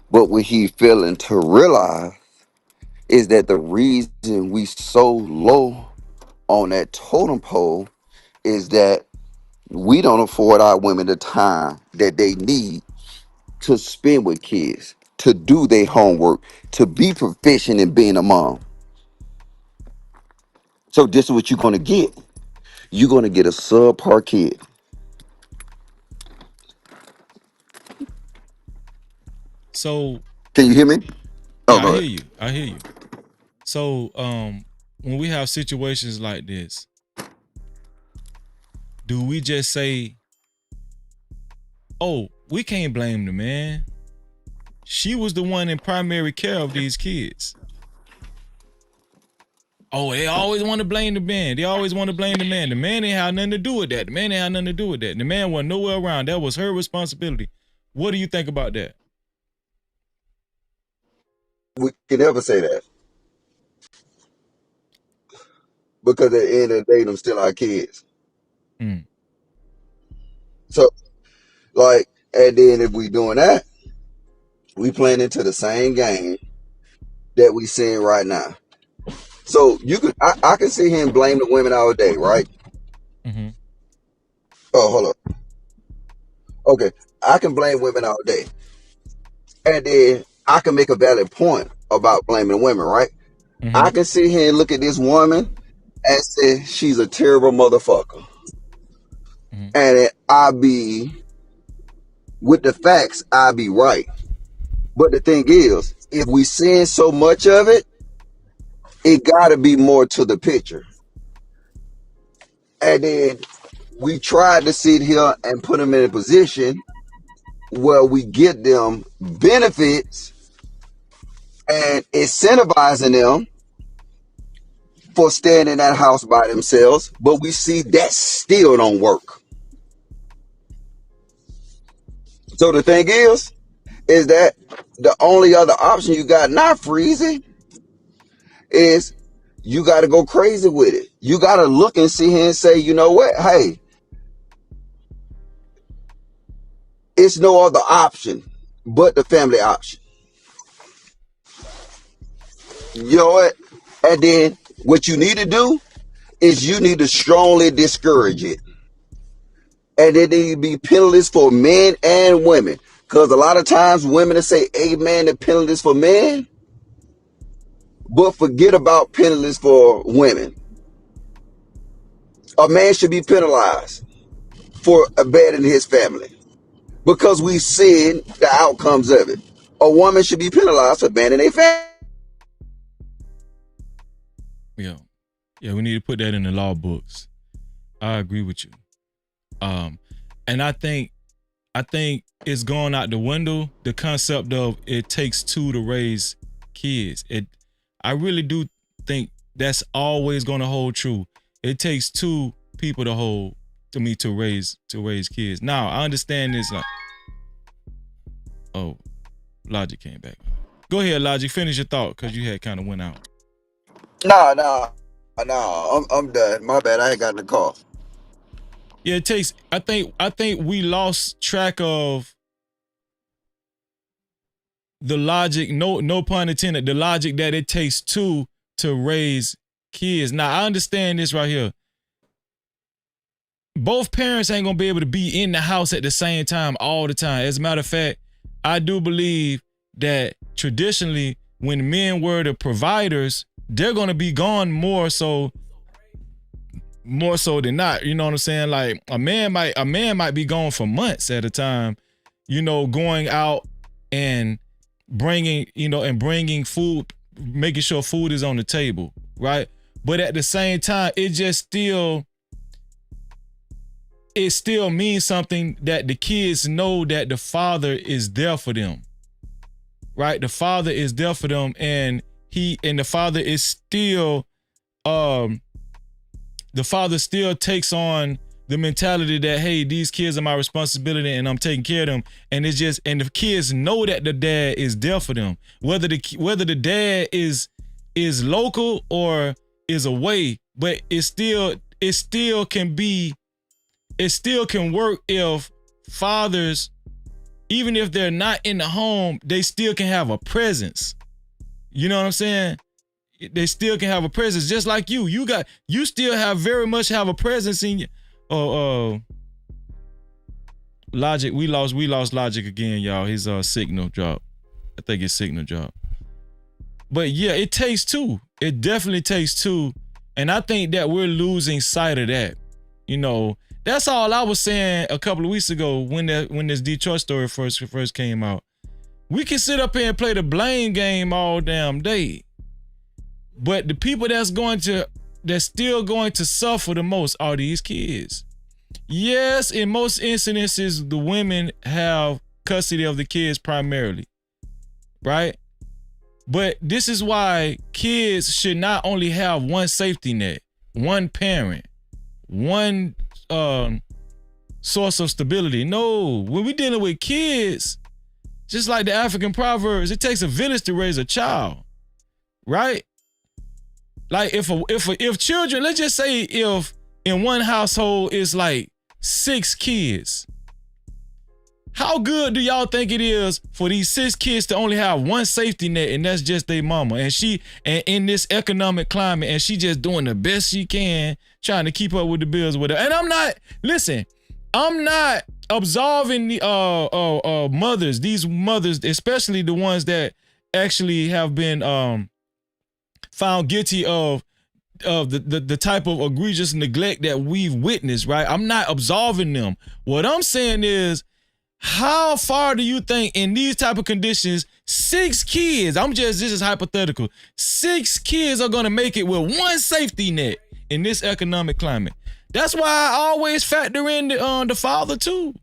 But what he failing to realize is that the reason we so low on that totem pole is that we don't afford our women the time that they need to spend with kids, to do their homework, to be proficient in being a mom. So this is what you're going to get. You're going to get a subpar kid. So can you hear me? Yeah, I hear you. I hear you. So when we have situations like this, do we just say, oh, we can't blame the man. She was the one in primary care of these kids. Oh, they always want to blame the man. They always want to blame the man. The man ain't had nothing to do with that. The man ain't had nothing to do with that. The man wasn't nowhere around. That was her responsibility. What do you think about that? We can never say that. Because at the end of the day, them still our kids. Mm. So, like, and then if we doing that, we playing into the same game that we seeing right now. So you could, I can see him blame the women all day, right? Mm-hmm. Oh, hold up. Okay, I can blame women all day, and then I can make a valid point about blaming women, right? Mm-hmm. I can sit here and look at this woman and say she's a terrible motherfucker, and I be with the facts, I be right. But the thing is, if we seeing so much of it, it gotta be more to the picture. And then we tried to sit here and put them in a position where we get them benefits and incentivizing them for staying in that house by themselves. But we see that still don't work. So the thing is that the only other option you got, not freezing, is you got to go crazy with it. You got to look and see here and say, you know what? Hey, it's no other option but the family option. You know what? And then what you need to do is you need to strongly discourage it. And it need to be penalties for men and women. Because a lot of times women will say amen to penalties for men, but forget about penalties for women. A man should be penalized for abandoning his family because we've seen the outcomes of it. A woman should be penalized for abandoning a family. Yeah, we need to put that in the law books. I agree with you. And I think it's going out the window, the concept of it takes two to raise kids. I really do think that's always going to hold true. It takes two people to raise kids. Now, I understand this like, oh, Logic came back. Go ahead, Logic, finish your thought because you had kind of went out. Nah. Nah, I'm done. My bad. I ain't got in the car. Yeah, it takes. I think we lost track of the logic. No pun intended. The logic that it takes two to raise kids. Now I understand this right here. Both parents ain't gonna be able to be in the house at the same time all the time. As a matter of fact, I do believe that traditionally, when men were the providers, they're gonna be gone more so than not. You know what I'm saying? Like a man might be gone for months at a time, going out and bringing food, making sure food is on the table, right? But at the same time, it still means something that the kids know that the father is there for them, right? The father is there for them, and the father is still, the father still takes on the mentality that, hey, these kids are my responsibility and I'm taking care of them. And the kids know that the dad is there for them, whether the dad is local or is away, but it still can work if fathers, even if they're not in the home, they still can have a presence. You know what I'm saying? They still can have a presence, just like you. You still very much have a presence in you. Logic, we lost Logic again, y'all. His signal dropped. I think his signal dropped. But yeah, it takes two. It definitely takes two. And I think that we're losing sight of that. That's all I was saying a couple of weeks ago when this Detroit story first came out. We can sit up here and play the blame game all damn day, but the people that's still going to suffer the most are these kids. Yes, in most incidences, the women have custody of the kids primarily, right? But this is why kids should not only have one safety net, one parent, one source of stability. No, when we're dealing with kids, just like the African proverbs, it takes a village to raise a child, right? Like if children, let's just say if in one household it's like 6 kids, how good do y'all think it is for these 6 kids to only have one safety net, and that's just their mama, and in this economic climate, and she just doing the best she can, trying to keep up with the bills with her. And I'm not absolving the mothers, these mothers, especially the ones that actually have been found guilty of the type of egregious neglect that we've witnessed, right? I'm not absolving them. What I'm saying is, how far do you think in these type of conditions 6 kids, this is hypothetical, 6 kids are gonna make it with one safety net in this economic climate? That's why I always factor in the father too.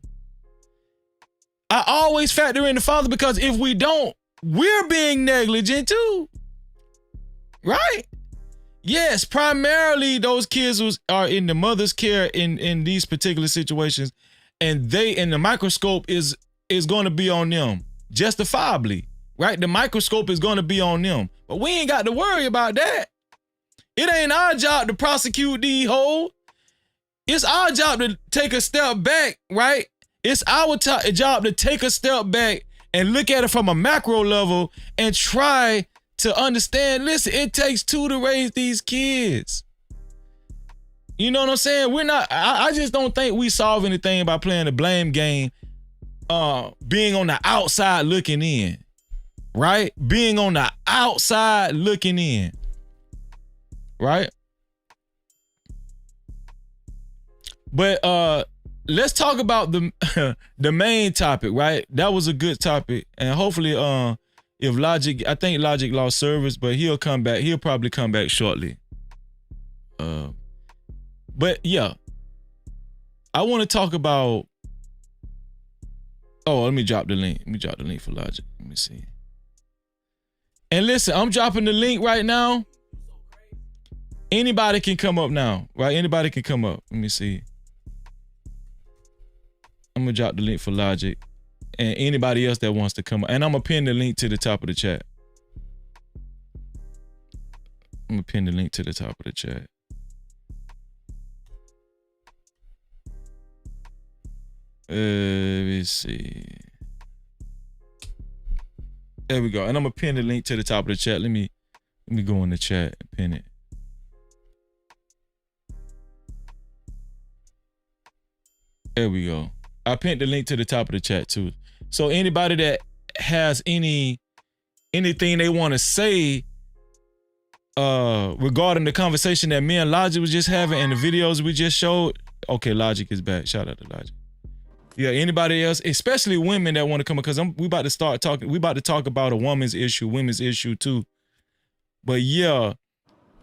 I always factor in the father, because if we don't, we're being negligent too, right? Yes, primarily those kids are in the mother's care in these particular situations, and the microscope is going to be on them, justifiably, right? The microscope is going to be on them, but we ain't got to worry about that. It ain't our job to prosecute these hoes. It's our job to take a step back, right? It's our job to take a step back and look at it from a macro level and try to understand, listen, it takes 2 to raise these kids. You know what I'm saying? I just don't think we solve anything by playing the blame game, being on the outside looking in, right? Being on the outside looking in, right? But let's talk about the main topic, right? That was a good topic, and hopefully, if Logic, I think Logic lost service, but he'll come back. He'll probably come back shortly. But yeah, I want to talk about. Oh, let me drop the link. Let me drop the link for Logic. Let me see. And listen, I'm dropping the link right now. Anybody can come up now, right? Anybody can come up. Let me see. I'm gonna drop the link for Logic and anybody else that wants to come up. And I'm gonna pin the link to the top of the chat. I'm gonna pin the link to the top of the chat. Let me see. There we go. And I'm gonna pin the link to the top of the chat. Let me go in the chat and pin it. There we go. I pinned the link to the top of the chat too. So anybody that has anything they want to say regarding the conversation that me and Logic was just having and the videos we just showed. Okay, Logic is back. Shout out to Logic. Yeah, anybody else, especially women that want to come, because we about to start talking. We about to talk about a women's issue too. But yeah,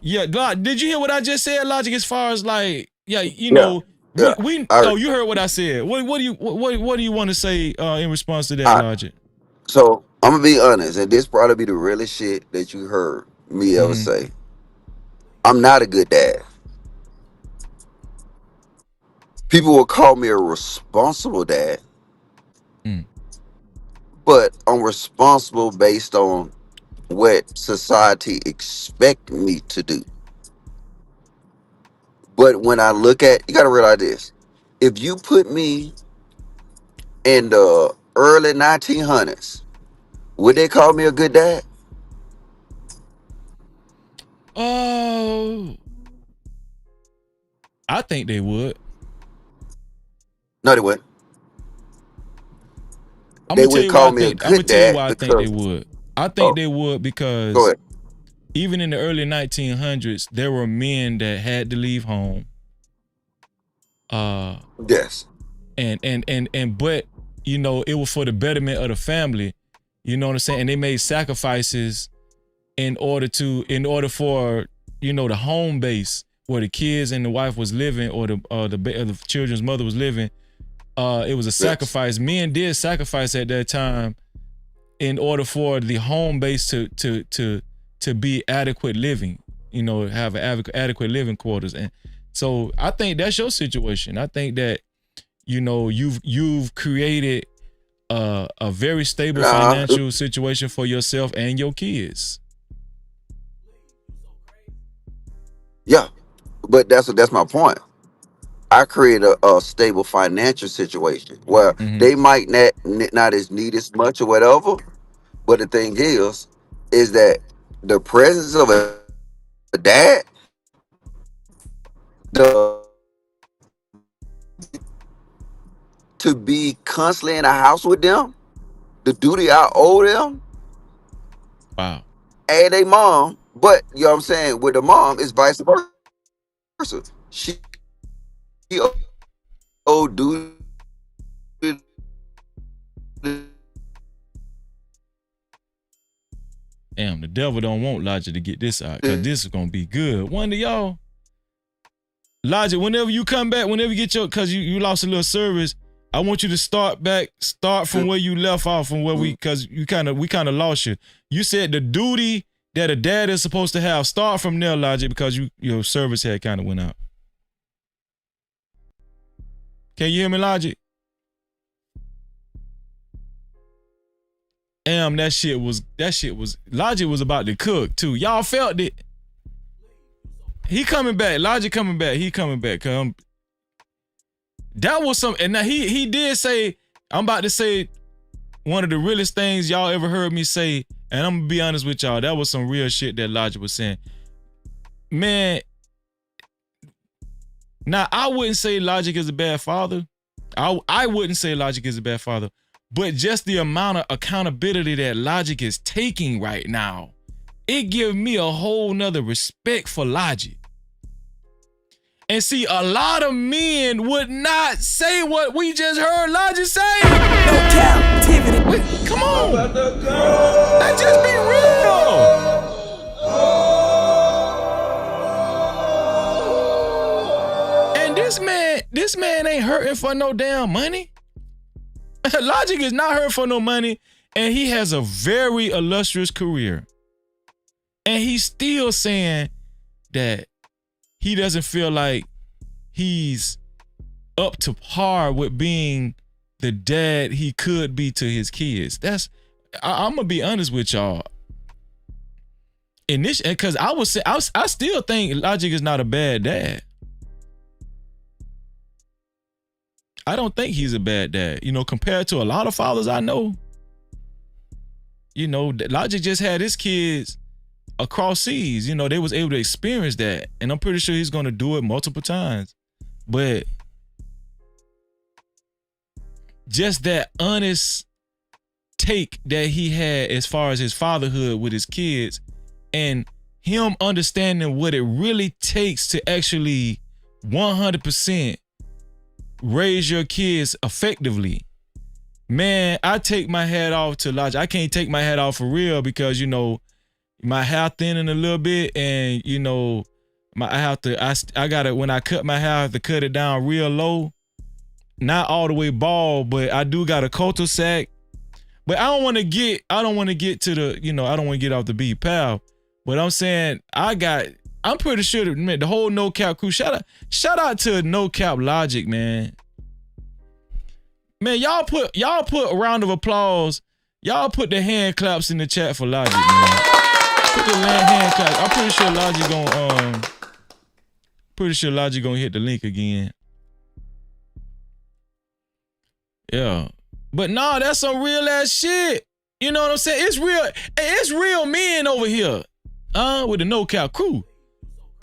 did you hear what I just said, Logic? As far as like, you know, you heard what I said. What do you want to say in response to that, Logic? So I'm gonna be honest, and this probably be the realest shit that you heard me ever say. I'm not a good dad. People will call me a responsible dad, but I'm responsible based on what society expect me to do. But when I look at, you gotta realize this: if you put me in the early 1900s, would they call me a good dad? Oh, I think they would. No, they wouldn't. I'm gonna tell you why I think they would. I think they would because even in the early 1900s, there were men that had to leave home. Yes. And but you know, it was for the betterment of the family. You know what I'm saying? And they made sacrifices in order for, you know, the home base where the kids and the wife was living, or the children's mother was living. It was a sacrifice. Men did sacrifice at that time in order for the home base to be adequate living, you know, have adequate living quarters. And so I think that's your situation. I think that, you know, you've created a very stable financial situation for yourself and your kids. Yeah, but that's my point. I created a stable financial situation where they might not as need as much or whatever. But the thing is that the presence of a dad, to be constantly in a house with them, the duty I owe them. Wow. And a mom, but you know what I'm saying, with the mom is vice versa. She owe duty. Damn, the devil don't want Logic to get this out, because this is gonna be good. One of y'all, Logic, whenever you come back, whenever you get because you lost a little service, I want you to start from where you left off, from where because we kind of lost you. You said the duty that a dad is supposed to have. Start from there, Logic, because your service had kind of went out. Can you hear me, Logic? Damn, that shit was Logic was about to cook too. Y'all felt it. He coming back. Logic coming back. He coming back. That was some, and now he did say, I'm about to say one of the realest things y'all ever heard me say, and I'm gonna be honest with y'all. That was some real shit that Logic was saying. Man, now I wouldn't say Logic is a bad father. I wouldn't say Logic is a bad father. But just the amount of accountability that Logic is taking right now, it gives me a whole nother respect for Logic. And see, a lot of men would not say what we just heard Logic say. No Cap-tivity. Wait, come on. Let's just be real. And this man ain't hurting for no damn money. Logic is not hurt for no money, and he has a very illustrious career. And he's still saying that he doesn't feel like he's up to par with being the dad he could be to his kids. I'm gonna be honest with y'all. initially, because I still think Logic is not a bad dad. I don't think he's a bad dad. You know, compared to a lot of fathers I know. You know, Logic just had his kids across seas. You know, they was able to experience that. And I'm pretty sure he's going to do it multiple times. But just that honest take that he had as far as his fatherhood with his kids and him understanding what it really takes to actually 100% raise your kids effectively. Man, I take my hat off to Logic. I can't take my hat off for real because, you know, my hair thinning a little bit and, you know, I gotta, when I cut my hair, I have to cut it down real low. Not all the way bald, but I do got a cul-de-sac. But I don't want to get to the, you know, I don't want to get off the beat path. But I'm saying I'm pretty sure that, man, the whole No Cap crew, shout out to No Cap Logic, man. Man, y'all put a round of applause. Y'all put the hand claps in the chat for Logic, man. Put the hand claps. I'm pretty sure Logic gonna hit the link again. Yeah. But nah, that's some real ass shit. You know what I'm saying? It's real men over here. With the No Cap crew.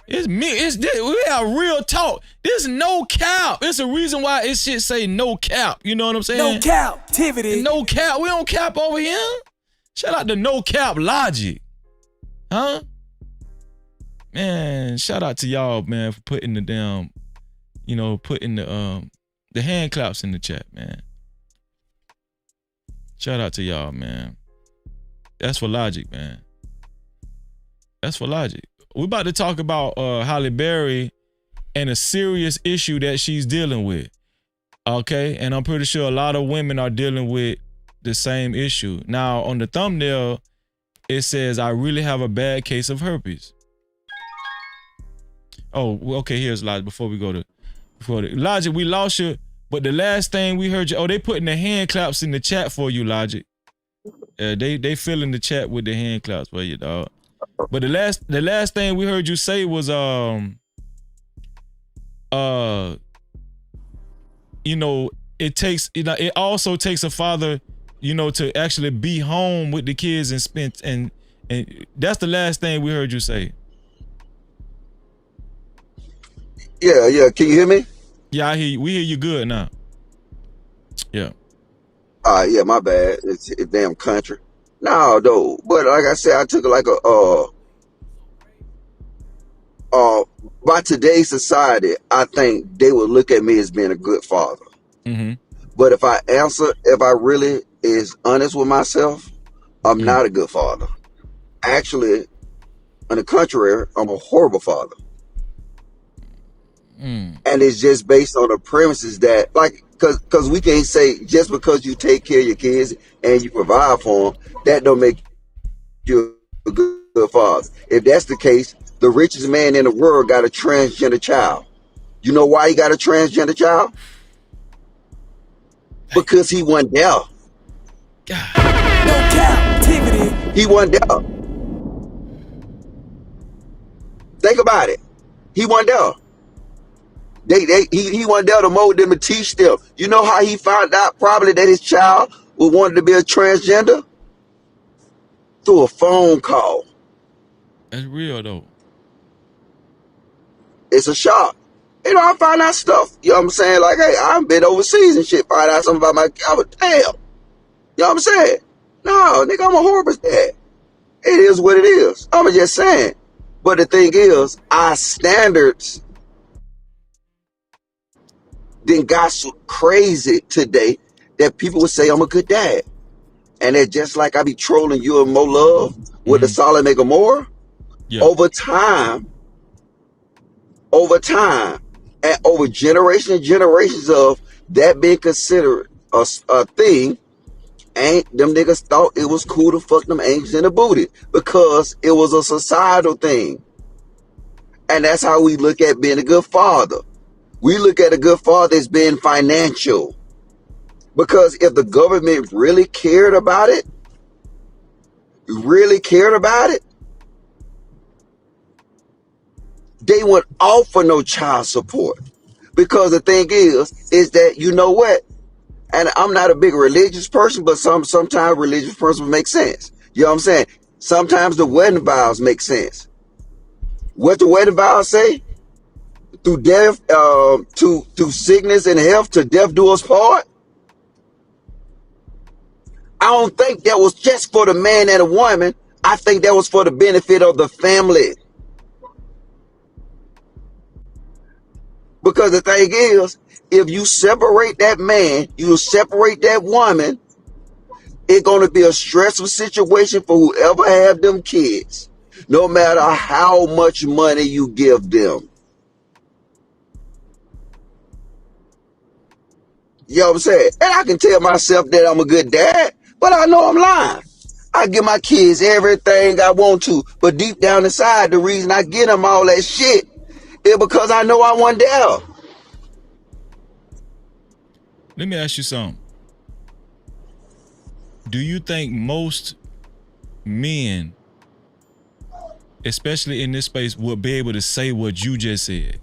It's me. We have real talk. This no cap. It's a reason why it shit say no cap. You know what I'm saying? No Cap-tivity. No cap. We don't cap over here. Shout out to No Cap Logic. Huh? Man, shout out to y'all, man, for putting the damn, you know, putting the hand claps in the chat, man. Shout out to y'all, man. That's for Logic, man. That's for Logic. We're about to talk about Halle Berry and a serious issue that she's dealing with. Okay? And I'm pretty sure a lot of women are dealing with the same issue. Now, on the thumbnail, it says, I really have a bad case of herpes. Oh, okay, here's Logic before Logic, we lost you, but the last thing we heard you, they putting the hand claps in the chat for you, Logic. They filling the chat with the hand claps for you, dog. But the last thing we heard you say was you know, it also takes a father, you know, to actually be home with the kids and spend and that's the last thing we heard you say. Yeah. Can you hear me? Yeah, I hear you. We hear you good now. Yeah. Yeah, my bad. It's damn country. No, though. But like I said, I took it like by today's society, I think they would look at me as being a good father. Mm-hmm. But if I really is honest with myself, I'm not a good father. Actually, on the contrary, I'm a horrible father. And it's just based on the premises that, like, because we can't say just because you take care of your kids and you provide for them, that don't make you a good father. If that's the case, the richest man in the world got a transgender child. You know why he got a transgender child? Because he wasn't there. No Cap-tivity. He wasn't there. Think about it. He wasn't there. He wasn't there to mold them and teach them. You know how he found out probably that his child wanted to be a transgender? Through a phone call. That's real though. It's a shock. You know, I find out stuff. You know what I'm saying? Like, hey, I've been overseas and shit. Find out something about my child. Damn. You know what I'm saying? No, nigga, I'm a horrible dad. It is what it is. I'm just saying. But the thing is, our standards then got so crazy today that people would say I'm a good dad. And it's just like I be trolling you and Mo Love with the Solid Mega More. Yeah. Over time, and over generations of that being considered a thing, and them niggas thought it was cool to fuck them angels in the booty because it was a societal thing. And that's how we look at being a good father. We look at a good father as being financial. Because if the government really cared about it, they wouldn't offer no child support. Because the thing is that, you know what? And I'm not a big religious person, but sometimes religious person make sense. You know what I'm saying? Sometimes the wedding vows make sense. What the wedding vows say? Through death, through sickness and health, to death do us part. I don't think that was just for the man and the woman. I think that was for the benefit of the family. Because the thing is, if you separate that man, you separate that woman, it's going to be a stressful situation for whoever have them kids, no matter how much money you give them. You know what I'm saying? And I can tell myself that I'm a good dad, but I know I'm lying. I give my kids everything I want to, but deep down inside, the reason I get them all that shit is because I know I want there. Let me ask you something. Do you think most men, especially in this space, will be able to say what you just said?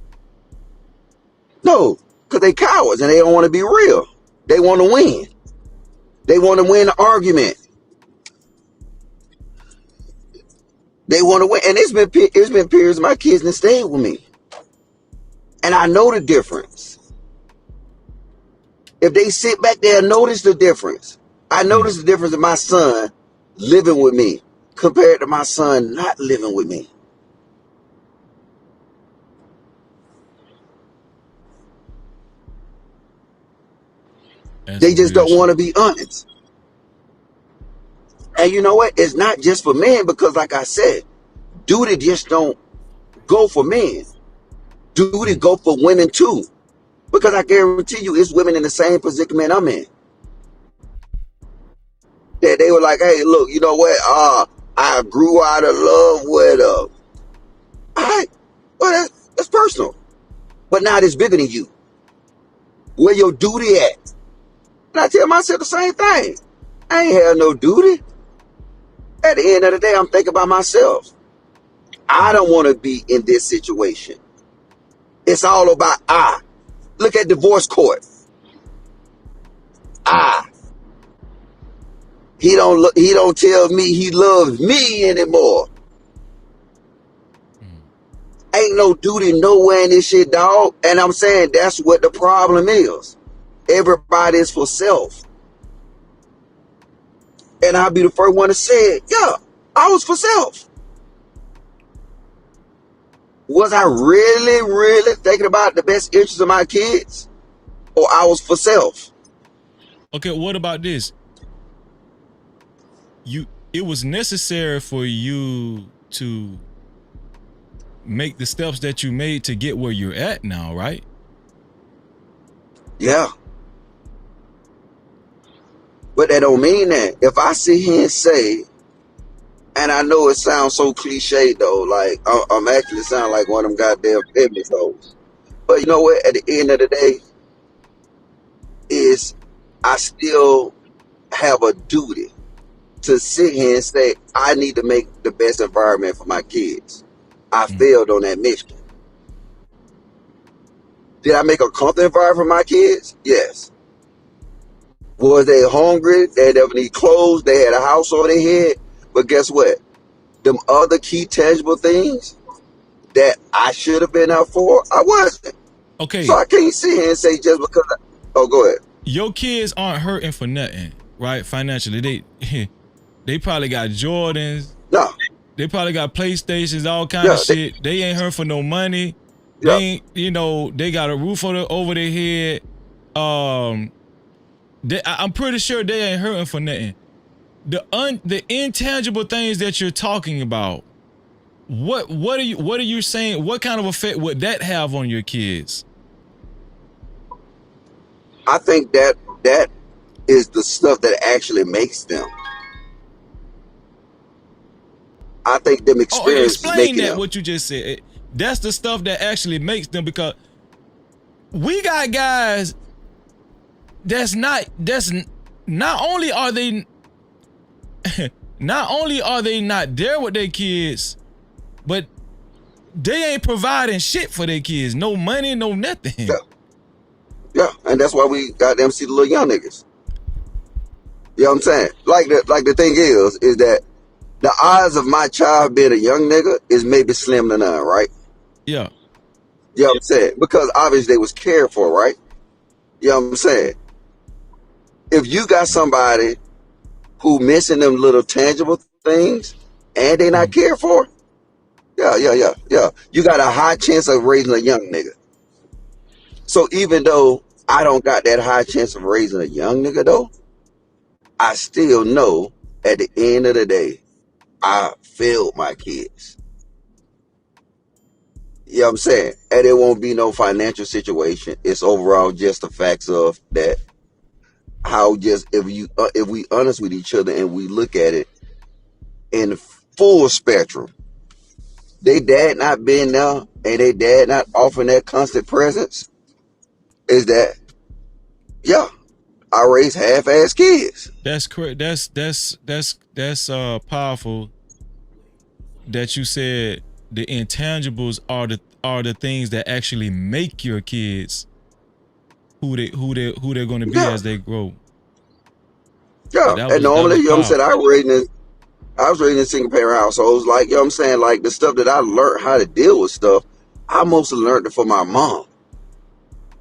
No, because they cowards and they don't want to be real. They want to win. They want to win the argument. They want to win. And it's been periods my kids done stayed with me. And I know the difference. If they sit back there and notice the difference. I notice the difference in my son living with me compared to my son not living with me. They just don't want to be honest. And you know what? It's not just for men, because like I said, duty just don't go for men. Duty go for women too. Because I guarantee you, it's women in the same predicament I'm in. That they were like, hey, look, you know what? I grew out of love with her. All right. Well, that's personal. But now it's bigger than you. Where your duty at? And I tell myself the same thing. I ain't have no duty. At the end of the day, I'm thinking about myself. I don't want to be in this situation. It's all about I. Look at divorce court. He don't tell me he loves me anymore. Ain't no duty nowhere in this shit, dog. And I'm saying that's what the problem is. Everybody is for self. And I'll be the first one to say it. Yeah, I was for self. Was I really, really thinking about the best interests of my kids? Or I was for self? Okay, what about this? It was necessary for you to make the steps that you made to get where you're at now, right? Yeah. But that don't mean that. If I sit here and say, and I know it sounds so cliche though, like I'm actually sound like one of them goddamn business hoes. But you know what? At the end of the day, is I still have a duty to sit here and say, I need to make the best environment for my kids. I failed on that mission. Did I make a comfortable environment for my kids? Yes. Was they hungry? They never need clothes. They had a house over their head. But guess what? Them other key tangible things that I should have been out for, I wasn't. Okay. So I can't sit here and say just because go ahead. Your kids aren't hurting for nothing, right? Financially. They probably got Jordans. No. They probably got PlayStations, all kind of shit. They ain't hurt for no money. They ain't, they got a roof over their head. I'm pretty sure they ain't hurting for nothing. The intangible things that you're talking about, what are you saying? What kind of effect would that have on your kids? I think that is the stuff that actually makes them. I think them experiences explain that, what you just said. That's the stuff that actually makes them, because we got guys that's not only are they not there with their kids, but they ain't providing shit for their kids. No money, no nothing. Yeah, and that's why we goddamn see the little young niggas. You know what I'm saying? Like the thing is that the odds of my child being a young nigga is maybe slim to none, right? Yeah. You know what I'm saying? Because obviously they was cared for, right? You know what I'm saying? If you got somebody who missing them little tangible things and they not cared for, yeah. You got a high chance of raising a young nigga. So even though I don't got that high chance of raising a young nigga though, I still know at the end of the day, I failed my kids. You know what I'm saying? And it won't be no financial situation. It's overall just the facts of that. How just if we honest with each other and we look at it in full spectrum, they dad not being there and they dad not offering that constant presence. Is that yeah? I raise half-ass kids. That's correct. That's powerful that you said the intangibles are the things that actually make your kids who they're going to be as they grow. Yeah, and normally, you know what I'm saying, I was raised in single parent households. Like, you know what I'm saying, like the stuff that I learned how to deal with stuff, I mostly learned it from my mom.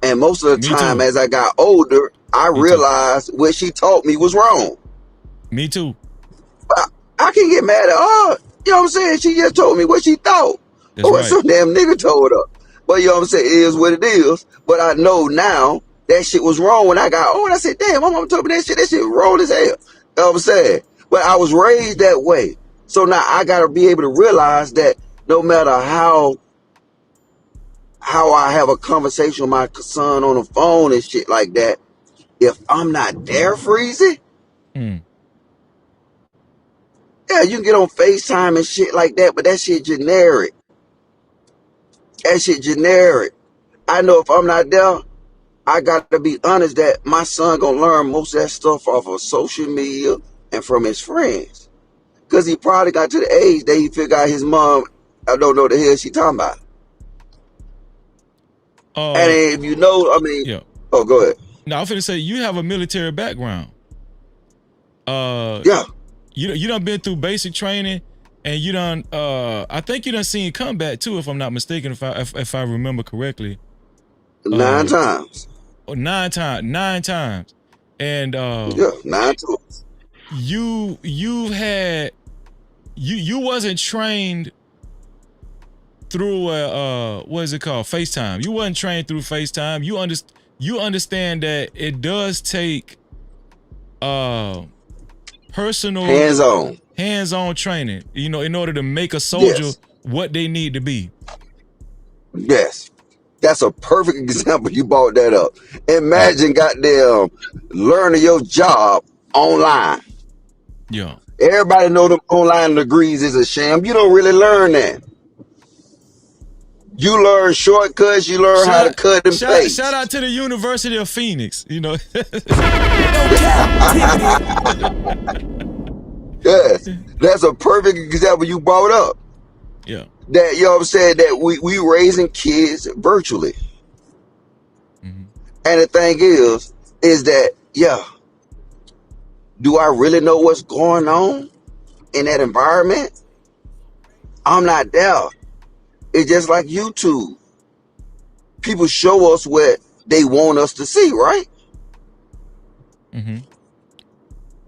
And most of the time, as I got older, I realized what she taught me was wrong. Me too. But I can't get mad at her. You know what I'm saying? She just told me what she thought. Or what some damn nigga told her. But you know what I'm saying? It is what it is. But I know now that shit was wrong when I got old. I said, damn, my mom told me that shit. That shit was wrong as hell. You know what I'm saying? But I was raised that way. So now I got to be able to realize that no matter how I have a conversation with my son on the phone and shit like that, if I'm not there, Freezy, yeah, you can get on FaceTime and shit like that, but that shit generic. That shit generic. I know if I'm not there, I got to be honest that my son gonna learn most of that stuff off of social media and from his friends. Because he probably got to the age that he figured out his mom, I don't know the hell she talking about. And if you know, I mean, oh, go ahead. No, I'm finna say you have a military background. Yeah. You done been through basic training, and you done. I think you done seen combat too, if I'm not mistaken, if I remember correctly. 9 times. Oh, 9 times, and yeah, 9 times. You wasn't trained through what is it called, FaceTime. You wasn't trained through FaceTime. You understand that it does take personal hands-on training, you know, in order to make a soldier what they need to be. Yes. That's a perfect example. You brought that up. Imagine goddamn learning your job online. Yeah. Everybody know them online degrees is a sham. You don't really learn that. You learn shortcuts. You learn how to cut and paste. Shout out to the University of Phoenix. You know. Yes, that's a perfect example you brought up. Yeah. That, you know what I'm saying, that we raising kids virtually. And the thing is that, yeah, do I really know what's going on in that environment? I'm not there. It's just like YouTube. People show us what they want us to see, right?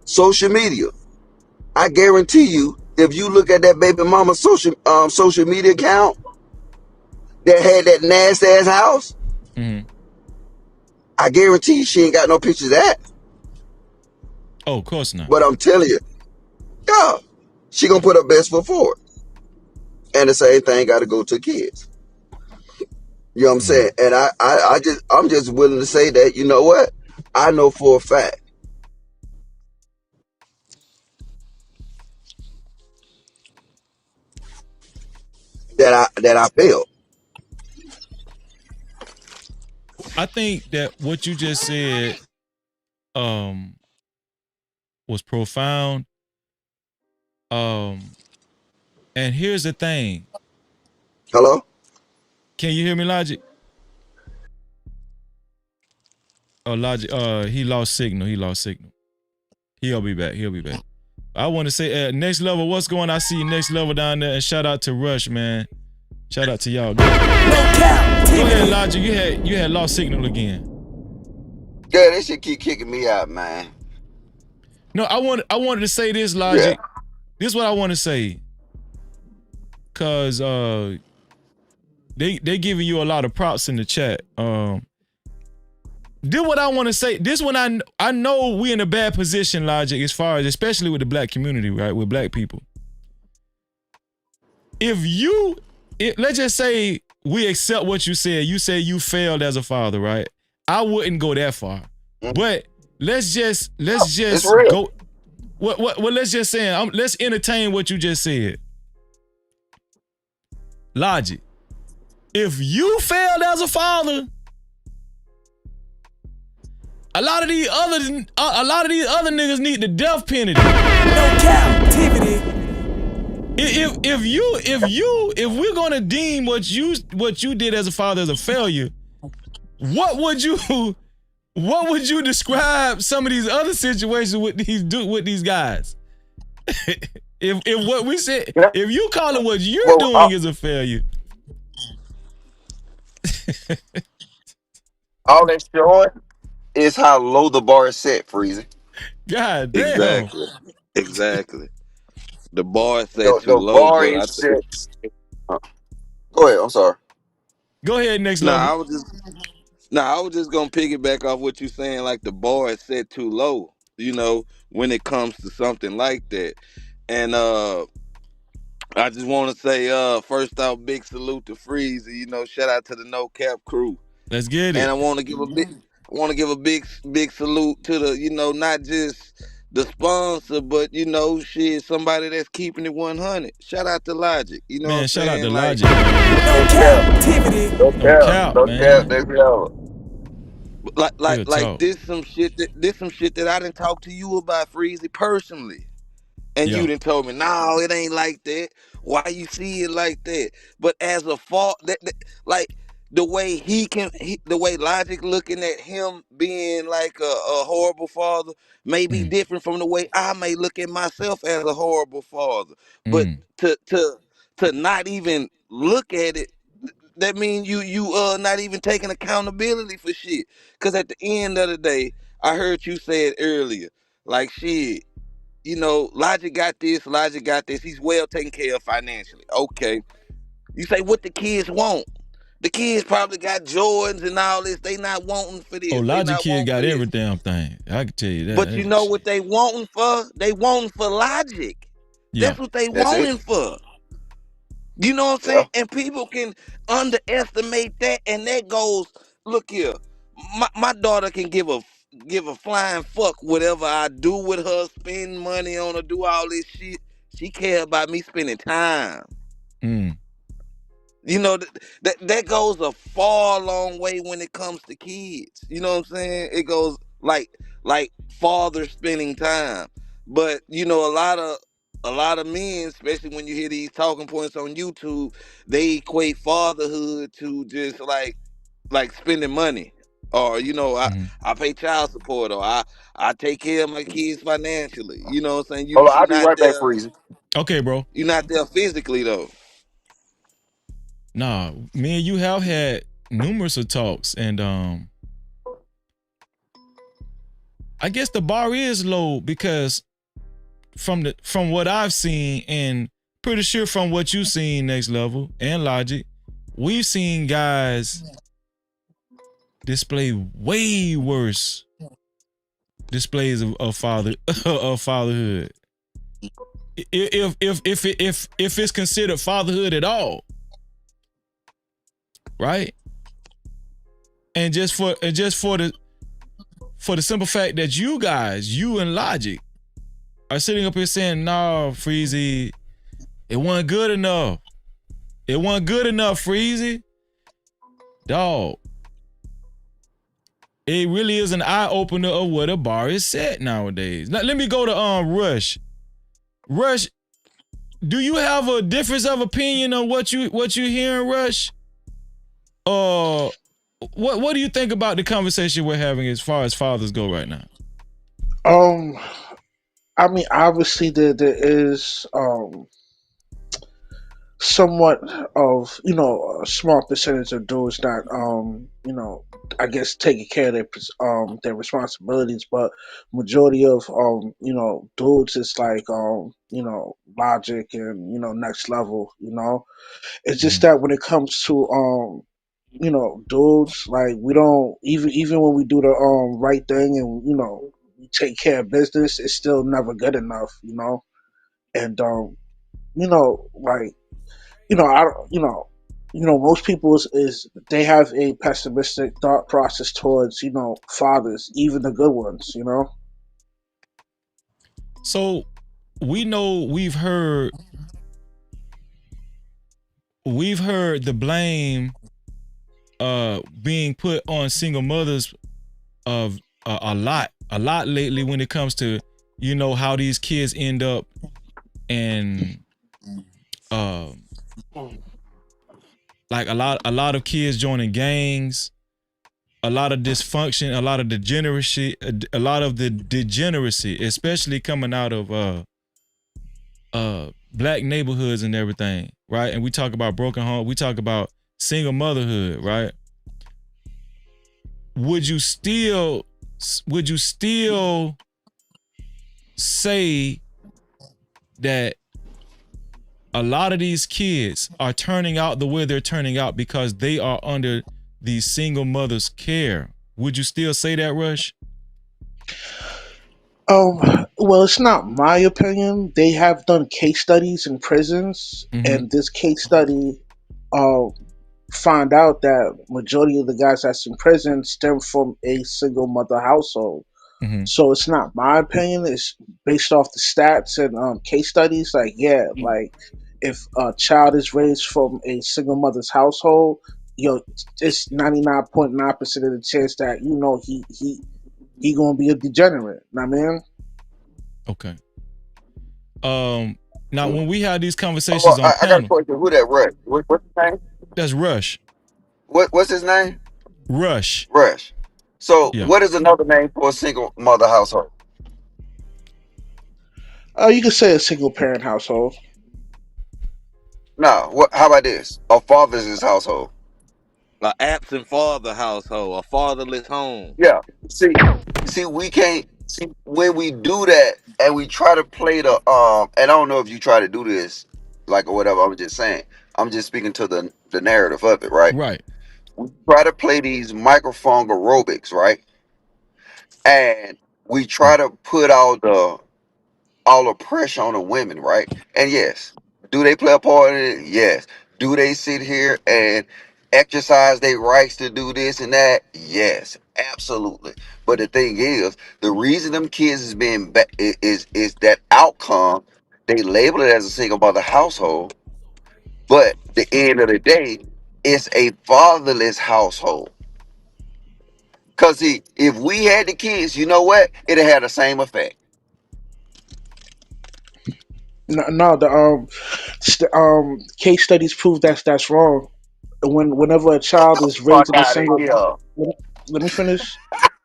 Social media. I guarantee you, if you look at that baby mama social media account that had that nasty ass house, I guarantee you she ain't got no pictures of that. Oh, of course not. But I'm telling you, yeah, she gonna put her best foot forward. And the same thing got to go to kids. You know what I'm saying? And I'm just willing to say that, you know what? I know for a fact that I failed. I think that what you just said was profound. And here's the thing. Hello? Can you hear me, Logic? Oh, Logic. He lost signal. He'll be back. I want to say, Next Level, what's going on? I see Next Level down there, and shout out to Rush, man. Shout out to y'all. Go ahead, Logic. You had lost signal again. Yeah, this shit keep kicking me out, man. No, I wanted to say this, Logic. Yeah. This is what I want to say. Cause they giving you a lot of props in the chat. This what I want to say. This one I know we in a bad position, Logic, as far as especially with the black community, right? With black people. Let's just say we accept what you said. You say you failed as a father, right? I wouldn't go that far. But let's just go. What let's just say, let's entertain what you just said. Logic. If you failed as a father, a lot of these other niggas need the death penalty. No captivity. If we're gonna deem what you did as a father as a failure, what would you describe some of these other situations with these guys? if what we said, if you call it what you're doing is a failure. All that's showing is how low the bar is set, Freezy. God damn. Exactly. The bar is set too The low, bar but is set. Go ahead. I'm sorry. Go ahead, Next Level. I was just gonna piggyback off what you're saying. Like the bar is set too low, when it comes to something like that. And I just want to say, first off, big salute to Freezy. Shout out to the No Cap crew. Let's get it. And I want to give a big salute to the, not just the sponsor, but somebody that's keeping it 100. Shout out to Logic. You know man, what I'm shout saying? out to Logic. No captivity. No cap, nigga. Like this some shit that I didn't talk to you about, Freezy, personally. And you done told me, no, it ain't like that. Why you see it like that? But as a fault, like the way the way Logic looking at him being like a horrible father may be different from the way I may look at myself as a horrible father. But to not even look at it, that means you not even taking accountability for shit. Cause at the end of the day, I heard you say it earlier, like shit. Logic got this. He's well taken care of financially. Okay. You say what the kids want. The kids probably got Jordans and all this. They not wanting for this. Oh, Logic kid got every damn thing. I can tell you that. But you know what they wanting for? They wanting for Logic. Yeah. That's what they wanting for. You know what I'm saying? And people can underestimate that. And that goes, look here, my daughter can give a flying fuck whatever I do with her, spend money on her, do all this shit. She care about me spending time. That goes a far long way when it comes to kids. You know what I'm saying? It goes like father spending time. But a lot of men, especially when you hear these talking points on YouTube, they equate fatherhood to just like spending money. Or, I pay child support, or I take care of my kids financially. You know what I'm saying? Hold on, I'll be right back, Freezy. Okay, bro. You're not there physically, though. Nah, me and you have had numerous of talks, and I guess the bar is low because from what I've seen, and pretty sure from what you've seen, Next Level and Logic, we've seen guys display way worse displays of fatherhood. If it's considered fatherhood at all, right? And just for the simple fact that you and Logic are sitting up here saying, "No, Freezy, it wasn't good enough. It wasn't good enough, Freezy." Dog. It really is an eye opener of what a bar is set nowadays. Now, let me go to Rush. Rush, do you have a difference of opinion on what you hearing, Rush? What do you think about the conversation we're having as far as fathers go right now? Um, I mean, obviously there is somewhat of a small percentage of dudes that I guess taking care of their responsibilities, but majority of dudes is like logic and next level. It's just that when it comes to dudes, like we don't even when we do the right thing and we take care of business, it's still never good enough. And like I most people is they have a pessimistic thought process towards fathers, even the good ones. So we know we've heard the blame being put on single mothers of a lot lately when it comes to how these kids end up and like a lot of kids joining gangs, a lot of dysfunction, a lot of degeneracy, especially coming out of black neighborhoods and everything, right? And we talk about broken home, we talk about single motherhood, right? Would you still say that a lot of these kids are turning out the way they're turning out because they are under the single mother's care? Would you still say that, Rush? Well, it's not my opinion. They have done case studies in prisons, Mm-hmm. and this case study uh, find out that majority of the guys that's in prison stem from a single mother household. Mm-hmm. So it's not my opinion. It's based off the stats and case studies. Like, yeah, like if a child is raised from a single mother's household, it's 99.9% of the chance that he gonna be a degenerate. Know what I mean? Okay. Now when we had these Oh, conversations on I got a panel, question. Who that Rush? What's his name? that's Rush. What's his name? Rush. Rush. So Yeah. what is another name for a single mother household? You could say a single parent household. No. What? How about this? A father's household. An absent father household, a fatherless home. Yeah. See, we can't see when we do that and we try to play the and I don't know if you try to do this like or whatever. I'm just saying. I'm just speaking to the narrative of it, right? Right. We try to play these microphone aerobics, right? And we try to put all the pressure on the women, right? And yes, do they play a part in it? Yes. Do they sit here and exercise their rights to do this and that? Yes, absolutely. But the thing is, the reason them kids is being is that outcome. They label it as a single mother household, but the end of the day, it's a fatherless household. Cause see, if we had the kids, you know what? It'd have the same effect. No, case studies prove that's wrong. Whenever a child is Fuck raised in a out of single, here. let me finish.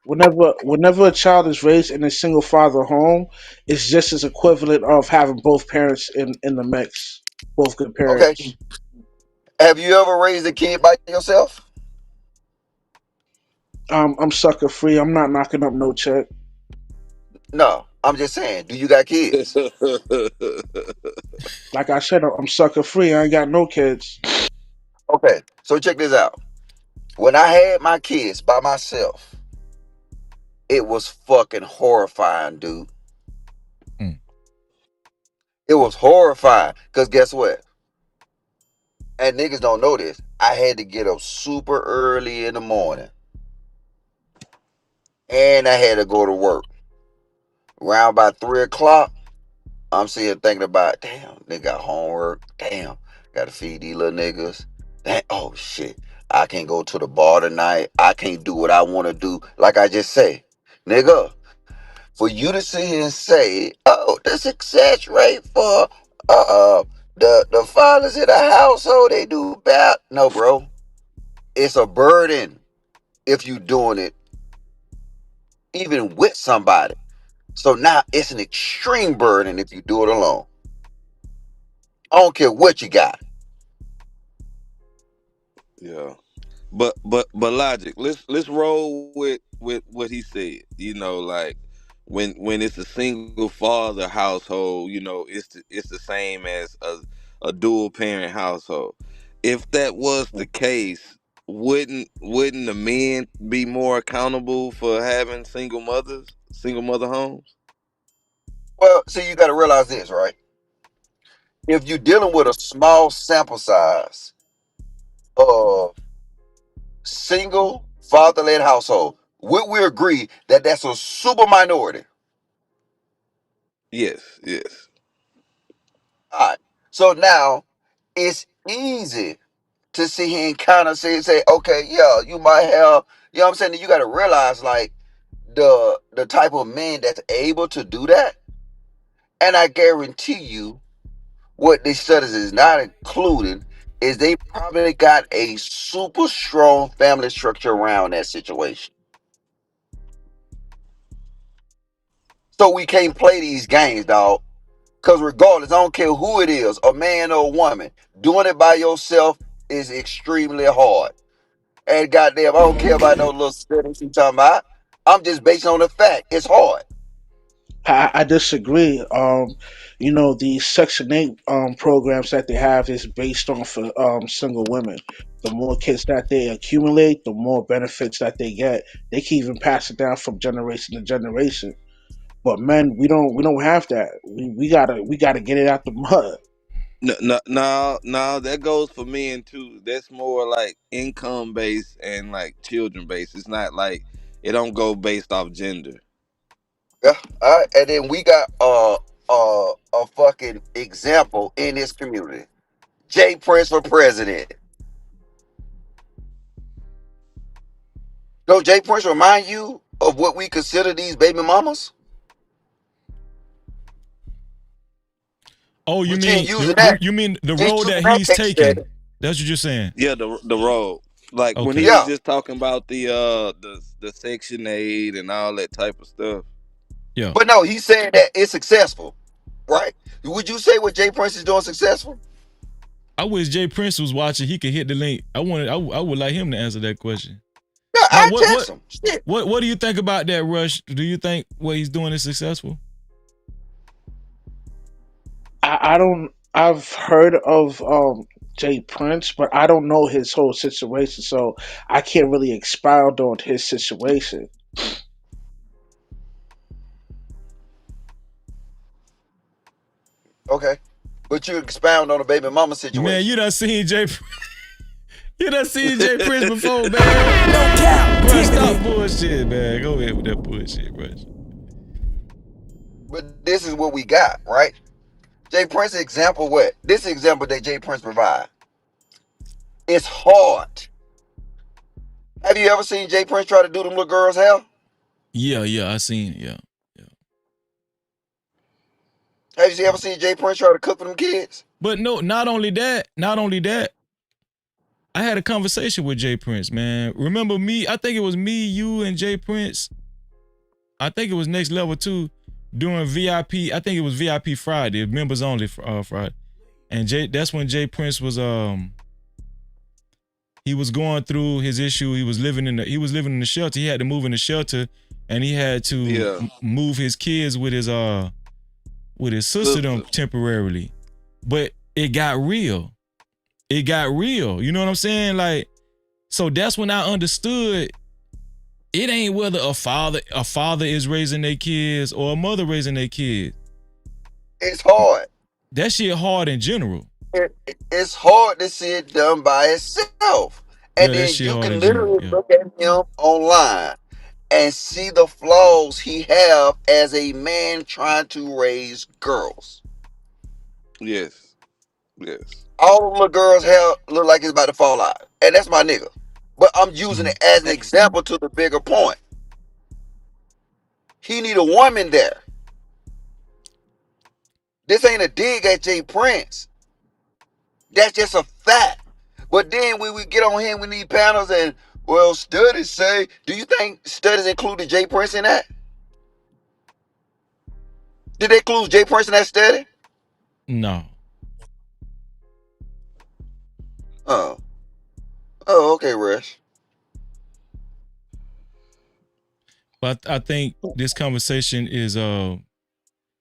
Whenever a child is raised in a single father home, it's just as equivalent of having both parents in the mix, both good Okay. parents. Have you ever raised a kid by yourself? I'm sucker free. I'm not knocking up no check. No. I'm just saying, do you got kids? Like I said, I'm sucker free. I ain't got no kids. Okay. So check this out. When I had my kids by myself, it was fucking horrifying, dude. Mm. It was horrifying. Cause guess what? And niggas don't know this. I had to get up super early in the morning. And I had to go to work. Around about 3 o'clock, I'm sitting thinking about, damn, nigga got homework. Damn, gotta feed these little niggas. Oh shit, I can't go to the bar tonight. I can't do what I want to do. Like I just say, nigga, for you to sit here and say, oh, the success rate for The fathers in the household, they do bad. No, bro, it's a burden if you doing it even with somebody. So now it's an extreme burden if you do it alone. I don't care what you got. Yeah. But logic. Let's roll with what he said. You know, like when it's a single father household, you know, it's the same as a dual parent household. If that was the case, wouldn't the men be more accountable for having single mother homes? Well, see, you got to realize this, right? If you're dealing with a small sample size of single father-led household, would we agree that that's a super minority? Yes, yes. All right. So now it's easy to sit here and kind of say, okay, yeah, you might have, you know what I'm saying? You got to realize like the type of man that's able to do that. And I guarantee you, what these studies is not including is they probably got a super strong family structure around that situation. So we can't play these games, dog. Because regardless, I don't care who it is, a man or a woman, doing it by yourself is extremely hard. And goddamn, I don't care about no little studies you talking about. I'm just based on the fact it's hard. I disagree. The Section 8 programs that they have is based on for single women. The more kids that they accumulate, the more benefits that they get. They can even pass it down from generation to generation. But men, we don't have that. We gotta get it out the mud. No, no, no, no, that goes for men too. That's more like income based and like children based. It's not like it don't go based off gender. Yeah. All right. And then we got a fucking example in this community. Jay Prince for president. Don't Jay Prince remind you of what we consider these baby mamas? Oh, you We mean just using that. you mean the Just road using that that he's case taking? study. That's what you're saying. Yeah, the road. Like when he Okay. was Yeah. just talking about the Section 8 and all that type of stuff. Yeah. But no, he's saying that it's successful, right? Would you say what Jay Prince is doing successful? I wish Jay Prince was watching. He could hit the link. I would like him to answer that question. Yeah, Now, I text him. Shit. what do you think about that, Rush? Do you think what he's doing is successful? I don't. I've heard of Jay Prince, but I don't know his whole situation, so I can't really expound on his situation. Okay. But you expound on the baby mama Man, situation. you done seen Jay. You done seen Jay Prince before, man. No cap, Bro, TBD. stop bullshit, man. Go ahead with that bullshit, bro. But this is what we got, right? Jay Prince example what? This example that Jay Prince provide. It's hard. Have you ever seen Jay Prince try to do them little girls' hair? Yeah, I seen it. Yeah. Have you ever seen Jay Prince try to cook for them kids? But no, not only that. I had a conversation with Jay Prince, man. Remember me? I think it was me, you, and Jay Prince. I think it was Next Level 2 doing VIP. I think it was VIP Friday, members only Friday. And that's when Jay Prince was he was going through his issue. He was living in the shelter. He had to move in the shelter, and he had to move his kids with his sister them temporarily. But it got real. You know what I'm saying? Like, so that's when I understood it ain't whether a father is raising their kids or a mother raising their kids. It's hard. That shit hard in general. It's hard to see it done by itself. And Yeah, that then shit you hard can in general. literally Yeah. look at him online and see the flaws he have as a man trying to raise girls. Yes. All of the girls' hair look like it's about to fall out. And that's my nigga. But I'm using it as an example to the bigger point. He need a woman there This ain't a dig at Jay Prince. That's just a fact. But then when we get on here with these panels and, well, studies say, do you think studies included Jay Prince in that? Did they include Jay Prince in that study? No. Oh. Oh, okay, Rush. But I think this conversation is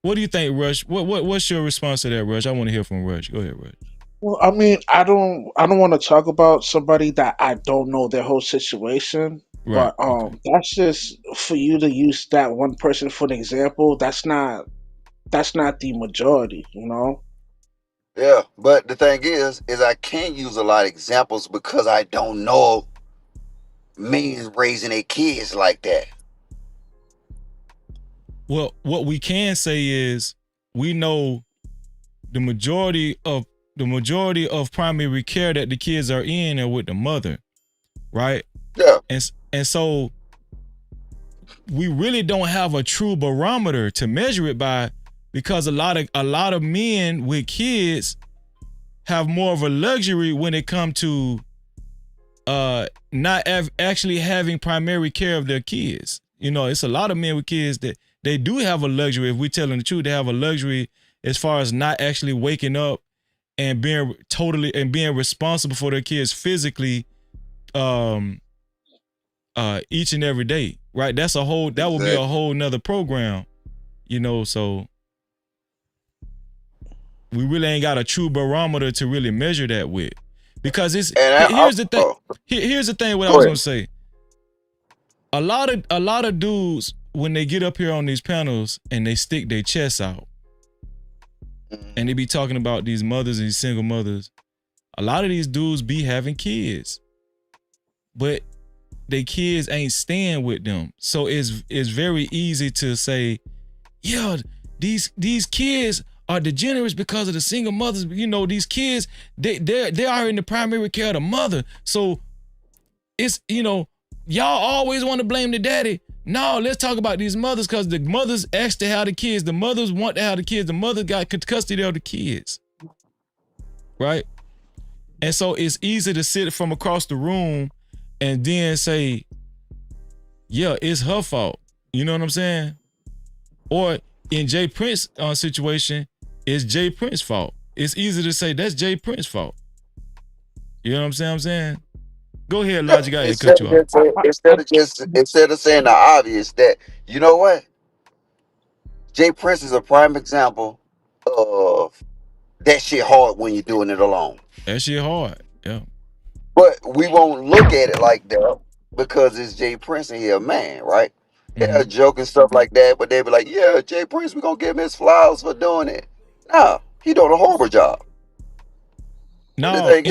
what do you think, Rush? What's your response to that, Rush? I want to hear from Rush. Go ahead, Rush. Well, I mean, I don't want to talk about somebody that I don't know their whole situation, Right. but that's just for you to use that one person for an example. That's not the majority, you know. Yeah, but the thing is I can't use a lot of examples because I don't know men raising their kids like that. Well, what we can say is we know the majority of primary care that the kids are in are with the mother, right? Yeah. And so we really don't have a true barometer to measure it by, because a lot of men with kids have more of a luxury when it comes to not actually having primary care of their kids. You know, it's a lot of men with kids that they do have a luxury. If we're telling the truth, they have a luxury as far as not actually waking up and being responsible for their kids physically each and every day, right? That would be a whole nother program, you know. So we really ain't got a true barometer to really measure that with, because here's the thing. Here's the thing. What I was gonna say. A lot of dudes, when they get up here on these panels and they stick their chests out, and they be talking about these mothers and these single mothers, a lot of these dudes be having kids, but their kids ain't staying with them. So it's very easy to say, yeah, these kids are degenerates because of the single mothers. You know, these kids, they are in the primary care of the mother. So it's, you know, y'all always want to blame the daddy. No, let's talk about these mothers, because the mothers asked to have the kids. The mothers want to have the kids. The mother got custody of the kids, right? And so it's easy to sit from across the room and then say, yeah, it's her fault. You know what I'm saying? Or in Jay Prince situation, it's Jay Prince's fault. It's easy to say that's Jay Prince's fault. You know what I'm saying? Go ahead, Logic. I cut you off. Instead of saying the obvious, that, you know what, Jay Prince is a prime example of that shit hard when you're doing it alone. That shit hard, yeah. But we won't look at it like that because it's Jay Prince and he a man, right? Yeah, joke and stuff like that, but they be like, yeah, Jay Prince, we gonna give him his flowers for doing it. No, he doing a horrible job. No,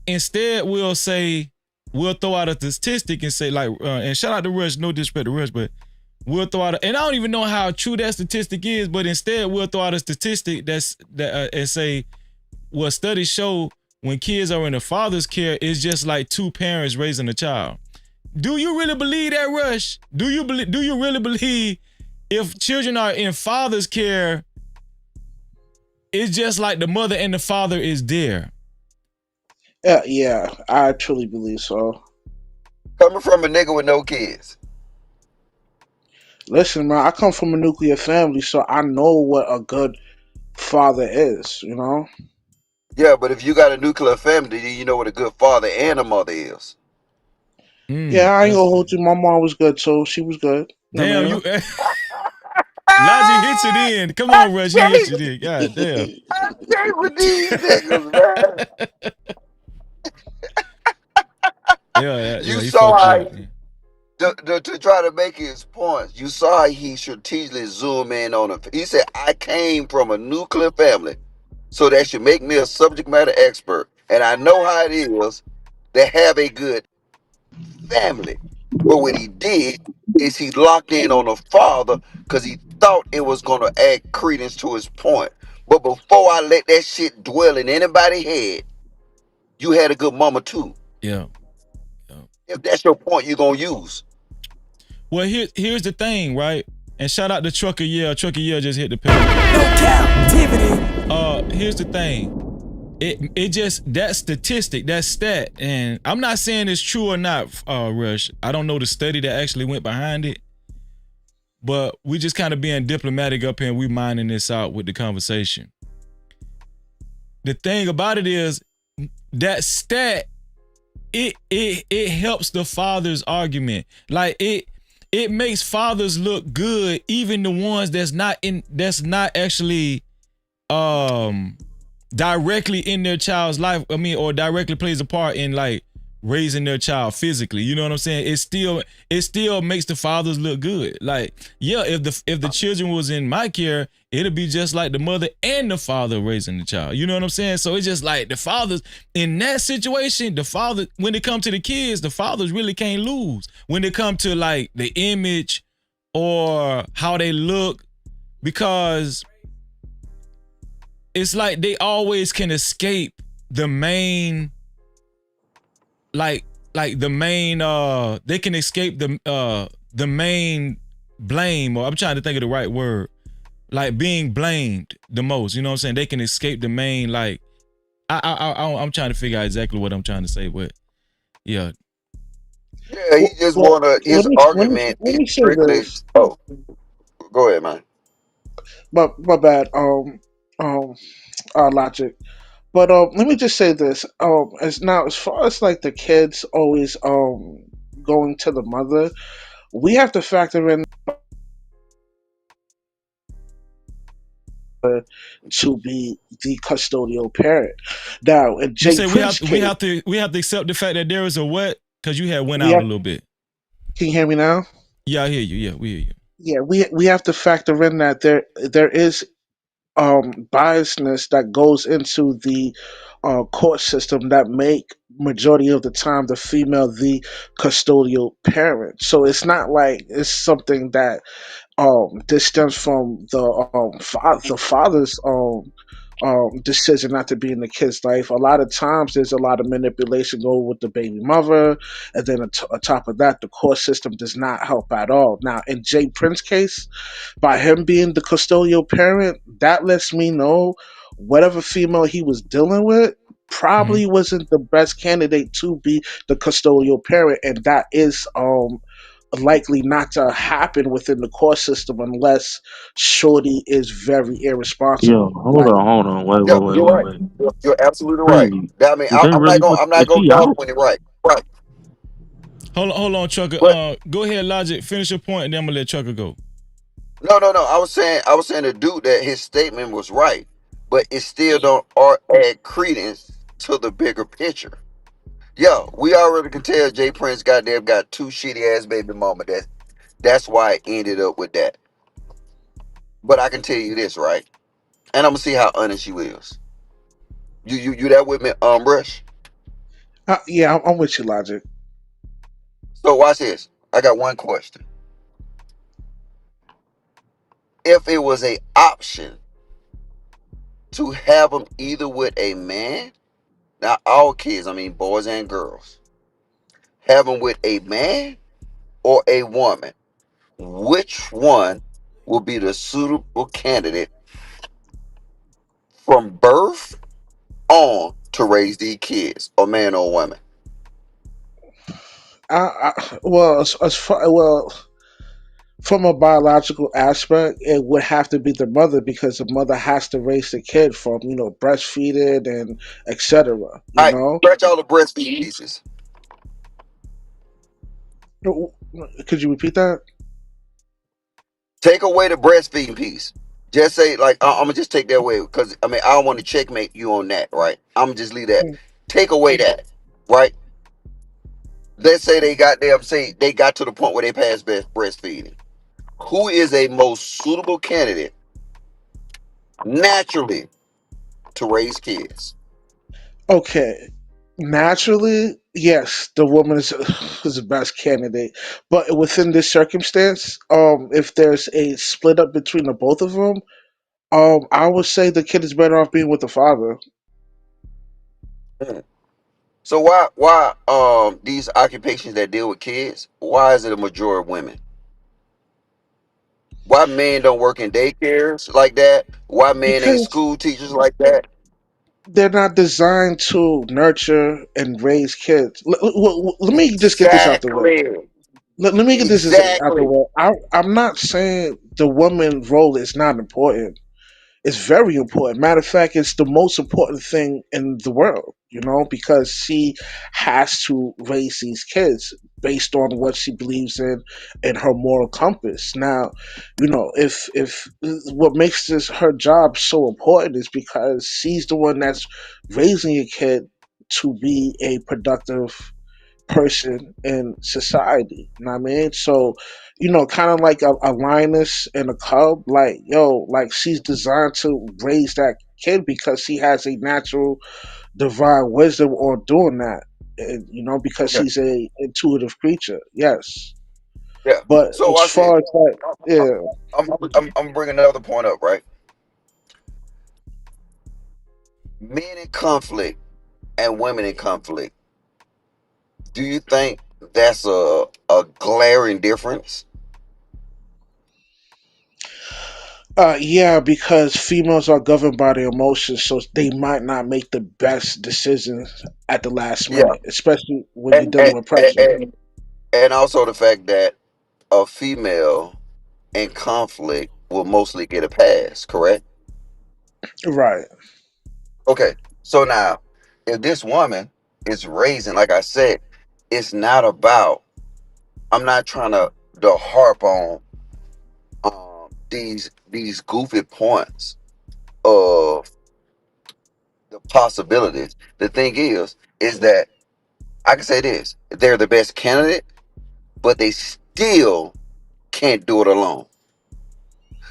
instead we'll throw out a statistic and say, like, and shout out to Rush, no disrespect to Rush, but we'll throw out and I don't even know how true that statistic is, but instead we'll throw out a statistic and say, well, studies show when kids are in a father's care, it's just like two parents raising a child. Do you really believe that, Rush? Do you really believe if children are in father's care, it's just like the mother and the father is there? Yeah, I truly believe so. Coming from a nigga with no kids. Listen, man, I come from a nuclear family, so I know what a good father is, you know? Yeah, but if you got a nuclear family, then you know what a good father and a mother is. Yeah, I ain't gonna hold you. My mom was good too. She was good. Damn, you Logic hits it in. Come on, Rush, he hits it in. God damn. I stay with these niggas, man. You saw how to try to make his points. You saw how he strategically zoom in on him. He said, I came from a nuclear family, so that should make me a subject matter expert. And I know how it is to have a good family. But what he did is he locked in on the father because he thought it was going to add credence to his point. But before I let that shit dwell in anybody's head, you had a good mama too. Yeah. If that's your point, you're going to use. Well, here's the thing, right? And shout out to Trucker Yeah. Trucker Yeah just hit the page. No captivity. Here's the thing. It just, that statistic, that stat, and I'm not saying it's true or not, Rush. I don't know the study that actually went behind it. But we just kind of being diplomatic up here and we minding this out with the conversation. The thing about it is that stat, it helps the father's argument. Like it makes fathers look good, even the ones that's not actually directly in their child's life. I mean, or directly plays a part in like raising their child physically. You know what I'm saying? It still makes the fathers look good. Like, yeah, if the children was in my care, it'll be just like the mother and the father raising the child. You know what I'm saying? So it's just like the fathers in that situation, the father, when it comes to the kids, the fathers really can't lose. When it comes to like the image or how they look, because it's like they always can escape the main, like the main, they can escape the main blame, or I'm trying to think of the right word, like being blamed the most. You know what I'm saying? They can escape the main, like, I'm trying to figure out exactly what I'm trying to say, but yeah. Yeah, he just his argument is strictly. Oh, go ahead, man. My bad. Logic. But let me just say this. As far as like the kids always going to the mother, we have to factor in to be the custodial parent. Now, in You Jay say Prince's case, we have to accept the fact that there is a what? Because you had went we out a have. little bit. Can you hear me now? Yeah, I hear you. Yeah, we hear you. Yeah, we have to factor in that there is biasness that goes into the court system that make majority of the time the female the custodial parent. So it's not like it's something that this stems from the father's decision not to be in the kid's life. A lot of times there's a lot of manipulation going with the baby mother, and then on top of that, the court system does not help at all. Now, in Jay Prince's case, by him being the custodial parent, that lets me know whatever female he was dealing with probably wasn't the best candidate to be the custodial parent, and that is likely not to happen within the court system unless Shorty is very Yo, irresponsible. hold Like, on, hold on. Wait, Yeah, wait, wait, you're wait, right. wait. You're absolutely right. Crazy. I mean, Is they really I'm not is gonna she dog out? when it right. Right. Hold on, Trucker. But Go ahead, Logic. Finish your point, and then I'm gonna let Trucker go. no. I was saying the dude that his statement was right, but it still don't add credence to the bigger picture. Yeah, we already can tell Jay Prince goddamn got two shitty ass baby mama. That's why it ended up with that. But I can tell you this, right? And I'm gonna see how honest you is. You that with me, Rush? yeah, I'm with you, Logic. So watch this. I got one question. If it was a option to have them either with a man, not all kids, I mean boys and girls, have them with a man or a woman, which one will be the suitable candidate from birth on to raise these kids, a man or a woman? Well, as far well, from a biological aspect, it would have to be the mother because the mother has to raise the kid from breastfeeding and etc. All right, scratch all the breastfeeding pieces. Could you repeat that? Take away the breastfeeding piece. Just say like I'm gonna just take that away because I mean I don't want to checkmate you on that, right? I'm gonna just leave that. Take away that, right? Let's say they got to the point where they passed breastfeeding. Who is a most suitable candidate naturally to raise kids? Okay, naturally, yes, the woman is the best candidate. But within this circumstance, if there's a split up between the both of them, I would say the kid is better off being with the father. Hmm. So why these occupations that deal with kids? Why is it a majority of women? Why men don't work in daycares like that? Why men ain't Because school teachers like that? they're not designed to nurture and raise kids. Let me just get this out the way. Exactly. Let me get this out the Exactly. way. I'm not saying the woman role is not important. It's very important. Matter of fact, it's the most important thing in the world, because she has to raise these kids based on what she believes in and her moral compass. Now, if what makes this her job so important is because she's the one that's raising a kid to be a productive person in society. You know what I mean? So, kind of like a lioness and a cub, like she's designed to raise that kid because she has a natural divine wisdom on doing that. And, because Okay. she's a intuitive creature. Yes. Yeah. But So as watch this. far as yeah. I'm bringing another point up, right? Men in conflict and women in conflict. Do you think that's a glaring difference? Yeah, because females are governed by their emotions, so they might not make the best decisions at the last Yeah. minute, especially when you're And dealing and, with and, pressure. and and also the fact that a female in conflict will mostly get a pass, correct? Right. Okay. So now, if this woman is raising, like I said, it's not about, I'm not trying to harp on these goofy points of the possibilities. The thing is that I can say this: they're the best candidate, but they still can't do it alone.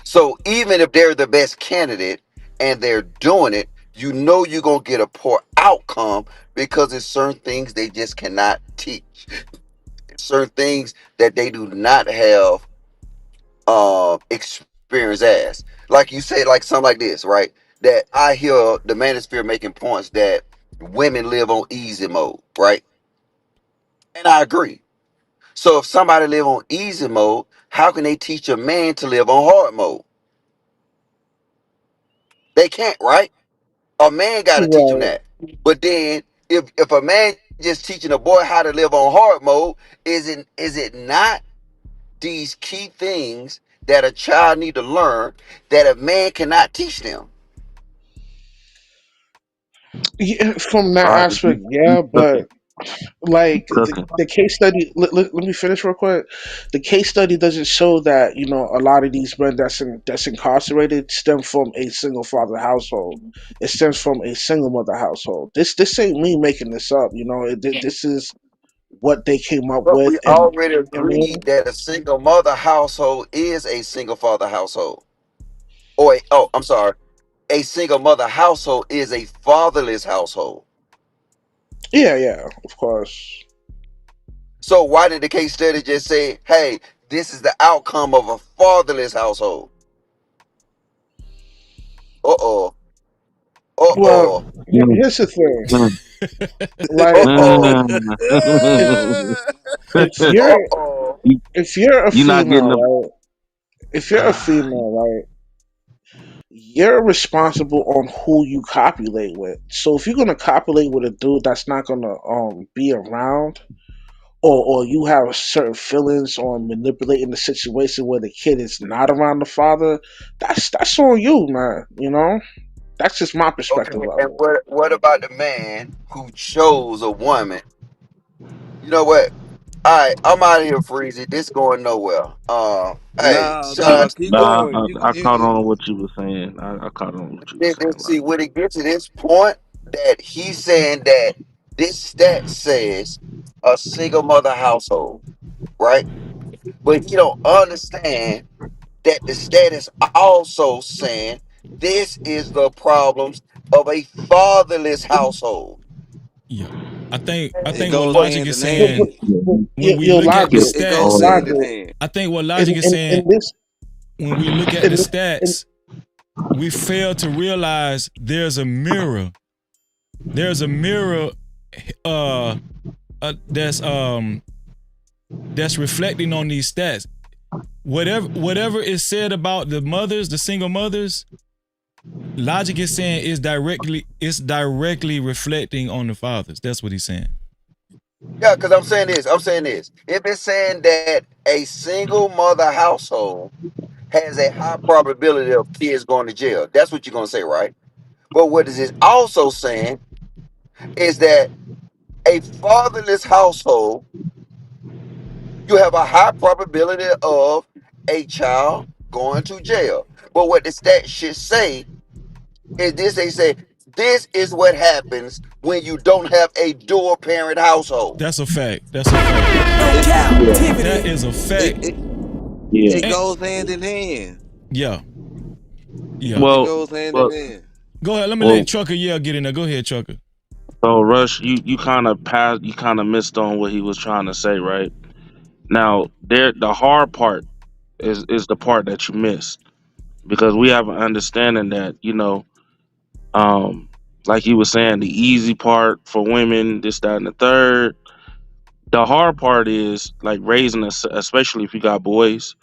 So even if they're the best candidate and they're doing it, you're gonna get a poor outcome because there's certain things they just cannot teach. Certain things that they do not have experience as. Like you said, like something like this, right? That I hear the manosphere making points that women live on easy mode, right? And I agree. So if somebody live on easy mode, how can they teach a man to live on hard mode? They can't, right? A man got to teach him Right. that. But then, if a man just teaching a boy how to live on hard mode, is it not these key things that a child need to learn that a man cannot teach them? Yeah, from that All right, aspect, you yeah, but cooking, like cooking. the case study, let me finish real quick. The case study doesn't show that a lot of these men that's incarcerated stem from a single father household. It stems from a single mother household. This ain't me making this up. This is what they came up But with, we and already I mean, agreed that a single mother household is a single father household. Or I'm sorry, a single mother household is a fatherless household. yeah, of course. So why did the case study just say, "Hey, this is the outcome of a fatherless household"? Uh oh. Uh Well, oh. here's the thing. Mm. Like, Uh oh. if if Uh you're oh. if you're a You not getting female, the. right? If you're a female, right, you're responsible on who you copulate with. So if you're gonna copulate with a dude that's not gonna be around, or you have certain feelings on manipulating the situation where the kid is not around the father, that's on you, man. That's just my Okay. perspective of And it. what about the man who chose a woman? You know what? All right, I'm out of here, Freezy. This going nowhere. Hey, No, shout no, out keep Nah, going. You, I caught you on what you were saying. I caught on what you were then saying. see when it gets to this point that he's saying that this stat says a single mother household, right? But he don't understand that the stat is also saying this is the problems of a fatherless household. Yeah. I think it what goes logic hand is in saying hand. when we Your look at the logic, It goes stats, hand in logic, hand. I think what logic is saying in this, when we look at the in stats, we fail to realize there's a mirror. There's a mirror uh, that's reflecting on these stats. whatever is said about the mothers, the single mothers, Logic is saying it's directly reflecting on the fathers. That's what he's saying. Yeah, because I'm saying this. If it's saying that a single mother household has a high probability of kids going to jail, that's what you're gonna say, right? But what is it also saying is that a fatherless household, you have a high probability of a child going to jail. But what the stat should say is this: they say this is what happens when you don't have a dual parent household. That's a fact. That's a fact. That is a fact. It goes hand in hand. Yeah. Yeah. It goes hand in hand. Go ahead. Let me let Trucker get in there. Go ahead, Trucker. So Rush, you kind of missed on what he was trying to say, right? Now, the hard part is the part that you missed, because we have an understanding that, like he was saying, the easy part for women, this, that, and the third. The hard part is like raising us, especially if you got boys.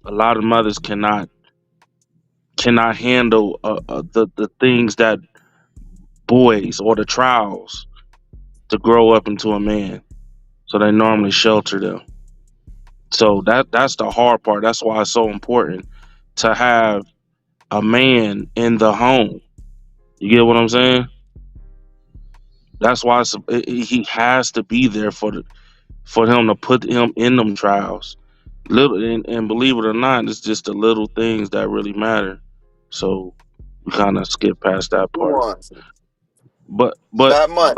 A lot of mothers cannot handle the things that boys, or the trials to grow up into a man. So they normally shelter them. So that's the hard part. That's why it's so important to have a man in the home. You get what I'm saying? That's why he has to be there for him to put him in them trials. And believe it or not, it's just the little things that really matter. So we kind of skip past that part. But Not much.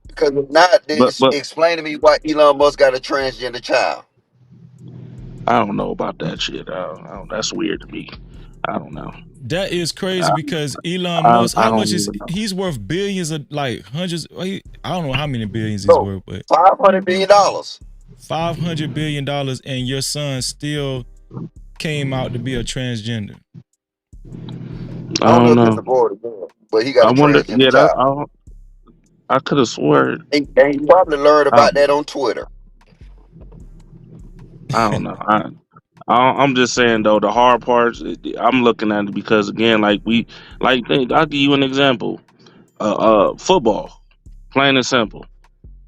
Because if not, explain to me why Elon Musk got a transgender child. I don't know about that shit. That's weird to me. I don't know. That is crazy because Elon Musk, how much is he's worth billions of hundreds? I don't know how many billions he's worth, but $500 billion. $500 billion, and your son still came out to be a transgender. I don't know if it's a boy or girl, but he got a transgender child. I could have sworn. And he probably learned about that on Twitter. I don't know. I'm just saying though, the hard parts, I'm looking at it because again, I'll give you an example. Football, plain and simple.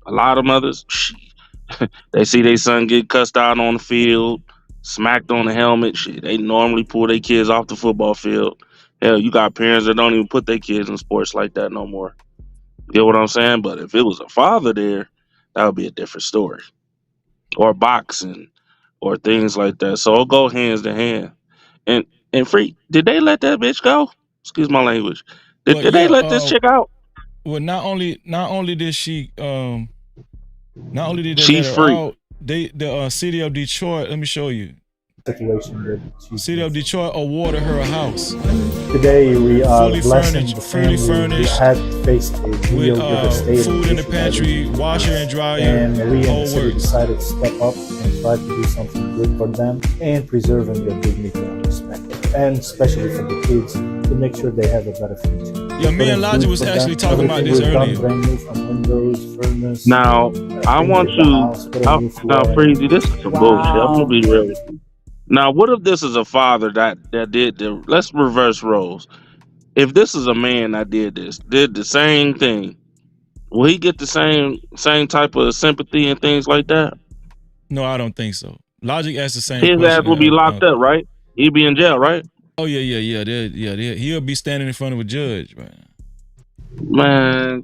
A lot of mothers, they see their son get cussed out on the field, smacked on the helmet. Shit, they normally pull their kids off the football field. Hell, you got parents that don't even put their kids in sports like that no more. You get what I'm saying? But if it was a father there, that would be a different story. Or boxing, or things like that. So it'll go hands to hand. And Free, did they let that bitch go? Excuse my language. Did they let this chick out? Well, not only did she not only did they she's let her free. out, the city of Detroit, let me show you. City of Detroit awarded her a house. Today we are fully blessing furnished, the family who had faced a real devastating food in the pantry, washer and dryer, and we in the city works. decided to step up and try to do something good for them and preserving their dignity and respect, and especially for the kids to make sure they have a better future. Yeah, me and Logic was actually talking about this earlier. Brand new from windows, furnace. Now I want you. Now, Freezy, this is some bullshit. I'm gonna be real with you. Now, what if this is a father that did the? Let's reverse roles. If this is a man that did the same thing, will he get the same type of sympathy and things like that? No, I don't think so. Logic asked the same His question. ass will be locked up, right? He'd be in jail, right? Oh yeah. He'll be standing in front of a judge, man. Man,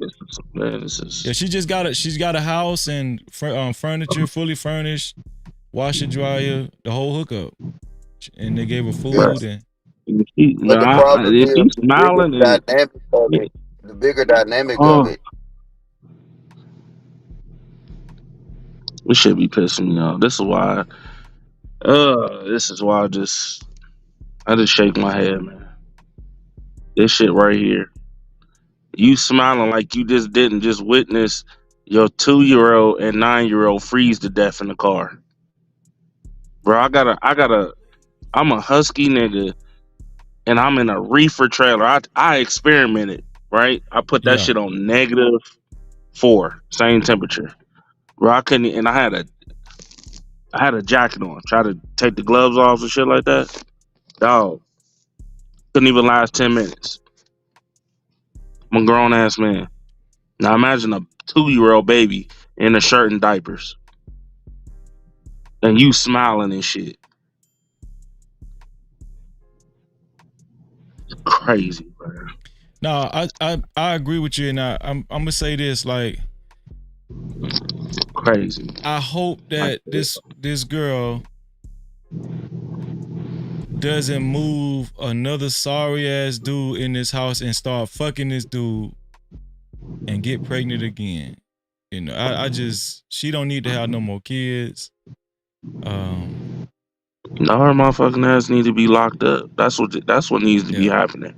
this is. Yeah, she's got a house and furniture fully furnished, washer dryer, the whole hookup, and they gave her food and. But the problem is the bigger dynamic of it. We should be pissing me off. This is why I just shake my head, man. This shit right here. You smiling like you didn't witness your 2-year-old and 9-year-old freeze to death in the car. Bro, I'm a husky nigga and I'm in a reefer trailer. I experimented, right? I put that shit on -4, same temperature. Bro, I couldn't, and I I had a jacket on. Try to take the gloves off and shit like that. Dog, couldn't even last 10 minutes. I'm a grown ass man. Now imagine a 2-year-old baby in a shirt and diapers, and you smiling and shit. It's crazy, bro. No, I agree with you, and I'm gonna say this, like, crazy. I hope that this girl doesn't move another sorry ass dude in this house and start fucking this dude and get pregnant again. You know, I just, she don't need to have no more kids. No, her motherfucking ass need to be locked up. That's what needs to be happening.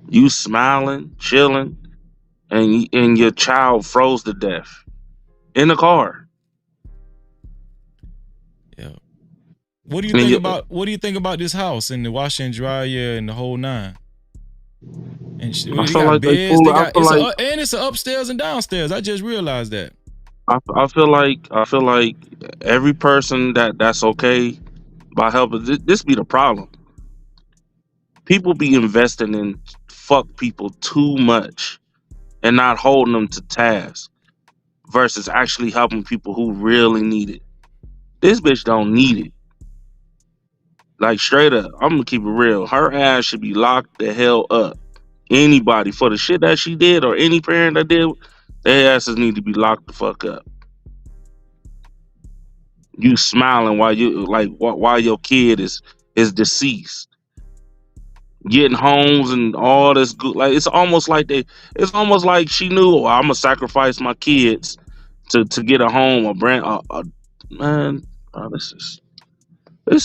You smiling, chilling, and your child froze to death in the car. Yeah. What do you think about this house and the washer and dryer and the whole nine? And I feel like they fool. And it's an upstairs and downstairs. I just realized that. I feel like every person that's okay by helping. This be the problem. People be investing in fuck people too much and not holding them to task versus actually helping people who really need it. This bitch don't need it. Like, straight up, I'm gonna keep it real. Her ass should be locked the hell up. Anybody for the shit that she did, or any parent that did, their asses need to be locked the fuck up. You smiling while your kid is deceased, getting homes and all this good. Like, it's almost like she knew, I'm gonna sacrifice my kids to get a home, man. This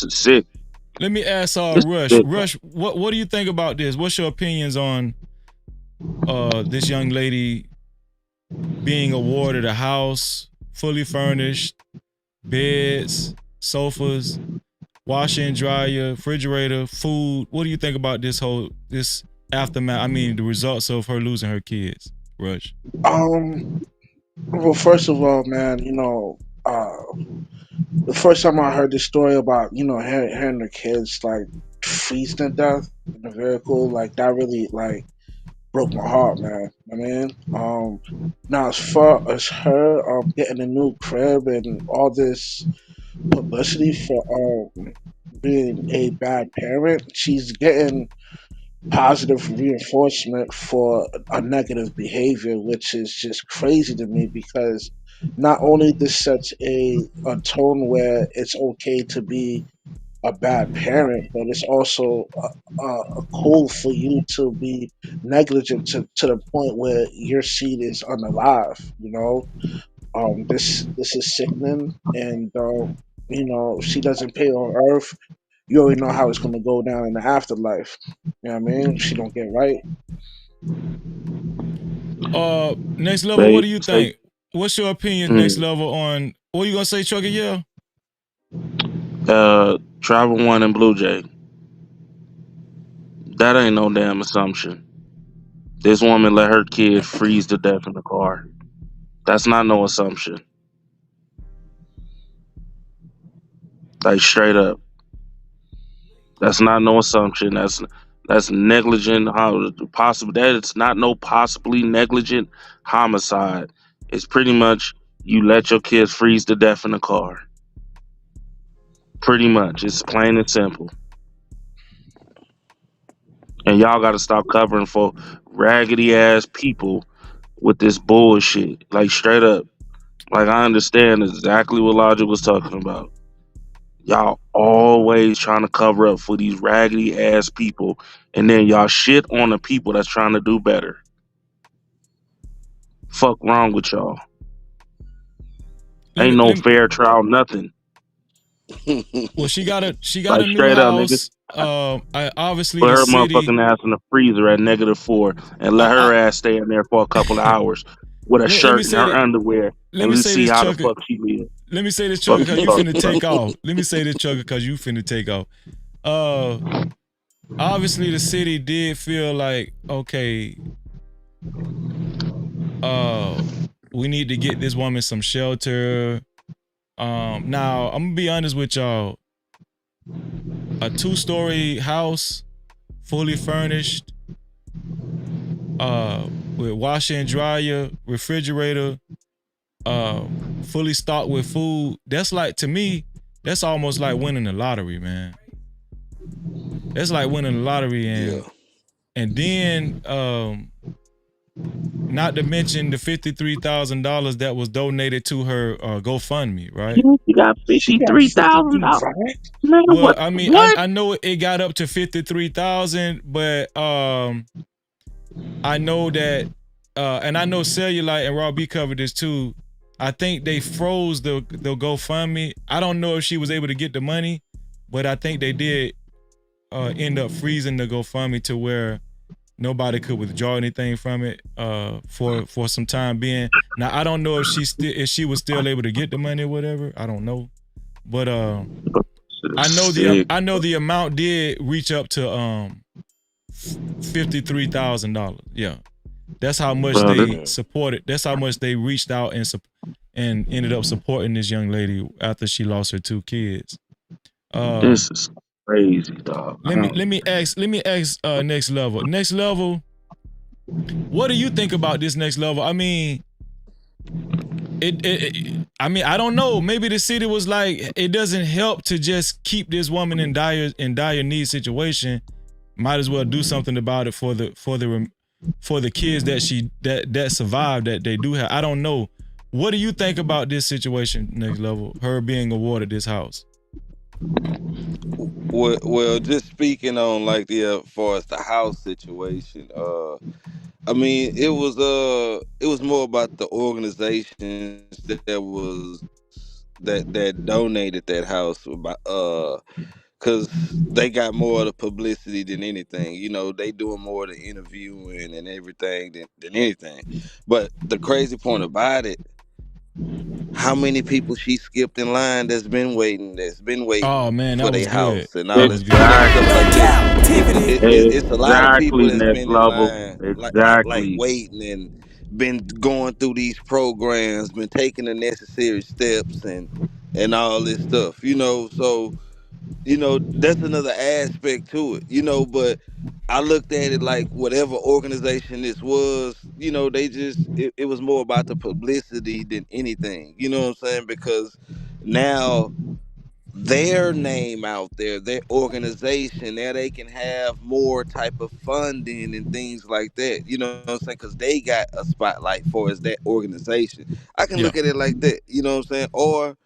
is sick. Let me ask Rush, what do you think about this? What's your opinions on this young lady being awarded a house, fully furnished, beds, sofas, washer and dryer, refrigerator, food? What do you think about this aftermath? I mean, the results of her losing her kids, Rush. Well, first of all, man, the first time I heard the story about, hearing the kids like freeze to death in the vehicle, like that really like broke my heart, man. I mean, now as far as her getting a new crib and all this publicity for being a bad parent, she's getting positive reinforcement for a negative behavior, which is just crazy to me because not only this sets a tone where it's okay to be a bad parent, but it's also cool for you to be negligent to the point where your seed is unalive. This is sickening, and if she doesn't pay on Earth, you already know how it's going to go down in the afterlife. You know what I mean? If she don't get right. Next level, what do you think? What's your opinion, next level, on what you gonna say, Chucky? Yeah. Travel One and Blue Jay. That ain't no damn assumption. This woman let her kid freeze to death in the car. That's not no assumption. Like, straight up. That's not no assumption. That's negligent. It's not no possibly negligent homicide. It's pretty much you let your kids freeze to death in the car. Pretty much. It's plain and simple. And y'all got to stop covering for raggedy ass people with this bullshit. Like, straight up. Like, I understand exactly what Logic was talking about. Y'all always trying to cover up for these raggedy ass people, and then y'all shit on the people that's trying to do better. Fuck wrong with y'all? Ain't no fair trial, nothing. Well, she got a Like, new straight up, house. Obviously, put the her city. motherfucking ass in the freezer at -4 and let her ass stay in there for a couple of hours with a shirt and her underwear, and let's see how the fuck she lives. Let me say this, Chucker, because you finna take off. Let me say this, Chucker, because you finna take off. Obviously, the city did feel like, okay, we need to get this woman some shelter. Now I'm gonna be honest with y'all. A 2-story house, fully furnished, with washer and dryer, refrigerator, fully stocked with food. That's like, to me, that's almost like winning the lottery, man. That's like winning the lottery, and then not to mention the $53,000 that was donated to her GoFundMe, right? She got $53,000. Man, Well, what? I mean, What? I know it got up to 53,000, but I know that, and I know Cellulite and Raw B covered this too. I think they froze the GoFundMe. I don't know if she was able to get the money, but I think they did end up freezing the GoFundMe to where nobody could withdraw anything from it for some time being. Now I don't know if she was still able to get the money or whatever. I don't know, but I know the amount did reach up to $53,000. Yeah, that's how much they supported. That's how much they reached out and ended up supporting this young lady after she lost her 2 kids. This is crazy, dog. Let me ask Next Level. Next Level, what do you think about this Next Level? I mean, I don't know. Maybe the city was like, it doesn't help to just keep this woman in dire need situation. Might as well do something about it for the kids that survived, that they do have. I don't know. What do you think about this situation, Next Level? Her being awarded this house. Well, just speaking on like as far as the house situation, I mean, it was more about the organizations that donated that house, because they got more of the publicity than anything. You know, they doing more of the interviewing and everything than anything. But the crazy point about it, how many people she skipped in line that's been waiting Oh man, for that was their good. house and all that, you know, stuff like that. It's a lot of people Exactly, that's Next been in Level. line like Exactly. waiting and been going through these programs, been taking the necessary steps and all this stuff, you know. So, you know, that's another aspect to it, you know. But I looked at it like whatever organization this was, you know, it was more about the publicity than anything, you know what I'm saying? Because now their name out there, their organization, now they can have more type of funding and things like that, you know what I'm saying? Because they got a spotlight for as that organization. I can look at it like that, you know what I'm saying? Or,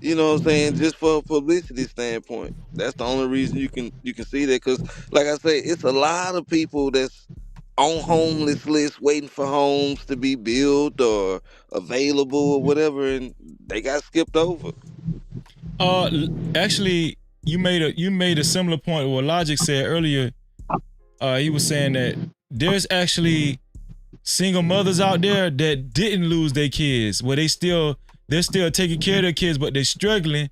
you know what I'm saying, just for a publicity standpoint. That's the only reason you can see that. Because like I say, it's a lot of people that's on homeless lists waiting for homes to be built or available or whatever, and they got skipped over. Actually, you made a similar point to what Logic said earlier. He was saying that there's actually single mothers out there that didn't lose their kids, where they're still taking care of their kids, but they're struggling,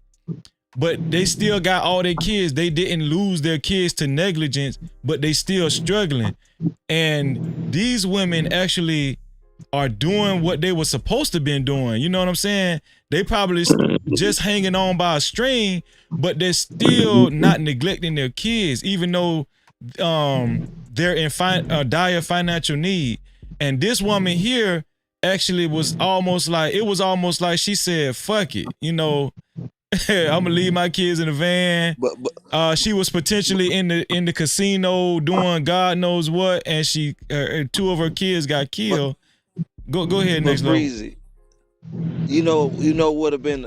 but they still got all their kids. They didn't lose their kids to negligence, but they still struggling. And these women actually are doing what they were supposed to been doing. You know what I'm saying? They probably just hanging on by a string, but they're still not neglecting their kids, even though they're in dire financial need. And this woman here actually was almost like she said, "Fuck it," you know. I'm gonna leave my kids in the van. But she was potentially in the casino doing God knows what, and 2 of her kids got killed. Go ahead, Next Level. Breezy, you know would have been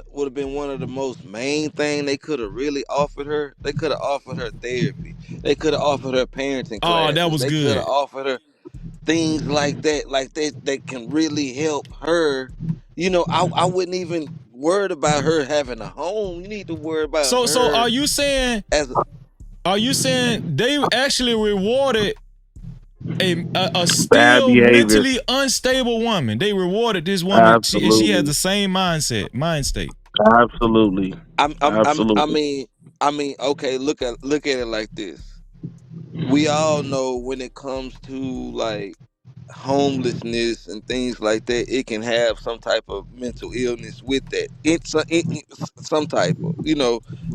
one of the most main thing they could have really offered her. They could have offered her therapy. They could have offered her parenting classes. Oh, that was they good. could have offered her things like that can really help her. You know, I wouldn't even worried about her having a home. You need to worry about her. So are you saying they actually rewarded a still mentally unstable woman? They rewarded this woman. She has the same mind state. Absolutely. I mean, okay, look at it like this. We all know when it comes to like homelessness and things like that, it can have some type of mental illness with that. It's some type of,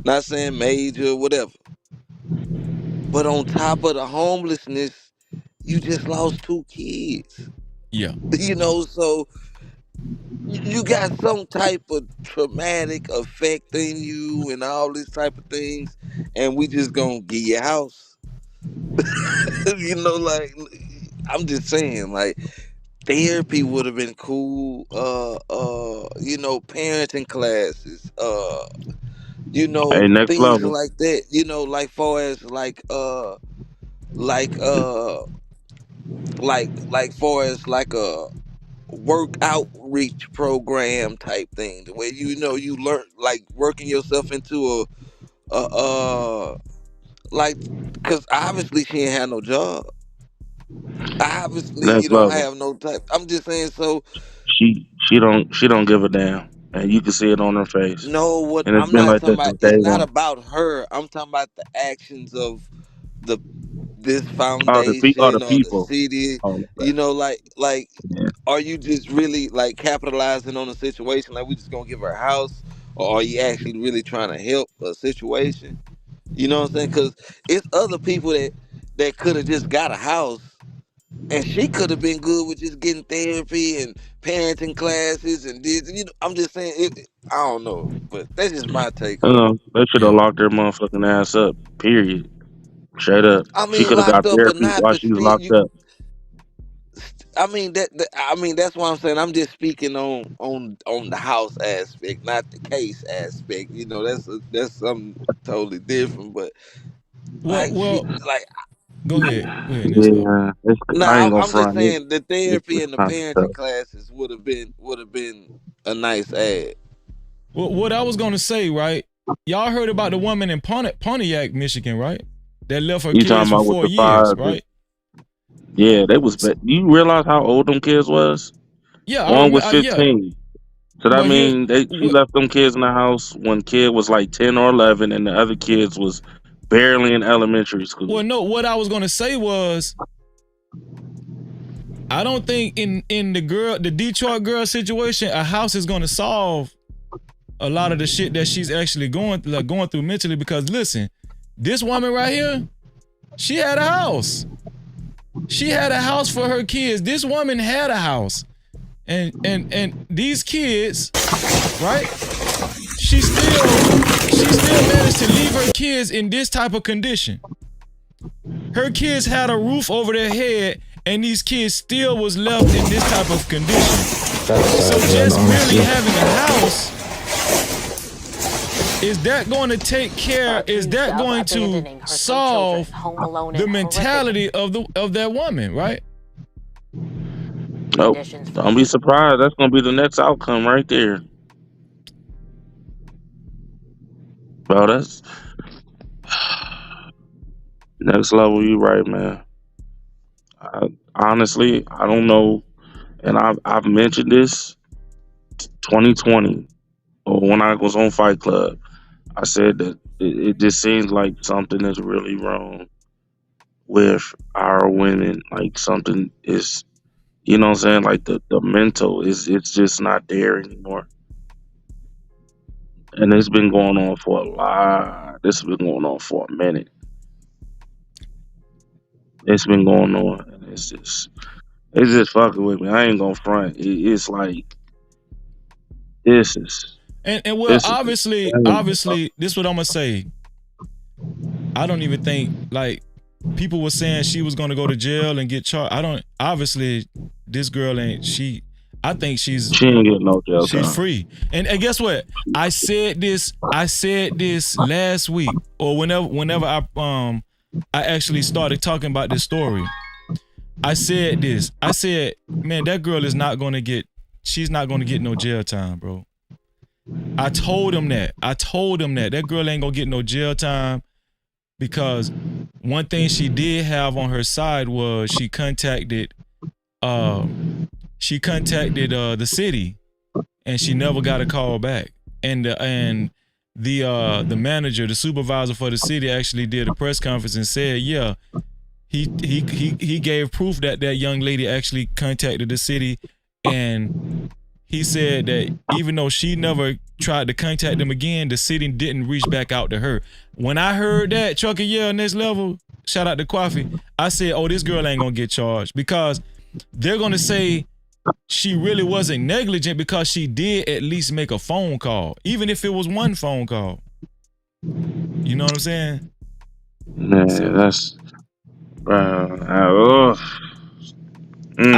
not saying major or whatever. But on top of the homelessness, you just lost 2 kids. Yeah. So you got some type of traumatic effect in you and all this type of things, and we just gonna give you a house. Like, I'm just saying, like, therapy would have been cool. Parenting classes, Hey, next things level. like that, like far as like far as like a work outreach program type thing, the way you learn, like working yourself into a like, because obviously she ain't had no job. Obviously you Next don't level. have no type. I'm just saying. So She don't give a damn, and you can see it on her face. no, what And it's I'm been not like talking that about, since day it's not one. about her. I'm talking about the actions of the this All foundation the or the people. city. Oh, Like, yeah. are you just really like capitalizing on the situation? Like, we just gonna give her a house, or are you actually really trying to help a situation? You know what I'm saying? Because it's other people that could have just got a house, and she could have been good with just getting therapy and parenting classes and this. I'm just saying. I don't know, but that's just my take on it. They should have Yeah. locked their motherfucking ass up. Period. Straight up. I She mean, could have got locked up or therapy not, while but she was still, locked up. I mean I mean, that's why I'm saying I'm just speaking on the house aspect, not the case aspect. That's something totally different. But Well, like well, like go ahead. Go ahead, Nestor. Yeah, I nah, ain't gonna I'm just front it. saying the therapy It's and the kind of tough. parenting classes would have been a nice ad. Well, what I was gonna say, right? Y'all heard about the woman in Pontiac, Michigan, right? That left her You kids talking for about with 4 the years, five? right? Yeah, they was. You realize how old them kids was? Yeah, I One remember. was Yeah, 15. So that but here, mean she left them kids in the house when kid was like 10 or 11, and the other kids was barely in elementary school. well, no, what I was gonna say was, I don't think in the Detroit girl situation, a house is gonna solve a lot of the shit that she's actually going through mentally. Because listen, this woman right here, she had a house. She had a house for her kids. This woman had a house, and these kids, right? She still managed to leave her kids in this type of condition. Her kids had a roof over their head, and these kids still was left in this type of condition. So just merely having a house, is that going to take care? Is that going to solve the mentality of that woman, right? Nope. Don't be surprised. That's gonna be the next outcome right there. Bro, that's next level. You right, man. Honestly, I don't know, and I've mentioned this 2020 or when I was on Fight Club. I said that it just seems like something is really wrong with our women. Like something is, you know what I'm saying? Like the mental it's just not there anymore. And it's been going on for a lot. This has been going on for a minute. It's been going on, and it's just fucking with me. I ain't gonna front. It's like this is And well, this is obviously, insane, bro. this is what I'm gonna say. I don't even think, like, people were saying she was gonna go to jail and get charged. Obviously this girl ain't, I think She ain't getting no jail she's time. free. And guess what? I said this last week, or whenever I actually started talking about this story. I said this. I said, man, that girl is not gonna get, she's not gonna get no jail time, bro. I told him that. That girl ain't gonna get no jail time, because one thing she did have on her side was she contacted the city, and she never got a call back. And the manager, the supervisor for the city, actually did a press conference and said, yeah, he gave proof that that young lady actually contacted the city, and he said that even though she never tried to contact them again, the city didn't reach back out to her. When I heard that Chucky yell next level, shout out to Coffee, I said, oh, this girl ain't gonna get charged, because they're gonna say she really wasn't negligent because she did at least make a phone call, even if it was one phone call. You know what I'm saying? Man, that's I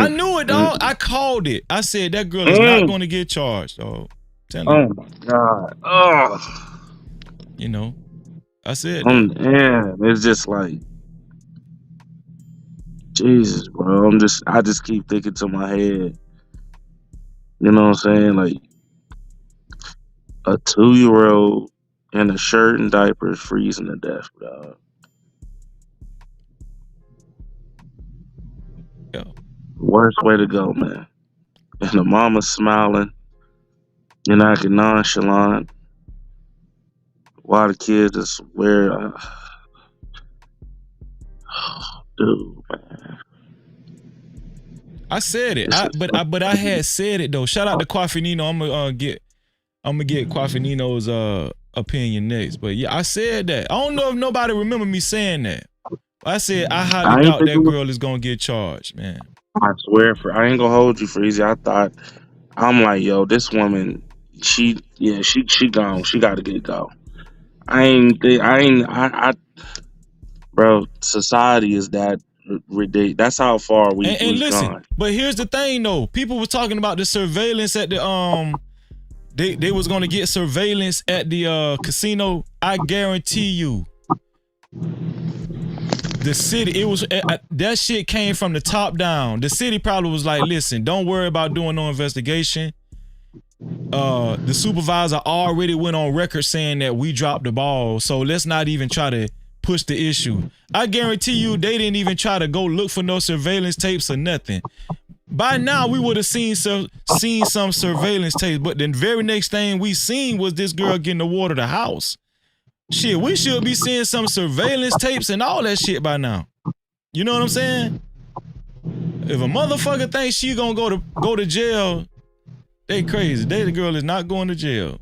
knew it, dog. I called it. I said that girl is not going to get charged, dog. Oh my God. Oh. You know, I said that. Yeah, it's just like Jesus, bro. I just keep thinking to my head. You know what I'm saying? Like a 2-year-old in a shirt and diapers freezing to death, dog. Yeah. Worst way to go, man. And the mama smiling, acting nonchalant, while the kids just wear, dude, man. I said it, but I had said it though. Shout out to Coffee Nino. I'm gonna get Coffee Nino's opinion next. But yeah, I said that. I don't know if nobody remember me saying that. I said I highly doubt that girl is gonna get charged, man. I swear, I ain't gonna hold you, Freezy. I'm like, yo, this woman, she gone. She got to get go. Bro, society is that ridiculous. That's how far we've listen, gone. But here's the thing, though. People were talking about the surveillance at the they was gonna get surveillance at the casino. I guarantee you, the city, it was that shit came from the top down. The city probably was like, listen, don't worry about doing no investigation. The supervisor already went on record saying that we dropped the ball, so let's not even try to push the issue. I guarantee you they didn't even try to go look for no surveillance tapes or nothing. By now we would have seen some surveillance tapes, but the very next thing we seen was this girl getting the water to the house. Shit, we should be seeing some surveillance tapes and all that shit by now. You know what I'm saying? If a motherfucker thinks she gonna go to jail, they crazy. The girl is not going to jail.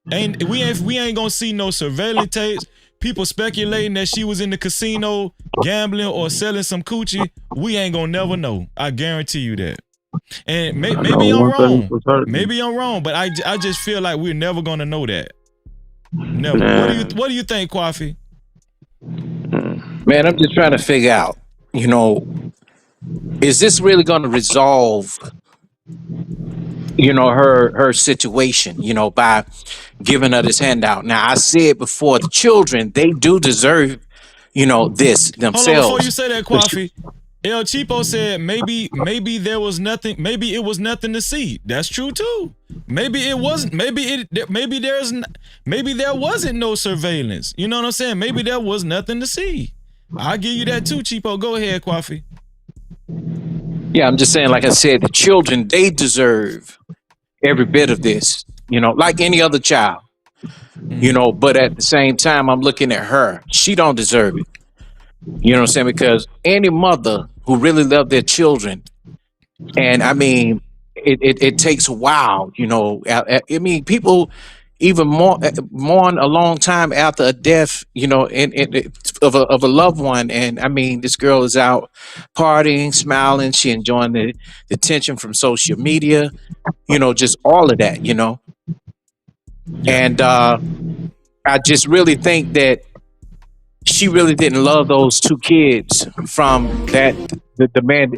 We ain't gonna see no surveillance tapes. People speculating that she was in the casino gambling or selling some coochie. We ain't gonna never know. I guarantee you that. And maybe I'm wrong. Maybe I'm wrong, but I just feel like we're never gonna know that. Never. Nah. What do you think, Kwafi? Man, I'm just trying to figure out, is this really going to resolve, her situation, by giving her this handout? Now, I said before, the children, they do deserve, this themselves. Hold on, before you say that, Kwafi, El Cheapo said maybe there was nothing, maybe it was nothing to see. That's true too. Maybe it wasn't. Maybe there wasn't no surveillance. You know what I'm saying? Maybe there was nothing to see. I'll give you that too, Cheapo. Go ahead, Kwafi. Yeah, I'm just saying, like I said, the children, they deserve every bit of this, like any other child, but at the same time, I'm looking at her. She don't deserve it. You know what I'm saying? Because any mother who really loved their children, and I mean, it takes a while, I mean, people even mourn a long time after a death, of a loved one. And I mean, this girl is out partying, smiling, she enjoying the attention from social media, just all of that, And I just really think that she really didn't love those two kids from the man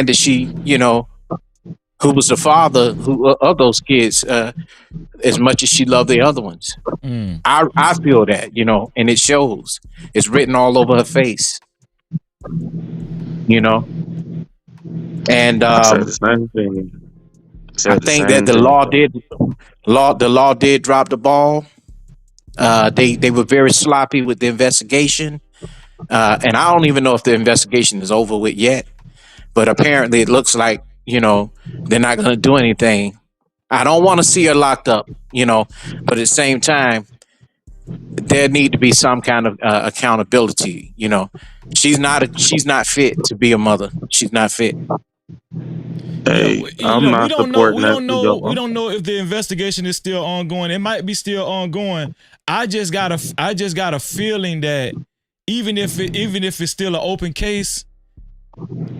that she, who was the father of those kids, as much as she loved the other ones. I feel that, and it shows. It's written all over her face. And I said the same thing. I think that the law did drop the ball. They were very sloppy with the investigation, and I don't even know if the investigation is over with yet. But apparently, it looks like they're not going to do anything. I don't want to see her locked up, but at the same time, there need to be some kind of accountability. You know, she's not fit to be a mother. She's not fit. Hey, I'm We not don't know. supporting We that. don't know. We don't know if the investigation is still ongoing. It might be still ongoing. I just got a feeling that even if it's still an open case,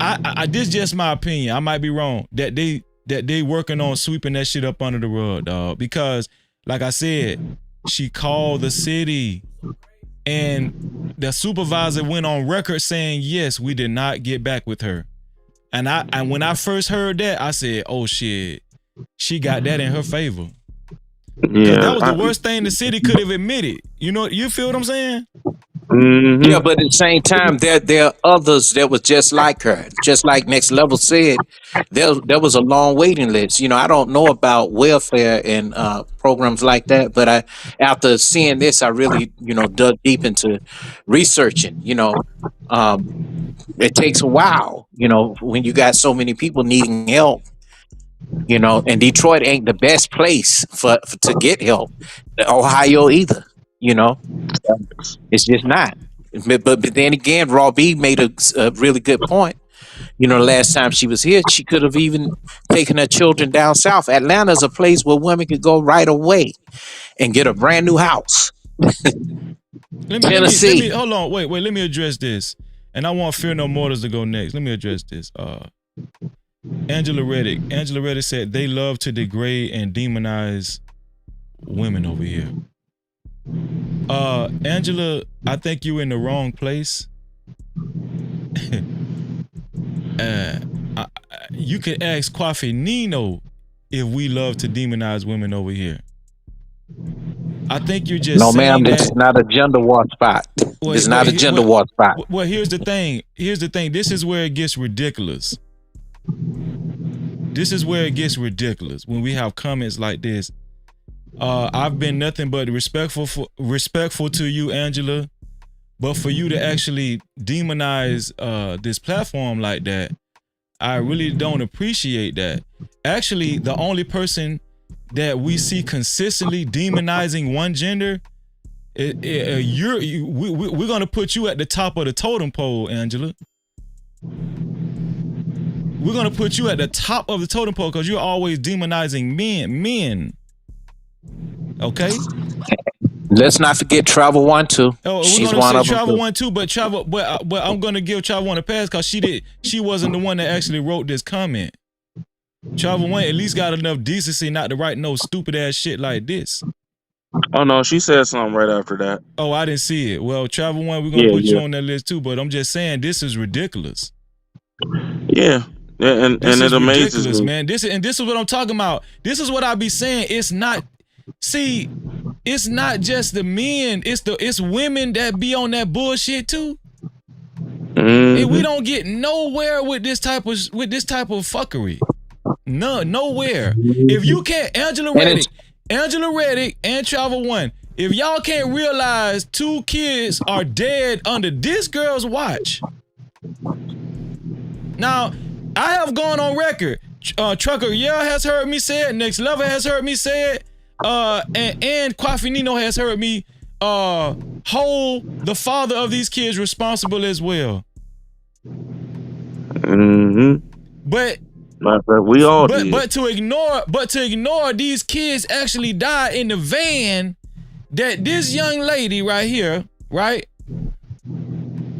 I this is just my opinion. I might be wrong. That they working on sweeping that shit up under the rug, dog. Because like I said, she called the city, and the supervisor went on record saying, yes, we did not get back with her. And when I first heard that, I said, oh shit, she got that in her favor. Yeah, that was the worst thing the city could have admitted. You know, you feel what I'm saying? Mm-hmm. Yeah, but at the same time, there are others that was just like her. Just like Next Level said, there was a long waiting list. You know, I don't know about welfare and programs like that, but after seeing this, I really, dug deep into researching. It takes a while, when you got so many people needing help. And Detroit ain't the best place for to get help. Ohio either. It's just not. But then again, Raw B made a really good point. The last time she was here, she could have even taken her children down south. Atlanta's a place where women could go right away and get a brand new house. Tennessee. Hold on, wait. Let me address this. And I want Fear No Mortals to go next. Let me address this. Angela Reddick. Angela Reddick said they love to degrade and demonize women over here. Angela, I think you're in the wrong place. You can ask Kwafi Nino if we love to demonize women over here. I think you're just no, saying ma'am. that. This is not a gender war spot. It's not a gender war spot. Well, here's the thing. This is where it gets ridiculous. This is where it gets ridiculous when we have comments like this. I've been nothing but respectful to you, Angela, but for you to actually demonize this platform like that, I really don't appreciate that. Actually, the only person that we see consistently demonizing one gender, we're gonna put you at the top of the totem pole, Angela. We're gonna put you at the top of the totem pole because you're always demonizing men. Okay. Let's not forget Travel One too. She's one of them. Travel One too, but I'm gonna give Travel One a pass because she wasn't the one that actually wrote this comment. Travel One at least got enough decency not to write no stupid ass shit like this. Oh no, she said something right after that. Oh, I didn't see it. Well, Travel One, we're gonna put you on that list too, but I'm just saying this is ridiculous. Yeah. And it amazes me, man. This is what I'm talking about. This is what I be saying. It's not just the men. It's women that be on that bullshit too. Mm-hmm. And we don't get nowhere with this type of fuckery. Nowhere. If you can't, Angela Reddick, and Travel One, if y'all can't realize 2 kids are dead under this girl's watch. Now, I have gone on record. Trucker Yell has heard me say it. Next Level has heard me say it. And Kwafi Nino has heard me hold the father of these kids responsible as well. Mm-hmm. But we all did. But to ignore these kids actually died in the van that this young lady right here, right,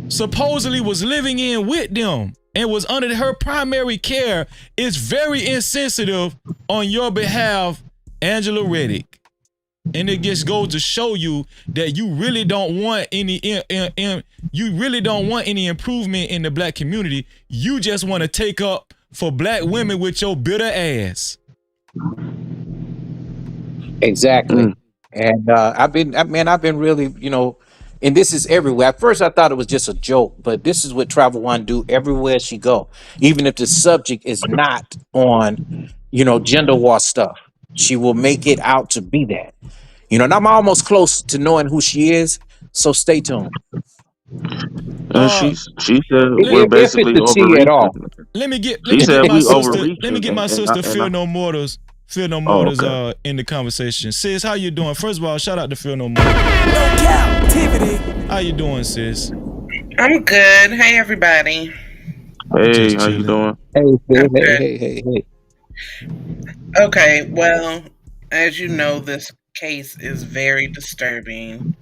supposedly was living in with them and was under her primary care. Is very insensitive on your behalf, Angela Reddick. And it just goes to show you that you really don't want any improvement in the black community. You just want to take up for black women with your bitter ass. Exactly. And I've been really, and this is everywhere. At first I thought it was just a joke, but this is what Travel One do everywhere she go. Even if the subject is not on, gender war stuff, she will make it out to be that. And I'm almost close to knowing who she is, so stay tuned. She said we're basically overreaching. Let me get my sister Fear No Mortals Feel No Oh, Motors okay. in the conversation. Sis, how you doing? First of all, shout out to Feel No Motors. No Cap-tivity. How you doing, sis? I'm good. Hey, everybody. Hey, Just how you chilling. doing? Hey, I'm hey, good. hey, hey, hey. Okay, well, as you know, this case is very disturbing,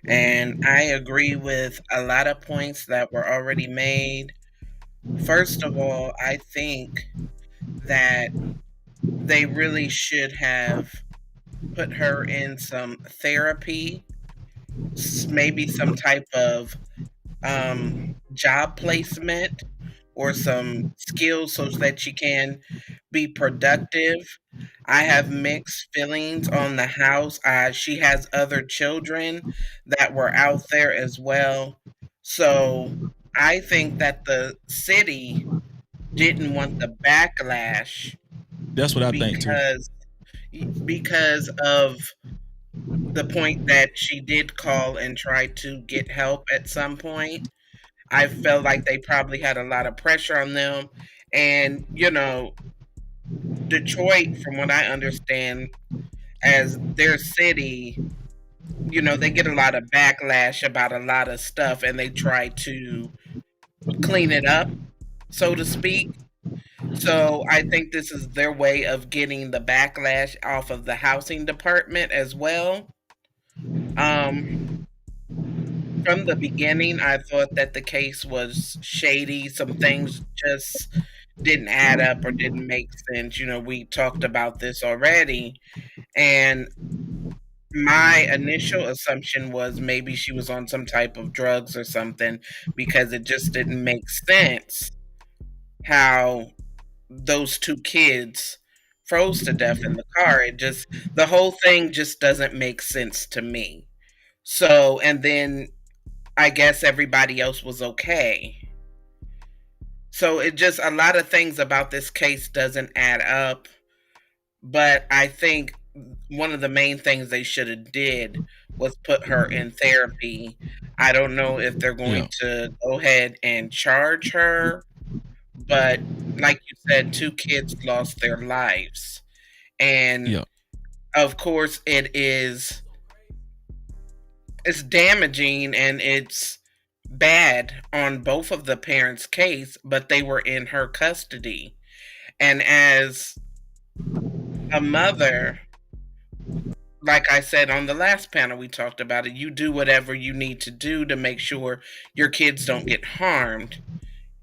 and I agree with a lot of points that were already made. First of all, I think that they really should have put her in some therapy, maybe some type of job placement or some skills so that she can be productive. I have mixed feelings on the house. She has other children that were out there as well. So I think that the city didn't want the backlash That's what I think too. because of the point that she did call and try to get help at some point. I felt like they probably had a lot of pressure on them. And, Detroit, from what I understand, as their city, they get a lot of backlash about a lot of stuff and they try to clean it up, so to speak. So I think this is their way of getting the backlash off of the housing department as well. Um, from the beginning, I thought that the case was shady. Some things just didn't add up or didn't make sense. We talked about this already. And my initial assumption was maybe she was on some type of drugs or something because it just didn't make sense how those two kids froze to death in the car. The whole thing just doesn't make sense to me. So, and then I guess everybody else was okay. So it just, a lot of things about this case doesn't add up. But I think one of the main things they should have did was put her in therapy. I don't know if they're going to go ahead and charge her, but like you said, two kids lost their lives. And of course it's damaging and it's bad on both of the parents' case, but they were in her custody. And as a mother, like I said on the last panel, we talked about it. You do whatever you need to do to make sure your kids don't get harmed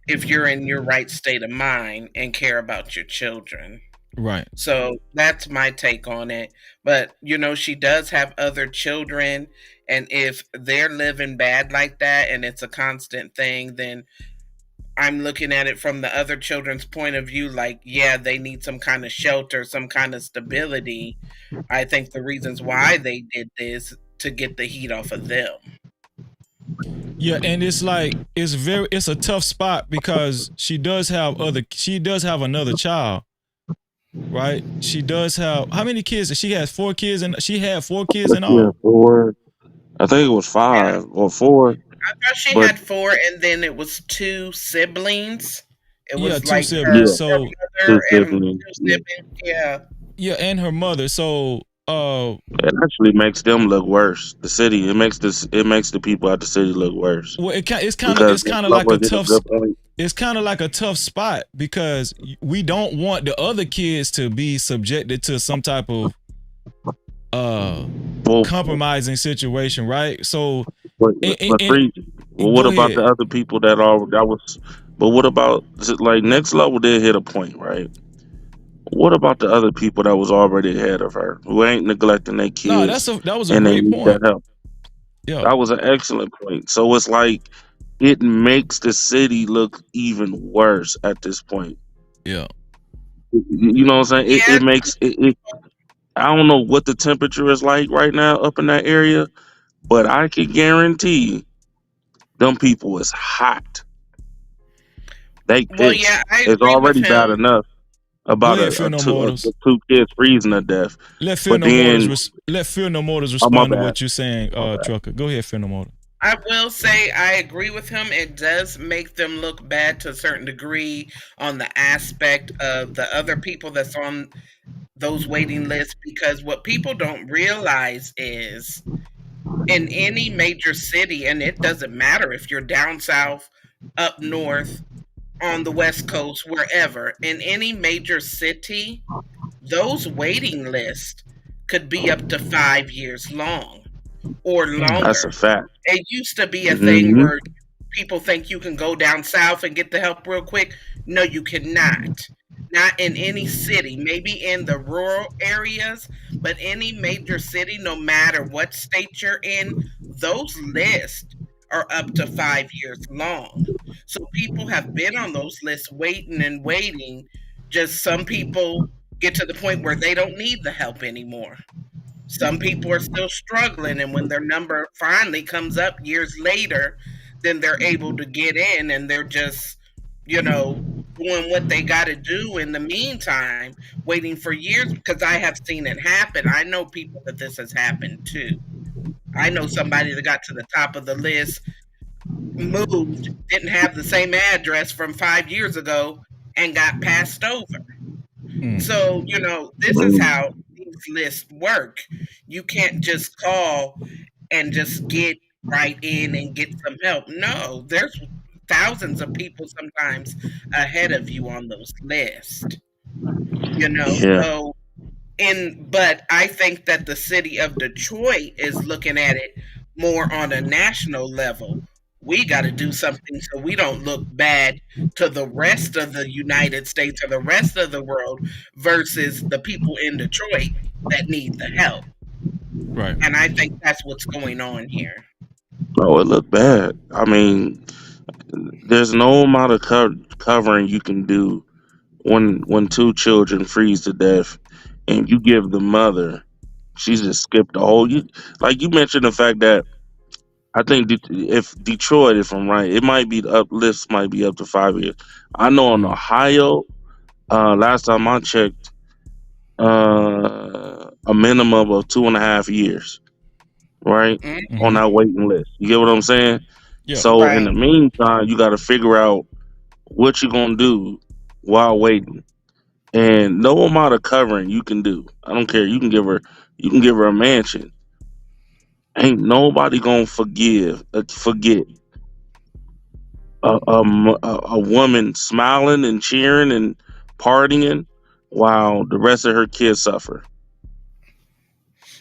if you're in your right state of mind and care about your children. Right. So that's my take on it. But, she does have other children. And if they're living bad like that and it's a constant thing, then I'm looking at it from the other children's point of view, like, yeah, they need some kind of shelter, some kind of stability. I think the reasons why they did this to get the heat off of them. Yeah, and it's like it's a tough spot because she does have another child. Right? She does have how many kids? She has 4 kids and she had 4 kids in all? Yeah, 4. I think it was 5 or 4. I thought she had 4 and then it was 2 siblings. It was 2 like siblings. her mother and 2 siblings. Yeah. Yeah, and her mother. So it actually makes them look worse. The city, it makes the people at the city look worse. Well, it's kind of like a tough. It's kind of like a tough spot because we don't want the other kids to be subjected to some type of compromising situation, right? So, what about the other people that was? But what about like next level? Did hit a point, right? What about the other people that was already ahead of her who ain't neglecting their kids? No, that was a great point. That help. Yeah, that was an excellent point. So it's like it makes the city look even worse at this point. Yeah, you know what I'm saying? It makes it. I don't know what the temperature is like right now up in that area, but I can guarantee them people is hot. It's already bad enough about two kids freezing to death. Let Feel No Motors respond to what you're saying, Trucker. Go ahead, Feel No Motors. I will say I agree with him. It does make them look bad to a certain degree on the aspect of the other people that's on those waiting lists, because what people don't realize is in any major city, and it doesn't matter if you're down south, up north, on the West Coast, wherever, in any major city, those waiting lists could be up to 5 years long or That's longer. a fact. It used to be a thing Hmm. where people think you can go down south and get the help real quick. No, you cannot. Not in any city, maybe in the rural areas, but any major city, no matter what state you're in, those lists are up to 5 years long. So people have been on those lists waiting and waiting. Just some people get to the point where they don't need the help anymore. Some people are still struggling, and when their number finally comes up years later, then they're able to get in, and they're just, you know, doing what they got to do in the meantime, waiting for years, because I have seen it happen. I know people that this has happened to. I know somebody that got to the top of the list, moved, didn't have the same address from 5 years ago, and got passed over. So, this is how these lists work. You can't just call and just get right in and get some help. No, there's thousands of people sometimes ahead of you on those lists. Yeah. So but I think that the city of Detroit is looking at it more on a national level. We got to do something so we don't look bad to the rest of the United States or the rest of the world versus the people in Detroit that need the help. Right. And I think that's what's going on here. Oh, it looked bad. I mean, there's no amount of covering you can do when two children freeze to death, and you give the mother, she's just skipped the whole. Like you mentioned the fact that I think if Detroit, if I'm right, it might be the uplifts might be up to 5 years. I know in Ohio, last time I checked, a minimum of 2.5 years, right, on that waiting list. You get what I'm saying? Yeah. So in Right. the meantime, you got to figure out what you're gonna do while waiting, and no amount of covering you can do. I don't care. You can give her a mansion. Ain't nobody gonna forget a woman smiling and cheering and partying while the rest of her kids suffer.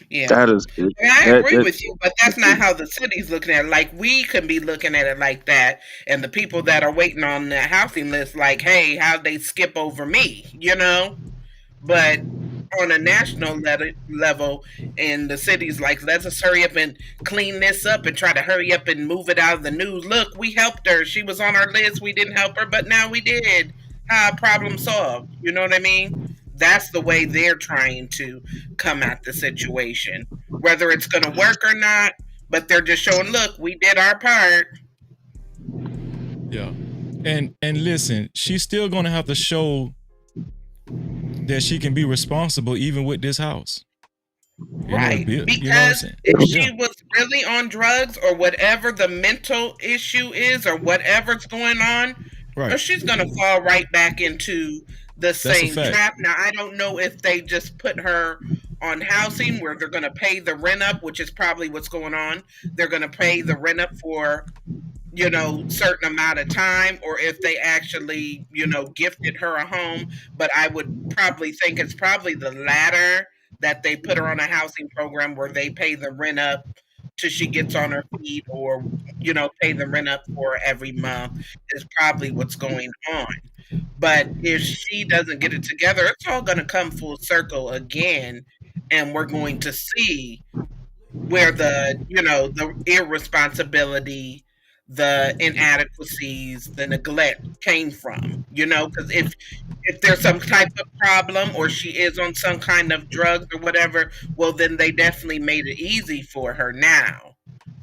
Yeah. That is And I that agree that. with you, but that's not how the city's looking at it. Like, we can be looking at it like that, and the people that are waiting on the housing list, like, hey, how'd they skip over me? But on a national level, in the cities, like, let's just hurry up and clean this up and try to hurry up and move it out of the news. Look, we helped her. She was on our list. We didn't help her, but now we did. Problem solved. You know what I mean? That's the way they're trying to come at the situation. Whether it's going to work or not, but they're just showing, look, we did our part. Yeah. And listen, she's still gonna have to show that she can be responsible even with this house. Right. You know what I'm Because saying? if Yeah. she was really on drugs or whatever the mental issue is or whatever's going on, Right. she's going to fall right back into the a same fact. trap. Now, I don't know if they just put her on housing where they're going to pay the rent up, which is probably what's going on. They're going to pay the rent up for certain amount of time, or if they actually, gifted her a home. But I would probably think it's probably the latter, that they put her on a housing program where they pay the rent up till she gets on her feet, or, pay the rent up for her every month is probably what's going on. But if she doesn't get it together, it's all going to come full circle again. And we're going to see where the irresponsibility, the inadequacies, the neglect came from. Because if there's some type of problem, or she is on some kind of drugs or whatever, well, then they definitely made it easy for her now.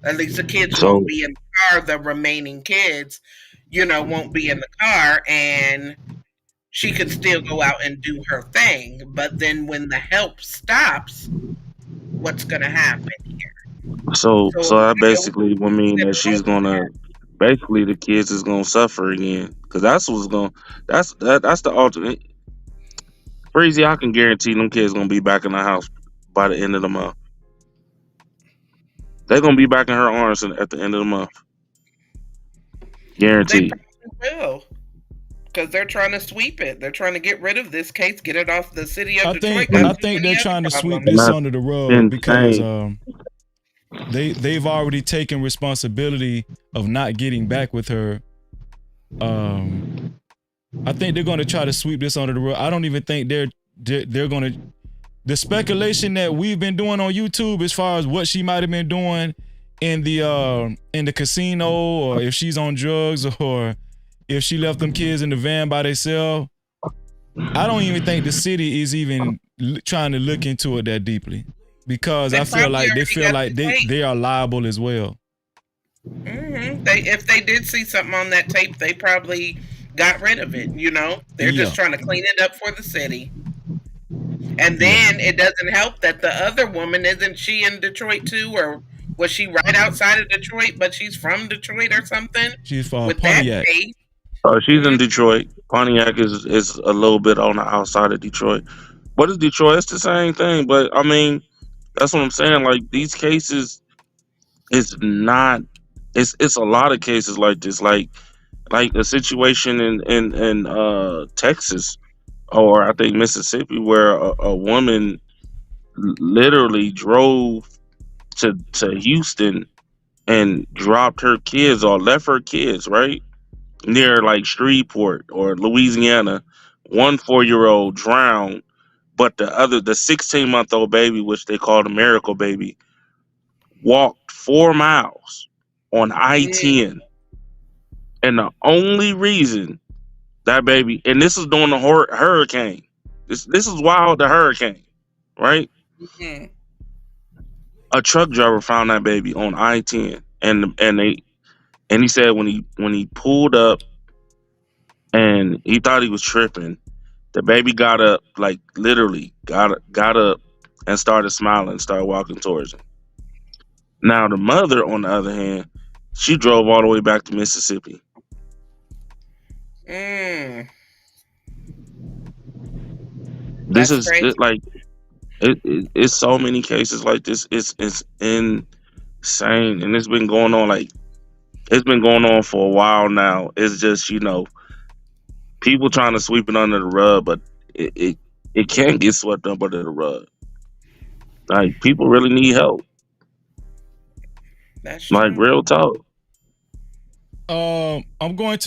At least the kids So won't be in the car. The remaining kids, won't be in the car, and she can still go out and do her thing. But then when the help stops, what's going to happen here? so So, so that basically would mean that she's over gonna there. basically the kids is gonna suffer again, because that's what's gonna that's the ultimate. Breezy, I can guarantee them kids gonna be back in the house by the end of the month. They're gonna be back in her arms at the end of the month. They Guaranteed. probably will. Because they're trying to sweep it. They're trying to get rid of this case, get it off the city of Detroit. Got I too think many they're other trying to sweep problems. And this that's under the rug because insane. they've already taken responsibility of not getting back with her. I think they're going to try to sweep this under the rug. I don't even think they're going to. The speculation that we've been doing on YouTube as far as what she might have been doing in the casino, or if she's on drugs, or if she left them kids in the van by themselves, I don't even think the city is even trying to look into it that deeply, because I feel like they are liable as well. Mm-hmm. If they did see something on that tape, they probably got rid of it. They're just trying to clean it up for the city. And then it doesn't help that the other woman, isn't she in Detroit too, or was she right outside of Detroit, but she's from Detroit or something? She's from With Pontiac. that case, She's in Detroit. Pontiac is a little bit on the outside of Detroit. What is Detroit? It's the same thing. But I mean, that's what I'm saying. Like these cases, it's not. It's a lot of cases like this. Like a situation in Texas, or I think Mississippi, where a woman literally drove to Houston and dropped her kids or left her kids right near like Shreveport or Louisiana. One 4-year-old drowned, but the 16-month-old baby, which they call the miracle baby, walked 4 miles on I-10. And the only reason that baby, and this is during the hurricane. This is wild, the hurricane, right? Mm-hmm. A truck driver found that baby on I-10, and he said when he pulled up and he thought he was tripping, the baby got up, like literally got up and started smiling, started walking towards him. Now the mother, on the other hand, she drove all the way back to Mississippi. This is like it's so many cases like this. It's insane, and it's been going on for a while now. It's just people trying to sweep it under the rug, but it can't get swept up under the rug. Like people really need help. That's like true. Real talk. I'm going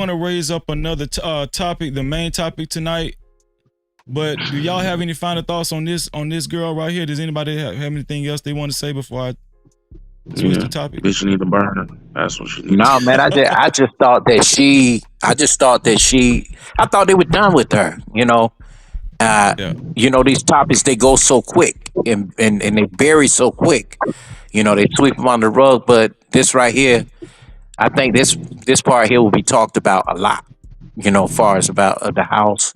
to raise up another topic, the main topic tonight. But do y'all have any final thoughts on this girl right here? Does anybody have anything else they want to say before I switch the topic? Bitch, you need to burn her. That's what she needs. No, man, I just thought that she I thought they were done with her, these topics, they go so quick and they bury so quick, they sweep them on the rug. But this right here, I think this part here will be talked about a lot, as far as about the house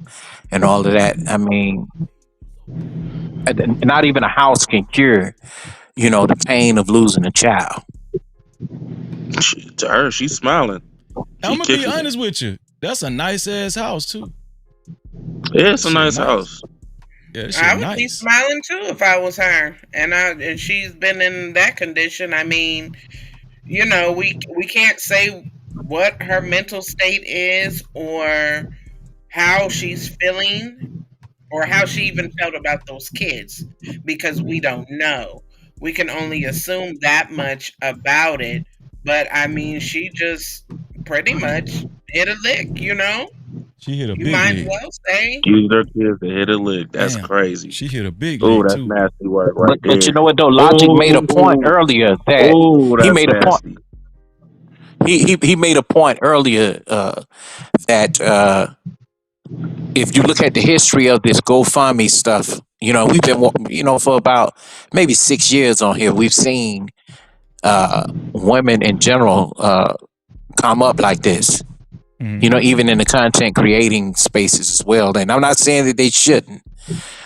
and all of that. I mean, not even a house can cure, the pain of losing a child. To her, she's smiling. I'm gonna be honest with you. That's a nice ass house too. Yeah, it's a nice house. Yeah, I would be smiling too if I was her, and she's been in that condition. I mean, we can't say what her mental state is or how she's feeling or how she even felt about those kids, because we don't know. We can only assume that much about it. But I mean, she just pretty much hit a lick, She hit a big You might lick. well say. Use their kids to hit a lick. That's crazy. She hit a big lick. Oh, that's too. nasty work right there. But you know what though? Logic made a point earlier that he made a point. He made a point earlier that if you look at the history of this GoFundMe stuff, we've been for about maybe 6 years on here. We've seen women in general come up like this. Even in the content creating spaces as well. And I'm not saying that they shouldn't,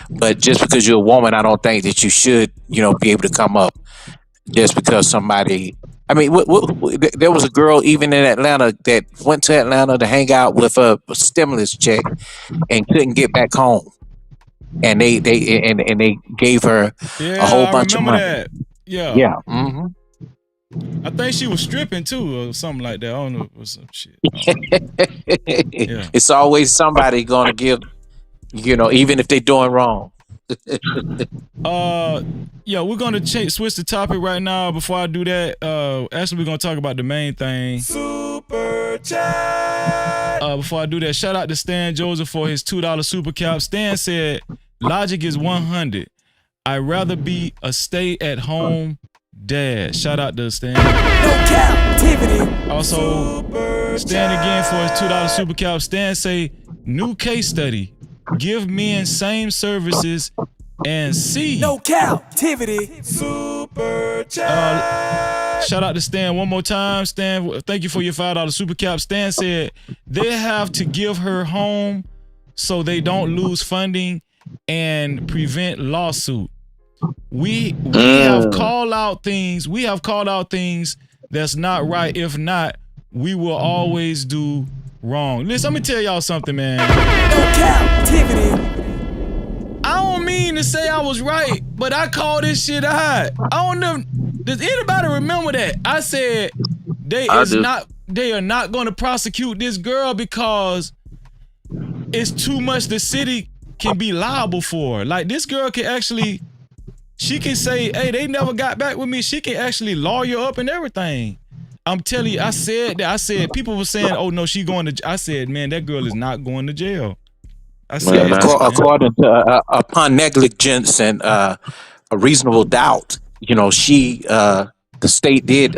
but just because you're a woman, I don't think that you should, be able to come up just because somebody I mean, there was a girl even in Atlanta that went to Atlanta to hang out with a stimulus check and couldn't get back home, and they gave her a Yeah, whole I bunch of remember money. that. Yeah. Yeah. Mm-hmm. I think she was stripping too, or something like that. I don't know. It was some shit. Yeah. It's always somebody gonna give, even if they're doing wrong. Yeah, we're gonna switch the topic right now. Before I do that, actually, we're gonna talk about the main thing. Super chat. Before I do that, shout out to Stan Joseph for his $2 super cap. Stan said, "Logic is 100. I'd rather be a stay-at-home dad." Shout out to Stan. No Cap-tivity. Also, Stan again for his $2 super cap. Stan say, "New case study. Give men same services and see." No Cap-tivity. Super chat. Shout out to Stan one more time. Stan, thank you for your $5 super cap. Stan said they have to give her home so they don't lose funding and prevent lawsuit. We have called out things. We have called out things that's not right. If not, we will always do wrong. Listen, let me tell y'all something, man. No Cap-tivity. I don't mean to say I was right, but I call this shit out. I don't know. Does anybody remember that? I said they are not going to prosecute this girl because it's too much the city can be liable for. Like, this girl can actually, she can say, hey, they never got back with me. She can actually lawyer up and everything. I'm telling you, I said that. I said, people were saying, oh no, she going to, I said, man, that girl is not going to jail. I said, according to upon negligence and a reasonable doubt, the state did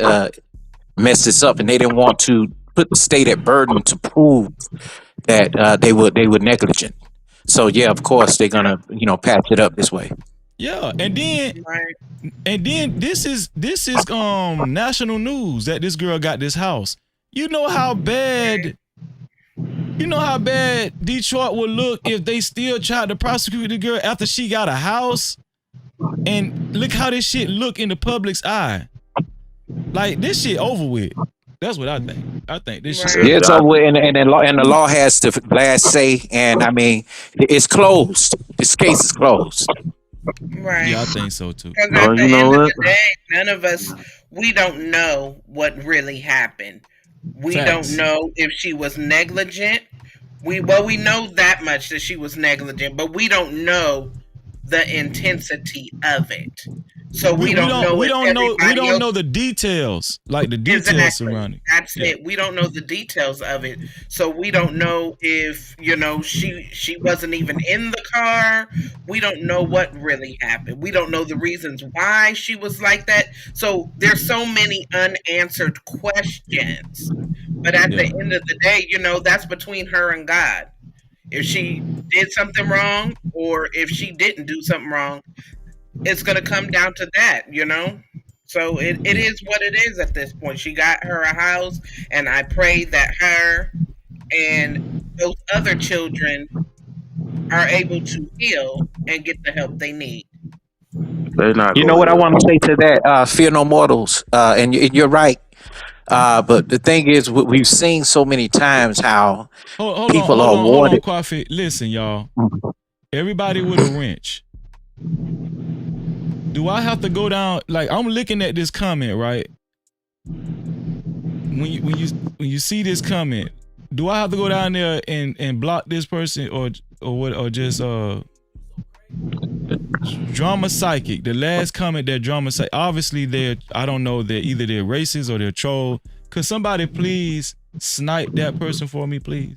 mess this up, and they didn't want to put the state at burden to prove that they were negligent. So yeah, of course they're gonna patch it up this way. Yeah, and then this is national news that this girl got this house. You know how bad Detroit would look if they still tried to prosecute the girl after she got a house. And look how this shit look in the public's eye. Like, this shit over with. That's what I think. I think this shit. Yeah, it's over with, and the law has the last say. And I mean, it's closed. This case is closed. Right. Yeah, I think so too. Because at the end of the day, none of us, we don't know what really happened. We don't know if she was negligent. We know that much, that she was negligent, but we don't know the intensity of it. So we don't know the details, like the details surrounding. That's it. We don't know the details of it. So we don't know if, she wasn't even in the car. We don't know what really happened. We don't know the reasons why she was like that. So there's so many unanswered questions. But at the end of the day, that's between her and God. If she did something wrong or if she didn't do something wrong, it's going to come down to that, So it is what it is at this point. She got her a house, and I pray that her and those other children are able to heal and get the help they need. They're not. You know what I want to say to that? Fear no mortals. And you're right. But the thing is, we've seen so many times how people are Hold on, Coffee. Listen, y'all. Everybody with a wrench. Do I have to go down? Like, I'm looking at this comment, right? When you see this comment, do I have to go down there and block this person or what, or just Drama Psychic? The last comment that Drama Psychic, obviously I don't know, they're racist or they're troll. Could somebody please snipe that person for me, please?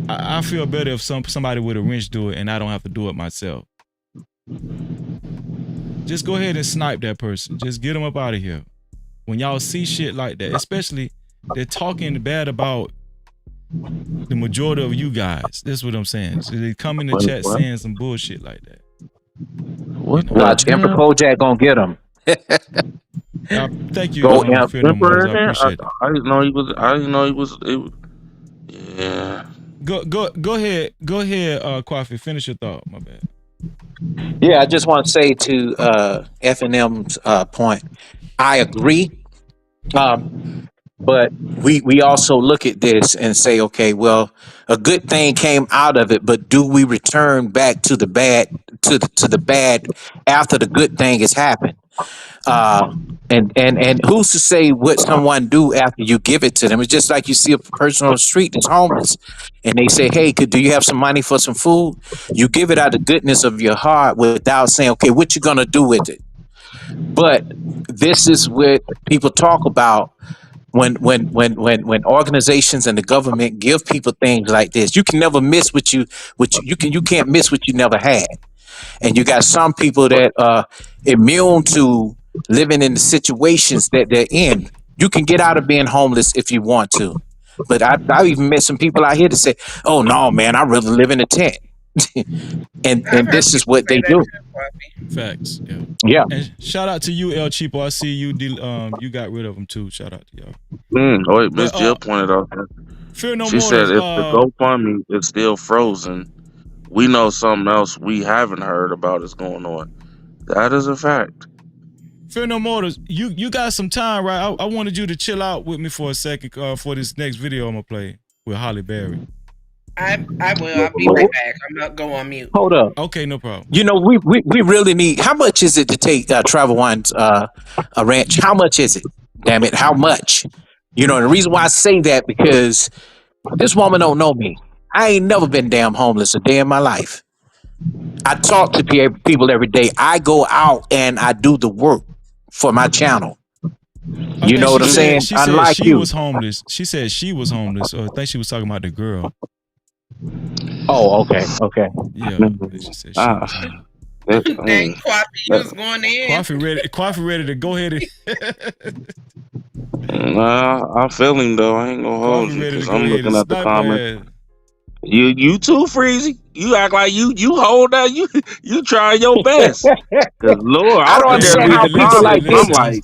I feel better if somebody with a wrench do it and I don't have to do it myself. Just go ahead and snipe that person. Just get them up out of here. When y'all see shit like that, especially they're talking bad about the majority of you guys. That's what I'm saying. So they come in the chat saying some bullshit like that. Watch, Emperor Kojak gonna get him. Thank you. Go I appreciate it. I didn't know he was. I didn't know he was. Yeah. Go ahead, Kwafi. Finish your thought. My bad. Yeah, I just want to say to F&M's point, I agree But we also look at this and say, okay, well, a good thing came out of it, but do we return back to the bad to the bad after the good thing has happened? And who's to say what someone do after you give it to them? It's just like you see a person on the street that's homeless, and they say, "Hey, do you have some money for some food?" You give it out of the goodness of your heart without saying, "Okay, what you gonna do with it?" But this is what people talk about when organizations and the government give people things like this. You can never miss you can't miss what you never had. And you got some people that are immune to living in the situations that they're in. You can get out of being homeless if you want to. But I've even met some people out here that say, "Oh no, man, I rather live in a tent." and this is what they do. Facts. Yeah. Yeah. And shout out to you, El Cheapo. I see you. You got rid of him too. Shout out to y'all. Oh wait, Miss But, Jill pointed out. Fear no She more. said if the GoFundMe is still frozen, we know something else we haven't heard about is going on. That is a fact. Fear no more. You got some time, right? I wanted you to chill out with me for a second for this next video I'm gonna play with Halle Berry. I will. I'll be right back. I'm not go on mute. Hold up. Okay, no problem. You know, we really need. How much is it to take Travel One's a ranch? How much is it? Damn it, how much? You know, the reason why I say that because this woman don't know me. I ain't never been damn homeless a day in my life. I talk to people every day. I go out and I do the work for my channel. You know what I'm saying? She Unlike said she you. was homeless. She said she was homeless. I think she was talking about the girl. Oh, okay. Yeah. She said she was homeless. Dang, Coffee, you was going in. Coffee ready to go ahead Nah, I feel him though. I ain't gonna hold you because I'm looking at the comments. You too, Freezy. You act like you hold out. You try your best. Cause Lord, I don't understand how people like this. I'm like,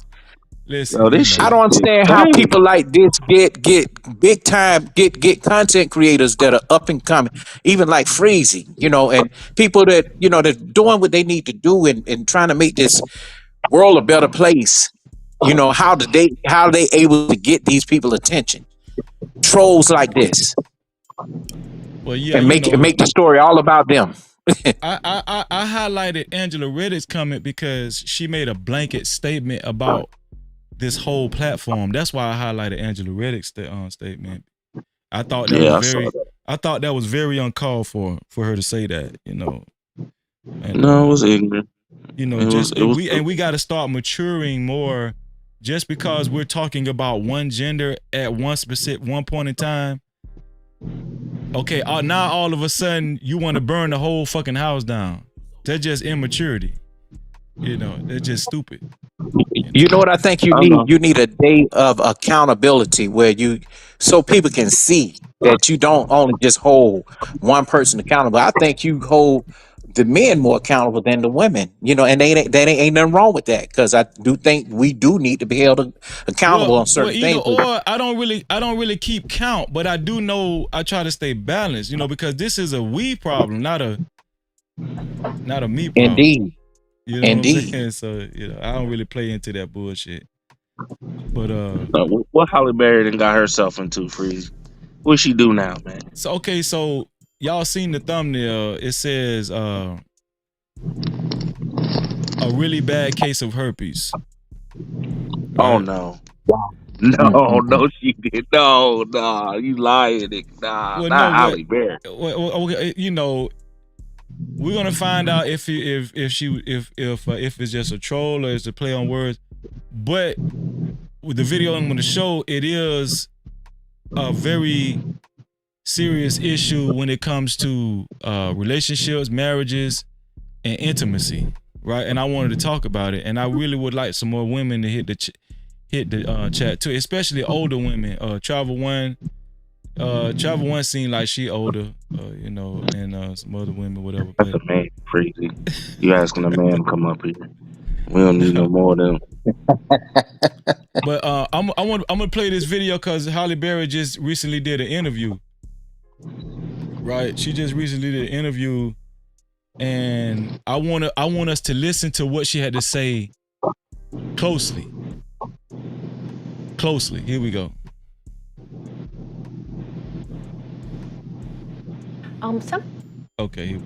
yo, this shit. I don't understand how people like this get big time get content creators that are up and coming, even like Freezy, you know, and people that that doing what they need to do and trying to make this world a better place. You know, how they able to get these people attention? Trolls like this. Well, yeah, and make the story all about them. I highlighted Angela Reddick's comment because she made a blanket statement about this whole platform. That's why I highlighted Angela Reddick's statement. I thought that was very uncalled for her to say that. You know. And, no, it was ignorant. You know, we got to start maturing more. Just because we're talking about one gender at one point in time. Okay, now all of a sudden you want to burn the whole fucking house down. That's just immaturity. You know, that's just stupid. You know what I think you need? You need a day of accountability where so people can see that you don't only just hold one person accountable. I think you hold the men more accountable than the women. You know, and ain't nothing wrong with that because I do think we do need to be held accountable on certain things. Or I don't really keep count, but I do know I try to stay balanced. You know, because this is a we problem, not a me problem. Indeed. You know what I'm saying? So, you know, I don't really play into that bullshit. But what Halle Berry done got herself into, Freeze? What she do now, man? So y'all seen the thumbnail? It says a really bad case of herpes. Right? Oh no. No, she did. No, you lying, nigga. Not Halle Berry. You know, we're gonna find out if it's just a troll or it's a play on words. But with the video I'm gonna show, it is a very serious issue when it comes to relationships, marriages, and intimacy, right? And I wanted to talk about it, and I really would like some more women to hit the chat too, especially older women. Travel One seemed like she older, you know, and some other women, whatever. That's a man, Freezy. You asking a man to come up here? We don't need no more of them. But I'm gonna play this video because Halle Berry just recently did an interview. Right, she just recently did an interview, and I want us to listen to what she had to say closely. closely. Here we go. Okay.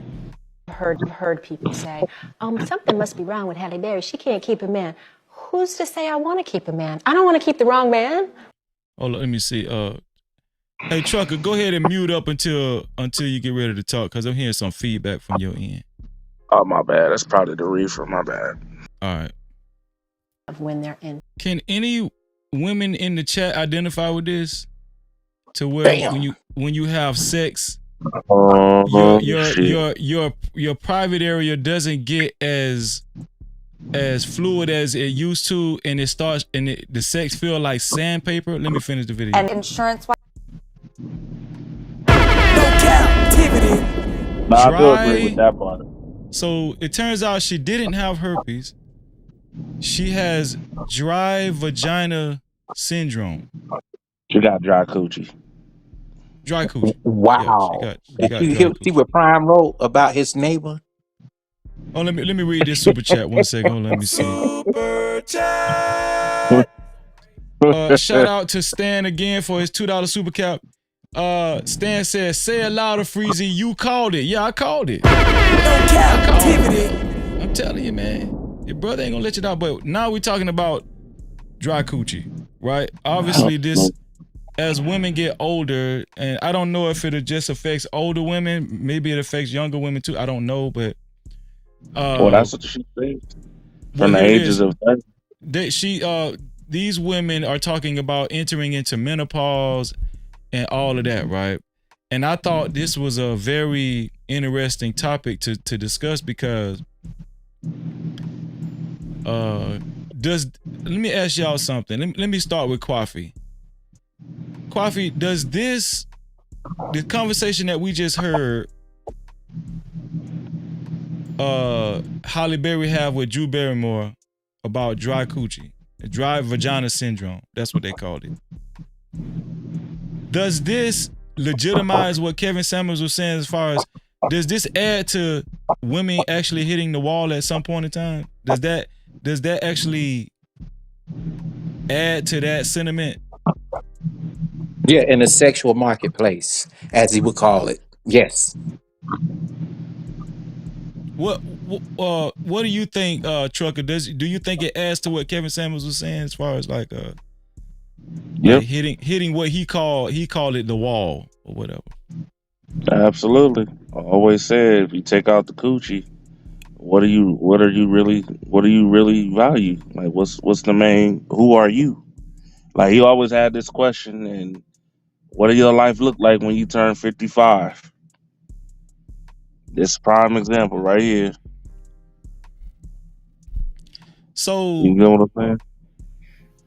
Heard people say, something must be wrong with Halle Berry. She can't keep a man. Who's to say I want to keep a man? I don't want to keep the wrong man. Oh, let me see. Hey, Trucker, go ahead and mute up until you get ready to talk, because I'm hearing some feedback from your end. Oh, my bad. That's probably the reefer. My bad. All right. When they're in. Can any women in the chat identify with this? To where when you have sex, your private area doesn't get as fluid as it used to, and it starts and the sex feel like sandpaper. Let me finish the video. And insurance. No captivity. I do agree with that part. So it turns out she didn't have herpes. She has dry vagina syndrome. She got dry coochie. Dry coochie. Wow. Yeah, Did you see what Prime wrote about his neighbor? Oh, let me read this super chat 1 second. Hold on, let me see. Super chat. Shout out to Stan again for his $2 super cap. Stan says, "Say it louder, Freezy. You called it." Yeah, I called it. No captivity. I'm telling you, man. Your brother ain't gonna let you down. But now we're talking about dry coochie, right? Obviously, this as women get older, and I don't know if it just affects older women. Maybe it affects younger women too. I don't know, but well, that's what she said. From the ages of 30. These women are talking about entering into menopause and all of that, right? And I thought this was a very interesting topic to discuss because let me ask y'all something. Let me start with Kwafi. Kwafi, does the conversation that we just heard Halle Berry have with Drew Barrymore about dry coochie, dry vagina syndrome, that's what they called it. Does this legitimize what Kevin Samuels was saying as far as, does this add to women actually hitting the wall at some point in time? Does that actually add to that sentiment? Yeah, in the sexual marketplace, as he would call it. Yes. What do you think, Trucker? Do you think it adds to what Kevin Samuels was saying as far as like hitting what he called it the wall or whatever? Absolutely. I always said, if you take out the coochie, what do you really value? Like, what's the main? Who are you? Like, he always had this question, and what does your life look like when you turn 55? This prime example right here. So you know what I'm saying?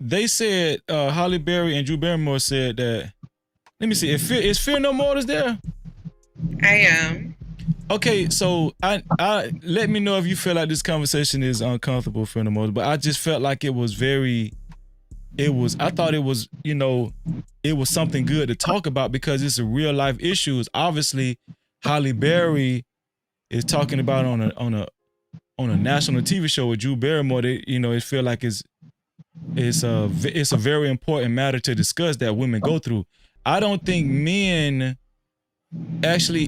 They said Halle Berry and Drew Barrymore said that. Let me see. Is Fear No More there? I am. Okay, so I let me know if you feel like this conversation is uncomfortable, Fear No More. But I just felt like I thought it was, it was something good to talk about because it's a real life issue. Obviously, Halle Berry is talking about on a national TV show with Drew Barrymore. That, it feel like it's a very important matter to discuss that women go through. I don't think men actually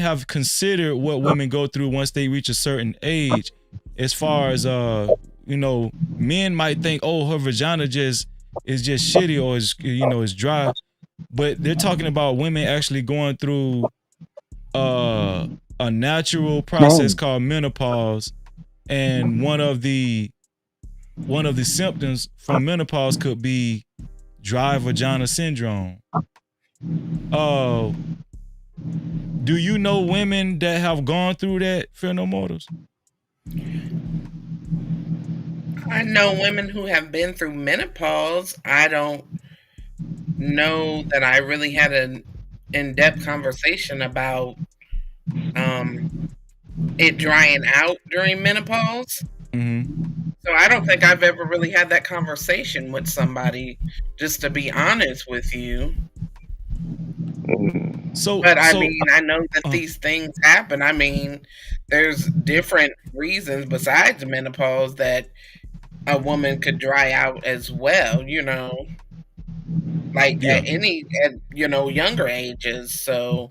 have considered what women go through once they reach a certain age. As far as men might think, oh, her vagina is just shitty or is dry, but they're talking about women actually going through a natural process called menopause, and one of the symptoms from menopause could be dry vagina syndrome. Do you know women that have gone through that, Fear No Mortals? I know women who have been through menopause. I don't know that I really had an in-depth conversation about it drying out during menopause. Mm-hmm. So I don't think I've ever really had that conversation with somebody, just to be honest with you. But I So mean, I know that these things happen. I mean, there's different reasons besides menopause that a woman could dry out as well, like yeah. at younger ages. So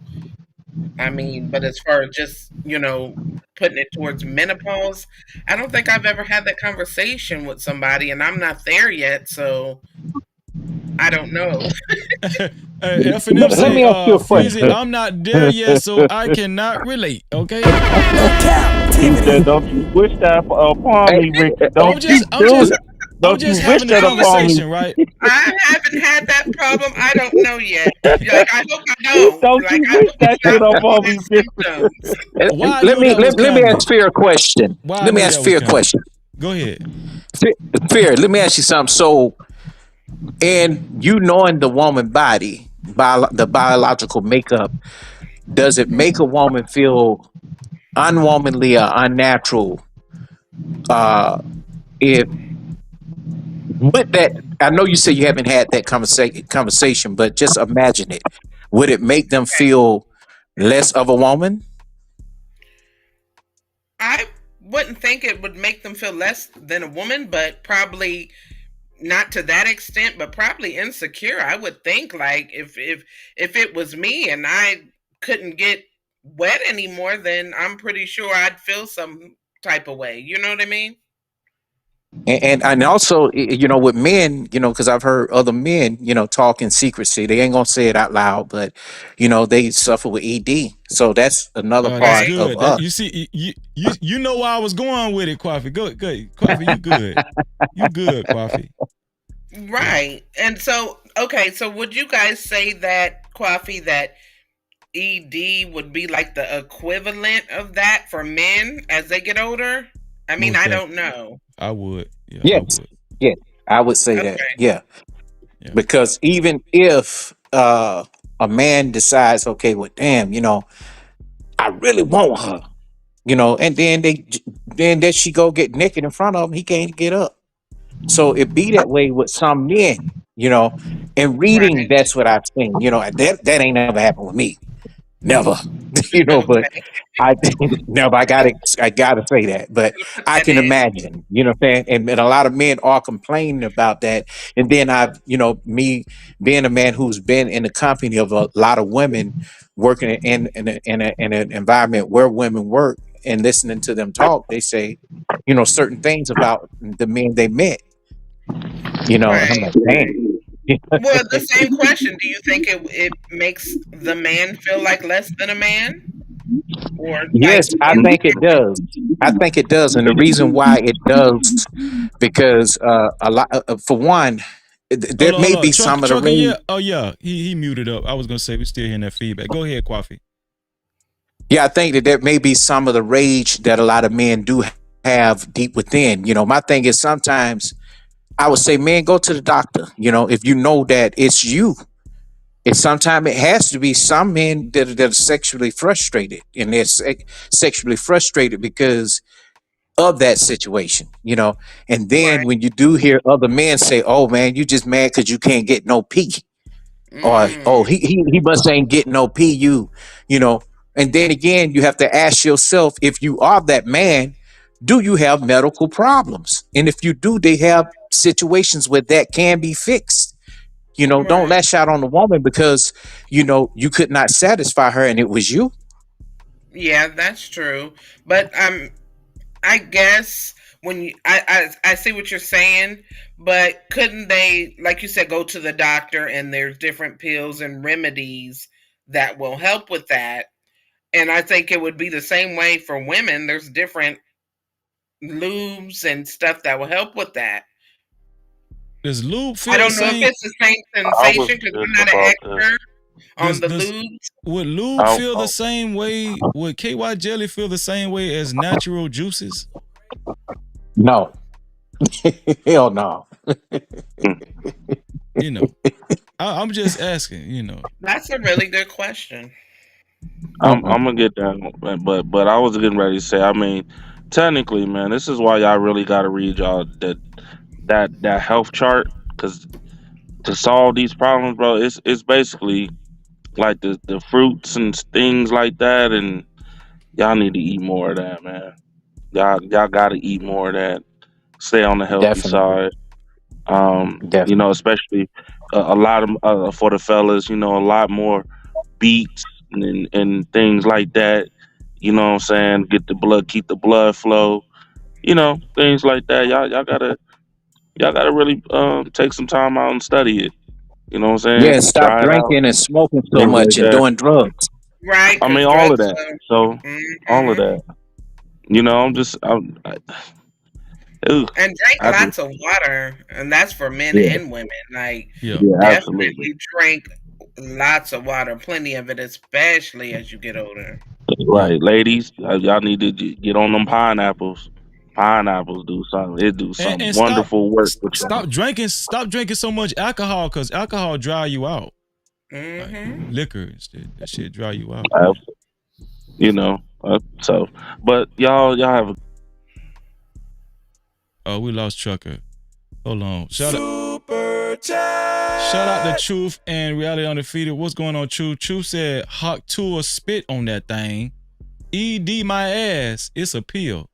I mean, but as far as just, putting it towards menopause, I don't think I've ever had that conversation with somebody, and I'm not there yet, so I don't know. F and M Let say, me ask you a Freezy, question. I'm not there yet, so I cannot relate. Okay. He said, "Don't you wish that upon me, Ricky? Don't I'm you just, I'm do just, it? I'm Don't you just wish having a that upon me? conversation, right? I haven't had that problem. I don't know yet. Like, I hope I don't. Don't Like, you I wish hope that it's not shit one upon of me, my Ricky?" symptoms. Why I Let knew me that was let me coming. ask Fear a question. Why I Let me knew ask that was Fear a coming. question. Go ahead. Fear, let me ask you something. So, in you knowing the woman body, the biological makeup, does it make a woman feel unwomanly or unnatural? If with that, I know you say you haven't had that conversation, but just imagine it. Would it make them feel less of a woman? I wouldn't think it would make them feel less than a woman, but probably not to that extent, but probably insecure. I would think, like, if it was me and I couldn't get wet anymore, then I'm pretty sure I'd feel some type of way. You know what I mean? And also, with men, because I've heard other men, talk in secrecy. They ain't gonna say it out loud, but they suffer with ED. So that's another That's part of good. That you us. see, you know where I was going with it, Coffee. Good, Coffee. You good. You good, Coffee. Right. And so, okay, so would you guys say that, Coffee, that ED would be like the equivalent of that for men as they get older? I mean, Most I definitely. don't know. I would. Yeah, I Yes, would. yeah, I would say that. Okay. Yeah, Yeah. because even if a man decides, okay, well, damn, I really want her, and then that she go get naked in front of him, he can't get up. So it be that way with some men, and reading, Right. that's what I've seen. That ain't never happened with me. Never. But Okay. I never. I gotta say that. But Put I that can in. imagine. You know what I'm saying? And a lot of men are complaining about that. And then me being a man who's been in the company of a lot of women working in an environment where women work and listening to them talk, they say, certain things about the men they met. And I'm Right. like, dang. Well, the same question. Do you think it makes the man feel like less than a man? Or like Yes, I think it does. I think it does, and the reason why it does, because a lot, for one, there Hold may on. be some of the Trucker, yeah. rage. Oh yeah. He muted up. I was gonna say we still hearing that feedback. Go ahead, Coffee. Yeah, I think that there may be some of the rage that a lot of men do have deep within. My thing is sometimes I would say, man, go to the doctor. If you know that it's you. And sometimes it has to be some men that are sexually frustrated, and they're sexually frustrated because of that situation, and then right. when you do hear other men say, oh man, you just mad because you can't get no pee, or oh, Mm, he must ain't getting no pee, you know and then again, you have to ask yourself, if you are that man, do you have medical problems? And if you do, they have situations where that can be fixed. Don't right. lash out on the woman because you could not satisfy her and it was you. Yeah, that's true. But I guess when I see what you're saying, but couldn't they, like you said, go to the doctor and there's different pills and remedies that will help with that? And I think it would be the same way for women. There's different lubes and stuff that will help with that. Does lube I feel the don't know if same? it's the same I was sensation because I'm just not an about to. expert on the Does lubes. would lube I, feel the same way? Would KY jelly feel the same way as natural juices? No. Hell no. You know, I'm just asking. That's a really good question. I'm gonna get that, but I was getting ready to say. I mean, technically, man, this is why y'all really got to read y'all that health chart, because to solve these problems, bro, it's basically like the fruits and things like that, and y'all need to eat more of that, man. Y'all got to eat more of that. Stay on the healthy Definitely. side. Definitely. Especially a lot of for the fellas, a lot more beets and things like that. You know what I'm saying? Get the blood, keep the blood flow. Things like that. Y'all gotta really take some time out and study it. You know what I'm Yeah, saying? stop Try it out. drinking and smoking so Things like much and that. doing drugs. Right, I mean, because all of drugs that. are. So all of Mhm. that. Ugh, And drink I just lots of water, and that's for men yeah and women. Like, Yeah. yeah absolutely definitely drink lots of water, plenty of it, especially as you get older. Yeah. right, ladies. Y'all need to get on them pineapples. Pineapples do something. It do some And wonderful work with y'all. stop drinking so much alcohol, because alcohol dry you out. Like Mm-hmm. liquor instead. That shit dry you out. Uh, so, but y'all have a Oh, we lost Trucker. Hold on. Shout out to Truth and Reality Undefeated. What's going on, Truth? Truth said Hawk 2 or spit on that thing. ED my ass. It's a pill.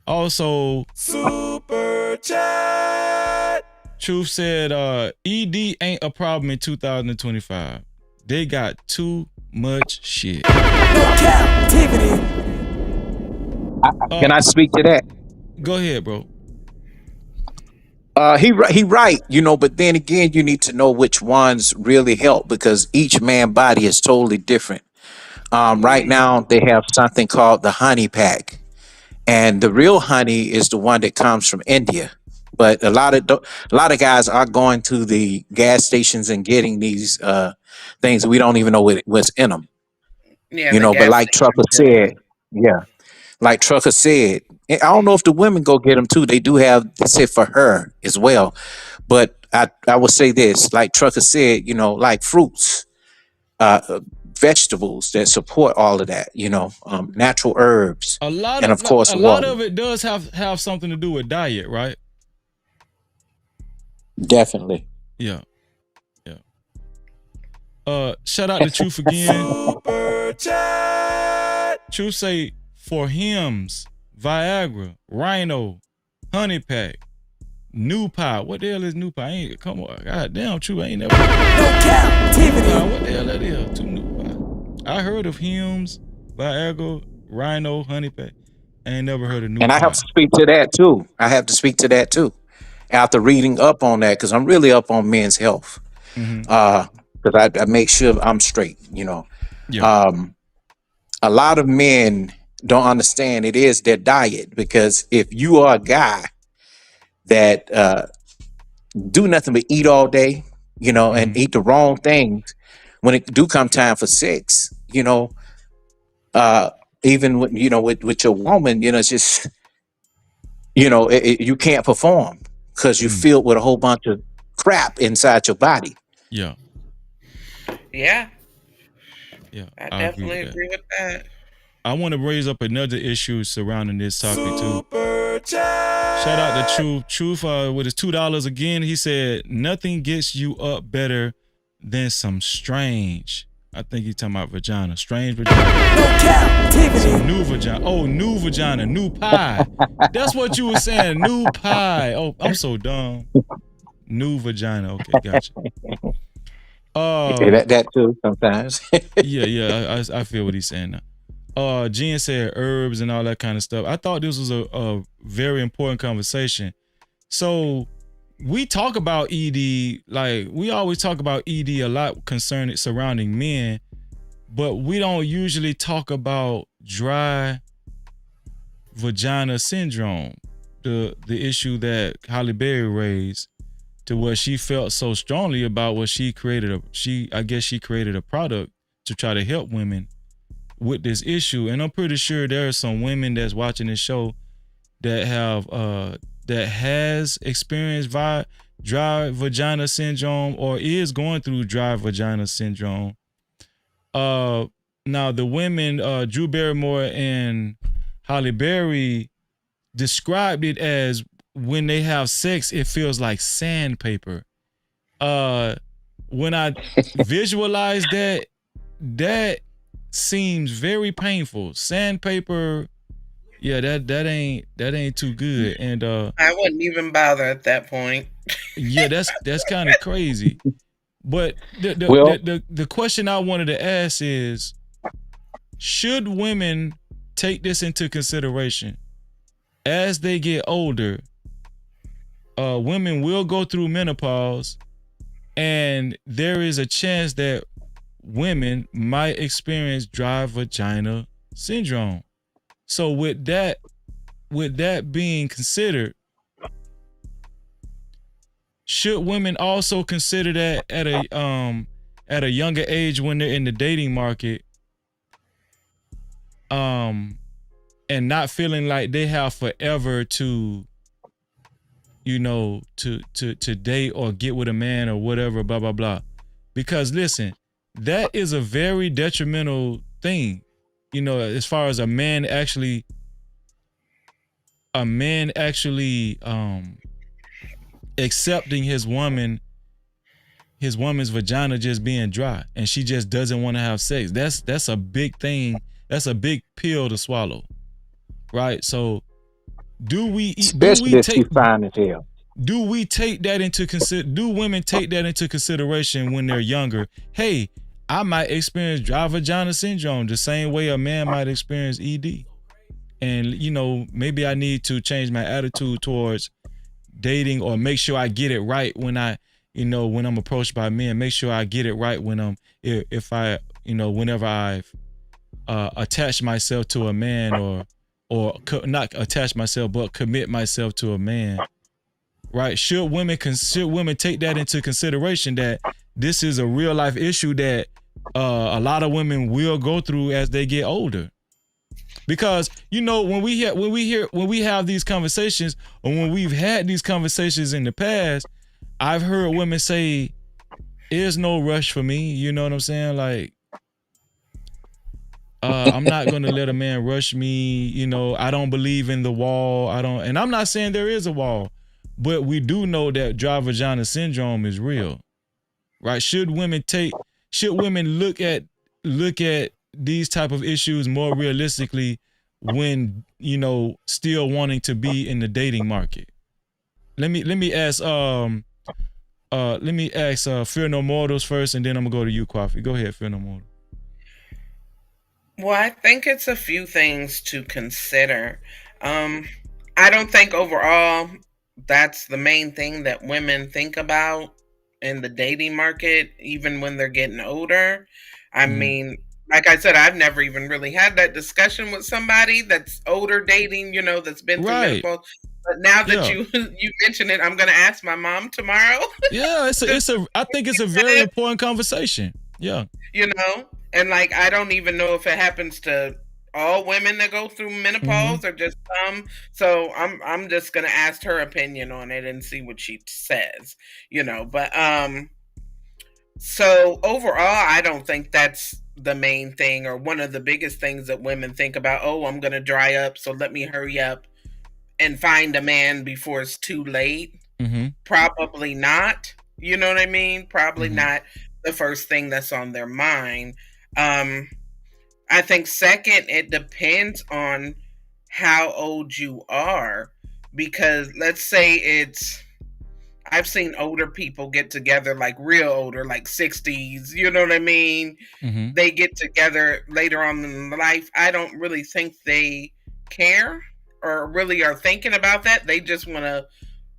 Also, Super Chat. Truth said ED ain't a problem in 2025. They got too much shit. No captivity. Can I speak to that? Go ahead, bro. He right, but then again, you need to know which ones really help because each man body is totally different. Right now, they have something called the honey pack, and the real honey is the one that comes from India. But a lot of guys are going to the gas stations and getting these things. We don't even know what's in them, Yeah, the But gas like station Trucker pills. said, yeah, like Trucker said, I don't know if the women go get them too. They do have they said for her as well. But I would say this, like Trucker said, like fruits, vegetables that support all of that, natural herbs, A lot and of of course water. it does have something to do with diet, right? Definitely. Yeah. Yeah. Shout out to Truth again. Super chat. Truth say for hymns, Viagra, Rhino, Honey Pack, New Pie. What the hell is New Pie? Come on, goddamn, Truth, I ain't never. No captivity. What the hell that is? Two New Pie. I heard of hymns, Viagra, Rhino, Honey Pack. I ain't never heard of New And I have Pie. to speak to that too. After reading up on that, because I'm really up on men's health. Because I make sure I'm straight, Yeah. A lot of men don't understand it is their diet because if you are a guy that do nothing but eat all day, and eat the wrong things, when it do come time for sex, even with your woman, it's just you can't perform because you're filled with a whole bunch of crap inside your body. Yeah. Yeah, Yeah. I I agree with definitely that. agree with that. I want to raise up another issue surrounding this topic too. Shout out to Truth. Truth with his $2 again. He said nothing gets you up better than some strange. I think he's talking about vagina. Strange vagina. No captivity. Some new vagina. Oh, new vagina. New pie. That's what you were saying. New pie. Oh, I'm so dumb. New vagina. Okay, gotcha. That too sometimes. Yeah. I feel what he's saying now. Jen said herbs and all that kind of stuff. I thought this was a very important conversation. So we talk about ED, like we always talk about ED a lot concerning surrounding men, but we don't usually talk about dry vagina syndrome, the issue that Halle Berry raised, to what she felt so strongly about what she created. I guess she created a product to try to help women with this issue. And I'm pretty sure there are some women that's watching this show that has experienced dry vagina syndrome or is going through dry vagina syndrome. Now the women, Drew Barrymore and Halle Berry, described it as when they have sex, it feels like sandpaper. When I visualize that, that seems very painful. Sandpaper, yeah, that ain't too good. And I wouldn't even bother at that point. yeah, that's kind of crazy. But Well, the question I wanted to ask is, should women take this into consideration as they get older? Women will go through menopause, and there is a chance that women might experience dry vagina syndrome. So with that being considered, should women also consider that at a younger age when they're in the dating market, and not feeling like they have forever to, to date or get with a man or whatever, blah blah blah. Because listen, that is a very detrimental thing, as far as a man actually accepting his woman's vagina just being dry and she just doesn't want to have sex. That's a big thing. That's a big pill to swallow. Right? So especially if she's fine as hell. do women take that into consideration when they're younger? Hey, I might experience dry vagina syndrome the same way a man might experience ED. And maybe I need to change my attitude towards dating, or make sure I get it right when when I'm approached by men. Make sure I get it right when whenever I've attached myself to a man, not attach myself, but commit myself to a man. Right? Should women take that into consideration, that this is a real life issue that a lot of women will go through as they get older? Because when we have these conversations, or when we've had these conversations in the past, I've heard women say, "There's no rush for me." You know what I'm saying? Like, I'm not gonna let a man rush me. I don't believe in the wall. And I'm not saying there is a wall, but we do know that dry vagina syndrome is real, right? Should women look at these type of issues more realistically when still wanting to be in the dating market? Let me ask Fear No Mortals first, and then I'm gonna go to you, Kwafi. Go ahead, Fear No Mortals. Well, I think it's a few things to consider. I don't think overall that's the main thing that women think about in the dating market, even when they're getting older. I mean, like I said, I've never even really had that discussion with somebody that's older dating, that's been through menopause. But now that you mention it, I'm going to ask my mom tomorrow. Yeah, I think it's a very important conversation. Yeah. And like, I don't even know if it happens to all women that go through menopause or just some. So I'm just gonna ask her opinion on it and see what she says. But so overall, I don't think that's the main thing or one of the biggest things that women think about. Oh, I'm gonna dry up, so let me hurry up and find a man before it's too late. Probably not. You know what I mean? Probably not the first thing that's on their mind. I think second, it depends on how old you are, because let's say I've seen older people get together, like real older, like 60s, you know what I mean? They get together later on in life. I don't really think they care or really are thinking about that. They just want a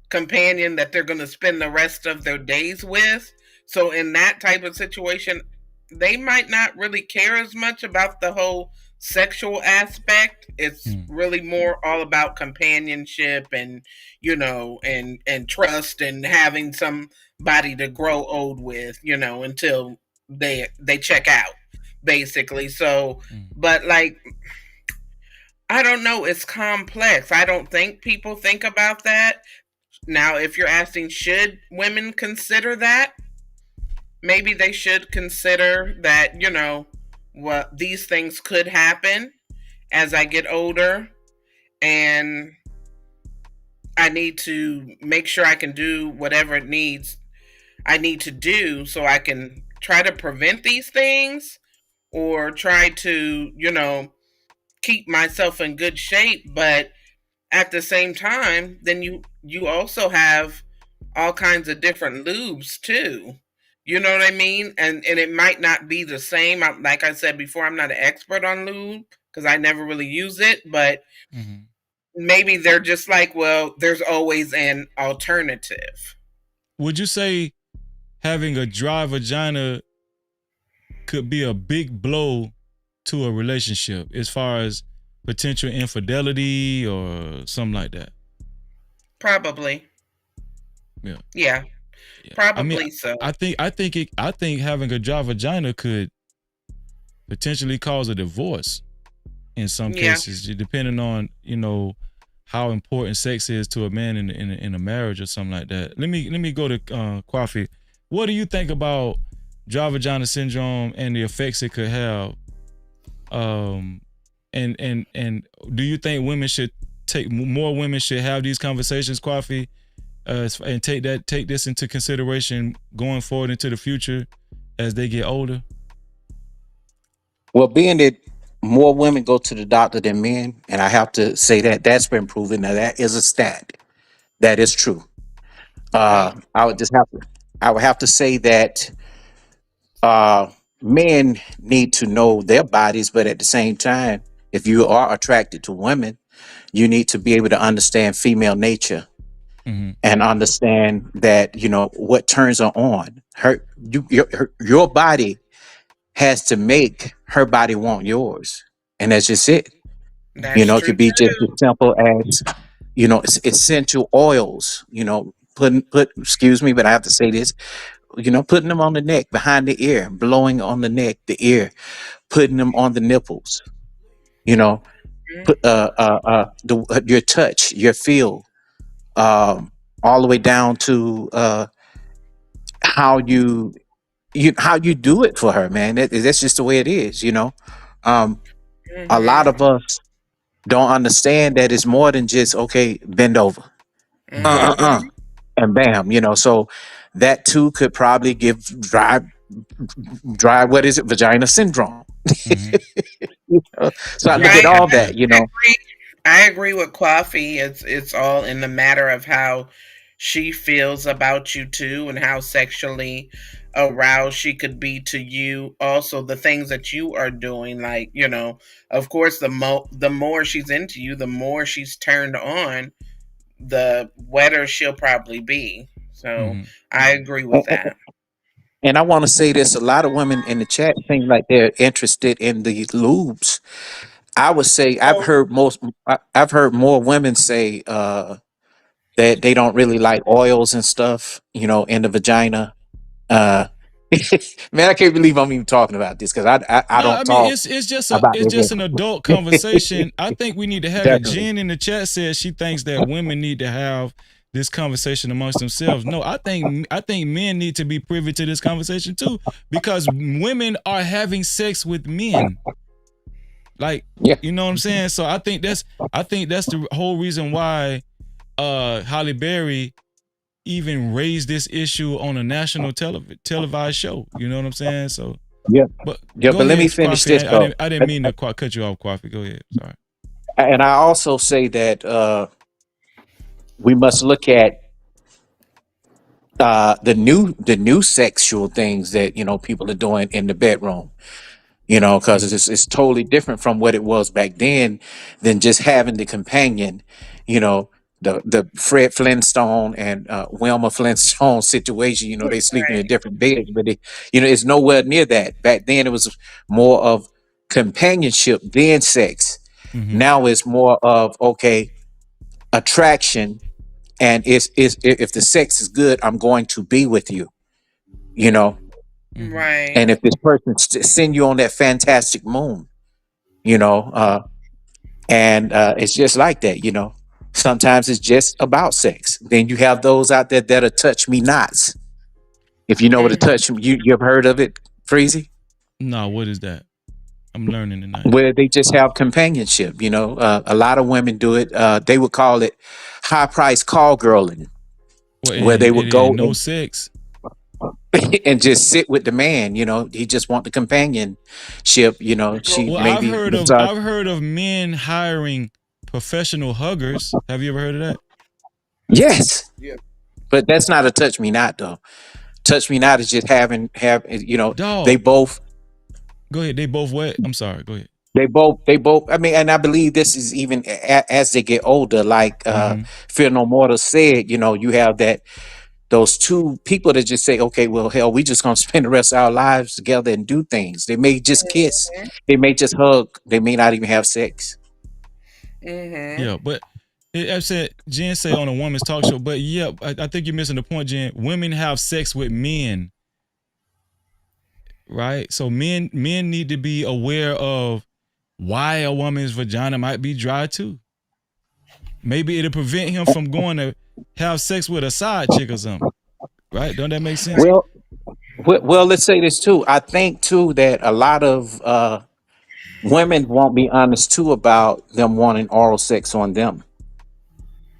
companion that they're going to spend the rest of their days with. So in that type of situation, they might not really care as much about the whole sexual aspect. It's really more all about companionship and and trust and having somebody to grow old with, until they check out, basically. So but like, I don't know, it's complex. I don't think people think about that. Now, if you're asking, should women consider that? Maybe they should consider that, what these things could happen as I get older, and I need to make sure I can do whatever I need to do so I can try to prevent these things. or try to, keep myself in good shape, but at the same time, then you also have all kinds of different lubes too. You know what I mean? And it might not be the same. Like I said before, I'm not an expert on lube because I never really use it, but maybe they're just like, well, there's always an alternative. Would you say having a dry vagina could be a big blow to a relationship as far as potential infidelity or something like that? Probably. Yeah. Yeah. Probably so. I think having a dry vagina could potentially cause a divorce in some cases, depending on, how important sex is to a man in a marriage or something like that. Let me go to Kwafi. What do you think about dry vagina syndrome and the effects it could have? And do you think more women should have these conversations, Kwafi, and take this into consideration going forward into the future as they get older? Well, being that more women go to the doctor than men, and I have to say that that's been proven. Now that is a stat. That is true. I would have to say that men need to know their bodies, but at the same time, if you are attracted to women, you need to be able to understand female nature and understand that what turns her on. Your body has to make her body want yours, and that's just it. That's It could be just as simple as essential oils. Excuse me, but I have to say this. Putting them on the neck, behind the ear, blowing on the neck, the ear, putting them on the nipples. Put your touch, your feel, all the way down to how you do it for her, man. That's just the way it is. A lot of us don't understand that it's more than just okay, bend over, and bam. So that too could probably give dry what is it, vagina syndrome. So I look at all that. I agree with Coffee. It's all in the matter of how she feels about you too, and how sexually aroused she could be to you. Also, the things that you are doing, like of course, the more she's into you, the more she's turned on, the wetter she'll probably be. So I agree with that. And I want to say this: a lot of women in the chat seem like they're interested in the lubes. I would say I've heard more women say that they don't really like oils and stuff, in the vagina. Man, I can't believe I'm even talking about this because I don't talk. It's About just an adult conversation. I think we need to have it. Definitely. Jen in the chat says she thinks that women need to have this conversation amongst themselves. No, I think men need to be privy to this conversation too, because women are having sex with men. Like, you know what I'm saying? So I think that's the whole reason why Halle Berry even raised this issue on a national televised show. You know what I'm saying? So but let me finish this. I didn't mean to cut you off, Kwafi. Go ahead. Sorry. And I also say that we must look at the new sexual things that people are doing in the bedroom. Because it's totally different from what it was back then than just having the companion. The Fred Flintstone and Wilma Flintstone situation. They sleeping in different beds, but it's nowhere near that. Back then, it was more of companionship than sex. Now it's more of attraction, and if the sex is good, I'm going to be with you. Right. And if this person send you on that fantastic moon, and it's just like that. Sometimes it's just about sex. Then you have those out there that are touch me nots. If you know what a touch, you ever heard of it, Freezy? No, what is that? I'm learning tonight. Where they just have companionship. A lot of women do it. They would call it high price call girling, where they would go. No sex. and just sit with the man. He just want the companionship. She Well, maybe I've heard of men hiring professional huggers. Have you ever heard of that? yes, Yeah. but that's not a touch me not though. Touch me not is just they Dog. both Go ahead. They both what? I'm sorry. Go ahead. they both. I mean, and I believe this is even as they get older. Like Mm-hmm. Fear No Mortal said, you have those two people that just say, okay, well, hell, we just gonna spend the rest of our lives together and do things. They may just kiss, they may just hug, they may not even have sex. Yeah, but I said Jen say on a woman's talk show, but yeah, I think you're missing the point, Jen. Women have sex with men, right? So men need to be aware of why a woman's vagina might be dry too. Maybe it'll prevent him from going to have sex with a side chick or something, right? Don't that make sense? Well, let's say this too. I think too that a lot of women won't be honest too about them wanting oral sex on them,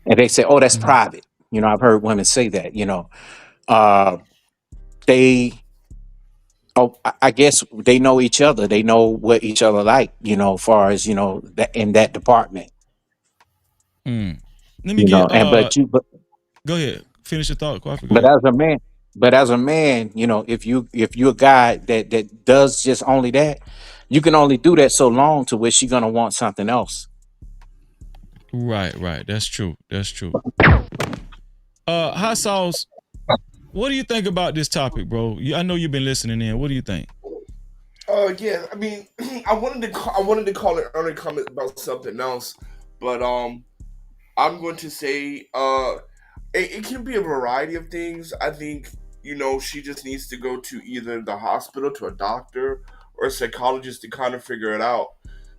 and they say, "Oh, that's private." I've heard women say that. Uh, they, I guess they know each other. They know what each other like. Far as that in that department. Let me get And but go ahead. Finish your thought, Coffee. Go But ahead. as a man, if you're a guy that does just only that, you can only do that so long to where she's gonna want something else. Right. That's true. Hot sauce. What do you think about this topic, bro? I know you've been listening in. What do you think? Yeah. I mean, I wanted to call it early comment about something else, but I'm going to say it can be a variety of things. I think she just needs to go to either the hospital to a doctor or a psychologist to kind of figure it out,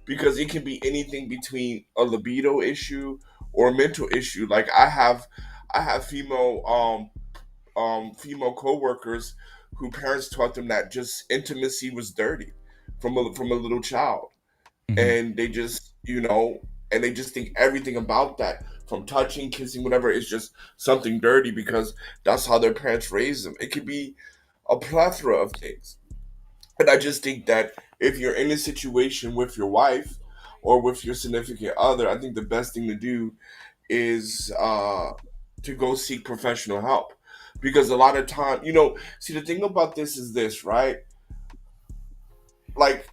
because it can be anything between a libido issue or a mental issue. Like I have female coworkers who parents taught them that just intimacy was dirty from a little child, and they just and they just think everything about that, from touching, kissing, whatever, is just something dirty because that's how their parents raised them. It could be a plethora of things. And I just think that if you're in a situation with your wife or with your significant other, I think the best thing to do is to go seek professional help. Because a lot of time, see, the thing about this is this, right? Like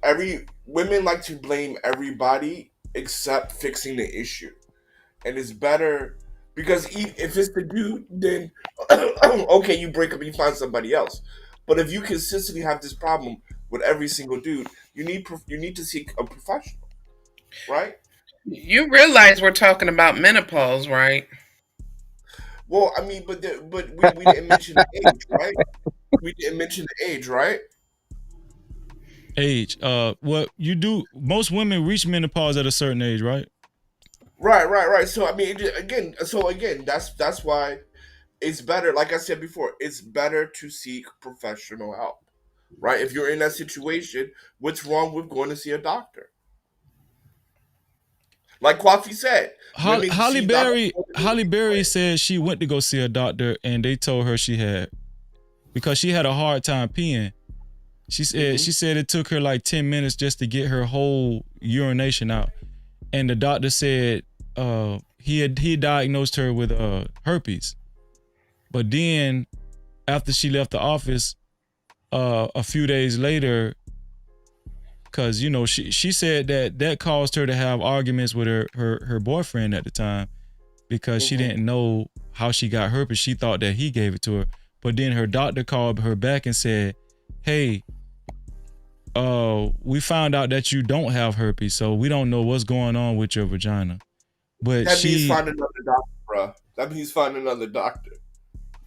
every women like to blame everybody except fixing the issue, and it's better because if it's the dude, then okay, you break up and you find somebody else. But if you consistently have this problem with every single dude, you need to seek a professional, right? You realize we're talking about menopause, right? Well, I mean, but we didn't mention the age, right? We didn't mention the age, right? Age. What you do? Most women reach menopause at a certain age, right? Right. So I mean, again, that's why it's better. Like I said before, it's better to seek professional help, right? If you're in that situation, what's wrong with going to see a doctor? Like Kwafi said, women Halle see doctors. Berry said she went to go see a doctor and they told her she had, because she had a hard time peeing. She said it took her like 10 minutes just to get her whole urination out, and the doctor said he diagnosed her with herpes. But then after she left the office a few days later, because she said that caused her to have arguments with her boyfriend at the time, because she didn't know how she got herpes. She thought that he gave it to her. But then her doctor called her back and said, hey, we found out that you don't have herpes, so we don't know what's going on with your vagina. But that means find another doctor, bro. That means find another doctor.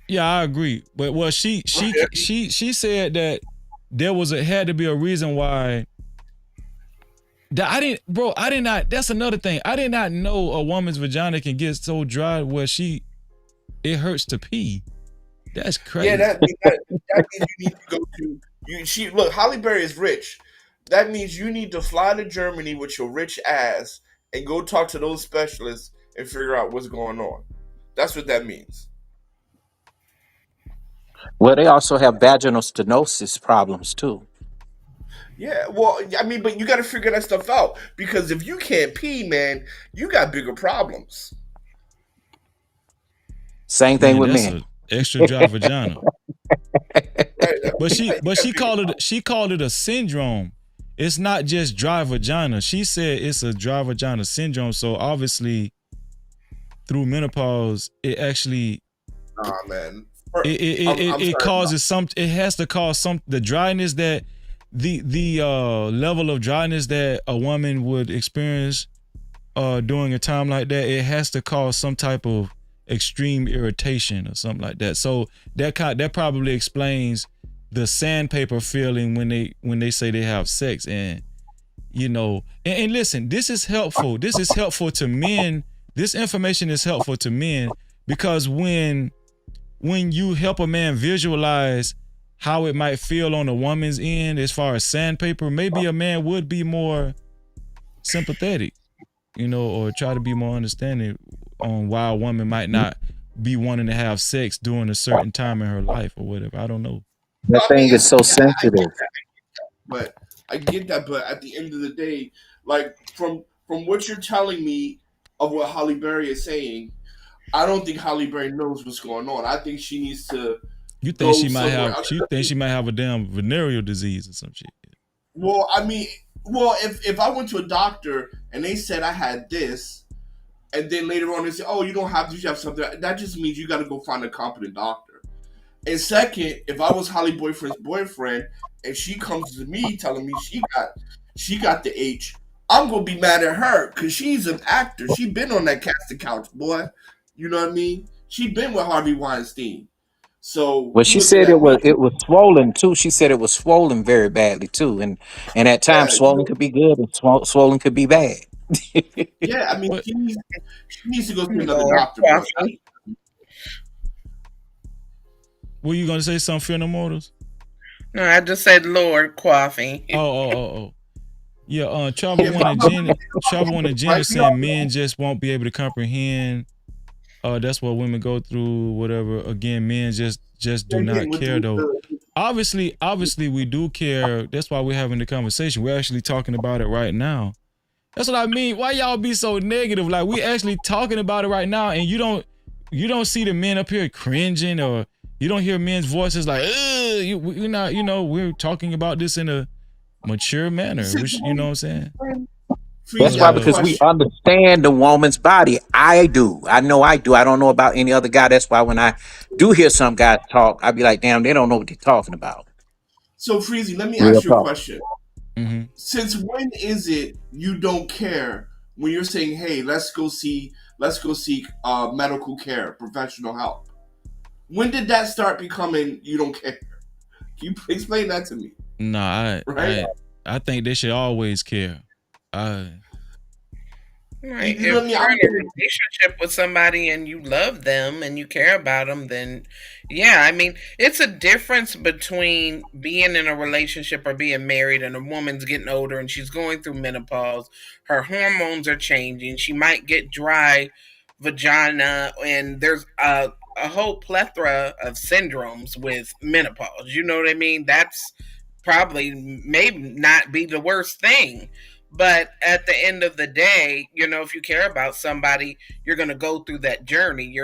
Yeah, I agree. But well, she said that there had to be a reason why. That I did not. That's another thing. I did not know a woman's vagina can get so dry where it hurts to pee. That's crazy. Yeah, that means you need to go to look. Halle Berry is rich. That means you need to fly to Germany with your rich ass and go talk to those specialists and figure out what's going on. That's what that means. Well, they also have vaginal stenosis problems too. Yeah, well, I mean, but you got to figure that stuff out because if you can't pee, man, you got bigger problems. Same thing Man, with that's men. a extra dry vagina. Right? But You she got bigger called it a syndrome. It's not just dry vagina. She said it's a dry vagina syndrome. So obviously, through menopause, it actually Nah, man. I'm it sorry. causes some. It has to cause some the dryness that the level of dryness that a woman would experience during a time like that. It has to cause some type of extreme irritation or something like that. So that probably explains the sandpaper feeling when they say they have sex. And you know, and listen, this is helpful. This is helpful to men. This information is helpful to men because when you help a man visualize how it might feel on a woman's end as far as sandpaper, maybe a man would be more sympathetic, you know, or try to be more understanding on why a woman might not be wanting to have sex during a certain time in her life or whatever. I don't know. That I mean, thing is so sensitive. but I get that. But at the end of the day, like from what you're telling me of what Holly Berry is saying, I don't think Holly Berry knows what's going on. I think she needs to You think go she might somewhere. have a damn venereal disease or some shit. Well, I mean, if I went to a doctor and they said I had this, and then later on they say, "Oh, you don't have this, you have something," that just means you got to go find a competent doctor. And second, if I was Holly boyfriend's boyfriend and she comes to me telling me she got the H, I'm gonna be mad at her because she's an actor. She been on that casting couch, boy. You know what I mean? She been with Harvey Weinstein. So Well, you she looking said at me? it was swollen too. She said it was swollen very badly too, and at Yeah, times swollen could be good, and swollen could be bad. yeah. I mean, she needs to go see another Lord, doctor, bro. Were you gonna say something, Fear No Mortals? No, I just said Lord Coffee. Oh. Yeah, Travel Yeah, One and Jen right? are saying men just won't be able to comprehend. That's what women go through, whatever. Again, men just do not care though. Obviously we do care. That's why we're having the conversation. We're actually talking about it right now. That's what I mean. Why y'all be so negative? Like we actually talking about it right now, and you don't see the men up here cringing, or you don't hear men's voices like, we're not, we're talking about this in a mature manner, which, you know what I'm saying? That's why, because we understand the woman's body. I do. I know I do. I don't know about any other guy. That's why when I do hear some guys talk, I be like, damn, they don't know what they're talking about. So, Freezy, let me Real ask you a talk. question. Since when is it you don't care when you're saying, "Hey, let's go seek medical care, professional help"? When did that start becoming you don't care? Can you explain that to me? Nah, Right? I think they should always care. Right. You know what I If mean? you're in a relationship with somebody and you love them and you care about them, then yeah, I mean, it's a difference between being in a relationship or being married and a woman's getting older and she's going through menopause. Her hormones are changing. She might get dry vagina, and there's a whole plethora of syndromes with menopause. You know what I mean? That's probably maybe not be the worst thing. But at the end of the day, if you care about somebody, you're going to go through that journey.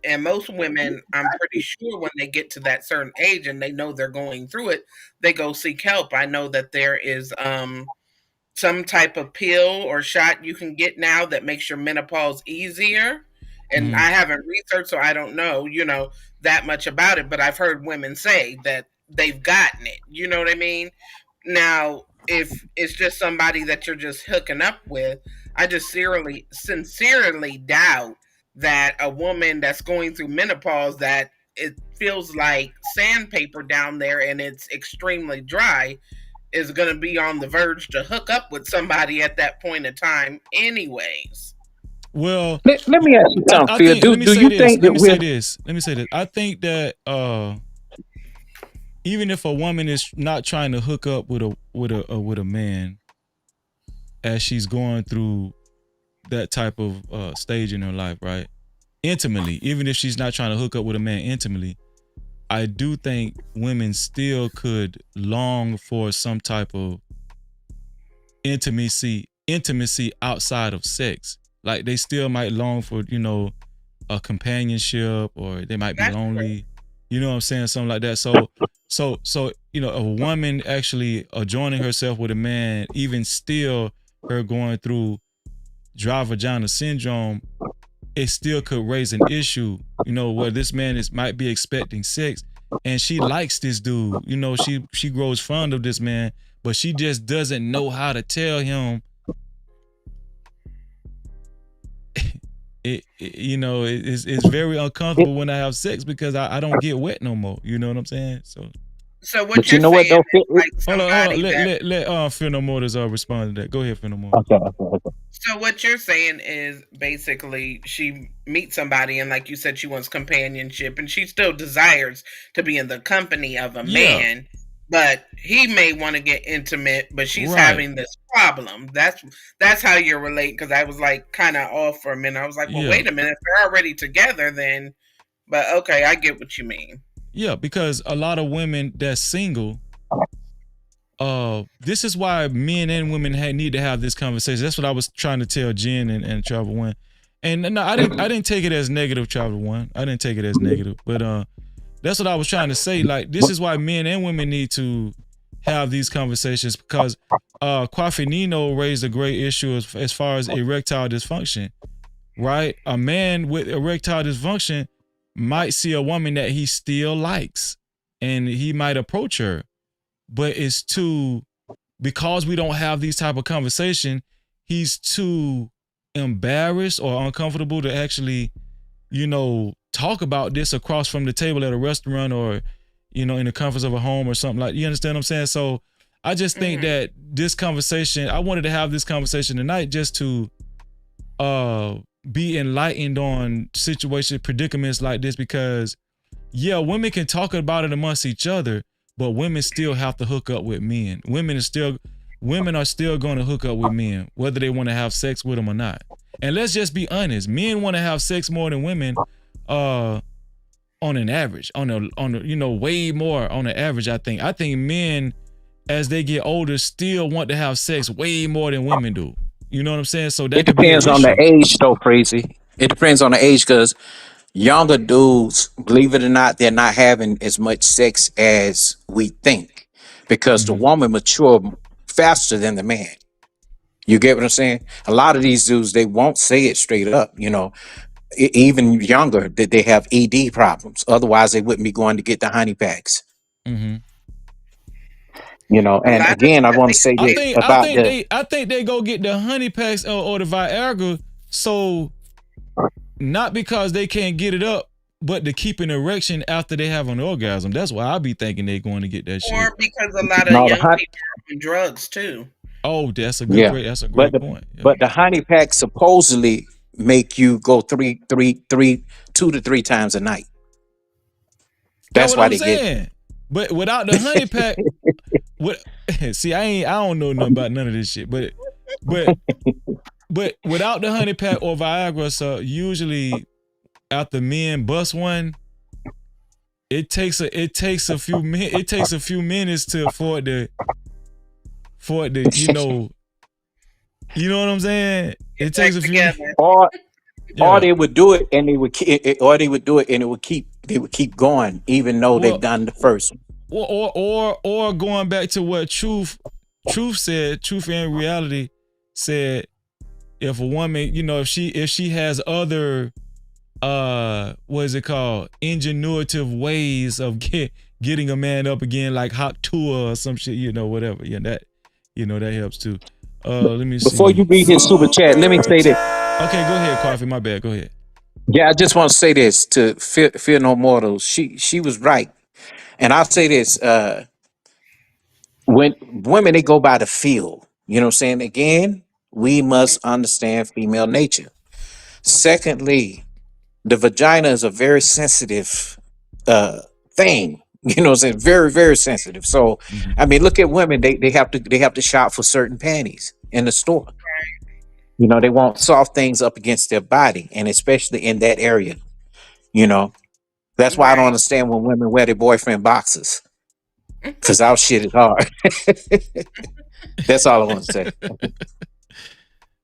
And most women, I'm pretty sure when they get to that certain age and they know they're going through it, they go seek help. I know that there is some type of pill or shot you can get now that makes your menopause easier. And I haven't researched, so I don't know, that much about it, but I've heard women say that they've gotten it. You know what I mean? Now, if it's just somebody that you're just hooking up with, I just sincerely doubt that a woman that's going through menopause, that it feels like sandpaper down there and it's extremely dry, is going to be on the verge to hook up with somebody at that point in time anyways. Well, let me ask you something, Phil. Let me Do say you this. think Let that me we're say this. I think that even if a woman is not trying to hook up with a man as she's going through that type of stage in her life, right? Intimately, even if she's not trying to hook up with a man intimately, I do think women still could long for some type of intimacy outside of sex. Like they still might long for, a companionship, or they might be lonely. You know what I'm saying? Something like that. So, a woman actually adjoining herself with a man, even still her going through dry vagina syndrome, it still could raise an issue, where this man might be expecting sex and she likes this dude. She grows fond of this man, but she just doesn't know how to tell him it's very uncomfortable when I have sex because I don't get wet no more. You know what I'm saying? So what But you you're know what saying though? is like Hold on. somebody that. Let Phil Motors respond to that. Go ahead, Phil Motors. Okay. So what you're saying is basically she meets somebody and like you said she wants companionship and she still desires to be in the company of a Yeah. man, but he may want to get intimate, but she's Right. having this problem. That's how you're relating, because I was like kind of off for a minute. I was like, well, Yeah. wait a minute, if they're already together then, but okay, I get what you mean. Yeah, because a lot of women that's single, this is why men and women need to have this conversation. That's what I was trying to tell Jen and Travel One. And no, I didn't take it as negative, Travel One. I didn't take it as negative, but that's what I was trying to say. Like, this is why men and women need to have these conversations, because Kwafi Nino raised a great issue as far as erectile dysfunction, right? A man with erectile dysfunction might see a woman that he still likes and he might approach her, but it's too, because we don't have these type of conversation, he's too embarrassed or uncomfortable to actually, talk about this across from the table at a restaurant or, in the comforts of a home or something like, you understand what I'm saying? So I just think that this conversation, I wanted to have this conversation tonight just to be enlightened on situations, predicaments like this, because yeah, women can talk about it amongst each other, but women still have to hook up with men. Women are still going to hook up with men, whether they want to have sex with them or not. And let's just be honest, men want to have sex more than women, on an average, on a way more on the average. I think men, as they get older, still want to have sex way more than women do. You know what I'm saying? So that It could be an depends on issue. the age, though, Crazy. It depends on the age because younger dudes, believe it or not, they're not having as much sex as we think because the woman mature faster than the man. You get what I'm saying? A lot of these dudes, they won't say it straight up. Even younger, that they have ED problems. Otherwise, they wouldn't be going to get the honey packs. Mm-hmm. And again, I want to say this I think they go get the honey packs or the Viagra, so not because they can't get it up, but to keep an erection after they have an orgasm. That's why I be thinking they're going to get that shit. Or because a lot of young people are on drugs too. Oh, that's a great point. Yeah. But the honey pack supposedly make you go 2 to 3 times a night. That's what why I'm they saying. get it. But without the honey pack, see, I don't know nothing about none of this shit. But without the honey pack or Viagra, so usually after men bust one, it takes a few minutes for it to you know what I'm saying? It takes a few. Or they would do it and they would keep going even though they've done the first one. Or going back to what Truth said, Truth and Reality said, if a woman, if she has other what is it called, ingenuitive ways of getting a man up again, like hot tour or some shit, whatever. Yeah, that that helps too. Let me see. Before you read his super chat, let me say this. Okay, go ahead, Coffee. My bad. Go ahead. Yeah, I just want to say this to Fear No Mortals. She was right. And I'll say this, when women, they go by the feel, you know what I'm saying? Again, we must understand female nature. Secondly, the vagina is a very sensitive thing. You know what I'm saying? Very, very sensitive. So, I mean, look at women. They have to shop for certain panties in the store. They want soft things up against their body, and especially in that area. That's why I don't understand when women wear their boyfriend boxes. Because our shit is hard. That's all I want to say.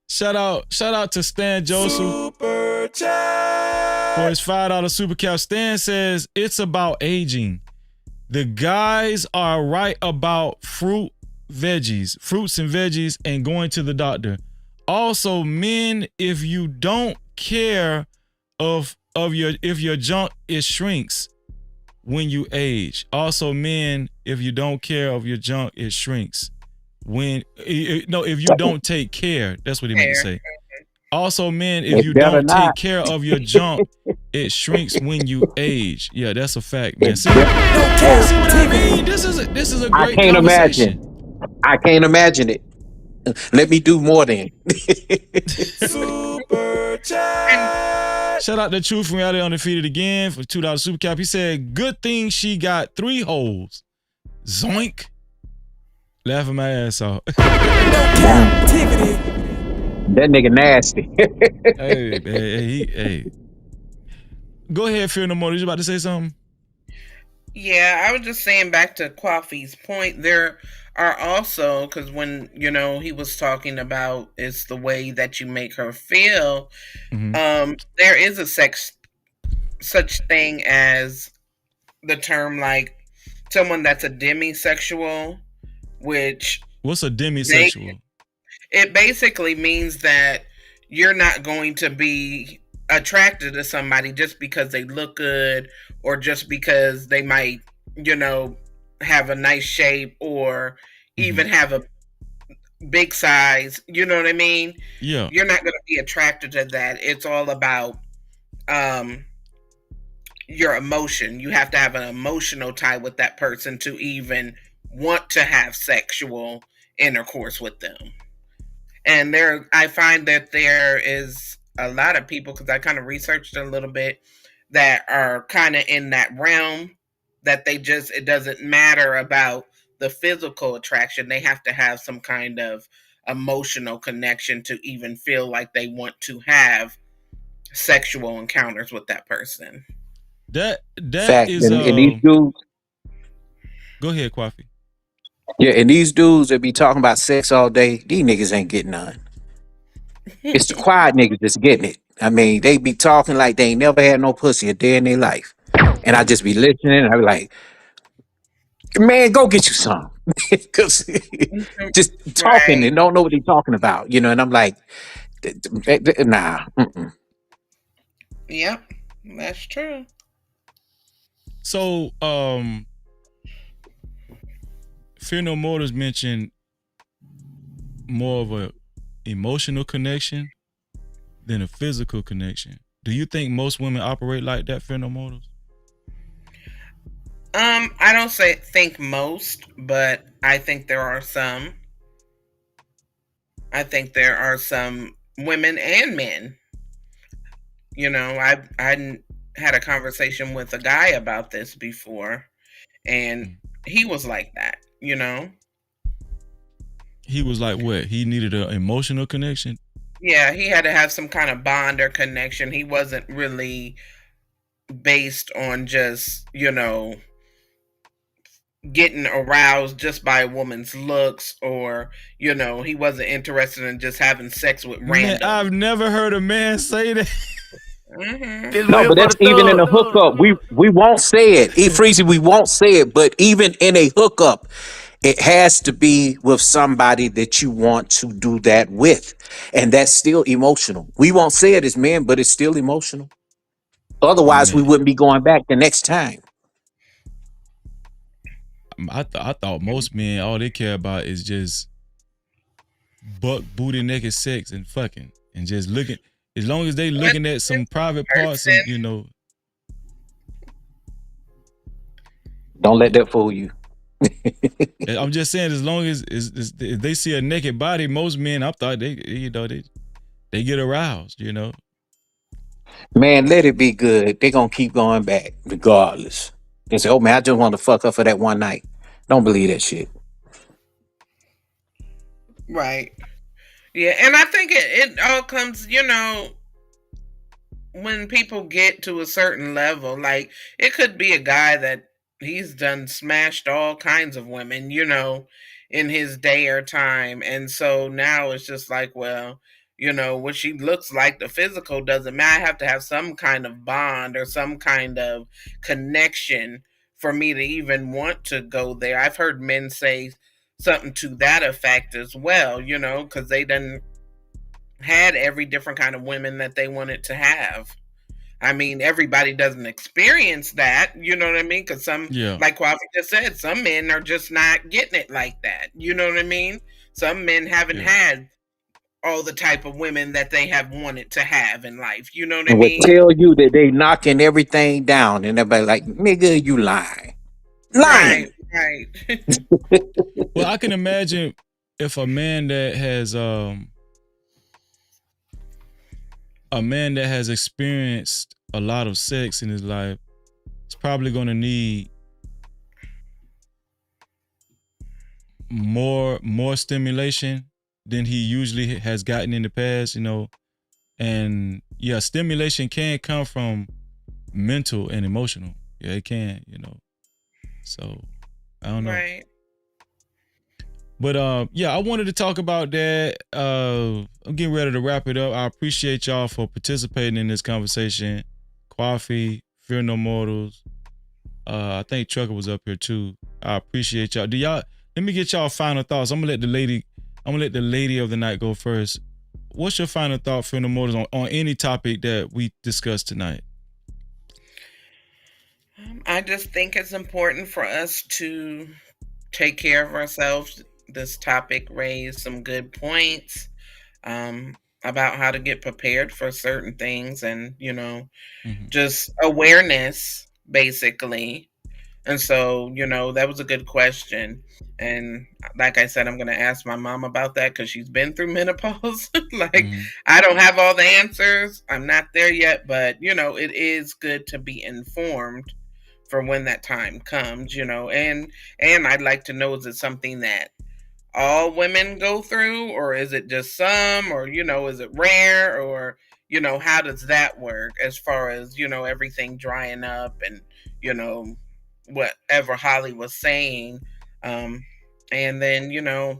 Shout out to Stan Joseph for his $5 super cap. Stan says it's about aging. The guys are right about fruits and veggies, and going to the doctor. Also, men, if you don't care if your junk, it shrinks when you age. Also, men, if you don't care of your junk, it shrinks if you don't take care. That's what he meant to say. Also, men, if you don't take care of your junk, it shrinks when you age. Yeah, that's a fact, man. See what I mean? This is a great conversation. I can't imagine it. Let me do more then. Super chat. Shout out to Truth from Reality Undefeated again for $2 super cap. He said, good thing she got 3 holes. Zoink. Laughing my ass off. Cap-tivity. That nigga nasty. hey. Go ahead, Fear No More. You about to say something? Yeah, I was just saying back to Coffee's point. There are also, because when, he was talking about it's the way that you make her feel, there is a such thing as the term like someone that's a demisexual, which... What's a demisexual? It basically means that you're not going to be attracted to somebody just because they look good or just because they might, have a nice shape or even have a big size. You know what I mean? Yeah. You're not going to be attracted to that. It's all about your emotion. You have to have an emotional tie with that person to even want to have sexual intercourse with them. And I find that there is a lot of people, because I kind of researched a little bit, that are kind of in that realm that it doesn't matter about the physical attraction. They have to have some kind of emotional connection to even feel like they want to have sexual encounters with that person. That fact, is and these dudes. Go ahead, Kwafi. Yeah, and these dudes that be talking about sex all day, these niggas ain't getting none. It's the quiet niggas that's getting it. I mean, they be talking like they ain't never had no pussy a day in their life. And I just be listening, and I be like, man, go get you some. Because just talking and don't know what they talking about, and I'm like, nah. Yep, that's true. So, Fear No More mentioned more of a emotional connection than a physical connection. Do you think most women operate like that, Fear No More? I don't think most, but I think there are some. I think there are some women and men. I had a conversation with a guy about this before, and he was like that. He was like what? He needed an emotional connection? Yeah, he had to have some kind of bond or connection. He wasn't really based on just, getting aroused just by a woman's looks, or, he wasn't interested in just having sex with random. Man, I've never heard a man say that. No, but that's even in a hookup. We won't say it. Freezy, we won't say it, but even in a hookup, it has to be with somebody that you want to do that with. And that's still emotional. We won't say it as men, but it's still emotional. Otherwise, we wouldn't be going back the next time. I thought most men, all they care about is just buck booty naked sex and fucking and just looking. As long as they looking at some private parts, and, Don't let that fool you. I'm just saying, as long as if they see a naked body, most men, I thought they get aroused, Man, let it be good. They're gonna keep going back regardless. They say, oh man, I just want to fuck her for that one night. Don't believe that shit. Right. Yeah, and I think it all comes, when people get to a certain level, like it could be a guy that he's done smashed all kinds of women, in his day or time. And so now it's just like, well, what she looks like, the physical doesn't matter. I have to have some kind of bond or some kind of connection for me to even want to go there. I've heard men say something to that effect as well, because they done had every different kind of women that they wanted to have. I mean, everybody doesn't experience that, you know what I mean? Because Yeah. like Coffee just said, some men are just not getting it like that. You know what I mean? Some men haven't had all the type of women that they have wanted to have in life. You know what I And would mean? tell you that they knocking everything down, and everybody like, nigga, you lying, Right, lying. right. Well, I can imagine if a man that has experienced a lot of sex in his life is probably going to need more stimulation than he usually has gotten in the past, and yeah, stimulation can come from mental and emotional. Yeah, it can, so I don't know. Right. But yeah, I wanted to talk about that. I'm getting ready to wrap it up. I appreciate y'all for participating in this conversation. Coffee, Fear No Mortals. I think Trucker was up here too. I appreciate y'all. Let me get y'all final thoughts. I'm gonna let the lady of the night go first. What's your final thought, Fear No Mortals, on any topic that we discussed tonight? I just think it's important for us to take care of ourselves. This topic raised some good points about how to get prepared for certain things and, just awareness, basically. And so, that was a good question. And like I said, I'm going to ask my mom about that because she's been through menopause. I don't have all the answers. I'm not there yet, but, it is good to be informed for when that time comes, and I'd like to know, is it something that all women go through, or is it just some, or is it rare, or how does that work as far as everything drying up and whatever Holly was saying, and then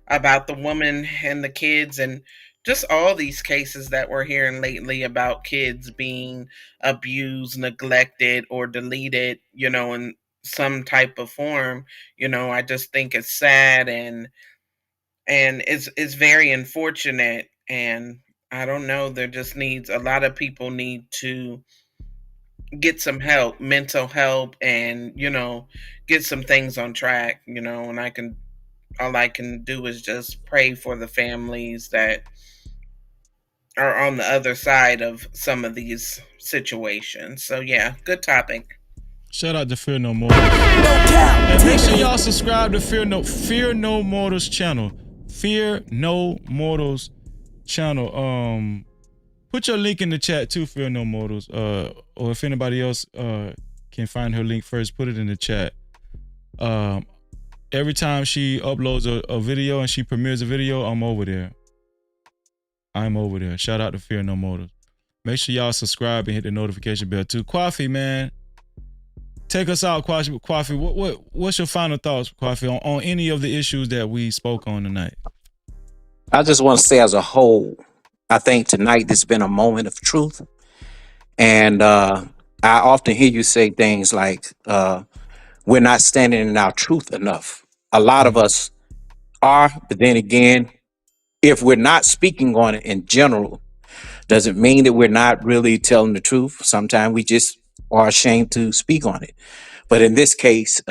about the woman and the kids and just all these cases that we're hearing lately about kids being abused, neglected, or deleted, in some type of form. I just think it's sad and it's very unfortunate. And I don't know, there just needs a lot of people need to get some help, mental help, and get some things on track, and all I can do is just pray for the families that are on the other side of some of these situations. So yeah, good topic. Shout out to Fear No Mortals. And make sure y'all subscribe to Fear No Mortals channel. Fear No Mortals channel. Put your link in the chat too, Fear No Mortals. Or if anybody else can find her link first, put it in the chat. Every time she uploads a video and she premieres a video, I'm over there. Shout out to Fear No Mortals. Make sure y'all subscribe and hit the notification bell too. Coffee, man. Take us out, Coffee. What's your final thoughts, Coffee, on any of the issues that we spoke on tonight? I just want to say, as a whole, I think tonight there's been a moment of truth, and I often hear you say things like, "We're not standing in our truth enough." A lot of us are, but then again, if we're not speaking on it in general, doesn't mean that we're not really telling the truth. Sometimes we just are ashamed to speak on it. But in this case,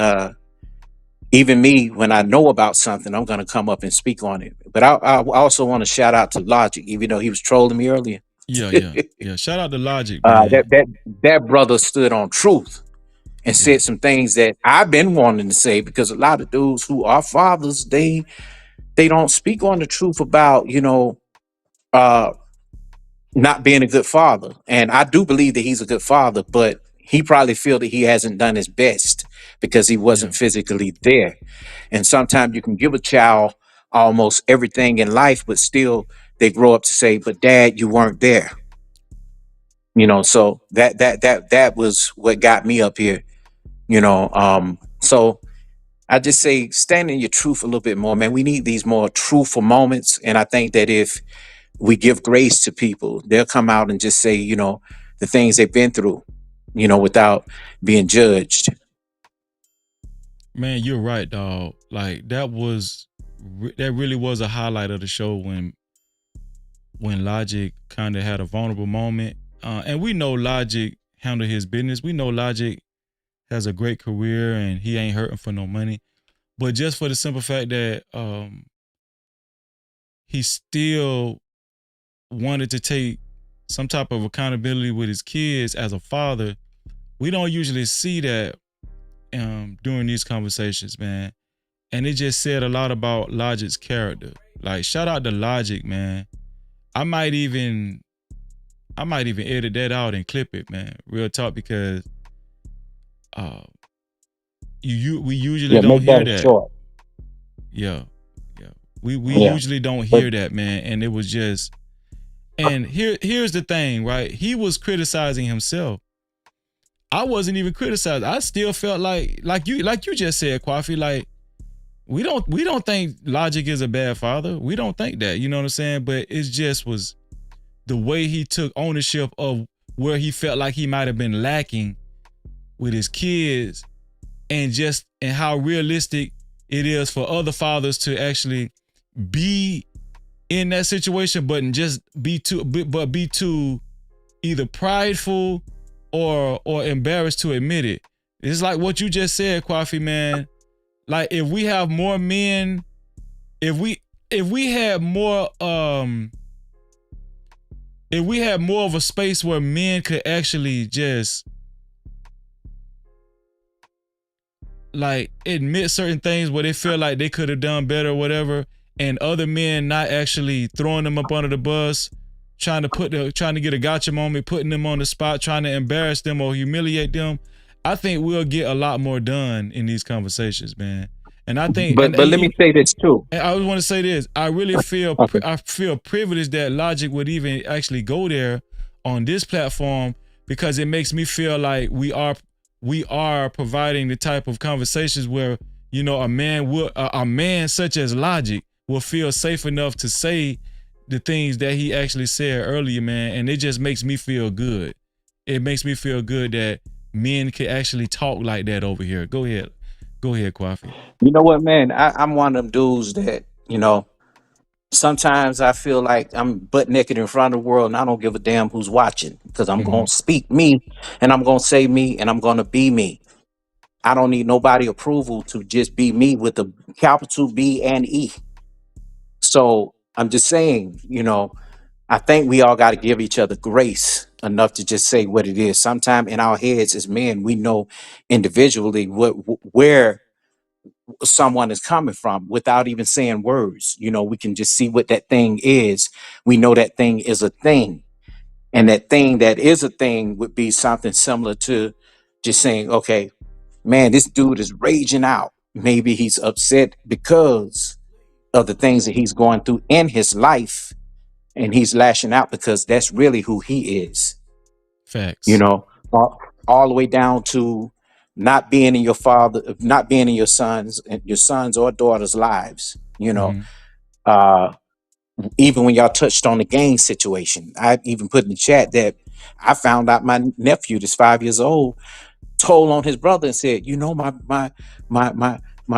even me, when I know about something, I'm going to come up and speak on it. But I also want to shout out to Logic, even though he was trolling me earlier. Yeah. Shout out to Logic, man. That brother stood on truth and said some things that I've been wanting to say, because a lot of dudes who are fathers, they don't speak on the truth about, not being a good father. And I do believe that he's a good father, but he probably feel that he hasn't done his best because he wasn't physically there. And sometimes you can give a child almost everything in life, but still they grow up to say, but Dad, you weren't there. So that was what got me up here. So I just say stand in your truth a little bit more, man. We need these more truthful moments, and I think that if we give grace to people, they'll come out and just say, the things they've been through, without being judged. Man, you're right, dog. Like that really was a highlight of the show when Logic kind of had a vulnerable moment. And we know Logic handled his business. We know Logic has a great career and he ain't hurting for no money. But just for the simple fact that he still wanted to take some type of accountability with his kids as a father, we don't usually see that during these conversations, man. And it just said a lot about Logic's character. Like, shout out to Logic, man. I might even edit that out and clip it, man. Real talk, because we usually don't hear that. Short. Yeah. We usually don't hear that, man. And it was just, and here's the thing, right? He was criticizing himself. I wasn't even criticized. I still felt like you just said, Kwafi, like we don't think Logic is a bad father. We don't think that, you know what I'm saying? But it just was the way he took ownership of where he felt like he might have been lacking with his kids, and how realistic it is for other fathers to actually be in that situation, but just be too either prideful or embarrassed to admit it. It's like what you just said, Kwafi, man. Like if we have more men, if we had more of a space where men could actually just like admit certain things where they feel like they could have done better or whatever, and other men not actually throwing them up under the bus, trying to get a gotcha moment, putting them on the spot, trying to embarrass them or humiliate them, I think we'll get a lot more done in these conversations, man. And I think, but let me say this too. And I want to say this. I really feel I feel privileged that Logic would even actually go there on this platform, because it makes me feel like we are providing the type of conversations where, you know, a man such as Logic will feel safe enough to say the things that he actually said earlier, man. And it just makes me feel good. It makes me feel good that men can actually talk like that over here. Go ahead, Kwafi. You know what, man? I'm one of them dudes that, sometimes I feel like I'm butt naked in front of the world and I don't give a damn who's watching, because I'm going to speak me and I'm going to say me and I'm going to be me. I don't need nobody approval to just be me with a capital B and E. So I'm just saying, I think we all got to give each other grace enough to just say what it is. Sometimes in our heads as men, we know individually where someone is coming from without even saying words. We can just see what that thing is. We know that thing is a thing. And that thing that is a thing would be something similar to just saying, okay, man, this dude is raging out. Maybe he's upset because of the things that he's going through in his life. And he's lashing out because that's really who he is. Facts. All the way down to not being in your sons or daughters' lives. Even when y'all touched on the gang situation, I even put in the chat that I found out my nephew, that's 5 years old, told on his brother and said, my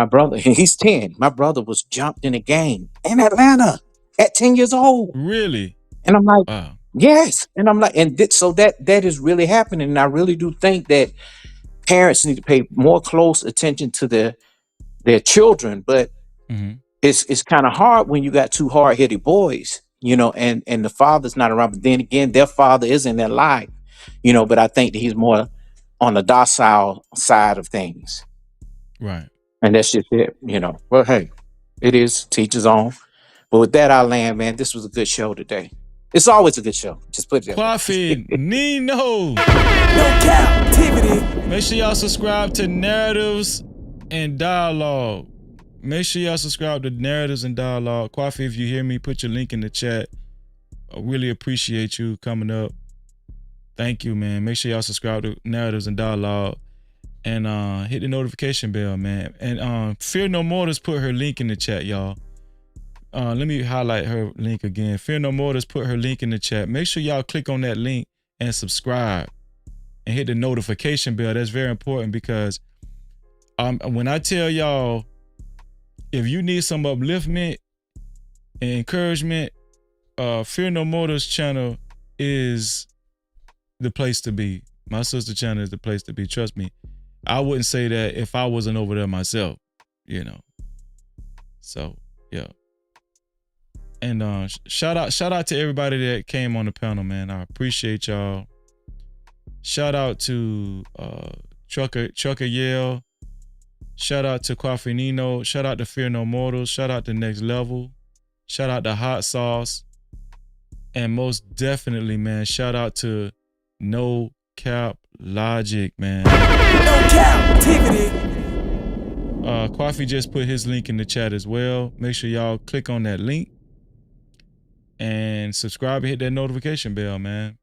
brother, he's 10. My brother was jumped in a gang in Atlanta at 10 years old. Really? And I'm like, wow. Yes. And I'm like, so that is really happening. And I really do think that parents need to pay more close attention to their children. But it's kind of hard when you got two hard-headed boys, and the father's not around. But then again, their father is in their life, but I think that he's more on the docile side of things. Right. And that's just it, Well, hey, it is teachers on. But with that, I'll land, man. This was a good show today. It's always a good show. Just put it there. Kwafi, Nino. No Cap-tivity. Make sure y'all subscribe to Narratives and Dialogue. Make sure y'all subscribe to Narratives and Dialogue. Kwafi, if you hear me, put your link in the chat. I really appreciate you coming up. Thank you, man. Make sure y'all subscribe to Narratives and Dialogue and hit the notification bell, man. And Fear No Mortals put her link in the chat, y'all. Let me highlight her link again. Fear No Mortals put her link in the chat. Make sure y'all click on that link and subscribe and hit the notification bell. That's very important because when I tell y'all, if you need some upliftment and encouragement, Fear No Mortals channel is the place to be. My sister channel is the place to be. Trust me. I wouldn't say that if I wasn't over there myself, you know. So, yeah. And shout out to everybody that came on the panel, man. I appreciate y'all. Shout out to Trucker Yale. Shout out to Coffee Nino. Shout out to Fear No Mortals. Shout out to Next Level. Shout out to Hot Sauce. And most definitely, man, shout out to No Cap Logic, man. No Cap-tivity. Coffee just put his link in the chat as well. Make sure y'all click on that link and subscribe and hit that notification bell, man.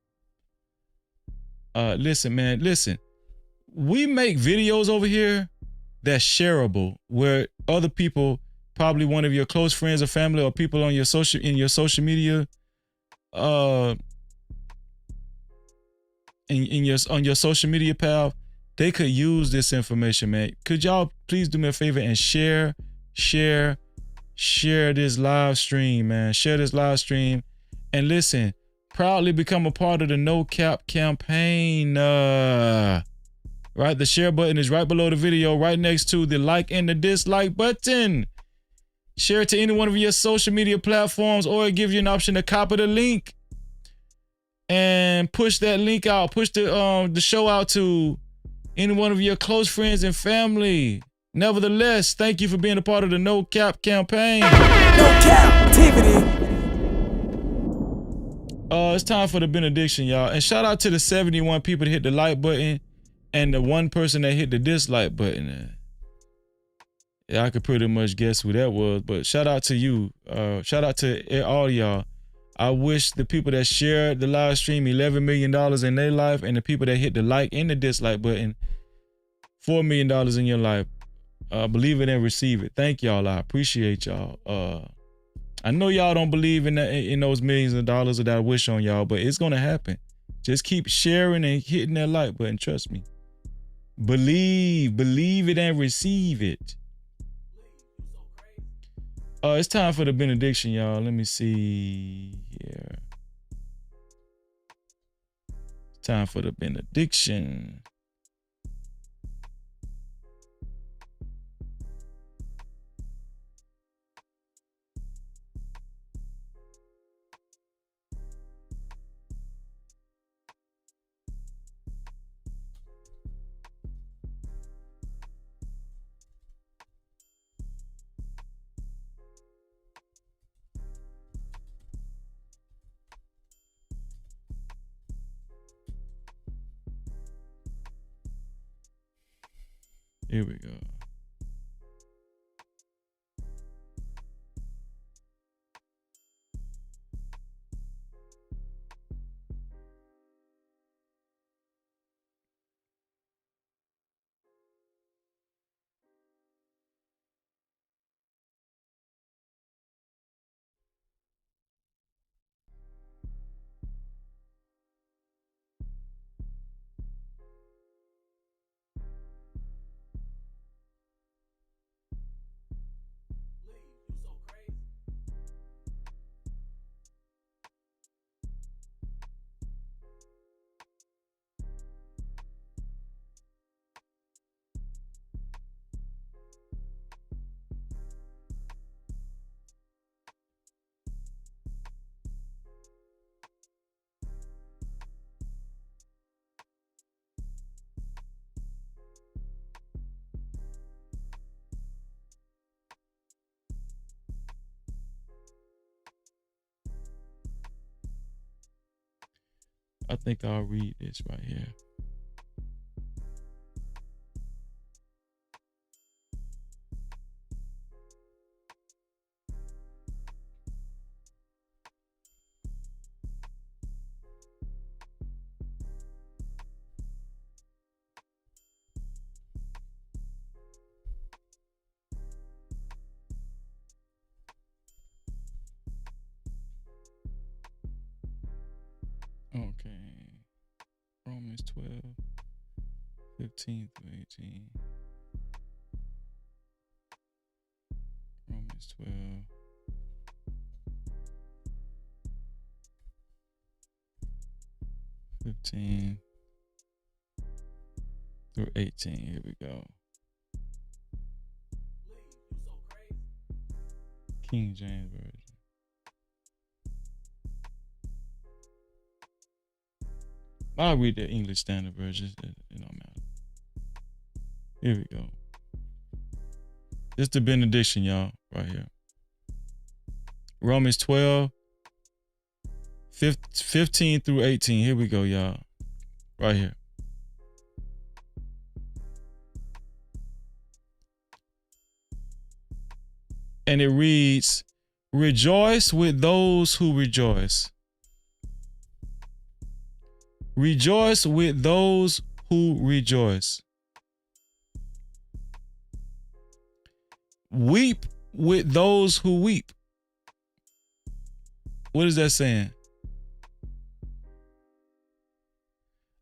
Listen, man, listen. We make videos over here that's shareable, where other people, probably one of your close friends or family or people on your social media, on your social media path, they could use this information, man. Could y'all please do me a favor and share this live stream, man. Share this live stream. And listen, proudly become a part of the No Cap campaign. Right, the share button is right below the video, right next to the like and the dislike button. Share it to any one of your social media platforms, or it gives you an option to copy the link and push that link out. Push the show out to any one of your close friends and family. Nevertheless, thank you for being a part of the No Cap campaign. No Cap-tivity. It's time for the benediction, y'all. And shout out to the 71 people that hit the like button and the one person that hit the dislike button. Yeah, I could pretty much guess who that was, but shout out to you. Shout out to all y'all. I wish the people that shared the live stream $11 million in their life, and the people that hit the like and the dislike button $4 million in your life. Believe it and receive it. Thank y'all. I appreciate y'all. I know y'all don't believe in those millions of dollars that I wish on y'all, but it's gonna happen. Just keep sharing and hitting that like button. Trust me. Believe it and receive it. It's time for the benediction, y'all. Let me see here. It's time for the benediction. Here we go. I think I'll read this right here. Okay. Romans 12, 15 through 18. Romans 12. 15 through 18. Here we go. King James Version. I'll read the English Standard Version. It don't matter. Here we go. It's the benediction, y'all, right here. Romans 12, 15 through 18. Here we go, y'all. Right here. And it reads, rejoice with those who rejoice. Rejoice with those who rejoice. Weep with those who weep. What is that saying?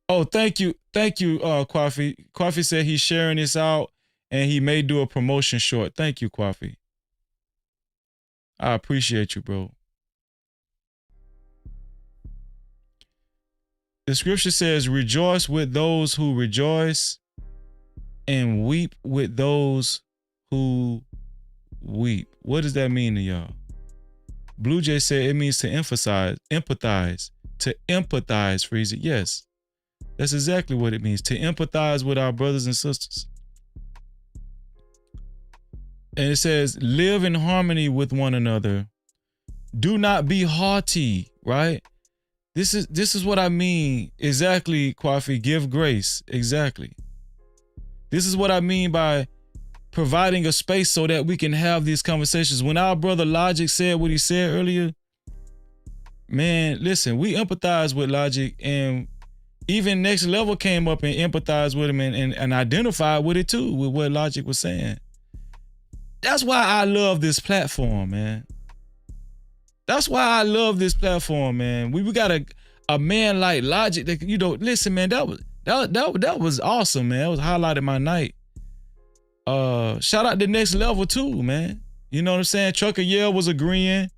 Oh, thank you. Thank you, Kwafi. Kwafi said he's sharing this out and he may do a promotion short. Thank you, Kwafi. I appreciate you, bro. The scripture says, rejoice with those who rejoice and weep with those who weep. What does that mean to y'all? Blue Jay said it means to empathize, Freezy. Yes, that's exactly what it means, to empathize with our brothers and sisters. And it says, live in harmony with one another. Do not be haughty, right? This is what I mean. Exactly, Kwafi. Give grace. Exactly. This is what I mean by providing a space so that we can have these conversations. When our brother Logic said what he said earlier, man, listen, we empathize with Logic, and even Next Level came up and empathized with him and identified with it too, with what Logic was saying. That's why I love this platform, man. That's why I love this platform, man. We got a man like Logic that, you know, listen, man, that was awesome, man. That was highlighted my night. Shout out to Next Level too, man. You know what I'm saying? Trucker Yell was agreeing.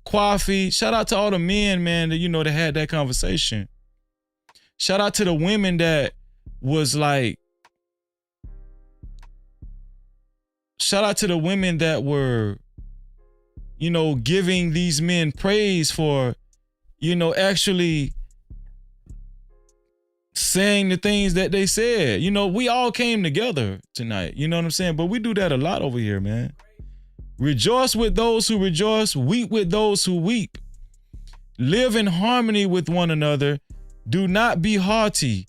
Kwafi. Shout out to all the men, man, that, you know, that had that conversation. Shout out to the women that was like, shout out to the women that were, you know, giving these men praise for, you know, actually saying the things that they said. You know, we all came together tonight. You know what I'm saying? But we do that a lot over here, man. Rejoice with those who rejoice. Weep with those who weep. Live in harmony with one another. Do not be haughty,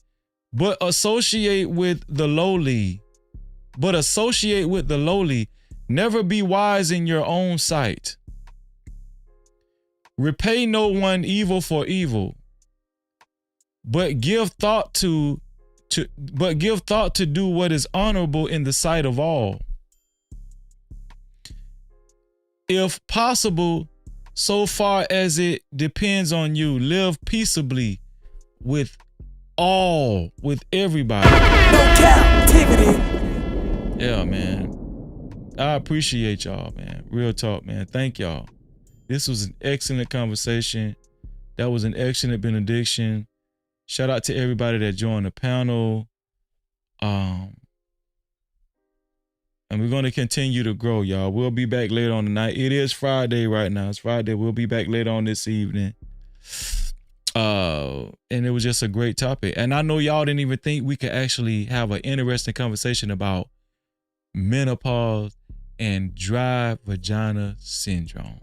but associate with the lowly. Never be wise in your own sight. Repay no one evil for evil, but give thought to do what is honorable in the sight of all. If possible, so far as it depends on you, live peaceably with all, with everybody. No captivity. Yeah, man. I appreciate y'all, man. Real talk, man. Thank y'all. This was an excellent conversation. That was an excellent benediction. Shout out to everybody that joined the panel. And we're going to continue to grow, y'all. We'll be back later on tonight. It is Friday right now. It's Friday. We'll be back later on this evening. And it was just a great topic. And I know y'all didn't even think we could actually have an interesting conversation about menopause and dry vagina syndrome,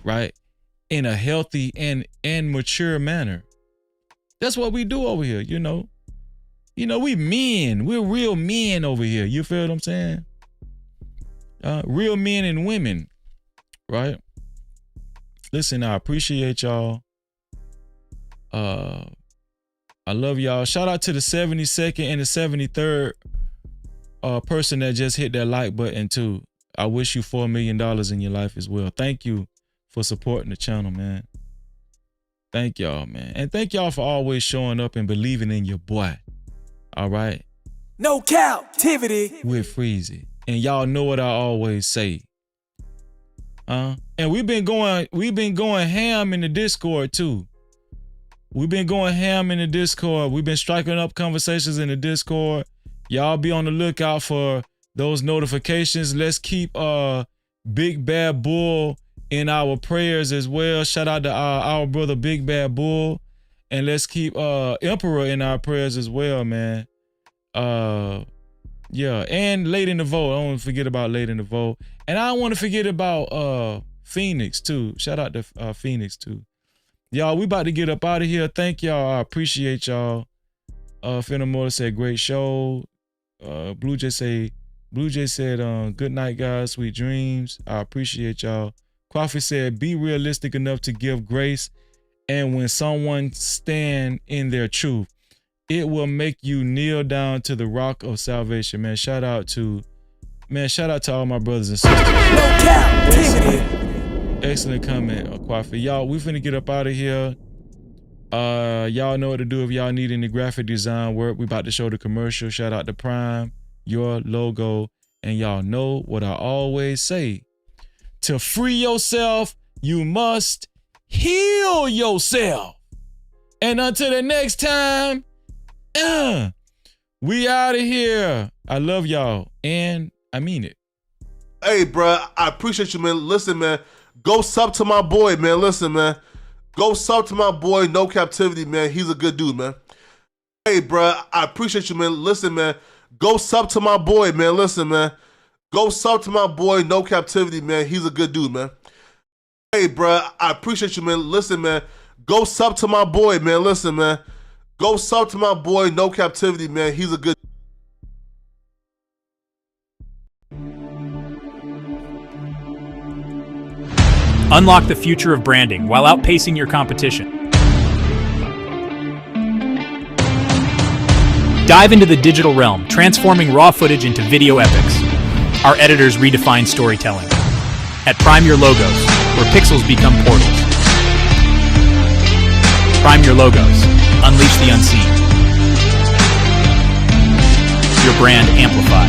right? In a healthy and mature manner. That's what we do over here, you know. You know, we men. We're real men over here. You feel what I'm saying? Real men and women, right? Listen, I appreciate y'all. I love y'all. Shout out to the 72nd and the 73rd person that just hit that like button too. I wish you $4 million in your life as well. Thank you for supporting the channel, man. Thank y'all, man. And thank y'all for always showing up and believing in your boy. All right? No Cap-tivity. With Freezy. And y'all know what I always say. And we've been going ham in the Discord too. We've been going ham in the Discord. We've been striking up conversations in the Discord. Y'all be on the lookout for those notifications. Let's keep Big Bad Bull in our prayers as well. Shout out to our brother Big Bad Bull. And let's keep Emperor in our prayers as well, man. Yeah, and Late in the Vote. I don't want to forget about Late in the Vote. And I don't want to forget about Phoenix too. Shout out to Phoenix too. Y'all, we about to get up out of here. Thank y'all. I appreciate y'all. Finamore said, great show. Blue Jay said, good night, guys. Sweet dreams. I appreciate y'all. Coffee said, be realistic enough to give grace. And when someone stand in their truth, it will make you kneel down to the rock of salvation, man. Shout out to all my brothers and sisters. No Cap-tivity. Excellent comment, Kwafi. Y'all, we finna get up out of here. Y'all know what to do if y'all need any graphic design work. We about to show the commercial. Shout out to Prime, your logo. And y'all know what I always say. To free yourself, you must heal yourself. And until the next time, we out of here. I love y'all, and I mean it. Hey, bro, I appreciate you, man. Listen, man, go sub to my boy, man. Listen, man, go sub to my boy, No Cap-tivity, man. He's a good dude, man. Hey, bro, I appreciate you, man. Listen, man, go sub to my boy, man. Listen, man, go sub to my boy, No Cap-tivity, man. He's a good dude, man. Hey, bro, I appreciate you, man. Listen, man, go sub to my boy, man. Listen, man, go sub to my boy, No Cap-tivity, man. He's a good. Unlock the future of branding while outpacing your competition. Dive into the digital realm, transforming raw footage into video epics. Our editors redefine storytelling. At Prime Your Logos, where pixels become portals. Prime Your Logos. Unleash the unseen. Your brand amplified.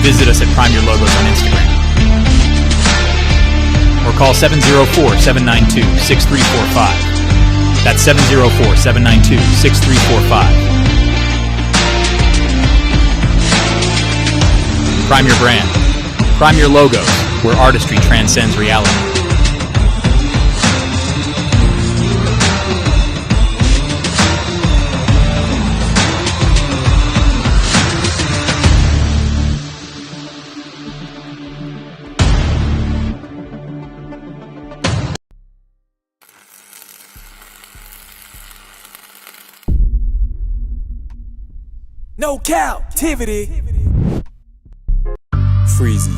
Visit us at Prime Your Logos on Instagram. Or call 704-792-6345. That's 704-792-6345. Prime your brand. Prime your logos, where artistry transcends reality. No Cap-tivity. Freezy.